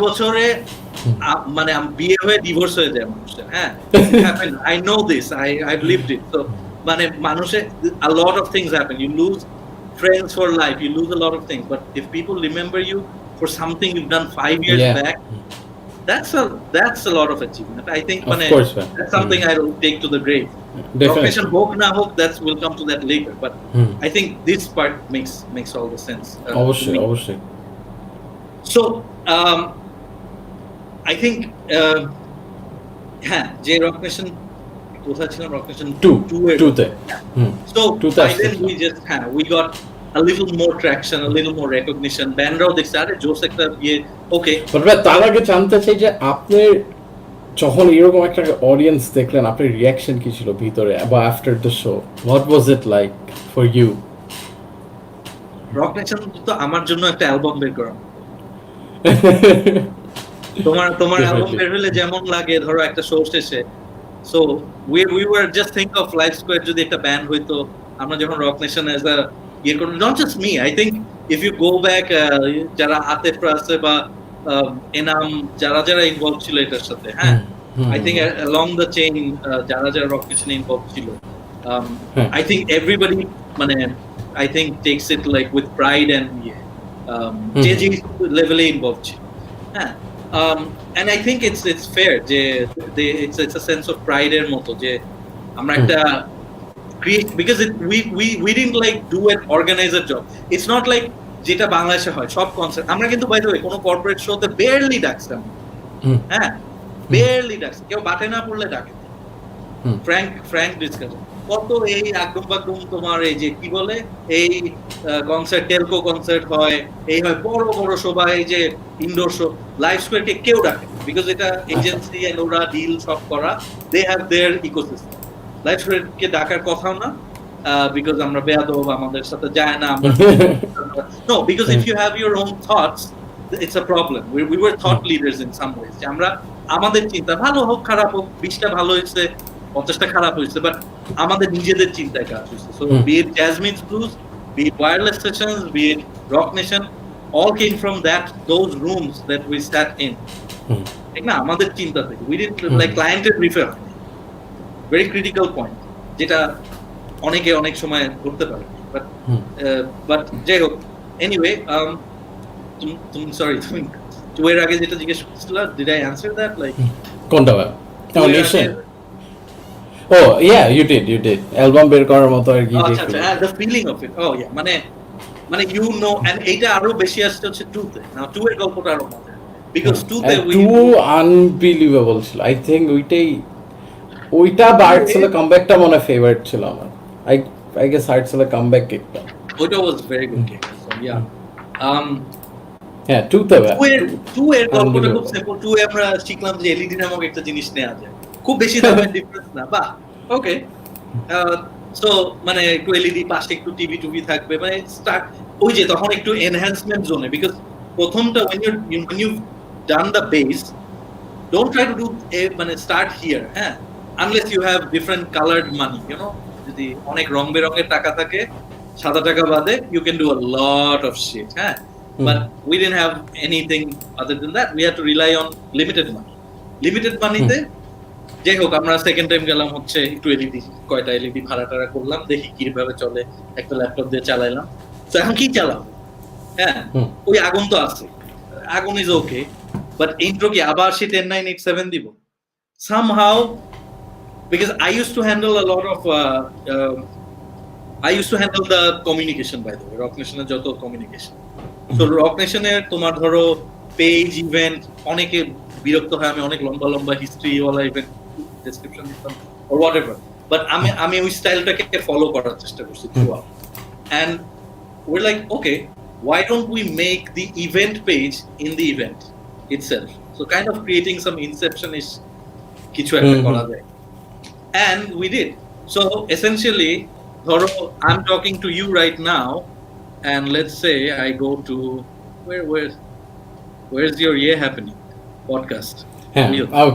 বছরে মানে বিয়ে হয়ে ডিভোর্স হয়ে যায় মানুষের। হ্যাঁ, I know this, I've lived it. So মানে মানুষের a lot of things happen. You lose friends for life, you lose a lot of things, but if people remember you for something you've done 5 years back, that's a lot of achievement. I think that's something I will take to the grave. Profession hook na hook, we'll come to that later, but I think this part makes all the sense. Obviously. So I think যে রক নেশন কোথা ছিল, রক নেশন 2 তে, so by then we got a little more traction, a little more recognition. Bandrao দেখছে আরে জোস একটা ওকে। বাট তার আগে জানতে চাই যে আপনি যখন এরকম একটা অডিয়েন্স দেখলেন, আপনার রিঅ্যাকশন কি ছিল ভিতরে বা after the show? What was it like for you? Rock Nation তো আমার জন্য একটা অ্যালবাম বের করা। তোমার অ্যালবাম বের হলে যেমন লাগে, ধরো একটা শো শেষে, so we were just think of Live Square যদি একটা ব্যান্ড হইতো, আমরা যখন rock nation as a not just me, I think if you go back যারা আতেফ আছে বা এনাম, যারা ইনভলভ ছিল এটার সাথে, হ্যাঁ, I think along the chain যারা রক নেশনে ইনভলভ ছিল, I think everybody মানে I think takes it like with pride and যে লেভেলে ইনভলভ ছিল, হ্যাঁ। And I think it's fair যে it's a sense of pride এর মতো যে আমরা একটা create, because we didn't like do an organizer job. It's not like যেটা বাংলাদেশে হয় সব কনসার্ট আমরা কিন্তু বাই দ্য ওয়ে কোনো কর্পোরেট শোতে বেয়ারলি ডাকতাম, হ্যাঁ, বেয়ারলি ডাকতাম, কেউ বাটে না পড়লে ডাকে। ফ্র্যাঙ্ক ডিসকাশন কত এই আগম বাগম, তোমার এই যে কি বলে এই কনসার্ট, টেলকো কনসার্ট হয়, এই হয় বড় বড় সবাই, এই যে ইনডোর শো, লাইভ স্কোয়ারকে কেউ ডাকে, বিকজ এটা এজেন্সি এন্ড ওরা ডিল সব করা, they have their ecosystem. Live স্কোয়ারকে ডাকার কথাও না, because আমরা বেয়াদব, আমাদের সাথে যায় না আমরা। No, because if you have your own thoughts, it's a problem. We were thought leaders in some ways. যে আমরা আমাদের চিন্তা ভালো হোক খারাপ হোক, 20টা ভালো হয়েছে 50টা খারাপ হয়েছে, বাট আমাদের নিজেদের চিন্তায় কাজ হয়েছে। So be it Jasmine's Blues, be it Wireless Sessions, be it Rock Nation, all came from those rooms that we sat in. ঠিক না, আমাদের চিন্তা থেকে। We didn't like client-এর brief-এ very critical point, যেটা অনেকে অনেক সময় করতে পারে, বাট যাই হোক, এনিওয়ে, তুমি সরি, তুমি এর আগে যেটা জিজ্ঞেস করছিলা, did I answer that? Like কোনটা? Oh yeah, you did album বের করার মতো আর কি। আচ্ছা, the feeling of it, oh yeah, মানে you know, and এইটা আরো বেশি আসছে হচ্ছে 2 তে। নাও 2 এর গল্পটা আরো মজা, because 2 তে আনবিলিভেবল ছিল। আই থিংক ওইটা বার্টসেলের কামব্যাকটা মনে ফেভারিট ছিল আমার। I guess বার্টসেলের কামব্যাক কিকটা ওইটা was very good kick, so yeah. হ্যাঁ, 2 এর গল্পটা খুব সিম্পল। 2 এ আমরা শিখলাম যে এলইডি নামক একটা জিনিস নেওয়া যায়, খুব বেশি দামের ডিফারেন্স না, বাহ ওকে। সো মানে একটু এলইডি পাশে একটু টিভি থাকবে, মানে স্টার্ট ওই যে তখন একটু এনহ্যান্সমেন্ট জোনে, বিকজ প্রথমটা when you've done the base, don't try to do মানে start here, হ্যাঁ, unless you have different colored money, you know, যদি অনেক রং বেরঙের টাকা থাকে, সাদা টাকা বাদে, you can do a lot of shit, হ্যাঁ, but we didn't have anything other than that. We had to rely on limited money-তে যাই হোক, আমরা সেকেন্ড টাইম গেলাম হচ্ছে একটু এলইডি, কয়টা এলইডি ভাড়া করলাম, দেখি কিভাবে চলে, একটা ল্যাপটপ দিয়ে চালাইলাম। তো এখন কি চালাবো, হ্যাঁ, ওই আগুন তো আছে, আগুন ইজ ওকে, বাট ইন্ট্রো কি আবার সে 10987 দিব somehow, because I used to handle a lot of I used to handle the communication, by the way, Rock Nation-এর যত কমিউনিকেশন। তো রক নেশনের তোমার ধরো পেজ ইভেন্ট, অনেকে বিরক্ত হয় আমি অনেক লম্বা হিস্ট্রি ওয়ালা ইভেন্ট ডেসক্রিপশন দিতাম or whatever, বাট আমি ওই স্টাইলটাকে ফলো করার চেষ্টা করছি throughout and we're like, okay, why don't we make the event page in the event itself? So kind of creating some inception-ish kichu ekta kora jay. And we did. So essentially, dhoro, I'm talking to you right now, and let's say I go to where's your happening podcast?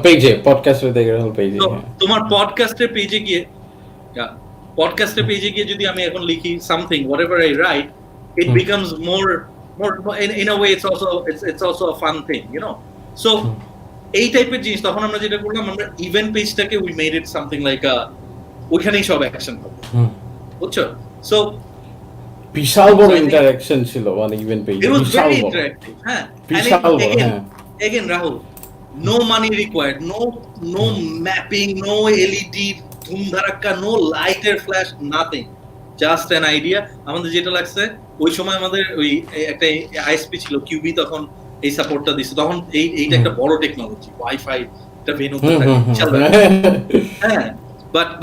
Page podcast with the girl page. So তোমার podcaster page এ গিয়ে podcaster page এ গিয়ে যদি আমি এখন লিখি something whatever I write it becomes more in a way it's also a fun thing, you know. So এই টাইপের জিনিস তখন আমরা যেটা করলাম আমরা ইভেন্ট পেজটাকে we made it something like ওখানেই সব অ্যাকশন হবে বুঝছো সো বিশাল বড় ইন্টারঅ্যাকশন ছিল মানে ইভেন্ট পেজে বিশাল বড় হ্যাঁ বিশাল বড় হ্যাঁ again Rahul no money required no mapping no LED Dhoom ধারাক্কা no lighter flash nothing just an idea আমাদের যেটা লাগছে ওই সময় আমাদের ওই একটা আইএসপি ছিল কিউবি তখন এই সাপোর্টটা দিছে তখন এইটা একটা বড় টেকনোলজি ওয়াইফাই একটা ভেন্যু হ্যাঁ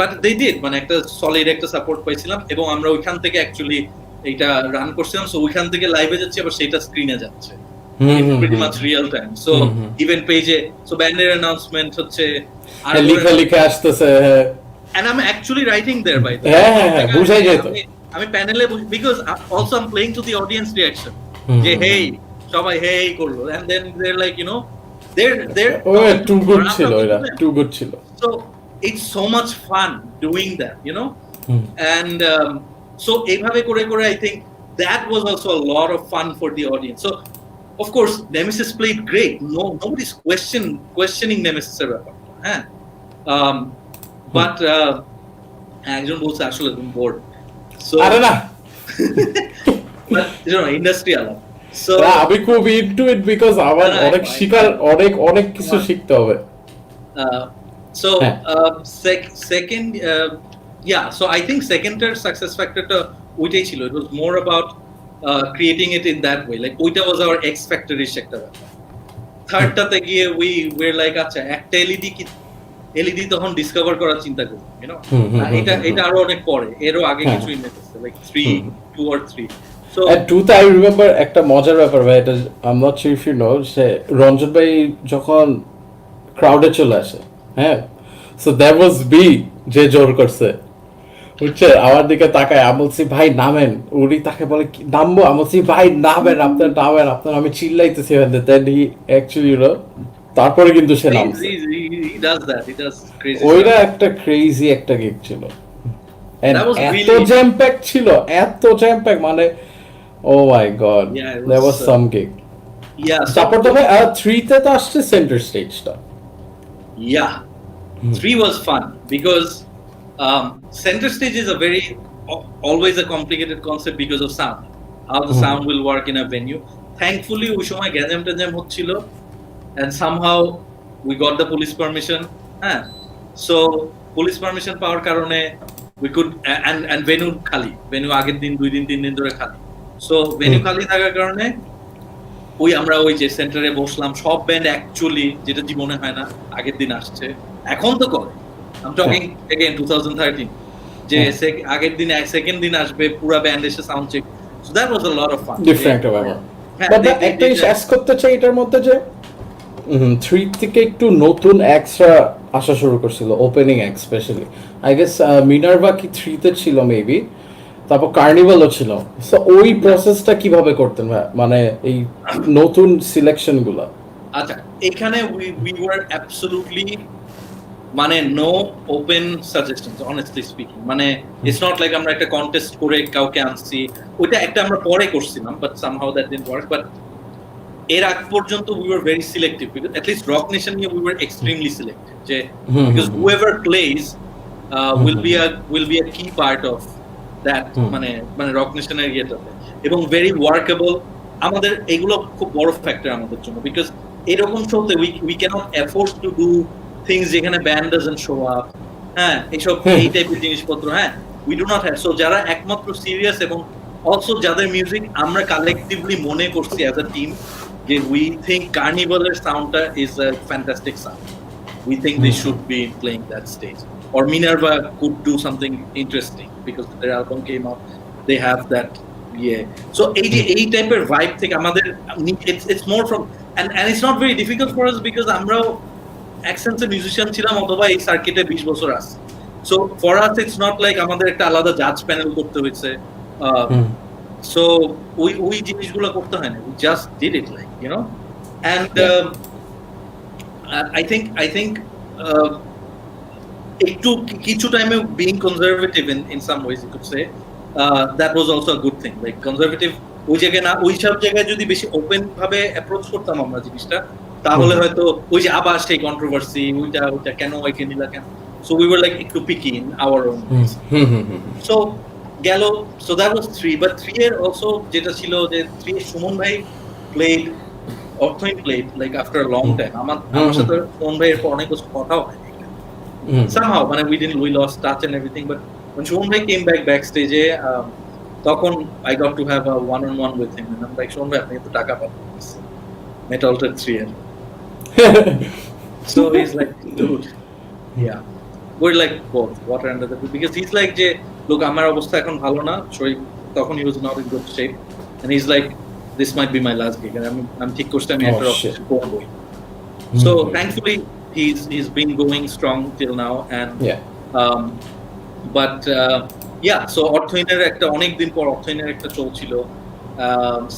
বাট দে ডিড মানে একটা সলিড একটা সাপোর্ট পাইছিলাম এবং আমরা ওইখান থেকে অ্যাকচুয়ালি এইটা রান করছিলাম সো ওইখান থেকে লাইভে যাচ্ছে আবার সেটা স্ক্রিনে যাচ্ছে pretty much real time so event page so banner announcement হচ্ছে আর লিখা আসতেছে and I'm actually writing there by the way বুঝাই যায় তো আমি প্যানেলে because also I'm playing to the audience reaction যে hey সবাই hey করলো and then they're like you know they're too good ছিল এটা too good ছিল so it's so much fun doing that you know and so এইভাবে করে I think that was also a lot of fun for the audience so of course Nemesis played great nobody's questioning Nemesis এর ব্যাপার হ্যাঁ but একজন বলছে আসলে তুমি bored so আরে না but you know industry আলাদা so আমি খুব into it because আমার অনেক শিকার অনেক কিছু শিখতে হবে so second yeah so I think second success factor টা ওইটাই ছিল it was more about creating it in that way like ওইটা was our X factor ish একটা ব্যাপার থার্ড টাতে গিয়ে we were like আচ্ছা একটা LED তখন ডিসকভার করার চিন্তা করি you know এটা আরো অনেক পরে এরও আগে কিছু invest like 2 or 3 so and two I remember একটা মজার ব্যাপার ভাই এটা I'm not sure if you know সে রঞ্জন ভাই যখন ক্রাউডে চলে আসে হ্যাঁ so there was B যে জোর করছে বুঝছে আমার দিকে তাকায় আমি বলছি ভাই নামেন উনি তাকে বলে নামবো আমি বলছি ভাই নামেন আপনার আমি চিল্লাইতেছি then he actually you know তারপরে কিন্তু সে নামছে he does that he does crazy ওইটা একটা ক্রেজি একটা গিগ ছিল এত জ্যাম প্যাক ছিল মানে oh my god there was some gig তারপর তো 3 তে তো আসছে সেন্টার স্টেজটা yeah 3 was fun because center stage is a very always a complicated concept because of sound how the sound will work in a venue thankfully ওই সময় গ্যাজাম হচ্ছিল and somehow we got the police permission so police permission পাওয়ার কারণে we could and venue আগের দিন 2 দিন 3 দিন ধরে খালি so venue খালি থাকার কারণে আমরা ওই যে সেন্টারে বসলাম সব ব্যান্ড অ্যাকচুয়ালি যেটা জীবনে হয় না আগের দিন আসছে এখন তো করে I'm talking again 2013 যে আগের দিন সেকেন্ড দিন আসবে পুরো ব্যান্ড এসে sound check so that was a lot of fun different ব্যাপার but একটা শেষ করতে চাই এটার মধ্যে যে 3 থেকে একটু নতুন এক্সট্রা আসা শুরু করছিল opening x specially I guess Minerva কি 3 তে ছিল মেবি তারপর কার্নিভালও ছিল সো ওই প্রসেসটা কিভাবে করতেন মানে এই নতুন সিলেকশন গুলা আচ্ছা এখানে we were absolutely মানে no open suggestions honestly speaking মানে it's not like আমরা একটা কন্টেস্ট করে কাউকে আনছি ওটা একটা আমরা পরে করছিলাম but somehow that didn't work but এর আগ পর্যন্ত we were very selective because at least rock nation নিয়ে we were extremely selective যে because whoever plays will be a key part of that মানে rock nation এর ইয়েটাতে এবং very workable আমাদের এগুলো খুব বড় ফ্যাক্টর আমাদের জন্য because এরকম শোতে we cannot afford to do things যেখানে band doesn't show up এইসব এই টাইপের জিনিসপত্র we do not have so যারা একমাত্র সিরিয়াস এবং also যাদের মিউজিক আমরা কালেক্টিভলি মনে করছি as a team যে we think Carnival এর সাউন্ডটা is a fantastic sound we think they should be playing that stage or Minerva could do something interesting because their album came out, they have that so এই টাইপের ভাইব থেকে আমাদের it's more from and it's not very difficult for us because আমরাও অ্যাকসেন্সের মিউজিশিয়ান ছিলাম অথবা এই সার্কিটে 20 বছর আছে, so for us it's not like আমাদের একটা আলাদা জাজ প্যানেল করতে হয়েছে, so ওই জিনিসগুলো করতে হয় না, we just did it like you know, and I think একটু কিছু টাইমে being conservative in some ways you could say, that was also a good thing, like conservative ওই জায়গায় না ওই সব জায়গায় যদি বেশি ওপেন ভাবে অ্যাপ্রোচ করতাম আমরা জিনিসটা, তাহলে হয়তো ওই যে আবার সেই কন্ট্রোভার্সি ওইটা কেন ওইকে নিলা কেন, so we were like একটু picky in our own ways. So গেল, so that was 3, but 3 এর also যেটা ছিল যে 3 সুমন ভাই played অর্থই played like after a long time, আমার সাথে সুমন ভাইয়ের পর অনেক কিছু কথা হয় somehow মানে we lost touch and everything, but when Shon Bhai came backstage তখন I got to have a one-on-one with him and I'm like Shon Bhai apni to taka paben Metal 3 এর so he's like dude yeah we're like both water under the bridge because he's like যে look আমার অবস্থা এখন ভালো না শরীর, তখন he was not in good shape and he's like this might be my last gig and I'm ঠিক করতে আমি একটা অপারেশন করব, so thankfully he's been going strong till now and but so অর্থহীনের একটা অনেক দিন পর অর্থহীনের একটা শো ছিল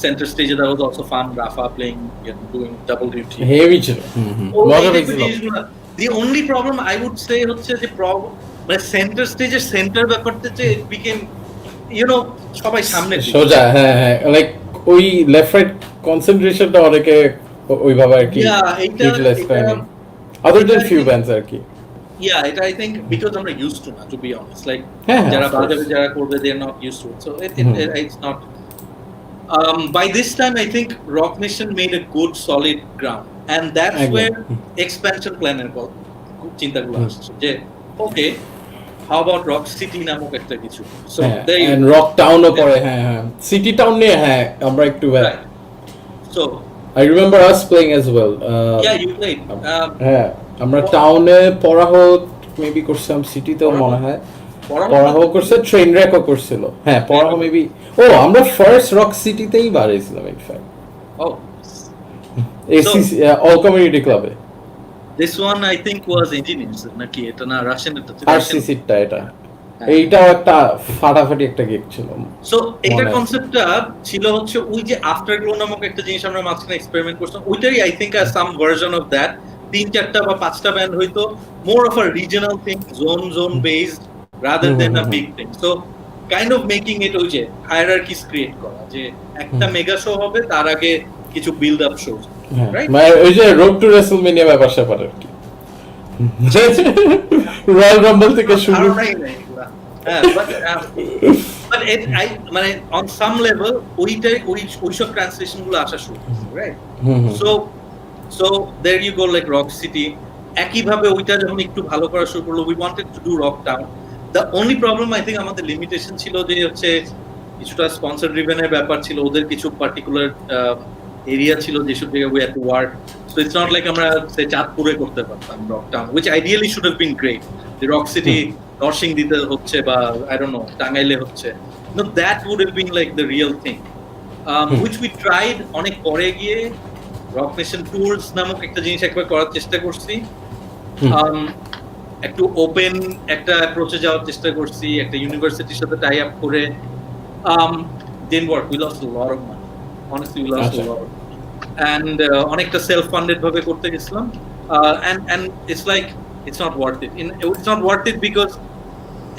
center stage, that was also fun, Rafa playing, doing double duty, heavy ছিল the only problem I would say হচ্ছে যে problem মানে center stage এর center ব্যাপারটা যে it became you know সবাই সামনে সোজা হ্যাঁ like ওই লেফট রাইট কনসেন্ট্রেশনটা অনেকে ওইভাবে আর কি ইউটিলাইজ করে না other than few bands আর কি I think because I'm not used to that, to be honest, like jara bajabe jara korbe they're not used to it, so it's not by this time I think Rock Nation made a good solid ground and that's where expansion plan er chinta gulo asche je okay how about Rock City namok ekta kichu, so there you and Rock Town o pore City Town niye amra ekটু so I remember us playing as well. You played. আমরা টাউনে পড়াহো মেবি করছিলাম, সিটিতেও মনে হয় পড়াহো করছে, ট্রেন রেকও করছিল, পড়াহো মেবি আমরা ফার্স্ট রক সিটিতেই বাড়াইছিলাম ইনফ্যাক্ট এসিসি অল কমিউনিটি ক্লাবে। This one I think was engineers নাকি এটা না রাশিয়ান এটা আরসিসিটা এটা এইটাও একটা ফাটাফাটি একটা গিগ ছিল, সো এটা কনসেপ্টটা ছিল হচ্ছে ওই যে আফটারগ্লো নামক একটা জিনিস আমরা মাঝখানে এক্সপেরিমেন্ট করছিলাম, ওইটারই I think some version of that, 3-4টা বা 5টা ব্যান্ড হইতো, more of a regional thing, zone based rather than a big thing, so kind of making it ওই যে হায়ারার্কিস ক্রিয়েট করা যে একটা মেগা শো হবে তার আগে কিছু বিল্ড আপ শো, রাইট মানে ওই যে রোড টু রেসলমেনিয়া ব্যাপার স্যাপার আর কি, রয়্যাল রাম্বল থেকে শুরু but I মানে on some level ওইসব ট্রান্সলেশন গুলো আসা শুরু right, so there you go like Rock City একই ভাবে ওইটা যখন একটু ভালো করা শুরু করলো we wanted to do Rock Town, the only problem I think আমাদের লিমিটেশন ছিল যে হচ্ছে কিছুটা স্পন্সর ড্রিভেন এর ব্যাপার ছিল, ওদের কিছু পার্টিকুলার এরিয়া ছিল যেসব জায়গায় we had to work, so it's not like আমরা সে চাঁদপুরে করতে পারতাম Rock Town, which ideally should have been great, the Rock City Narsingh দিতে হচ্ছে বা I don't know টাঙ্গাইলে হচ্ছে, no that would have been like the real thing, which we tried অনেক পরে গিয়ে Rock Nation Tours নামক একটা জিনিস একবার করার চেষ্টা করছি, একটু ওপেন একটা অ্যাপ্রোচে যাওয়ার চেষ্টা করছি, একটা ইউনিভার্সিটির সাথে টাই আপ করে, didn't work, we lost a lot of money, honestly we lost a lot of money, and অনেকটা সেলফ ফান্ডেড ভাবে করতে গেছিলাম, and it's like it's not worth it, it's not worth it because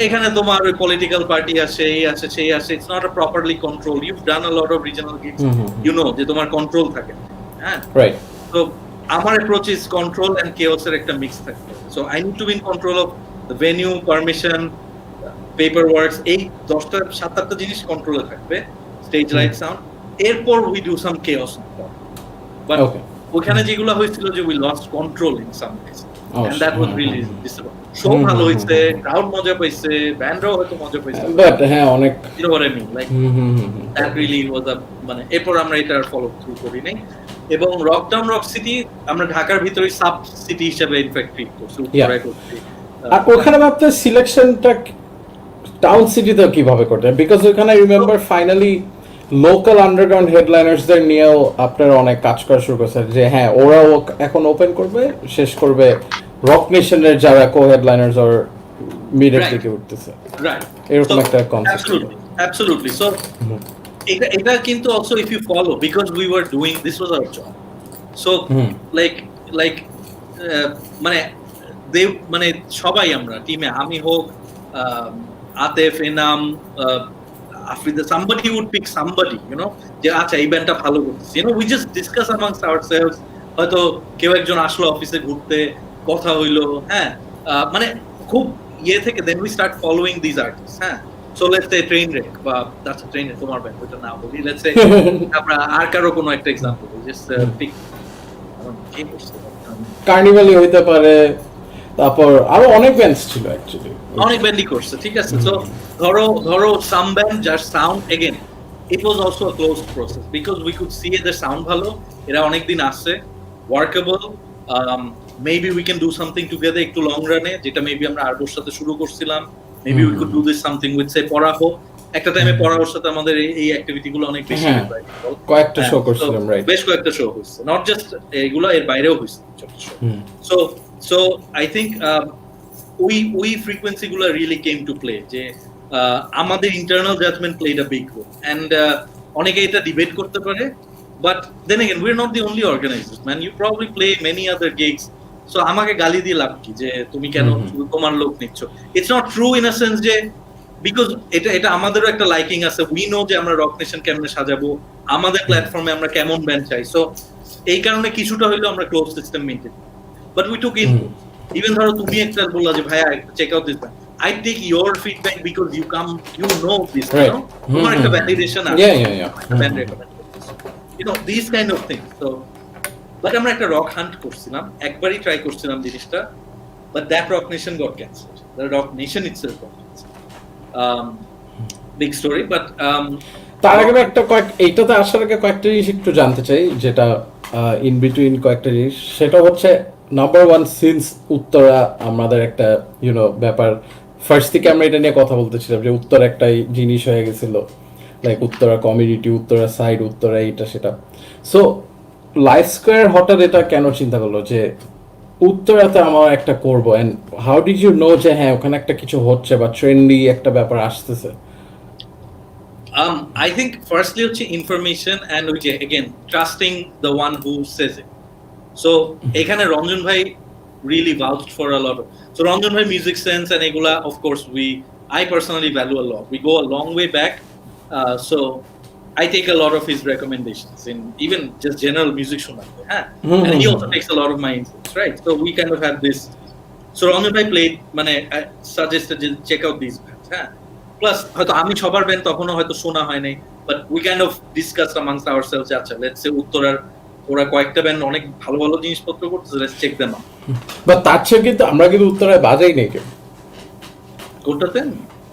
এখানে তোমার ওই পলিটিক্যাল পার্টি আছে এই আছে সেই আছে, it's not a properly controlled, you've done a lot of regional gigs, you know যে তোমার কন্ট্রোল থাকে, right, so আমার approach is control and chaos এর একটা মিক্স থাকে, so I need to be in control of the venue, permission, paperwork, এই 10টা 7-8টা জিনিস কন্ট্রোলে থাকবে, stage light sound, এরপর we do some chaos, but ওখানে যেগুলো হয়েছিল যে we lost control in some ways, and that was really disappointing. Show ভালো হইছে, ক্রাউড মজা পাইছে, ব্যান্ডরাও হয়তো মজা পাইছে, বাট অনেক you know what I mean, like that really was a মানে এরপর আমরা এটা ফলো থ্রু করি নাই, এবং রক টাউন রক সিটি আমরা ঢাকার ভিতরে সাব সিটি হিসেবে ইনফ্যাক্ট ট্রিট করছি, উপরে করছি, আর ওখানে আপনার সিলেকশনটা টাউন সিটিতে কিভাবে করতেন? বিকজ ওখানে রিমেম্বার ফাইনালি লোকাল আন্ডারগ্রাউন্ড হেডলাইনার্সদের নিয়েও আপনারা অনেক কাজ করা শুরু করছেন, যে হ্যাঁ ওরাও এখন ওপেন করবে, শেষ করবে রক নেশনের যারা কো হেডলাইনার্স আর মিডের দিকে উঠতেছে, রাইট, এরকম একটা কনসেপ্ট। অ্যাবসলিউটলি। সো এটা কিন্তু also if you follow, because we were doing this was our job, so like মানে মানে সবাই আমরা টিমে, আমি হোক, Atef, Enam, Afrida, somebody would pick somebody, যে আচ্ছা এই ব্যান্ডটা ভালো করতেছে, we just discuss amongst ourselves, হয়তো কেউ একজন আসলো অফিসে ঘুরতে, কথা হইলো, হ্যাঁ, মানে খুব থেকে then we start following these artists, হ্যাঁ। So let's say Trainwreck, বা that's a Trainwreck, তোমার ব্যান্ড, ওইটা না বলি, let's say আমরা আর কারো কোনো একটা এক্সাম্পল just pick, কার্নিভালি হইতে পারে, তারপর আরো অনেক ব্যান্ডস ছিল অ্যাকচুয়ালি, অনেক ব্যান্ডই করছে, ঠিক আছে। সো ধরো সাম ব্যান্ড যার sound, again it was also a closed process, because we could see এদের সাউন্ড ভালো, এরা অনেকদিন আসছে, workable, maybe we can do something together একটু লং রানে, যেটা মেবি আমরা আরবোর সাথে শুরু করছিলাম, maybe we could do this something with say Poraho, একটা টাইমে পড়াহোর সাথে আমাদের এই অ্যাক্টিভিটি গুলো অনেক বেশি, কয়েকটা শো করছিলাম, রাইট, বেশ কয়েকটা শো হয়েছে, নট জাস্ট এগুলো, এর বাইরেও হয়েছে ছোট show. So I think we frequency গুলো really came to play, যে আমাদের internal judgment played a big role, and অনেকে এটা ডিবেট করতে পারে, but then again we're not the only organizers, man, you probably play many other gigs, so আমাকে গালি দিয়ে লাভ কি যে তুমি কেন তোমার লোক নিচ্ছ? It's not true in a sense, যে because এটা আমাদেরও একটা লাইকিং আছে, we know যে আমরা রক নেশন কেমনে সাজাবো, আমাদের প্ল্যাটফর্মে আমরা কেমন ব্যান্ড চাই, so এই কারণে কিছুটা হইলেও আমরা close system maintain, but we took input. Even ধরো তুমি একটা বললা যে ভাইয়া check out this band, I take your feedback because you know this, right. তোমার একটা validation আছে, band recommend, these kind of things. So but আমরা একটা rock hunt করছিলাম, একবারই ট্রাই করছিলাম জিনিসটা, but that rock nation got cancelled, the rock nation itself got cancelled. Big story, but তার আগে একটা এইটাতে আসার আগে কয়েকটা জিনিস একটু জানতে চাই, যেটা ইন বিটুইন কয়েকটা জিনিস, সেটা হচ্ছে নাম্বার ওয়ান, সিন্স উত্তরা আমাদের একটা ব্যাপার, ফার্স্ট থেকে আমরা এটা নিয়ে কথা বলতেছিলাম যে উত্তর একটাই জিনিস হয়ে গেছিল, like Uttara community, Uttara side, Uttara এইটা সেটা। সো লাইফ স্কোয়ার হঠাৎ এটা কেন চিন্তা করলো যে উত্তরাতে আমার একটা করবো, and how did you know যে হ্যাঁ ওখানে একটা কিছু হচ্ছে বা ট্রেন্ডি একটা ব্যাপার আসতেছে? I think firstly হচ্ছে information, and again trusting the one who says it. So এখানে রঞ্জন ভাই really vouched for a lot of, so Ranjan ভাই music sense and এগুলা of course I personally value a lot, we go a long way back, so I take a lot of his recommendations in even just general music শোনা, and he also takes a lot of my inputs, right? So we kind of have this, so Ranjan ভাই played, মানে suggested check out these bands, plus হয়তো আমি সবার ব্যান্ড তখনও হয়তো শোনা হয় নাই, but we kind of discuss amongst ourselves, আচ্ছা লেটস সে উত্তরার ওরা কয়েকটা ব্যান্ড অনেক ভালো ভালো জিনিসপত্র করতেছে, let's check them out. But তার চেয়ে কিন্তু আমরা কিন্তু উত্তরায় বাজাই নাই কেউ, কোনটাতে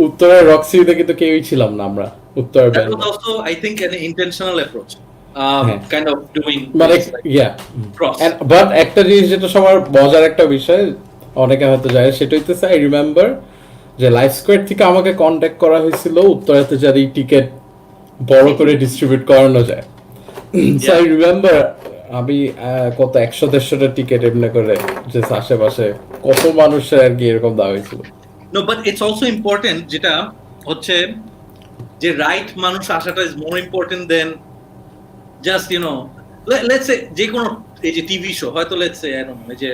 উত্তরার রক্সিতে কিন্তু কেউই ছিলাম না আমরা, উত্তরার band. That was also I think an intentional approach, kind of doing মানে বাট একটা জিনিস যেটা সবার মজার একটা বিষয়, অনেকে হয়তো যায়, সেটা হইতেছে আই রিমেম্বার যে লাইফ স্কোয়ার থেকে আমাকে কন্ট্যাক্ট করা হয়েছিল উত্তরাতে যারা এই টিকিট বড় করে ডিস্ট্রিবিউট করানো যায়। সো আই রিমেম্বার আমি কত 100-150টা টিকিট এমনি করে যে আশেপাশে কত মানুষের আর কি এরকম দেওয়া হয়েছিল। No but it's also important, যেটা হচ্ছে যে রাইট মানুষ আসাটা is more important than just let's say যে কোনো এই যে টিভি শো, হয়তো লেটস সে এই যে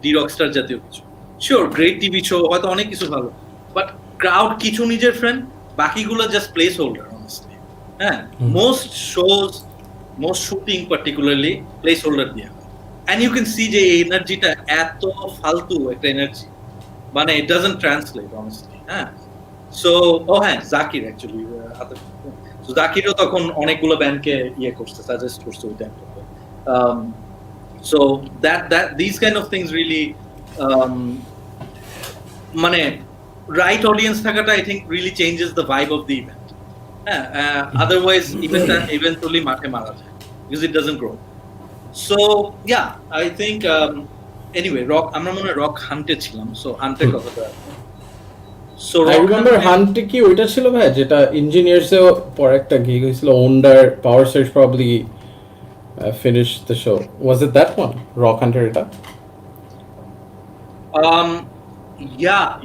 ডি রকস্টার জাতীয় কিছু, শিওর গ্রেট টিভি শো, হয়তো অনেক কিছু ভালো, বাট ক্রাউড কিছু নিজের ফ্রেন্ড, বাকিগুলো just placeholder, honestly. Most shows, most shooting particularly placeholder দিয়ে, এন্ড ইউ ক্যান সি যে এই এনার্জিটা এত ফালতু একটা এনার্জি, মানে it doesn't translate, honestly. So Zakir actually, জাকিরও তখন অনেকগুলো ব্যান্ডকে করছে, সাজেস্ট করছে ওই টাইমটাতে। So that this kind of things really, মানে right audience থাকাটা I think really changes the vibe of the event. Otherwise eventটা eventually মাঠে মারা যায় because it doesn't grow. So yeah, I think anyway rock আমরা মনে হয় রক হান্টে ছিলাম, সো হান্টের কথাটা সো আই রিমেম্বার হান্টে কি ওইটা ছিল ভাই যেটা ইঞ্জিনিয়ার্সেও পর একটা গিগ হয়েছিল wonder power search probably finish the show, was it that one rock Hunter এটা?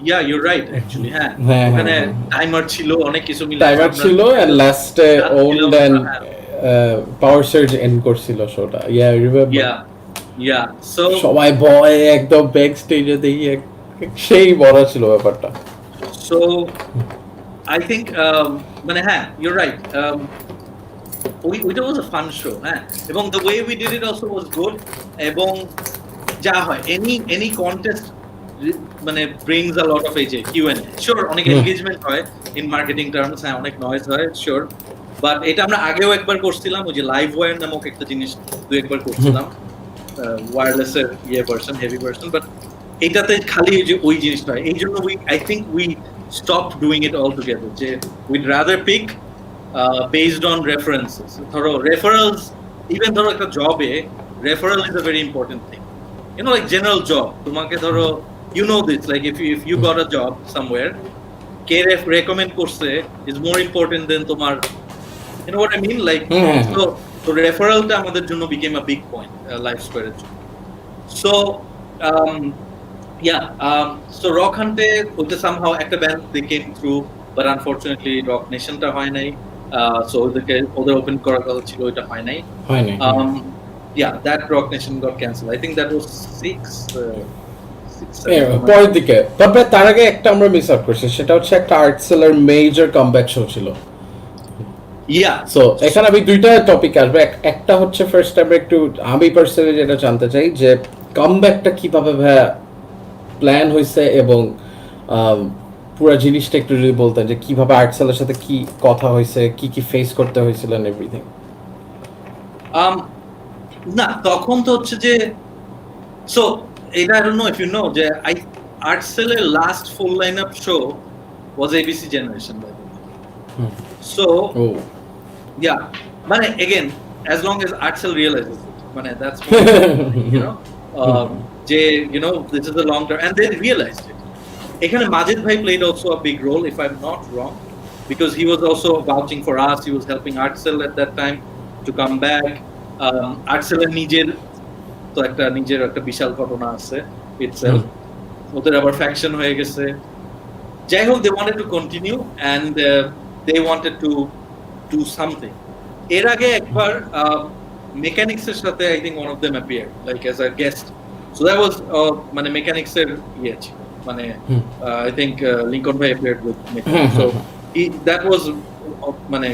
ইয়া ইউর রাইট অ্যাকচুয়ালি, হ্যাঁ ওখানে টাইমার ছিল, অনেক কিছু মিলে টাইমার ছিল এন্ড লাস্টে ওন্ড এন্ড পাওয়ার সার্চ এন্ড করছিল শোটা। ইয়া রিমেম্বার ইয়া সো সবাই ভয় একদম ব্যাক স্টেজে দেখি সেই বড় ছিল ব্যাপারটা। সো আই থিংক মানে হ্যাঁ ইউর রাইট, ওইটা ওয়াজ আ ফান শো, হ্যাঁ, এবং the way we did it also was good. এবং যা হয় এনি কন্টেস্ট মানে ব্রিংস আ লট অফ এই যে কিউএনএ, শিওর অনেক এনগেজমেন্ট হয় ইন মার্কেটিং টার্মস, হ্যাঁ অনেক নয়েজ হয় শিওর, বাট এটা আমরা আগেও একবার করছিলাম, ওই যে লাইভ ওয়্যার নামক একটা জিনিস একবার করছিলাম, ওয়্যারলেস এর ভার্সন, হেভি ভার্সন, বাট এটাতে খালি যে ওই জিনিসটা হয়, এই জন্য I think we stop doing it all together, যে we'd rather pick based on references. ধরো রেফারেলস, ইভেন ধরো একটা জবে referral is a very important thing, you know, like general job, তোমাকে ধরো you know this, like if you got a job somewhere, KRF recommend করছে is more important than তোমার, you know what I mean, like so referral টা আমাদের জন্য became a big point life square এর জন্য। So so rock hunt এ ওটা somehow একটা band they came through, but unfortunately rock nation টা হয় নাই, so ওদের ওপেন করার কথা ছিল, ওটা হয় নাই। Yeah, that Rock Nation got cancelled. I think that was 6 পরের দিকে। তবে তার আগে একটা আমরা মিস আউট করছি, সেটা হচ্ছে একটা আর্টসেলের মেজর কামব্যাক শো ছিল। সো এখানে আমি দুইটা টপিক আসবে, একটা হচ্ছে ফার্স্ট আমরা একটু আমি পার্সোনালি যেটা জানতে চাই যে কামব্যাকটা কিভাবে প্ল্যান হয়েছে এবং পুরো জিনিসটা একটু যদি বলতেন যে কিভাবে আর্টসেলের সাথে কি কথা হয়েছে, কি কি ফেস করতে হয়েছিল এন্ড এভরিথিং। না তখন তো হচ্ছে যে সো এটা I don't know if you know যে আর্টসেলের last full lineup show was ABC Generation by the way. So yeah, মানে again as long as Artsel realizes it, মানে that's you know যে you know this is a long term and they realized it. এখানে মাজেদ ভাই played also a big role if I'm not wrong, because he was also vouching for us, he was helping Artsel at that time to come back. আর্টসেলের নিজের একটা বিশাল ঘটনা আছে ইটসেলফ, ওদের আবার ফ্যাকশন হয়ে গেছে, যাই হোক they wanted to continue and they wanted to do something. এর আগে একবার মেকানিক্স এর সাথে I think one of them appeared like as a guest, so that was মানে মেকানিক্স এর ছিল, মানে I think লিংকন ভাই appeared with mechanics, so that was মানে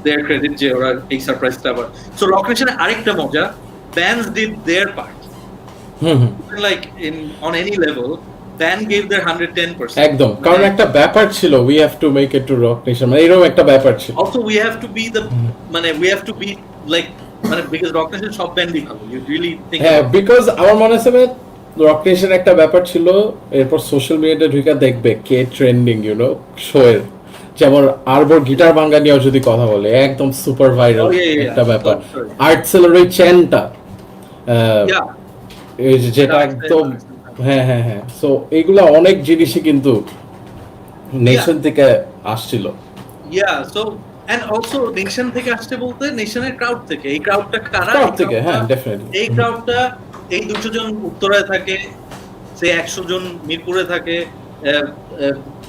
their credit যে ওরা এই সারপ্রাইজটা আবার। সো রক নেশনে আরেকটা মজা, bands did their part, like in on any level band gave their 110%, একদম, কারণ একটা ব্যাপার ছিল we have to make it to rock nation, মানে এরকম একটা ব্যাপার ছিল। also we have to be the মানে we have to be like মানে because rock nation সব ব্যান্ডই ভালো, you really think হ্যাঁ because আমার মনে আছে রক নেশন একটা ব্যাপার ছিল, এরপর সোশ্যাল মিডিয়াতে ঢুকে দেখবে কে ট্রেন্ডিং ইউ নো শো এর, যেমন আরবর গিটার ভাঙ্গা নিয়েও যদি কথা বলে একদম সুপার ভাইরাল একটা ব্যাপার, আর্টসেলের ওই চ্যানটা যেটা একদম হ্যাঁ সো এইগুলা অনেক জিনিসই কিন্তু নেশন থেকে আসছিল। সো এন্ড অলসো নেশন থেকে আসছে বলতে নেশনের ক্রাউড থেকে, এই ক্রাউডটা কারা, ক্রাউড থেকে হ্যাঁ ডেফিনেটলি, এই ক্রাউডটা এই 200 জন উত্তরায় থাকে, সে 100 জন মিরপুরে থাকে,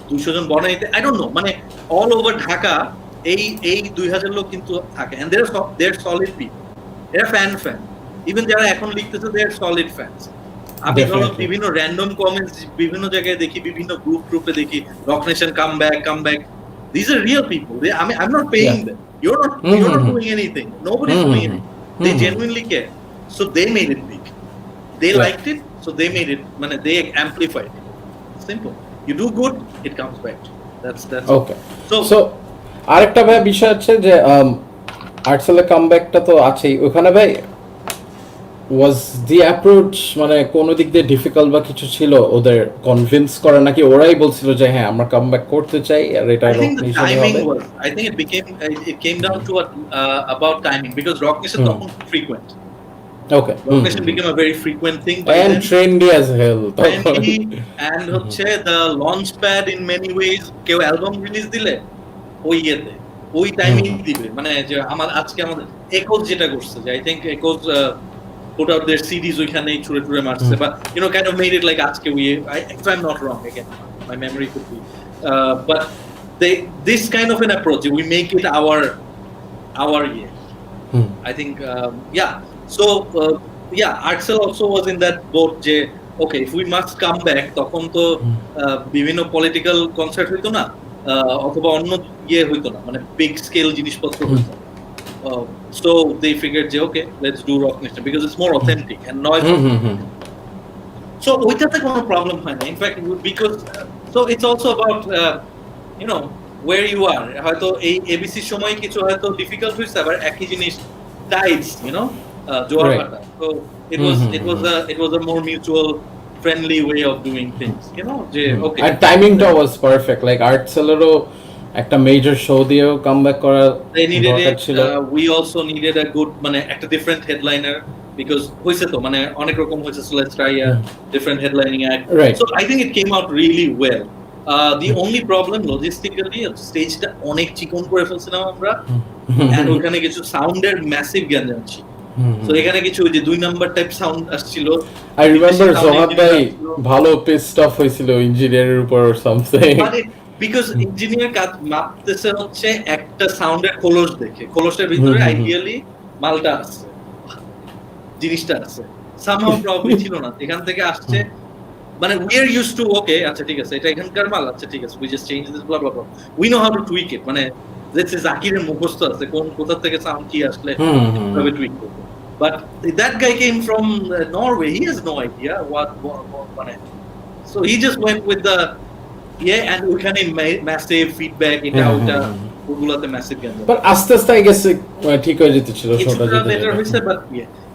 200 জন বনানীতে, আই ডোন্ট নো, মানে অল ওভার ঢাকা এই 2000 লোক কিন্তু থাকে, এন্ড দেয়ার সলিড পিপল, এরা ফ্যান ইভেন যারা এখন লিখতেছে দেয়ার সলিড ফ্যানস। আমি ধরো বিভিন্ন র্যান্ডম কমেন্টস বিভিন্ন জায়গায় দেখি, বিভিন্ন গ্রুপে দেখি Rock Nation come back, these are real people, I'm not paying them, you're not doing anything, nobody's doing anything, they genuinely care, so they made it big, they liked it, so they made it, মানে they amplified it, simple, you do good, it comes back, that's okay. So আরেকটা ভাই বিষয় আছে যে আর্টসেলের কামব্যাকটা তো আছেই, ওখানে ভাই was the approach মানে কোন দিক দিয়ে ডিফিকাল্ট বা কিছু ছিল ওদের কনভিন্স করা, নাকি ওরাই বলছিল যে হ্যাঁ আমরা কামব্যাক করতে চাই আর এটা রক নেশনই হবে? I think it came down to about timing, because rock nation তখন frequent, Okay. Rock Nation became a very frequent thing by And then. trendy as hell. Trendy, and হচ্ছে the launch pad in many ways. কেউ অ্যালবাম রিলিজ দিলে ওই ইয়েতে ওই টাইমেই দিবে, মানে যে আজকে আমাদের একোজ যেটা করছে, যে I think Echoes put out their CDs ওইখানেই ছুড়ে ছুড়ে মারছে, but you know kind of made it like আজকে if I'm not wrong, again my memory could be, but this kind of an approach, we make it our year. I think yeah, so Artsel also was in that boat যে okay, if we must come back, তখন তো বিভিন্ন পলিটিক্যাল কনসার্ট হইতো না, অথবা অন্য ইয়ে হইতো না, মানে বিগ স্কেল জিনিসপত্র হইতো। So they figured যে okay, let's do Rock Nation because it's more authentic and noise. So ওইটাতে কোনো প্রবলেম হয় না, in fact because so it's also about you know where you are. হয়তো এই এবিসির সময় কিছু হয়তো ডিফিকাল্ট হইছে, আবার একই জিনিস tides, you know, জোয়ার ভাটা, so it was a more mutual friendly way of doing things, you know, যে okay, and timingটা was perfect, like Artselero একটা মেজর শো দিয়েও কামব্যাক করা দরকার ছিল। we also needed a good, মানে একটা ডিফারেন্ট হেডলাইনার, because হইছে তো মানে অনেক রকম হইছে, so let's try a different headlining act, so I think it came out really well. The only problem logistically, স্টেজটা অনেক চিকন করে ফেলছিলাম আমরা, and ওখানে কিছু সাউন্ডের ম্যাসিভ গ্যাঞ্জাম ছিল, so এখানে কিছু ওই যে 2 নাম্বার টাইপ সাউন্ড আসছিল। I remember জহাব ভাই ভালো পিসড অফ হইছিল ইঞ্জিনিয়ারের উপর or something, because ইঞ্জিনিয়ার কাজ মাপতেছে হচ্ছে একটা সাউন্ডের খোলস দেখে, খোলসের ভিতরে আইডিয়ালি মালটা আছে, জিনিসটা আছে, somehow প্রবলেম ছিল না, এখান থেকে আসছে, মানে we are used to okay, আচ্ছা ঠিক আছে এটা এখানকার মাল, আচ্ছা ঠিক আছে we just change this blah blah blah, we know how to tweak it, মানে let's say জাকিরের মুখস্থ আছে কোথা থেকে সাউন্ড কি আসলে কিভাবে টুইক করব, but that guy came from Norway, he has no idea what মানে, so he just went with the and ওখানে massive feedback, এটা ওটা ওগুলাতে massive গান, but আস্তে আস্তে I guess ঠিক হয়ে যেতে ছিল, শোটা যেতে বেটার হইছে,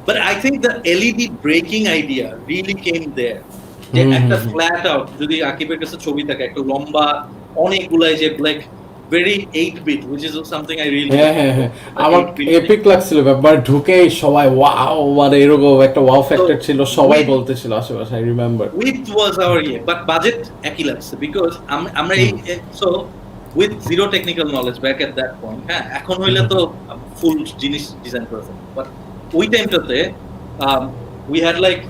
but I think the LED breaking idea really came there, যে একটা ফ্ল্যাট আউট যদি আকিবের কাছে ছবি থাকে একটা লম্বা অনেকগুলাই যে black very 8-bit, which is something I really আমার এপিক লাগছিল, ব্যাপার ঢুকে সবাই ওয়াও, মানে এরকম একটা ওয়াও ফ্যাক্টর ছিল, সবাই বলতেছিল আশেপাশে, I remember it was our year, but budget একই লাগছে, because আমরা so with zero technical knowledge back at that point, হ্যাঁ এখন হইলে তো ফুল জিনিস ডিজাইন করা যায়, but ওই টাইমটাতে we had like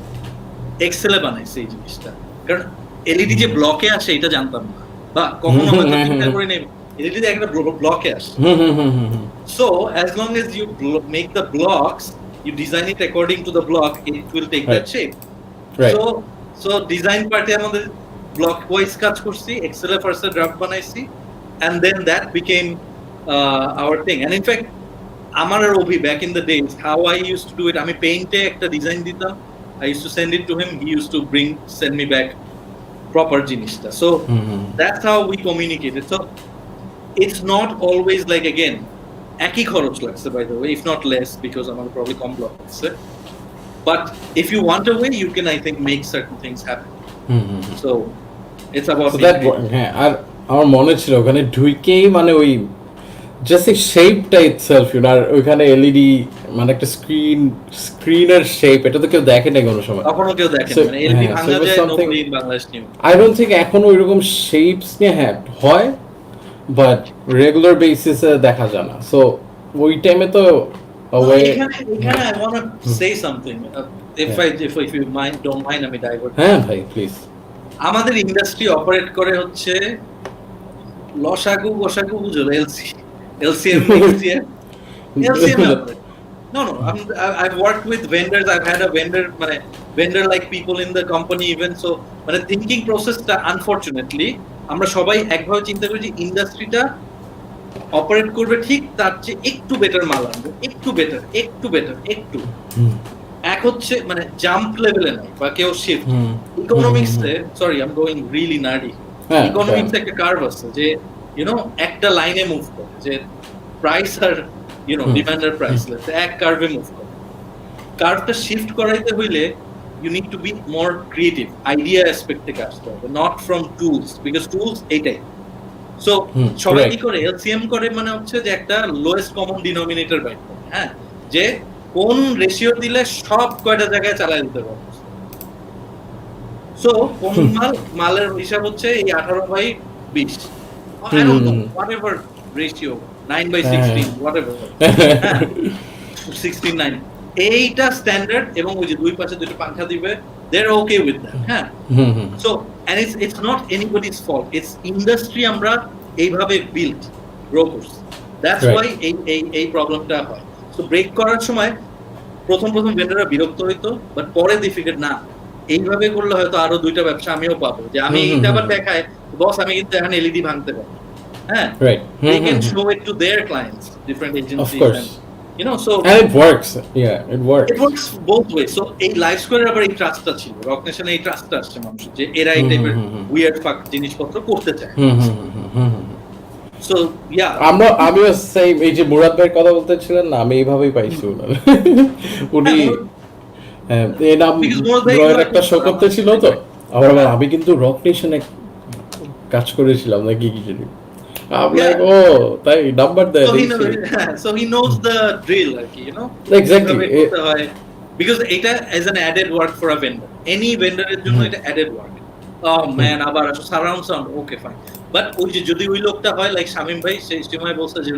এক্সেলে বানাইছে এই জিনিসটা, কারণ এলইডি যে ব্লকে আসে এটা জানতাম না, বা কখনো হয়তো চিন্তা করি নাই এলইডি একটা ব্লকে আসে, so as long as you make the blocks, you design it according to the block, it will take that shape, so design পার্টে আমাদের ব্লক ওয়াইজ কাজ করছি, এক্সেলে ফার্স্ট ড্রাফট বানাইছি, and then that became our thing, and in fact আমার আর অভি back in the days how I used to do it, আমি পেইন্টে একটা ডিজাইন দিতাম, I used to send it to him, he used to send me back proper jinishta, so that's how we communicated, so it's not always like again একই খরচ লাগছে by the way, if not less, because আমার probably কম ব্লক আছে, but if you want a way you can I think make certain things happen, so it's about that হ্যাঁ, আর আমার মনে ছিল ওখানে ঢুকেই মানে ওই জাস্ট এই শেপটা ইটসেলফ, ইউ নো, আর ওইখানে এলইডি মানে একটা স্ক্রিনের শেপ, এটা তো কেউ দেখে না কোনো সময়, কখনো কেউ দেখে না, মানে এলইডি ভাঙা যায় nobody in Bangladesh knew. I don't think এখনো ওইরকম শেপস নিয়ে হ্যাঁ হয়, বাট রেগুলার বেসিসে দেখা যায় না, সো ওই টাইমে তো এখানে I want to say something, if you don't mind আমি ডাইভার্ট, হ্যাঁ ভাই প্লিজ, আমাদের ইন্ডাস্ট্রি অপারেট করে হচ্ছে লসাগু গোসাগু বুঝো, LCM no I've worked with vendors, I've had a vendor like people in the company even, so মানে thinking process টা unfortunately আমরা সবাই একভাবে চিন্তা করি যে ইন্ডাস্ট্রিটা অপারেট করবে ঠিক তার চেয়ে একটু বেটার মাল আনবে, একটু বেটার একটু এক হচ্ছে মানে জাম্প লেভেলে নাই, বা কেউ শিফট ইকোনমিক্সে, sorry I am going really nerdy, ইকোনমিক্সে একটা কার্ভ আছে যে ইউ নো একটা লাইনে মুভ করে, যে প্রাইস আর ইউ নো ডিমান্ড আর প্রাইস এক কার্ভে মুভ করে, কার্ভটা শিফট করাইতে হইলে you need to be more creative, idea aspect থেকে আসতে হবে, not from tools, because tools এইটাই, so সবাই কি করে LCM করে, মানে হচ্ছে যে একটা লোয়েস্ট কমন ডিনোমিনেটর বাইর করে, হ্যাঁ যে কোন রেশিও দিলে সব কয়টা জায়গায় চালাই দিতে পারবো। সো কোন মালের হিসাব হচ্ছে এই 18/20, I don't know, whatever ratio, 9/16, whatever, হ্যাঁ 16:9, এইটা স্ট্যান্ডার্ড। এবং ওই যে দুই পাশে দুটো পাংখা দিবে, they're okay with that, হ্যাঁ। So and it's not anybody's fault, it's industry আমরা এইভাবে built grow করছি, that's why এই প্রবলেমটা হয়। সো ব্রেক করার সময় প্রথম ভেন্ডররা বিরক্ত হইতো, বাট পরে দি ফিগার না এইভাবে করলে হয়তো আরো দুইটা ব্যবসা আমিও পাবো, যে আমি এইটা আবার দেখায় বস আমি কিন্তু এখন এলইডি ভাঙতে পারি, হ্যাঁ they can show it to their clients, different agencies, and you know, so and it works, yeah, it works both ways. So এই লাইভ স্কোয়ারের আবার এই ট্রাস্টটা ছিল, রক নেশনে এই ট্রাস্টটা আসছে মানুষ যে এরা এই টাইপের উইয়ার্ড ফাক জিনিসপত্র করতে চায়। So yeah, আমিও সেম, এই যে মুরাদ ভাইয়ের কথা বলতেছিলেন না, আমি এইভাবেই পাইছি ওনার উনি এই নাম রয়ের একটা শো করতে ছিল, তো আবার আমি কিন্তু রক নেশনে কাজ করেছিলাম নাকি কি জানি, আমি ও তাই নাম্বার দেয়, so he knows the drill, you know, exactly, because এটা as an added work for a vendor, any vendor এর জন্য এটা added work. Oh man, আবার surround sound, okay fine, but ওই যে যদি ওই লোকটা হয় লাইক শামিম ভাই, সেই সময় বলছে যে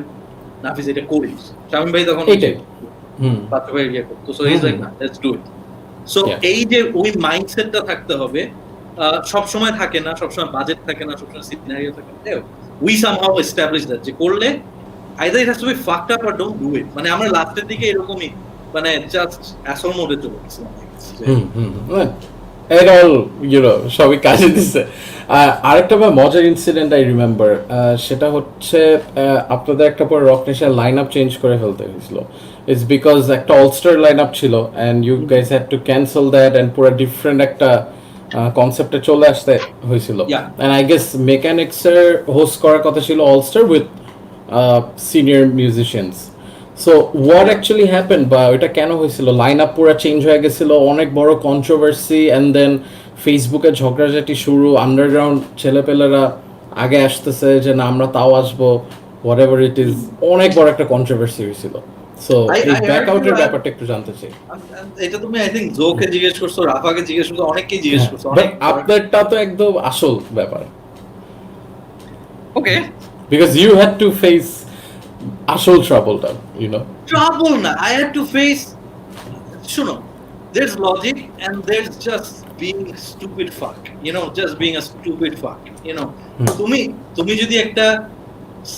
নাফিস এটা করিস, শামিম ভাই তখন পাত্র ভাই ইয়ে করতো, সো ইজ লাইক না লেটস ডু ইট। সো এই যে ওই মাইন্ডসেটটা থাকতে হবে, সব সময় থাকে না, সব সময় বাজেট থাকে না, সব সময় সিনারিও থাকে না, উই সামহাউ এস্টাবলিশ দ্যাট যে করলে either it has to be fucked up or don't do it. মানে আমরা লাস্টের দিকে এরকমই মানে জাস্ট অ্যাসল মোডে চলে গেছিলাম। it all, you know, সবই কাজে দিচ্ছে। আরেকটা মজার ইনসিডেন্ট আই রিমেম্বার, সেটা হচ্ছে আপনাদের একটা পর Rock Nation line up change করে ফেলতে হয়েছিল। ইটস বিকজ একটা অলস্টার লাইন আপ ছিল and you guys had to cancel that and পুরো ডিফারেন্ট একটা কনসেপ্টে চলে আসতে হয়েছিল। অ্যান্ড আই গেস মেকানিক্সের হোস্ট করার কথা ছিল all star with senior musicians. So what actually happen, বা ওইটা কেন হয়েছিল, লাইন আপ পুরো চেঞ্জ হয়ে গেছিল, অনেক বড় কন্ট্রোভার্সি, অ্যান্ড দেন ফেসবুকে ঝগড়াঝাটি শুরু, আন্ডারগ্রাউন্ড ছেলেপেলেরা আগে আসতেছে যে না আমরা তাও আসবো, হোয়াট এভার ইট ইজ, অনেক বড় একটা কন্ট্রোভার্সি হয়েছিল। সো এই ব্যাকআউটের ব্যাপারটা একটু জানতে চাই। এটা তুমি আই থিংক জোকে জিজ্ঞেস করছো, রাফাকে জিজ্ঞেস করছো, অনেককেই জিজ্ঞেস করছো, বাট আপনারটা তো একদম আসল ব্যাপার। Okay, because you had to face আসল ট্রাবলটা, ইউ নো। ট্রাবল না, আই হ্যাড টু ফেস, শুনো, there's logic and there's just being stupid fuck, you know, just being a stupid fuck, you know. তুমি যদি একটা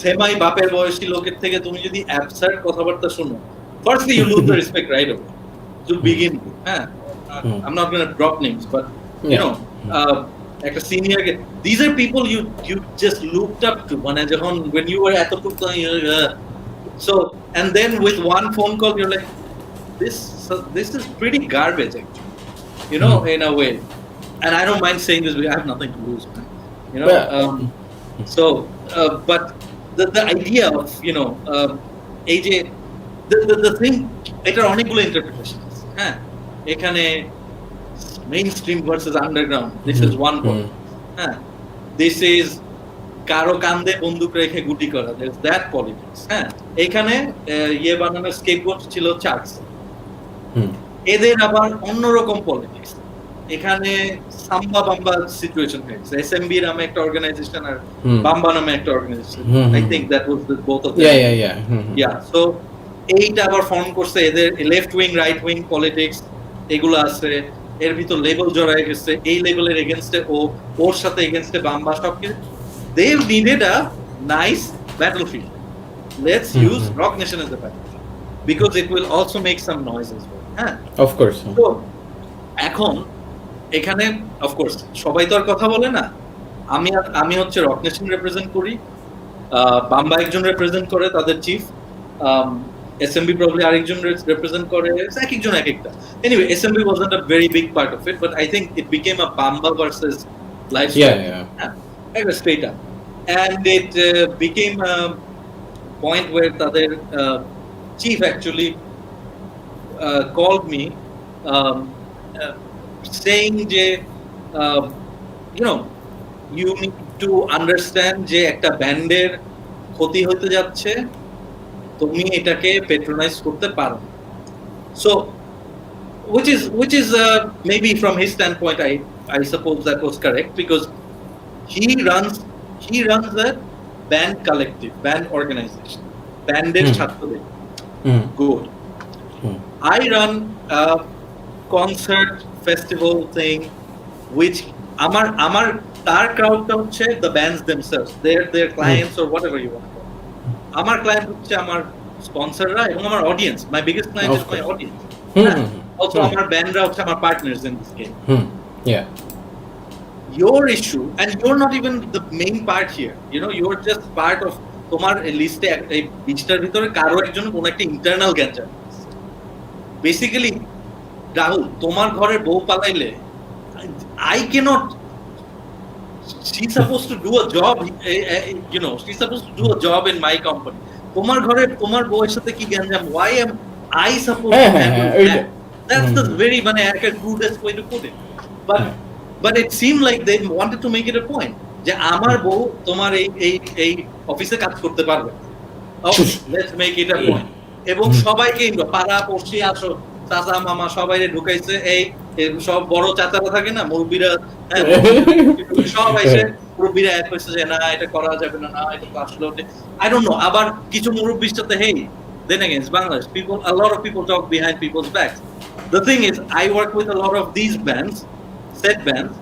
সেমাই বাপের বয়সী লোকের থেকে তুমি যদি অ্যাবসার্ড কথাবার্তা শুনো, firstly you lose the respect right away to begin with, হ্যাঁ I'm not going to drop names, but you know, একটা senior, these are people you just looked up to মানে যখন when you were এতটুকু, so and then with one phone call you're like this is pretty garbage actually, you know, in a way. And I don't mind saying this because I have nothing to lose, man, you know. So but the idea of, you know, AJ, the thing, এটার অনেকগুলো ইন্টারপ্রিটেশন আছে, হ্যাঁ এখানে mainstream versus underground, this is one point, হ্যাঁ this is কারো কান্দে বন্দুক রেখে গুটি করা, there is that politics, হ্যাঁ এখানে ইয়ে বানানোর স্কেপগোট ছিল চার্চ, এদের আবার অন্যরকম পলিটিক্স, এখানে সাম্বা বাম্বা সিচুয়েশন হয়েছে, এসএমবি নামে একটা অর্গানাইজেশন আর বাম্বা নামে একটা organization, I think that was the both of them, yeah so এইটা আবার ফর্ম করছে, এদের left wing right wing politics এগুলো আছে, এর ভিতর লেবেল জড়ায় গেছে, এই লেবেলের এগেইনস্টে ওর সাথে এগেইনস্টে বাম্বা, সবকিছু they needed a nice battlefield, let's use Rock Nation as a battlefield because it will also make some noise as well, হ্যাঁ of course. তো এখন এখানে of course সবাই তো আর কথা বলে না, আমি হচ্ছে রক নেশন রিপ্রেজেন্ট করি, বাম্বা একজন রিপ্রেজেন্ট করে তাদের চিফ, এসএমবি প্রবাবলি আরেকজন রিপ্রেজেন্ট করে, এক একজন এক একটা, anyway SMB wasn't a very big part of it, but I think it became a Bamba versus lifestyle, একটা straight up, and it became a point where তাদের chief actually called me saying যে you know, you need to understand যে একটা ব্যান্ডের ক্ষতি হতে যাচ্ছে, তুমি এটাকে পেট্রোনাইজ করতে পারো। So which is maybe from his standpoint I suppose that was correct because he runs a band collective, band organization, banded ছাত্রদের good. I run a concert festival thing which আমার তার crowdটা হচ্ছে the bands themselves, their clients or whatever you want to call it. আমার client হচ্ছে আমার sponsorরা এবং আমার audience. My biggest client is my audience. Also আমার bandরা হচ্ছে আমার partners in this game. Yeah. Your issue, and you're not even the main part here, you know, you're just part of তোমার লিস্টে এই বিচটার ভিতরে কারো একজন কোন একটা ইন্টারনাল গ্যাঞ্জাম। বেসিক্যালি রাহুল তোমার ঘরের বউ পালাইলে I cannot, she's supposed to do a job, you know, she's supposed to do a job in my company. তোমার ঘরে তোমার বউয়ের সাথে কি গ্যাঞ্জাম, why am I supposed to handle that? That's the very একটা crudest way to put it. But it seemed like they wanted to make it a point যে আমার বউ তোমার এই অফিসে কাজ করতে পারবে। Okay, let's make it a point. এবং সবাইকে পাড়া পড়শি আসো চাচা মামা সবাইরে ঢুকাইছে, এই সব বড় চাচারা থাকে না মুরব্বিরা, সব এসে মুরব্বিরা এক হয়েছে যে না এটা করা যাবে না, এটা তো আসলে I don't know, আবার কিছু মুরব্বির সাথে hey then again it's Bangladesh, a lot of people talk behind people's backs. The thing is I work with a lot of these bands, set bands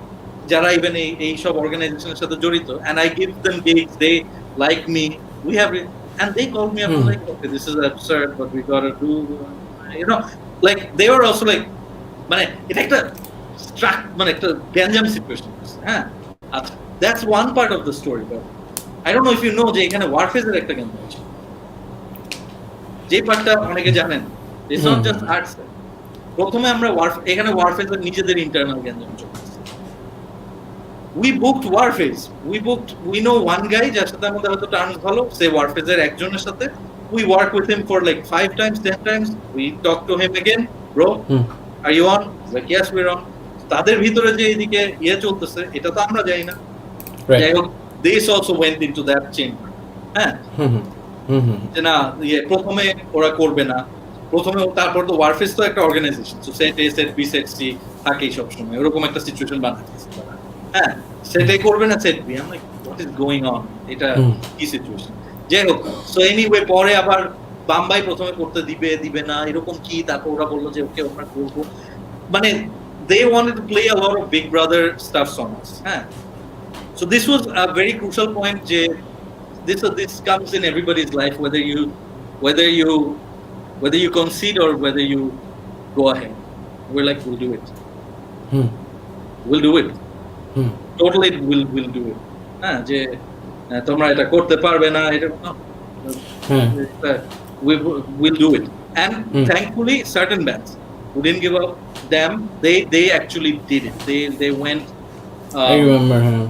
যারা even এই সব অর্গানাইজেশনের সাথে জড়িত, and I give them gigs, they like me, we have it, and they call me up like okay this is absurd but we gotta do, you know, like they were also like মানে এটা একটা মানে একটা গ্যাঞ্জাম সিচুয়েশন। হ্যাঁ আচ্ছা, that's one part of the story, but I don't know if you know যে এখানে ওয়ারফেজের একটা গ্যাঞ্জাম আছে, যে পার্টটা অনেকে জানেন, it's not just arts. প্রথমে আমরা এখানে ওয়ারফেজের নিজেদের ইন্টারনাল গ্যাঞ্জাম চলছে। We booked Warfaze. We know one guy যার সাথে আমাদের হয়তো টার্মস ভালো, সে ওয়ারফেজের একজনের সাথে we work with him for like 5 times 10 times, we talk to him again, bro are you on? He's like yes we're on. তাদের ভিতরে যে এদিকে চলতেছে এটা তো আমরা জানি না, যাই হোক this also went into that chamber. হ্যাঁ যে না প্রথমে ওরা করবে না, প্রথমে তারপর তো ওয়ারফেজ তো একটা অর্গানাইজেশন, সো সেট এ সেট বি সেট সি থাকেই সব সময় এরকম একটা সিচুয়েশন বানাচ্ছে। হ্যাঁ সেটাই করবে না সেট বি, I'm like what is going on, এটা কি সিচুয়েশন। যাই হোক সো এনিওয়ে পরে আবার বাম্বাই প্রথমে করতে দিবে না এরকম কি, তারপর ওরা বললো যে ওকে আমরা করবো, মানে they wanted to play a lot of big brother stuff on us. হ্যাঁ so this was a very crucial point যে this comes in everybody's life, whether you concede or whether you go ahead. We're like we'll do it. We'll do it. Totally we'll do it. হ্যাঁ যে তোমরা এটা করতে পারবে না, এটা we'll do it. And thankfully certain bands who didn't give up them, they actually did it. They went I remember him.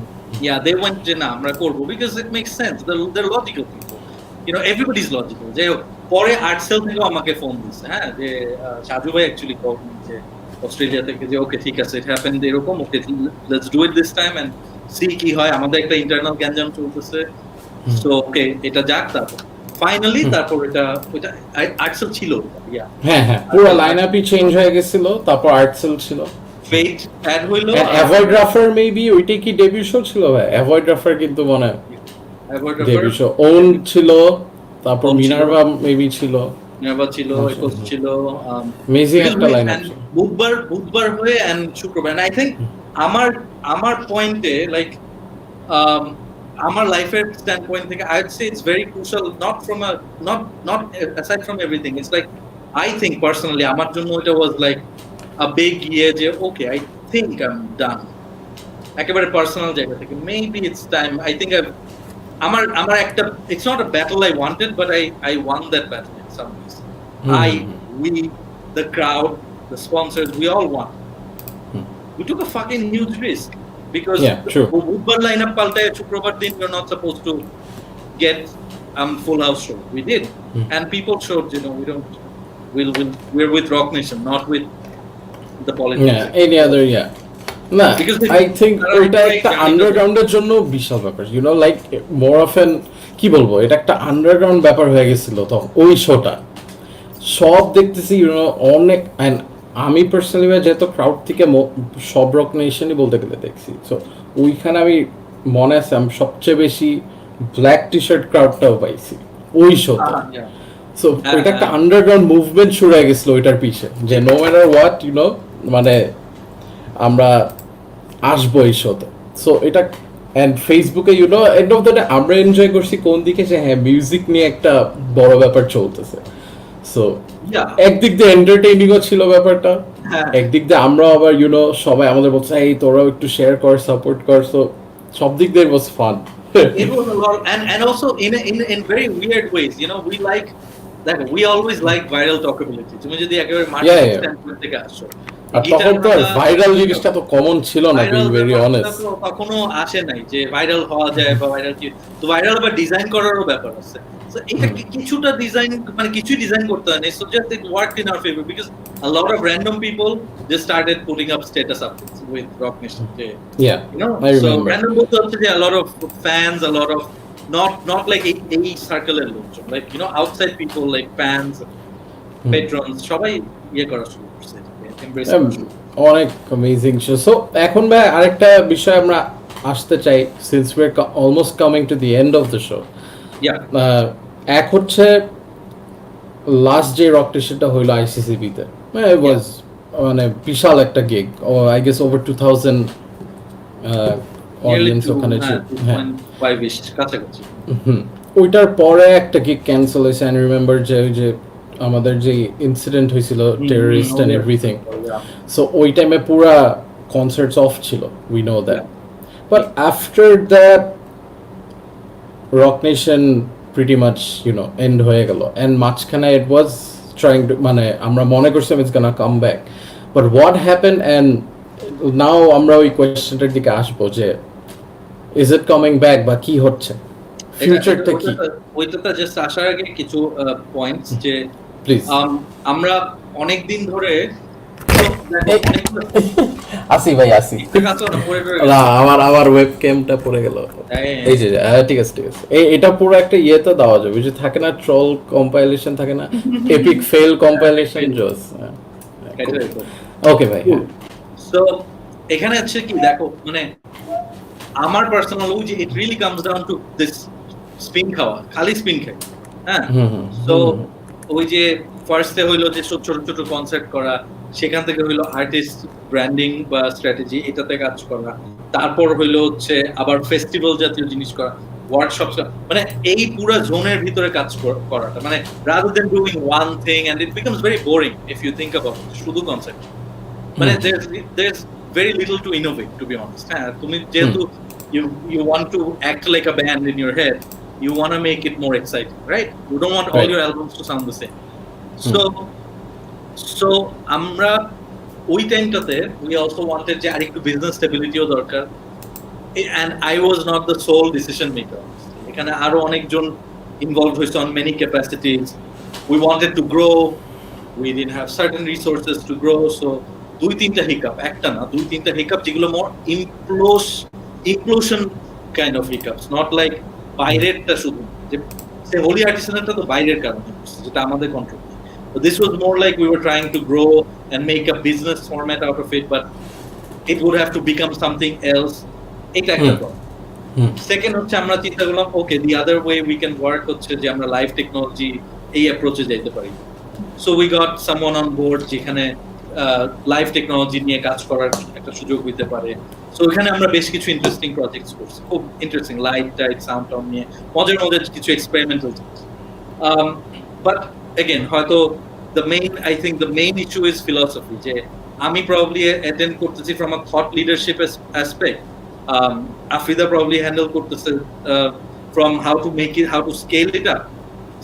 Yeah, they went যে না আমরা করব because it makes sense. They're logical people, you know, everybody's logical. যে পরে আর্টসেল থেকে আমাকে ফোন দিছে, হ্যাঁ যে সাজু ভাই অ্যাকচুয়ালি কল যে অস্ট্রেলিয়া থেকে যে ওকে ঠিক আছে ইট হ্যাপেন্ড এরকম, okay let's do it this time and see কি হয়, আমাদের একটা ইন্টারনাল গ্যাঞ্জাম চলতেছে, সো ওকে এটা যাক। তারপর ফাইনালি তারপর এটা আর্টসেল ছিল, হ্যাঁ পুরো লাইনআপই চেঞ্জ হয়ে গেছিল, তারপর আর্টসেল ছিল, ফেট অ্যাড হইলো, অ্যাভয়েড রাফার মেবি ওইটা কি ডেবিউ শো ছিল ভাই, অ্যাভয়েড রাফার কিন্তু মনে হয় ডেবিউ শো, ওন ছিল, তারপর মিনার্ভা মেবি ছিল, একোস ছিল, মেজিং একটা লাইনআপ ছিল, বুধবার হয়ে এন্ড শুক্রবার। এন্ড আই থিংক আমার পয়েন্টে লাইক আমার লাইফের স্ট্যান্ড পয়েন্ট থেকে I would say it's very crucial, not aside from everything, it's like I think personally আমার জন্য এটা was like a big year যে okay I think I'm done, একেবারে পার্সোনাল জায়গা থেকে maybe it's time, I think আমার একটা it's not a battle I wanted but I won that battle in some ways. We the crowd, the sponsors, we all won. We took a fucking huge risk because Budbar lineup paltaye Shukrobar din you're not supposed to get full house show. We did, and people showed, you know, we're with Rock Nation, not with the politics. Yeah, any other না I think ওইটা একটা আন্ডারগ্রাউন্ডের জন্য বিশাল ব্যাপার, you know, like more often কি বলবো, এটা একটা আন্ডারগ্রাউন্ড ব্যাপার হয়ে গেছিল তো ওই শোটা। সব দেখতেছি অনেক, অ্যান্ড আমি পার্সোনালি যেহেতু ক্রাউড থেকে সব রক নেশনই বলতে গেলে দেখছি, সো ওইখানে আমি মনে আছে আমি সবচেয়ে বেশি ব্ল্যাক টি শার্ট ক্রাউডটাও পাইছি ওই শোতে। সো এটা একটা আন্ডারগ্রাউন্ড মুভমেন্ট শুরু হয়ে গেছিল ওইটার পিছে, যে নো ম্যাটার হোয়াট মানে আমরা আসবো এই শোতে। সো এটা অ্যান্ড ফেসবুকে এন্ড অফ দ্য ডে আমরা এনজয় করছি কোন দিকে, যে হ্যাঁ মিউজিক নিয়ে একটা বড় ব্যাপার চলতেছে। সো একদিক দিয়ে এন্টারটেইনিংও ছিল ব্যাপারটা, একদিক দিয়ে আমরা আবার সবাই আমাদের বলছে এই তোরাও একটু শেয়ার কর, সাপোর্ট কর। সো সব দিক দিয়ে was fun. It was a lot, and also in very weird ways, we like that. We always like viral talkability. তুমি যদি একেবারে মার্কেটিং স্ট্যান্ডপয়েন্ট থেকে আসো, আর তখন তো ভাইরাল জিনিসটা তো কমন ছিল না, টু বি ভেরি অনেস্ট। কখনো আসে নাই যে ভাইরাল হওয়া যায় বা ভাইরাল কি, তো ভাইরাল বা ডিজাইন করারও ব্যাপার আছে। So এটা কিছুটা ডিজাইন মানে কিছুই ডিজাইন করতে হয় না, so just it worked in our favor because a lot of random people just started putting up status updates with Rock Nation. Yeah, I so remember. random people also a lot of fans, a lot of not like a circle এর লোকজন, like outside people like fans, patrons, সবাই করা শুরু করছে, embrace অনেক অ্যামেজিং শো। সো এখন ভাই আরেকটা বিষয় আমরা আসতে চাই, since we are almost coming to the end of the show. এক হচ্ছে লাস্ট যে রক টেশনটা হইলো আইসিসিবিতে, ইট ওয়াজ মানে বিশাল একটা gig, I guess over 2000 audience ওখানে ছিল। হ্যাঁ, কাছাকাছি। ওইটার পরে একটা গিগ ক্যান্সেল হয়েছে। আই রিমেম্বার যে আমাদের যে ইনসিডেন্ট হয়েছিল, টেররিস্ট এন্ড এভরিথিং, সো ওই টাইমে পুরা কনসার্টস অফ ছিল, we know that. But after that Rock Nation pretty much end হয়ে গেল, এন্ড মাঝখানে ইট ওয়াজ ট্রাইং টু, মানে আমরা মনে করছিলাম it's gonna come back, but what happened, and now আমরা ওই কোয়েশ্চেনটার দিকে আসবো যে ইজ ইট কামিং ব্যাক বা কি হচ্ছে, ফিউচারটা কি? ওইটাতে জাস্ট আসার আগে কিছু পয়েন্টস, যে প্লিজ আমরা অনেক দিন ধরে আসি ভাই আসি, না আমার ওয়েবক্যামটা পড়ে গেল, এই যে ঠিক আছে ঠিক আছে, এটা পুরো একটা ইয়েতে দেওয়া যাবে, যে থাকে না ট্রল কম্পাইলেশন থাকে না, এপিক ফেল কম্পাইলেশন জোস। ওকে ভাই, সো এখানে হচ্ছে কি দেখো, মানে আমার পার্সোনাল যে ইট really comes down to this spin খাওয়া, খালি স্পিন খাই। হ্যাঁ, সো ওই যে ফার্স্টে হইলো যে ছোট ছোট কনসার্ট করা, সেখান থেকে হইলো আর্টিস্ট ব্র্যান্ডিং বা স্ট্র্যাটেজি, এটাতে কাজ করা, তারপর হইলো হচ্ছে আবার ফেস্টিভ্যাল জাতীয় জিনিস করা, ওয়ার্কশপ, মানে এই পুরো জোনের ভিতরে কাজ করাটা, মানে rather than doing one thing and it becomes very boring if you think about শুধু কনসার্ট, মানে there's very little to innovate, to be honest. হ্যাঁ, তুমি যেহেতু you want to act like a band in your head, you want to make it more exciting, right? You don't want all your albums to sound the same. So আমরা ওই টাইমটাতে we also wanted যে আরেকটু বিজনেস স্টেবিলিটিও দরকার, and I was not the sole decision maker. এখানে আরো অনেকজন involved হয়েছে on many capacities. We wanted to grow, we didn't have certain resources to grow, so দুই তিনটা হিকআপ, একটা না দুই তিনটা হিকআপ, যেগুলো মোর implosion kind of hiccups, not like বাইরেরটা শুধু, যে সে হোলি আর্টিসানটা তো বাইরের কারণে, যেটা আমাদের control. So this was more like we were trying to grow and make a business format out of it, but it would have to become something else. এটা একটা কথা। সেকেন্ড হচ্ছে আমরা চিন্তা করলাম, ওকে the other way we can work হচ্ছে যে আমরা লাইভ টেকনোলজি এই অ্যাপ্রোচে যেতে পারি। So we got someone on board যেখানে লাইভ টেকনোলজি নিয়ে কাজ করার একটা সুযোগ হইতে পারে। সো এখানে আমরা বেশ কিছু ইন্টারেস্টিং প্রজেক্টস করছি, খুব interesting, light tight sound town নিয়ে মজার মজার কিছু এক্সপেরিমেন্টাল জিনিস। বাট এগেন হয়তো I think the main issue is philosophy, যে আমি probably attend করতেছি from a thought leadership aspect, Afrida probably handle করতেছে from how to make it, how to scale it up,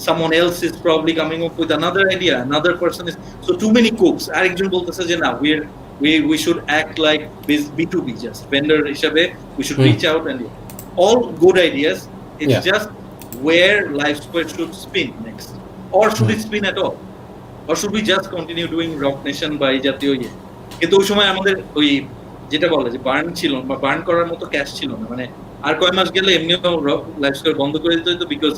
someone else is probably coming up with another idea, another person is, so too many cooks, আরেকজন বলতেছে যে না we should act like B2B, just vendor হিসাবে we should reach out, and all good ideas, it's just where Live Square should spin next, or should it spin at all, or should we just continue doing Rock Nation by জাতীয় ইয়ে। কিন্তু ওই সময় আমাদের ওই যেটা বলে যে বার্ন ছিল বা বার্ন করার মতো ক্যাশ ছিল না, মানে আর কয় মাস গেলে এমনিও লাইভ স্কোয়ার বন্ধ করে দিতে হতো, বিকজ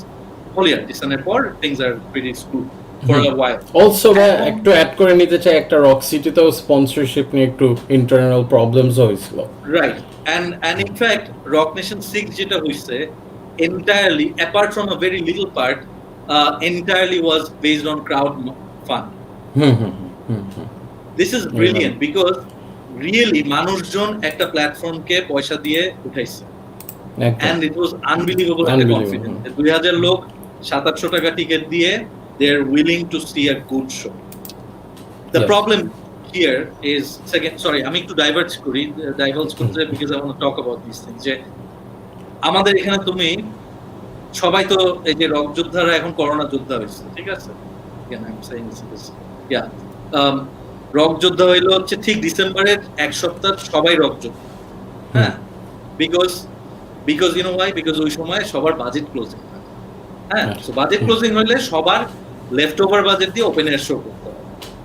হোলি আর্টিসানের পর things are pretty screwed. for a while. Also একটু অ্যাড করে নিতে চাই, একটা রক সিটিতেও স্পন্সরশিপ নিয়ে একটু ইন্টারনাল প্রবলেমস হয়েছিল। Right. And in fact, Rock Nation 6 যেটা হইছে entirely, apart from a very little part, entirely was based on crowd fund. This is brilliant because really মানুষজন একটা প্ল্যাটফর্মকে পয়সা দিয়ে উঠাইছে, and it was unbelievable একটা confidence. 2000 লোক 700 টাকা টিকিট দিয়ে they are willing to see a good show. The problem here is, second, sorry, আমি একটু divulge করতে because I want to talk about these things. যে আমাদের এখানে তুমি সবাই তো এই যে রক যোদ্ধারা এখন করোনা যোদ্ধা হয়েছে, ঠিক আছে? Again, I'm saying this. Yeah. Rock যোদ্ধা হইলো হচ্ছে ঠিক ডিসেম্বরের এক সপ্তাহ সবাই রক যোদ্ধা, হ্যাঁ, because you know why? Because ওই সময় সবার বাজেট ক্লোজিং, হ্যাঁ, সো বাজেট ক্লোজিং হইলে সবার লেফট ওভার বাজেট দিয়ে ওপেন এয়ার শো করতে হবে।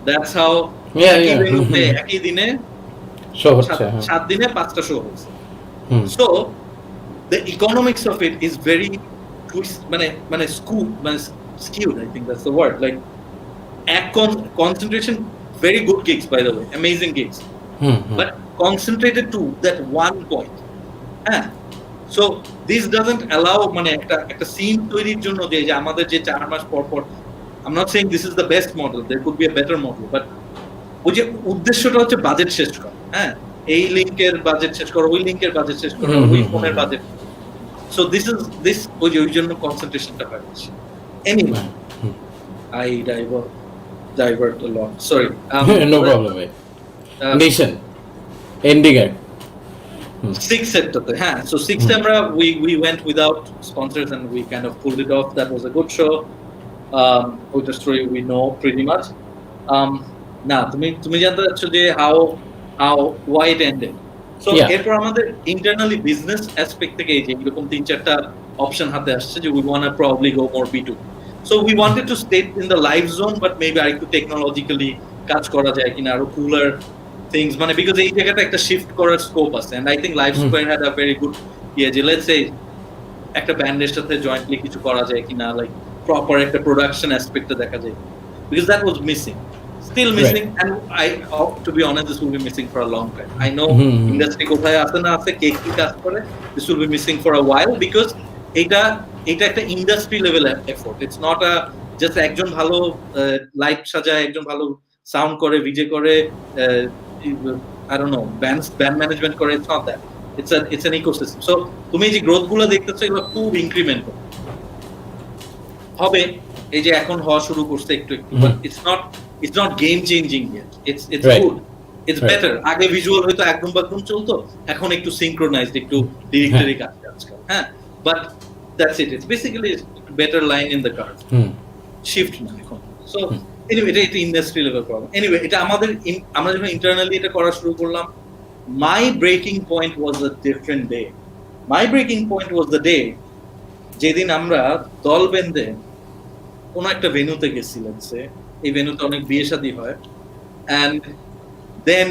দ্যাটস হাউ একই দিনে শো হচ্ছে, 7 দিনে 5টা শো হচ্ছে। So the economics of it is very skewed, I think that's the word, like concentration, very good gigs by the way, amazing gigs, but concentrated to that one point, so this doesn't allow একটা scene তৈরির জন্য যে আমাদের যে 4 মাস পর পর, I'm not saying this is the best model, there could be a better model, but ওই যে উদ্দেশ্যটা হচ্ছে বাজেট শেষ করা, হ্যাঁ, এই লিংকের বাজেট শেষ করো, ওই লিংকের বাজেট শেষ করো, ওই ফোনের বাজেট, so this ওই জন্য কনসেন্ট্রেশনটা পাচ্ছি। Anyway, I divert a lot, sorry. No problem, mate. Nation ending it 6 সেটটাতে, হ্যাঁ, so 6 আমরা we went without sponsors and we kind of pulled it off. That was a good show. With the story we know pretty much. না তুমি জানতে চাচ্ছ যে how why it ended. So এরপর আমাদের internally business aspect থেকে এই যে এরকম 3-4টা অপশন হাতে আসছে যে we want to probably go more B2B. So we wanted to stay in the live zone, but maybe আরেকটু technologically কাজ করা যায় কিনা, আরো cooler things, মানে because এই জায়গাটা একটা শিফট করার স্কোপ আছে, and I think Live Square had a very good যে let's say একটা ব্যান্ডের সাথে জয়েন্টলি কিছু করা যায় কিনা, like proper একটা production aspect দেখা যায়, because that was missing, still missing, and I to be honest, this will be missing for a long time. I know industry কোথায় আছে না আছে, কে কি কাজ করে, this will be missing for a while, because এটা একটা industry level effort, it's not a just একজন ভালো লাইট সাজায়, একজন ভালো সাউন্ড করে, ভিজে করে, I don't know, band management করে, it's not that, it's an ecosystem. So তুমি যে গ্রোথ গুলো দেখতেছো এগুলো খুব ইনক্রিমেন্টাল হবে, এই যে এখন হওয়া শুরু করছে একটু একটু, but it's not game changing yet, it's good, it's better. আগে ভিজুয়াল হয়তো একদম বাকদম চলতো, এখন একটু সিনক্রোনাইজড, একটু ডিরেক্টরি কাজ আজকাল, হ্যাঁ, but that's it, it's basically a better line in the card, shift না এখন। So anyway, এটা ইন্ডাস্ট্রি লেভেল প্রবলেম। Anyway, এটা আমরা যখন ইন্টারনালি এটা করা শুরু করলাম, my breaking point was a different day. My breaking point was the day যেদিন আমরা দল বেঁধে কোন একটা ভেন্যুতে গেছিলাম, এই ভেন্যুতে অনেক বিয়ে শাদী হয়, and then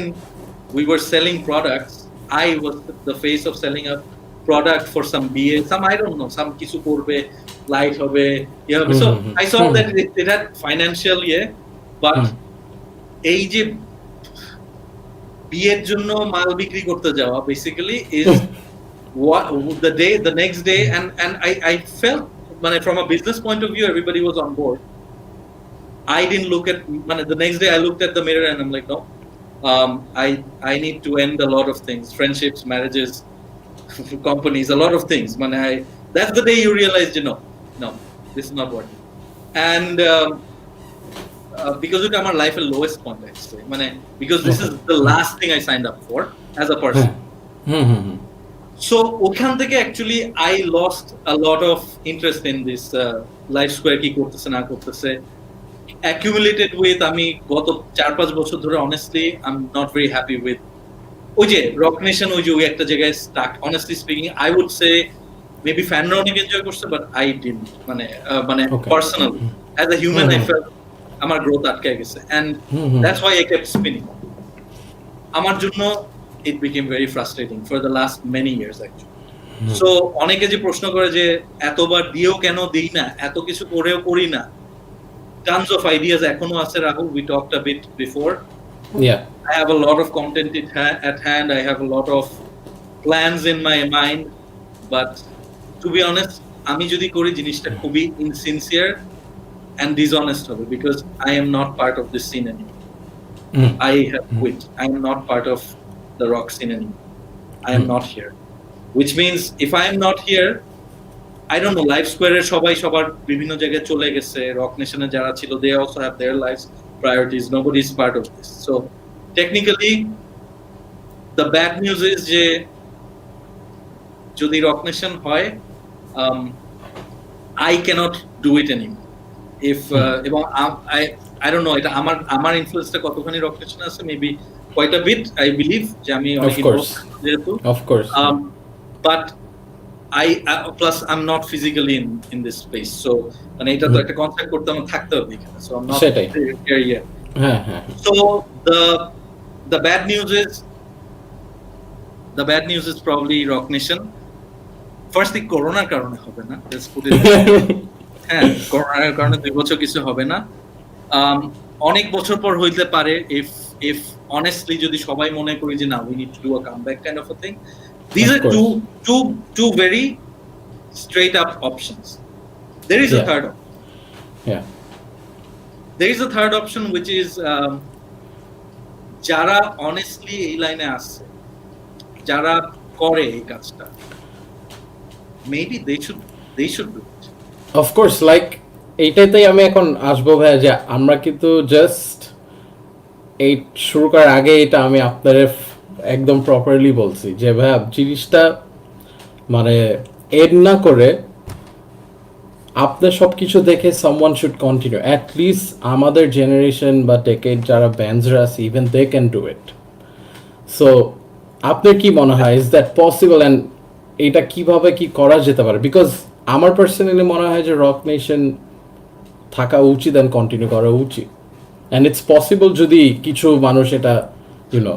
we were selling products. I was the face of selling a product for some BA, some I don't know, some কিছু করবে, light হবে, so I saw that it had financial, but এই যে বিয়ের জন্য মাল বিক্রি করতে যাওয়া basically is what the next day, and I felt, from a business point of view everybody was on board. I didn't look at, the next day I looked at the mirror and I'm like, no, I need to end a lot of things, friendships, marriages, companies, a lot of things. That's the day you realize, no, this is not working. And because it's my life's lowest point, actually. Because this is the last thing I signed up for as a person. So ওখান থেকে actually I lost a lot of interest in this Live Square কি করতেছে না করতেছে, accumulated with আমি গত 4-5 বছর ধরে honestly I'm not very happy with ওই যে রক নেশন, ওই যে ওই একটা জায়গায় stuck. Honestly speaking, I would say maybe fanরা অনেক এনজয় করছে, but I didn't, personally as a human I felt আমার গ্রোথ আটকে গেছে, and that's why I kept spinning. আমার জন্য it became very frustrating for the last many years actually. So অনেকে যে প্রশ্ন করে যে এতবার দিয়েও কেন দেই না, এত কিছু করেও করি না, tons of ideas এখনো আছে Rahul, we talked a bit before. Yeah. I have a lot of content at hand, I have a lot of plans in my mind, but to be honest আমি যদি করি জিনিসটা খুবই insincere and dishonest হবে, because I am not part of this scene anymore. I have quit. I am not part of the rock scene anymore. I am not here, which means if I am not here, I don't know, Live Square এর সবাই সবার বিভিন্ন জায়গায় চলে গেছে, রক নেশনে যারা ছিল they also have their lives priorities, nobody is part of this. So technically the bad news is যে যদি রক নেশন হয়, I cannot do it anymore. If এবং I don't know এটা আমার ইনফ্লুয়েন্সটা কতখানি রক নেশন আছে, maybe quite a bit, I believe যে আমি অনেক যেহেতু of course but I plus I'm not physically in this space, so মানে এটা তো একটা কনসেপ্ট করতে আমার থাকতে হবে এখানে, so I'm not here yet. So the bad news is probably Rock Nation. Firstly, করোনার কারণে হবে না, let's put it হ্যাঁ, করোনার কারণে 2 বছর কিছু হবে না, অনেক বছর পর হইতে পারে if honestly যদি সবাই মনে করি যে না we need to do a comeback kind of a thing. These are two very straight up options. There is a third option. Yeah. There is a third option, which is যারা honestly এই লাইনে আছে, যারা করে এই কাজটা, maybe they should do it. Of course, like এইটাতেই আমি এখন আসবো ভাইয়া, যে আমরা কিন্তু জাস্ট এই শুরু করার আগে এটা আমি আপনাদের একদম প্রপারলি বলছি যে ভাইয়া জিনিসটা মানে এড না করে আপনার সব কিছু দেখে someone should continue, at least আমাদের জেনারেশন বা ডেকেড যারা ব্যান্ডসরা আছে even they can do it. So আপনার কি মনে হয়, ইজ দ্যাট পসিবল, অ্যান্ড এটা কিভাবে কি করা যেতে পারে? বিকজ আমার পার্সোনালি মনে হয় যে রক নেশন থাকা উচিত অ্যান্ড কন্টিনিউ করা উচিত, অ্যান্ড ইটস পসিবল যদি কিছু মানুষ এটা ইউনো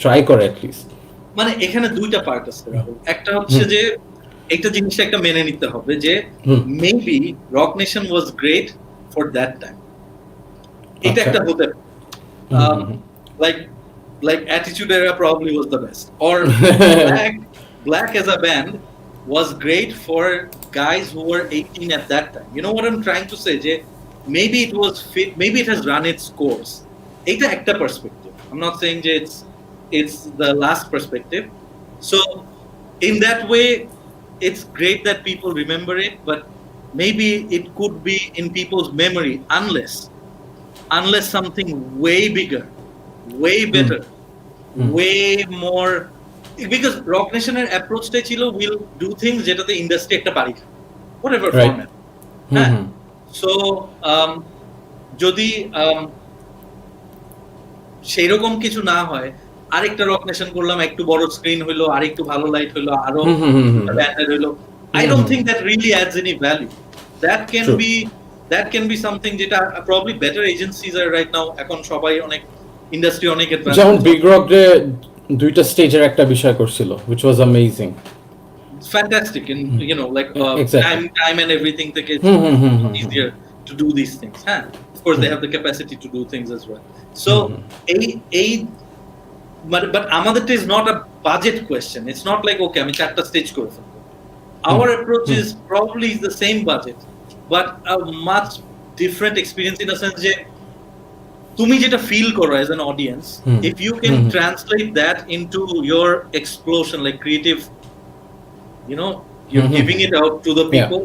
ট্রাই করে অ্যাট লিস্ট। মানে এখানে দুইটা পার্ট আছে রাহুল, একটা হচ্ছে যে একটা জিনিসটা একটা মেনে নিতে হবে যে maybe rock nation was great for that time, এটা একটা হতে like Attitude Era probably was the best, or Black as a band was great for guys who were 18 at that time. You know what I'm trying to say, je maybe it was fit, maybe it has run its course. Eta ekta perspective, I'm not saying je it's the last perspective. So in that way it's great that people remember it, but maybe it could be in people's memory unless something way bigger, way better, way more, because Rock Nation এর অ্যাপ্রোচটা ছিল will do things যেটাতে ইন্ডাস্ট্রি একটা পারি whatever format. So যদি সেই রকম কিছু না হয়, আরেকটা রক নেশন করলাম, একটু বড় স্ক্রিন হইলো, আরেকটু ভালো লাইট হইলো, আরো ব্যানার হইলো, I don't think that really adds any value. That can be something যেটা probably better agencies are right now, এখন সবাই অনেক ইন্ডাস্ট্রি অনেক অ্যাডভান্স, যেমন বিগ রক যে দুইটা স্টেজের একটা বিষয় করছিল which was amazing, fantastic, and you know like time and everything থেকে easier to do these things. Of course they have the capacity to do things as well. So but আমাদেরটা is not a budget question. It's not like okay আমি চারটা স্টেজ করে ফেলবো. Our approach is probably the same budget but a much different experience in a sense যে তুমি যেটা ফিল করো as an audience, if you can translate that into your explosion, like creative, you know, you're giving it out to the people,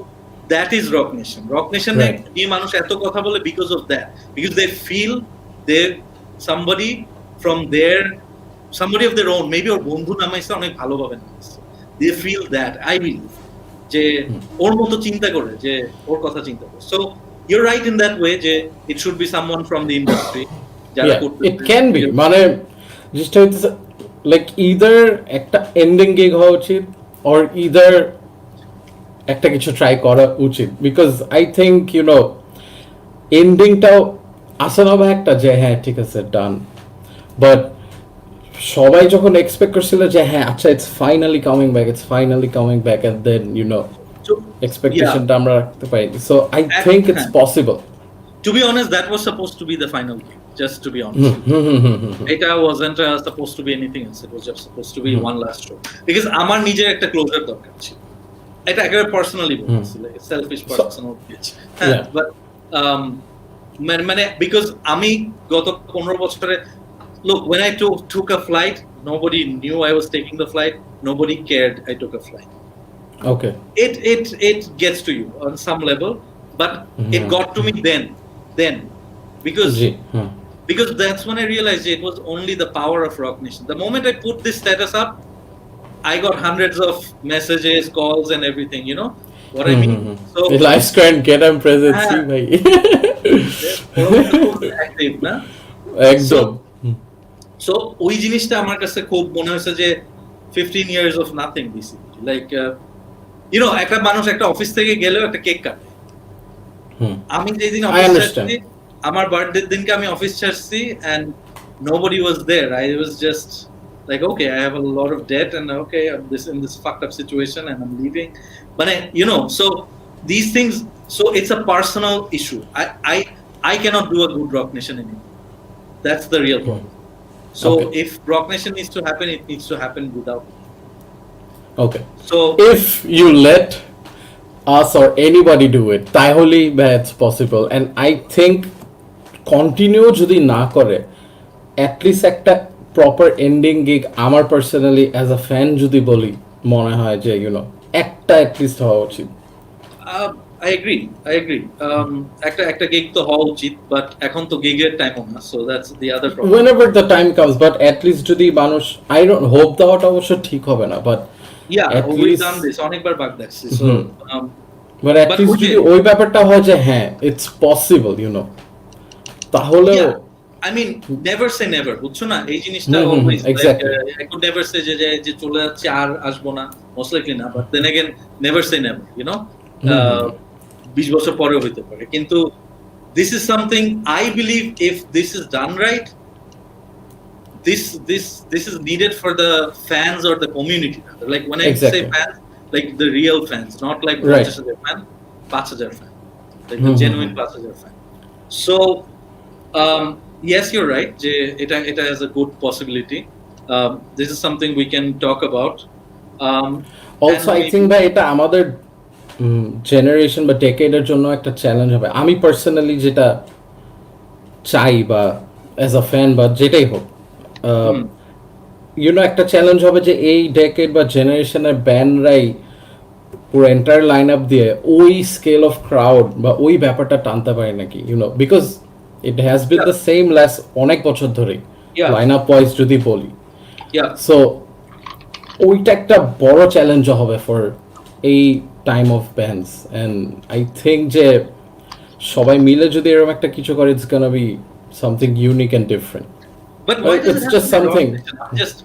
that is Rock Nation. Rock Nation নিয়ে মানুষ এত কথা বলে because of that, because they feel they somebody of their own, maybe ওর বন্ধু নামাইছে অনেক ভালোভাবে নামাইছে, they feel that, I believe, যে ওর মতো চিন্তা করে, যে ওর কথা চিন্তা করে. So you're right in that way যে it should be someone from the industry. It can be, মানে just like either একটা ending gig হওয়া উচিত or either একটা কিছু ট্রাই করা উচিত, because I think you know endingটাও আসে না একটা যে হ্যাঁ ঠিক আছে ডান, বাট সবাই যখন এক্সপেক্ট করছিল যে হ্যাঁ আচ্ছা it's finally coming back and then you know expectationটা আমরা রাখতে পারি, so I think it's possible. To be honest, that was supposed to be the final game. Just to be honest, it wasn't supposed to be anything else. It was just supposed to be one last show. Because আমার নিজের একটা ক্লোজার দরকার ছিল। এটা একেবারে পার্সোনালি বলছি, like a selfish personal bitch. But মানে because আমি গত 15 বছরে, look, when I took a flight, nobody knew I was taking the flight. Nobody cared I took a flight. Okay. It gets to you on some level, but it got to me then because that's when I realized it was only the power of Rock Nation. The moment I put this status up, I got hundreds of messages, calls, and everything. You know what I mean? So live square get them present. See, bhai. active, na? Ekdom. So ওই জিনিসটা আমার কাছে খুব মনে হয়েছে যে 15 years of nothing basically. Like you know, একটা মানুষ একটা অফিস থেকে গেলেও একটা কেক কাটে। আমি যেদিন অফিস ছাড়ছি, আমার বার্থডে দিনকে আমি অফিস ছাড়ছি and nobody was there. I was just like, okay, I have a lot of debt and okay, I'm in this fucked up situation and I'm leaving. But you know, so these things, so it's a personal issue. I cannot do a good Rock Nation anymore. That's the real problem. So if Rock Nation needs to happen, it needs to happen without me. Okay. So if you let us or anybody do it, তাহলেই that's possible. And I think continue যদি না করে, at least একটা proper ending gig আমার personally as a fan যদি বলি, মনে হয় যে you know একটা at least হওয়া উচিত। I agree. একটা gig তো হওয়া উচিত, but এখন তো gig-এর time না, so that's the other problem. Whenever the time comes, but at least যদি মানুষ, I don't hope দেওয়াটা অবশ্য ঠিক হবে না, but we've done this অনেকবার বাগ দেখছি, so but at least যদি ওই ব্যাপারটা হয় যে হ্যাঁ it's possible, you know, তাহলেও I mean, never say never, বুঝছো না? এই জিনিসটা always exactly. Like, I could never say যে চলে যাচ্ছে আর আসবো না, most likely না, but then again never say never, you know. 20 বছর পরেও হইতে পারে, কিন্তু this is something I believe if this is done right, this is needed for the fans or the community. Like when I say fans, like the real fans, not like 5000 fan, 5000 fan, like the genuine 5000 fan. So yes, you're right, je এটা has a good possibility. This is something we can talk about. Also I think that এটা আমাদের জেনারেশন বা ডেকেডের জন্য একটা চ্যালেঞ্জ হবে। আমি পার্সোনালি যেটা চাই বা অ্যাজ আ ফ্যান বা যেটাই হোক, ইউনো একটা চ্যালেঞ্জ হবে যে এই ডেকেড বা জেনারেশনের ব্যান্ডরাই পুরো এন্টায়ার লাইন আপ দিয়ে ওই স্কেল অফ ক্রাউড বা ওই ব্যাপারটা টানতে পারে নাকি, you know, because it has been the same last অনেক বছর ধরেই লাইন আপ ওয়াইজ যদি বলি। সো ওইটা একটা বড় চ্যালেঞ্জ হবে ফর এই time of bands, and I think যে সবাই মিলে যদি এরকম একটা কিছু করে, it's gonna be something unique and different. But why does it's it just something. Just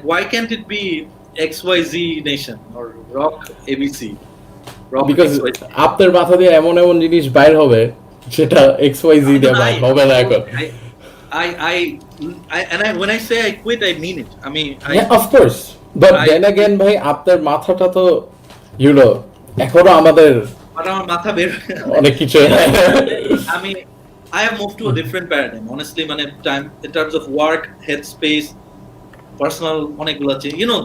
why can't it be XYZ Nation or Rock ABC? Rock Because XYZ. আপনার মাথা দিয়ে এমন এমন জিনিস বাইর হবে যেটা XYZ দিয়ে বাইর হবে না এখন। When I say I quit, I mean it. I mean, of course, but then again ভাই আপনার মাথাটা তো you know এখনো আমাদের আমার মাথা বের অনেক কিছু। I mean, I have moved to a different paradigm, honestly, time in terms of work, headspace, personal, অনেকগুলো change, you know,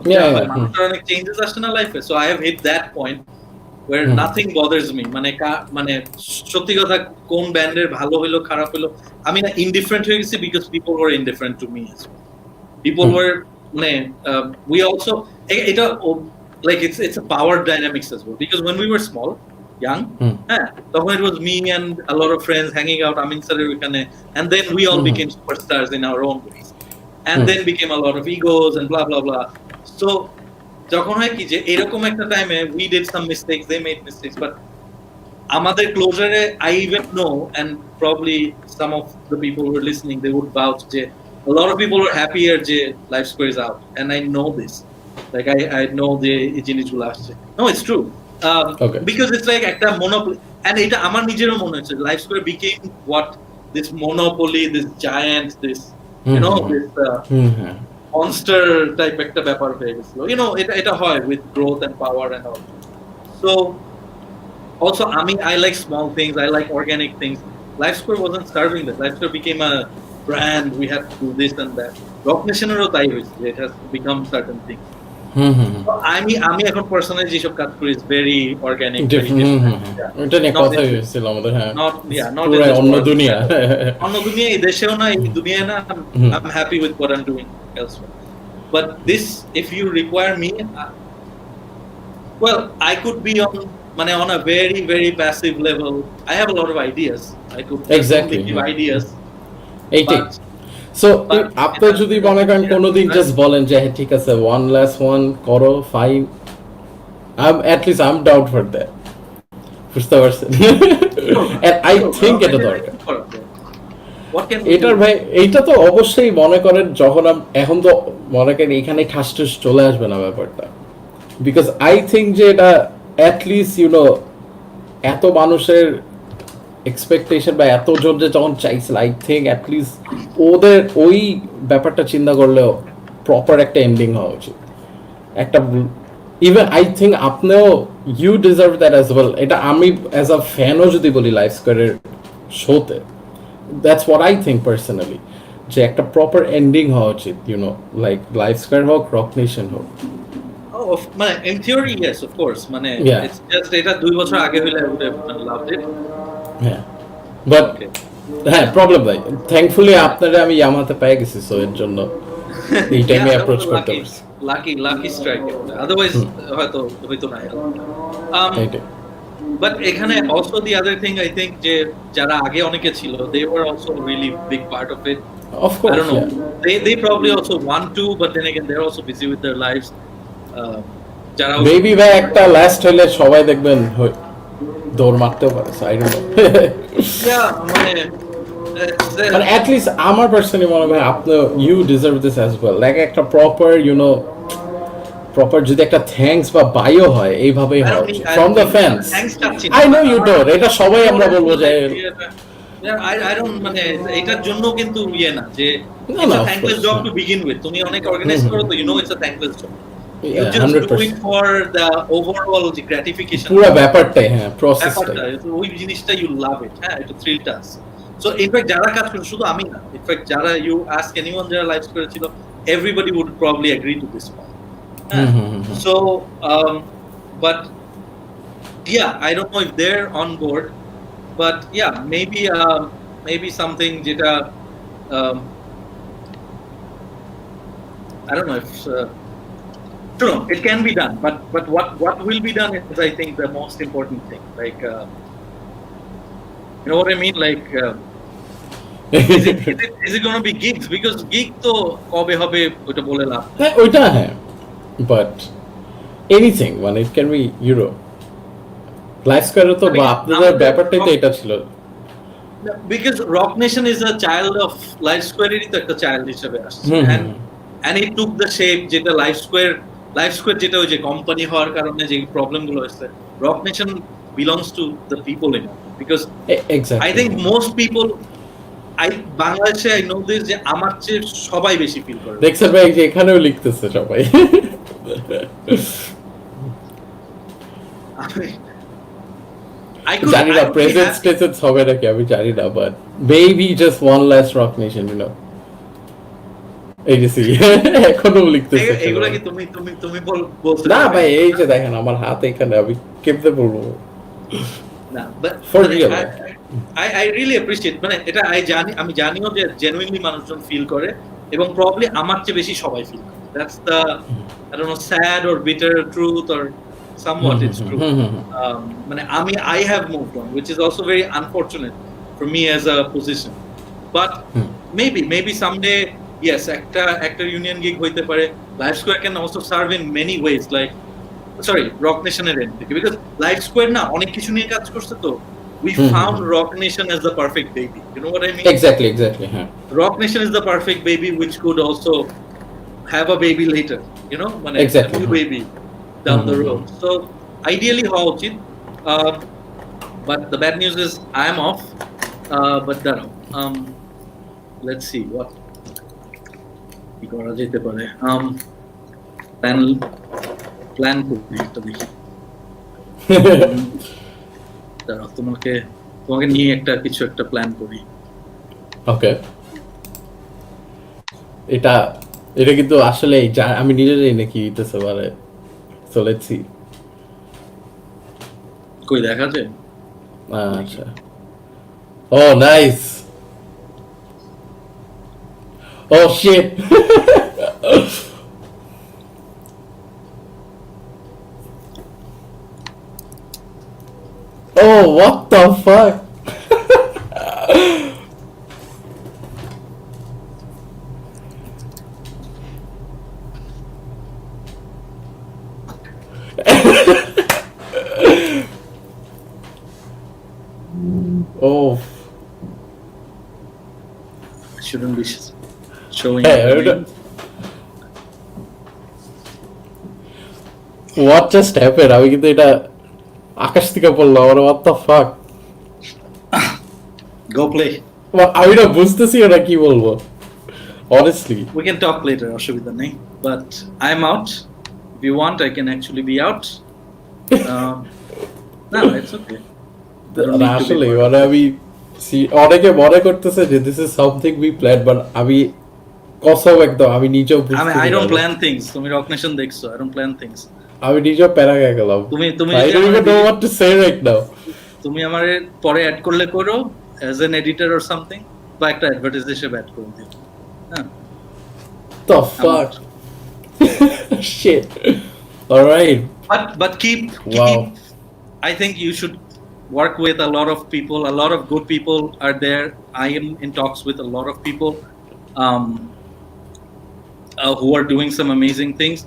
অনেক changes আসছে না life, so I have hit that point where nothing bothers me. মানে সত্যি কথা, কোন ব্যান্ডের ভালো হলো খারাপ হলো, আমি না indifferent হয়ে গেছি because people were indifferent to me as well. People were we also এটা like it's a power dynamics as well, because when we were small, young, it was me and a lot of friends hanging out, and then we all became superstars in our own ways, and then became a lot of egos and blah blah blah. So যখন হয় কি যে এরকম একটা টাইমে we did some mistakes, they made mistakes, but আমাদের ক্লোজারে I even know, and probably some of the people who are listening, they would vouch যে a lot of people are happier যে Live Square is out, and I know this, like I know the জিনিসগুলো আসছে. No, it's true. Because it's like একটা monopoly, and এটা আমার নিজেরও মনে হচ্ছে Live Square became what, this monopoly, this giant, this you know, this monster type একটা ব্যাপার হয়ে গেছিল, you know, এটা হয় with growth and power and all. So also I like small things, I like organic things. Live Square wasn't serving that. Live Square became a brand. We had to do this and that. Rock Nation-এরও তাই হয়েছে, it has become certain things. আমি এখন পার্সোনালি যেসব কাজ করি is very organic, very different. এটা নিয়ে Not কথা in- হয়েছিল আমাদের, হ্যাঁ, not in পুরো this অন্য world. দুনিয়া। অন্য দুনিয়া, এই দেশেও না, এই দুনিয়ায় না, I'm happy with what I'm doing elsewhere. But this, if you require me, well, I could be on a very, very passive level. I have a lot of ideas. I could Exactly, give yeah. ideas. এইটাই। But সো but আপনি এটা- যদি মনে করেন কোনোদিন Yeah. জাস্ট বলেন যে হ্যাঁ ঠিক আছে 1+1 করো, fine, I'm down for that, বুঝতে পারছেন? And I think এটা দরকার। What can we এটার do? ভাই এইটা তো অবশ্যই মনে করেন যখন এখন তো মনে করেন এখানে ঠাসঠুস চলে আসবে না ব্যাপারটা, বিকজ আই থিঙ্ক যে এটা অ্যাটলিস্ট এত মানুষের এক্সপেকটেশন বা এতজন যে যখন চাইছিল, আই থিঙ্ক অ্যাটলিস্ট ওদের ওই ব্যাপারটা চিন্তা করলেও প্রপার একটা এন্ডিং হওয়া উচিত একটা। ইভেন আই থিঙ্ক আপনিও you deserve that as well. এটা আমি অ্যাজ আ ফ্যানও যদি বলি লাইভ স্কোয়ারের শোতে, that's what I think personally, যে একটা প্রপার এন্ডিং হওয়া উচিত, লাইক লাইভ স্কোয়ার হোক, রক নেশন হোক। মানে in theory, yes, of course. মানে Yeah. it's just এটা 2 বছর আগে হইলে I would have loved it. হ্যাঁ, বাট Okay. হ্যাঁ, প্রবলেম নাই, থ্যাঙ্কফুলি আপনারা আমি ইয়ামাতে পেয়ে গেছি, সো এর জন্য এই টাইমে Yeah, অ্যাপ্রোচ that was করতে lucky. পারছি। Lucky strike. Otherwise, হয়তো না এরকম। এইটাই। But এখানে also the other thing I think যে যারা আগে অনেকে ছিল, they were also really big part of it. Of I course, don't know. They probably also want to, but then again they're also busy with their lives. যারা মেবি ভাই একটা লাস্ট হইলে সবাই দেখবেন দৌড় মারতেও পারে, আই ডোন্ট নো। Yeah, মানে at least আমার পার্সোনালি মনে হয় আপনি you deserve this as well, like একটা প্রপার যদি একটা থ্যাঙ্কস বা বায়ো হয় এইভাবেই হয় from the fans. I know you don't, এটা সবাই আমরা বলবো যে I don't মানে এটার জন্য কিন্তু না যে না, it's না, a of thankless course, job yeah. to begin with. তুমি অনেক অর্গানাইজ করো তো it's a thankless job. You Yeah, just do 100%. it for the overall gratification. পুরো ব্যাপারটাই, হ্যাঁ, প্রসেসটাই। ব্যাপারটা ওই জিনিসটা you love it, হ্যাঁ, এটা থ্রিলটা আছে। So in fact যারা কাজ করে, শুধু আমি না, in fact যারা you ask anyone যারা লাইভ করেছিল, everybody would probably agree to this point. So but yeah, I don't know if they're on board, but yeah, maybe something যেটা I don't know if it can be done, but what will be done is I think the most important thing, like you know what I mean, like is it going to be gigs, because gig to কবে হবে ওটা বলে লাভ। হ্যাঁ, ওইটা হ্যাঁ, বাট এনিথিং মানে ইট ক্যান বি লাইভ স্কোয়ারে তো বা আপনাদের ব্যাপারটাই তো এটা ছিল। Because Rock Nation is a child of Live Square, এরই তো একটা child হিসেবে আসছে, and it took the shape যেটা Live Square যেটা ওই যে কোম্পানি হওয়ার কারণে যে প্রবলেম গুলো হচ্ছে, Rock Nation belongs to the people in it, because exactly I think most people বাংলাদেশে I know this যে আমার চেয়ে সবাই বেশি ফিল করে। দেখছেন ভাই যে এখানেও লিখতেছে সবাই। I could জানি না প্রেজেন্ট স্টেজেস হবে নাকি, আমি জানি না, but baby just one last rock nation, এই যে এখনো লিখতেছে এগুলা কি তুমি বলছো না ভাই, এই যে দেখেন আমার হাত এখানে, আমি কেমনে বলবো না, but For real. I really appreciate, মানে এটা আমি জানিও যে জেনুইনলি মানুষজন ফিল করে, এবং প্রবাবলি আমার চেয়ে বেশি সবাই ফিল করে। That's the I don't know, sad or bitter truth, or somewhat it's true. মানে I have moved on, which is also very unfortunate for me as a position, but maybe someday, yes, একটা union gig হইতে পারে। Live Square can also serve in many ways, like Rock Nation এর end থেকে, because Live Square না অনেক কিছু নিয়ে কাজ করছে, তো we found Rock Nation as the perfect baby, you know what I mean? Exactly, হ্যাঁ। Rock Nation is the perfect baby which could also have a baby later, মানে Exactly. a new baby down the road. So ideally হওয়া উচিত, but the bad news is I am off, but let's see what কি করা যেতে পারে। প্ল্যান করতে একটা দেখি। দাঁড়াও, তোমাকে তোমাকে নিয়ে একটা কিছু একটা প্ল্যান করি। ওকে, এটা এটা কিন্তু আসলে আমি নিজেরই নাকি দিতেছে পারে। So let's see. কই দেখা যায়? আচ্ছা, oh nice, oh shit. Oh, what the fuck? Oh, Shouldn't be showing. what just happened? আমি কিন্তু এটা আকাশ থেকে পড়লো আমার। what the fuck? Go play. আমি না বুঝতেছি ওটা কি বলবো honestly. We can talk later, অসুবিধা নেই, but I'm out. If you want, I can actually be out. No, it's okay. I don't need to be আসলে part of মানে আমি অনেকে মনে করতেছে যে this is something we planned, but আমি কসম একদম আমি নিজেও it. বুঝতে I don't plan things. তুমি Rock Nation দেখছো, I don't plan things. আমি নিজেও প্যারা গিয়ে গেলাম। তুমি I don't even know what to say right now. তুমি আমারে পরে অ্যাড করলে করো as an editor or something, বা একটা অ্যাডভার্টাইজ হিসেবে অ্যাড করে দিও। হ্যাঁ, The fuck? Shit. All right. But keep. Wow. I think you should work with a lot of people. A lot of good people are there. I am in talks with a lot of people who are doing some amazing things.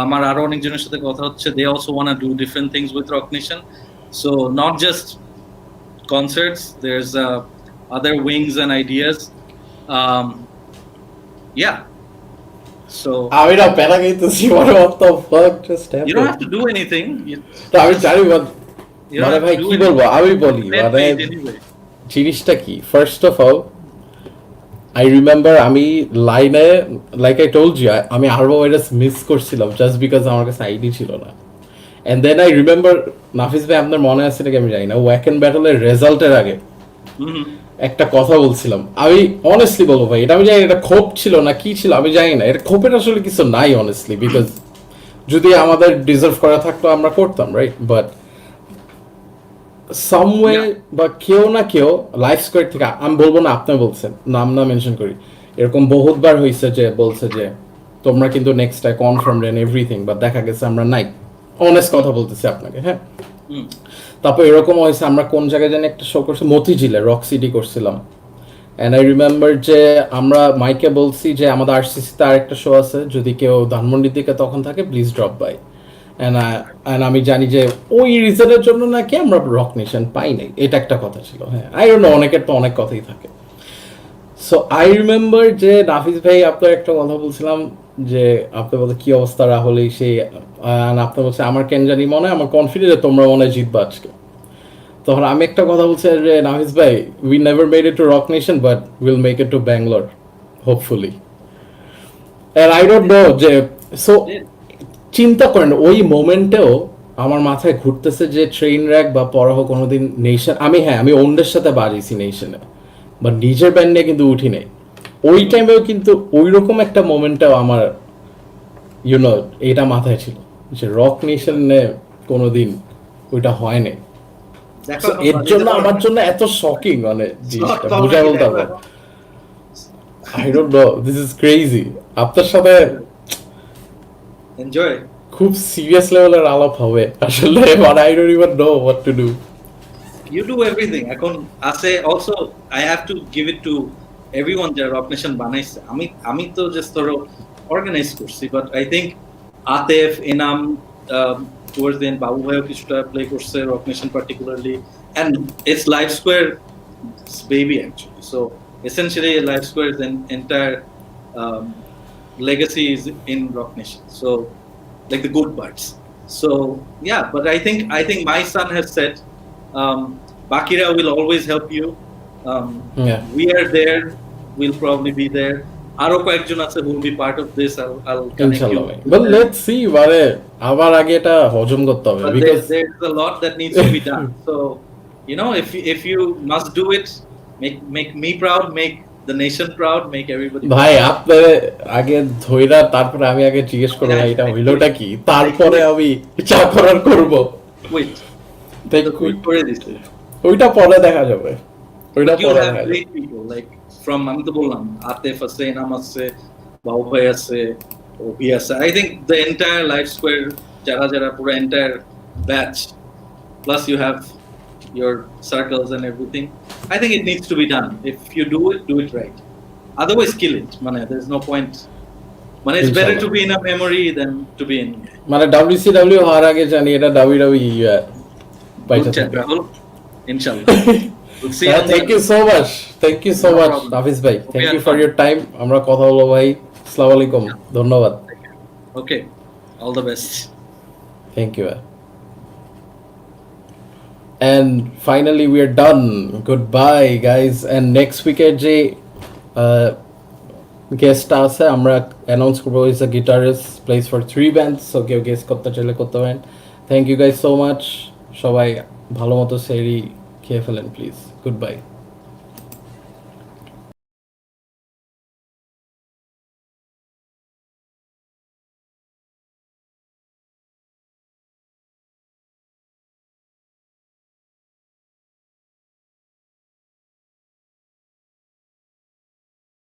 আমার আরো অনেকজনের সাথে কথা হচ্ছে। They also want to do different things with Rock Nation. So not just concerts. There's other wings and ideas. Yeah. So আমি না প্যারা গেতেছি মানে what the fuck just happened? you don't have to do anything. তো আমি জানি You don't মানে have ভাই to do কি বলবো anything. আমি বলি Net মানে page anyway. জিনিসটা কি first of all I remember আমি লাইনে লাইক আই টোল্ড ইউ আমি আরবো ভাইরাস মিস করছিলাম জাস্ট বিকজ আমার কাছে আইডি ছিল না। এন্ড দেন আই রিমেম্বার নাফিস ভাই আপনার মনে আছে নাকি আমি জানি না, ওয়াক এন্ড ব্যাটলের রেজাল্টের আগে একটা কথা বলছিলাম। আমি অনেস্টলি বলবো ভাই এটা আমি জানি এটা ক্ষোভ ছিল না কি ছিল আমি জানি না, এটা ক্ষোভের আসলে কিছু নাই অনেস্টলি, বিকজ যদি আমাদের ডিজার্ভ করা থাকতো আমরা করতাম রাইট, বাট সামওয়ে বা কেউ না কেউ লাইফ স্কোয়ার থেকে আমি বলবো না আপনি বলছেন নাম না মেনশন করি, এরকম বহুতবার হয়েছে যে বলছে যে তোমরা কিন্তু next time confirm and everything, but দেখা গেছে আমরা নাই। অনেস্ট কথা বলতেছি আপনাকে। হ্যাঁ, তারপর এরকম হয়েছে আমরা কোন জায়গায় জানি একটা শো করছি মতিঝিলে রক সিটি করছিলাম। অ্যান্ড আই রিমেম্বার যে আমরা মাইকে বলছি যে আমাদের আরসিসিতে আরেকটা শো আছে, যদি কেউ ধানমন্ডির দিকে তখন থাকে প্লিজ ড্রপ বাই। অ্যান্ড আমি জানি যে ওই রিজনের জন্য নাকি আমরা রক নেশন পাই নাই, এটা একটা কথা ছিল। হ্যাঁ, আই ডোন্ট নো, অনেকের তো অনেক কথাই থাকে। সো আই রিমেম্বার যে নাফিস ভাই আপনার একটা কথা বলছিলাম যে আপনি বলতে কি অবস্থা রাহুল এই সেই, আপনি বলছে আমার কেন জানি মনে হয় আমার কনফিডেন্ট তোমরা মনে হয় জিতবা আজকে। তখন আমি একটা কথা বলছি যে নাফিস ভাই we never made it to rock Nation but will make it to Bangalore hopefully. And I don't know যে সো চিন্তা করেন ওই মোমেন্টেও আমার মাথায় ঘুরতেছে যে ট্রেন র্যাক বা পরাহ কোনোদিন নেশন আমি ওনদের সাথে বাজিয়েছি নেশনে, বা নিজের ব্যান্ড নিয়ে কিন্তু উঠি নাই। ওই টাইমেও কিন্তু ওই রকম একটা মোমেন্টেও আমার ইউনো এটা মাথায় ছিল যে রক নেশনে কোনোদিন ওইটা হয় নাই। এর জন্য আমার জন্য এত শকিং মানে জিনিসটা বুঝা বলতে হবে। I don't no, this is crazy. আপনার সাথে এনজয় খুব সিরিয়াস লেভেলের আলাপ হবে আসলে, but I don't even know what to do. You do everything. এখন আছে also I have to give it to everyone যারা রক নেশন বানাইছে। আমি তো জাস্ট ধরো অর্গানাইজ করছি, but I think Atef Enam towards the end বাবু ভাইও কিছুটা প্লে করছে rock nation particularly, and it's Live Square baby actually. So essentially Live Square's entire legacy is in Rock Nation. So like the good parts. So yeah, but I think my son has said Bakira will always help you. We are there. We'll probably be there. Aro koyekjon ache who will be part of this. I'll connect you. But let's see আবার আগে এটা হজম করতে হবে, But because there's a lot that needs to be done. So You know, if you must do it, make me proud, make the nation proud, make everybody ভাই আপনি আগে ধইরা তারপরে আমি আগে জিজ্ঞেস করব ভাই এটা হইলোটা কি, তারপরে আমি যা করার করব। wait তাই quit করে দিছি। ওইটা পরে দেখা যাবে, ওইটা But you পরে have দেখা যাবে। great people like from আমি তো বললাম আতেফ আছে, এনাম আছে, বাবু ভাই আছে, অভি আছে। I think the entire Live Square যারা পুরো entire batch, plus you have your circles and everything. I think it needs to be done. If you do it right. Otherwise, kill it. Mane, there's no point. Mane, it's better to be in a memory than to be in. মানে WCW হওয়ার আগে জানি এটা WWE বাইটা Good chat, থাকে। Rahul. Inshallah. We'll see. Thank you so much. Thank you so No much, problem. Nafis ভাই। Okay, Thank you and for fun. your time. আমরা কথা বলবো ভাই। আসসালামু আলাইকুম। ধন্যবাদ। Okay. All the best. Thank you. And finally we are done. Goodbye guys. And next week যে guest আছে আমরা announce করবো, is a guitarist, plays for 3 bands, so কেউ guest করতে চাইলে করতে পারেন। Thank you guys so much. সবাই ভালো মতো সেরি খেয়ে ফেলেন প্লিজ। Goodbye.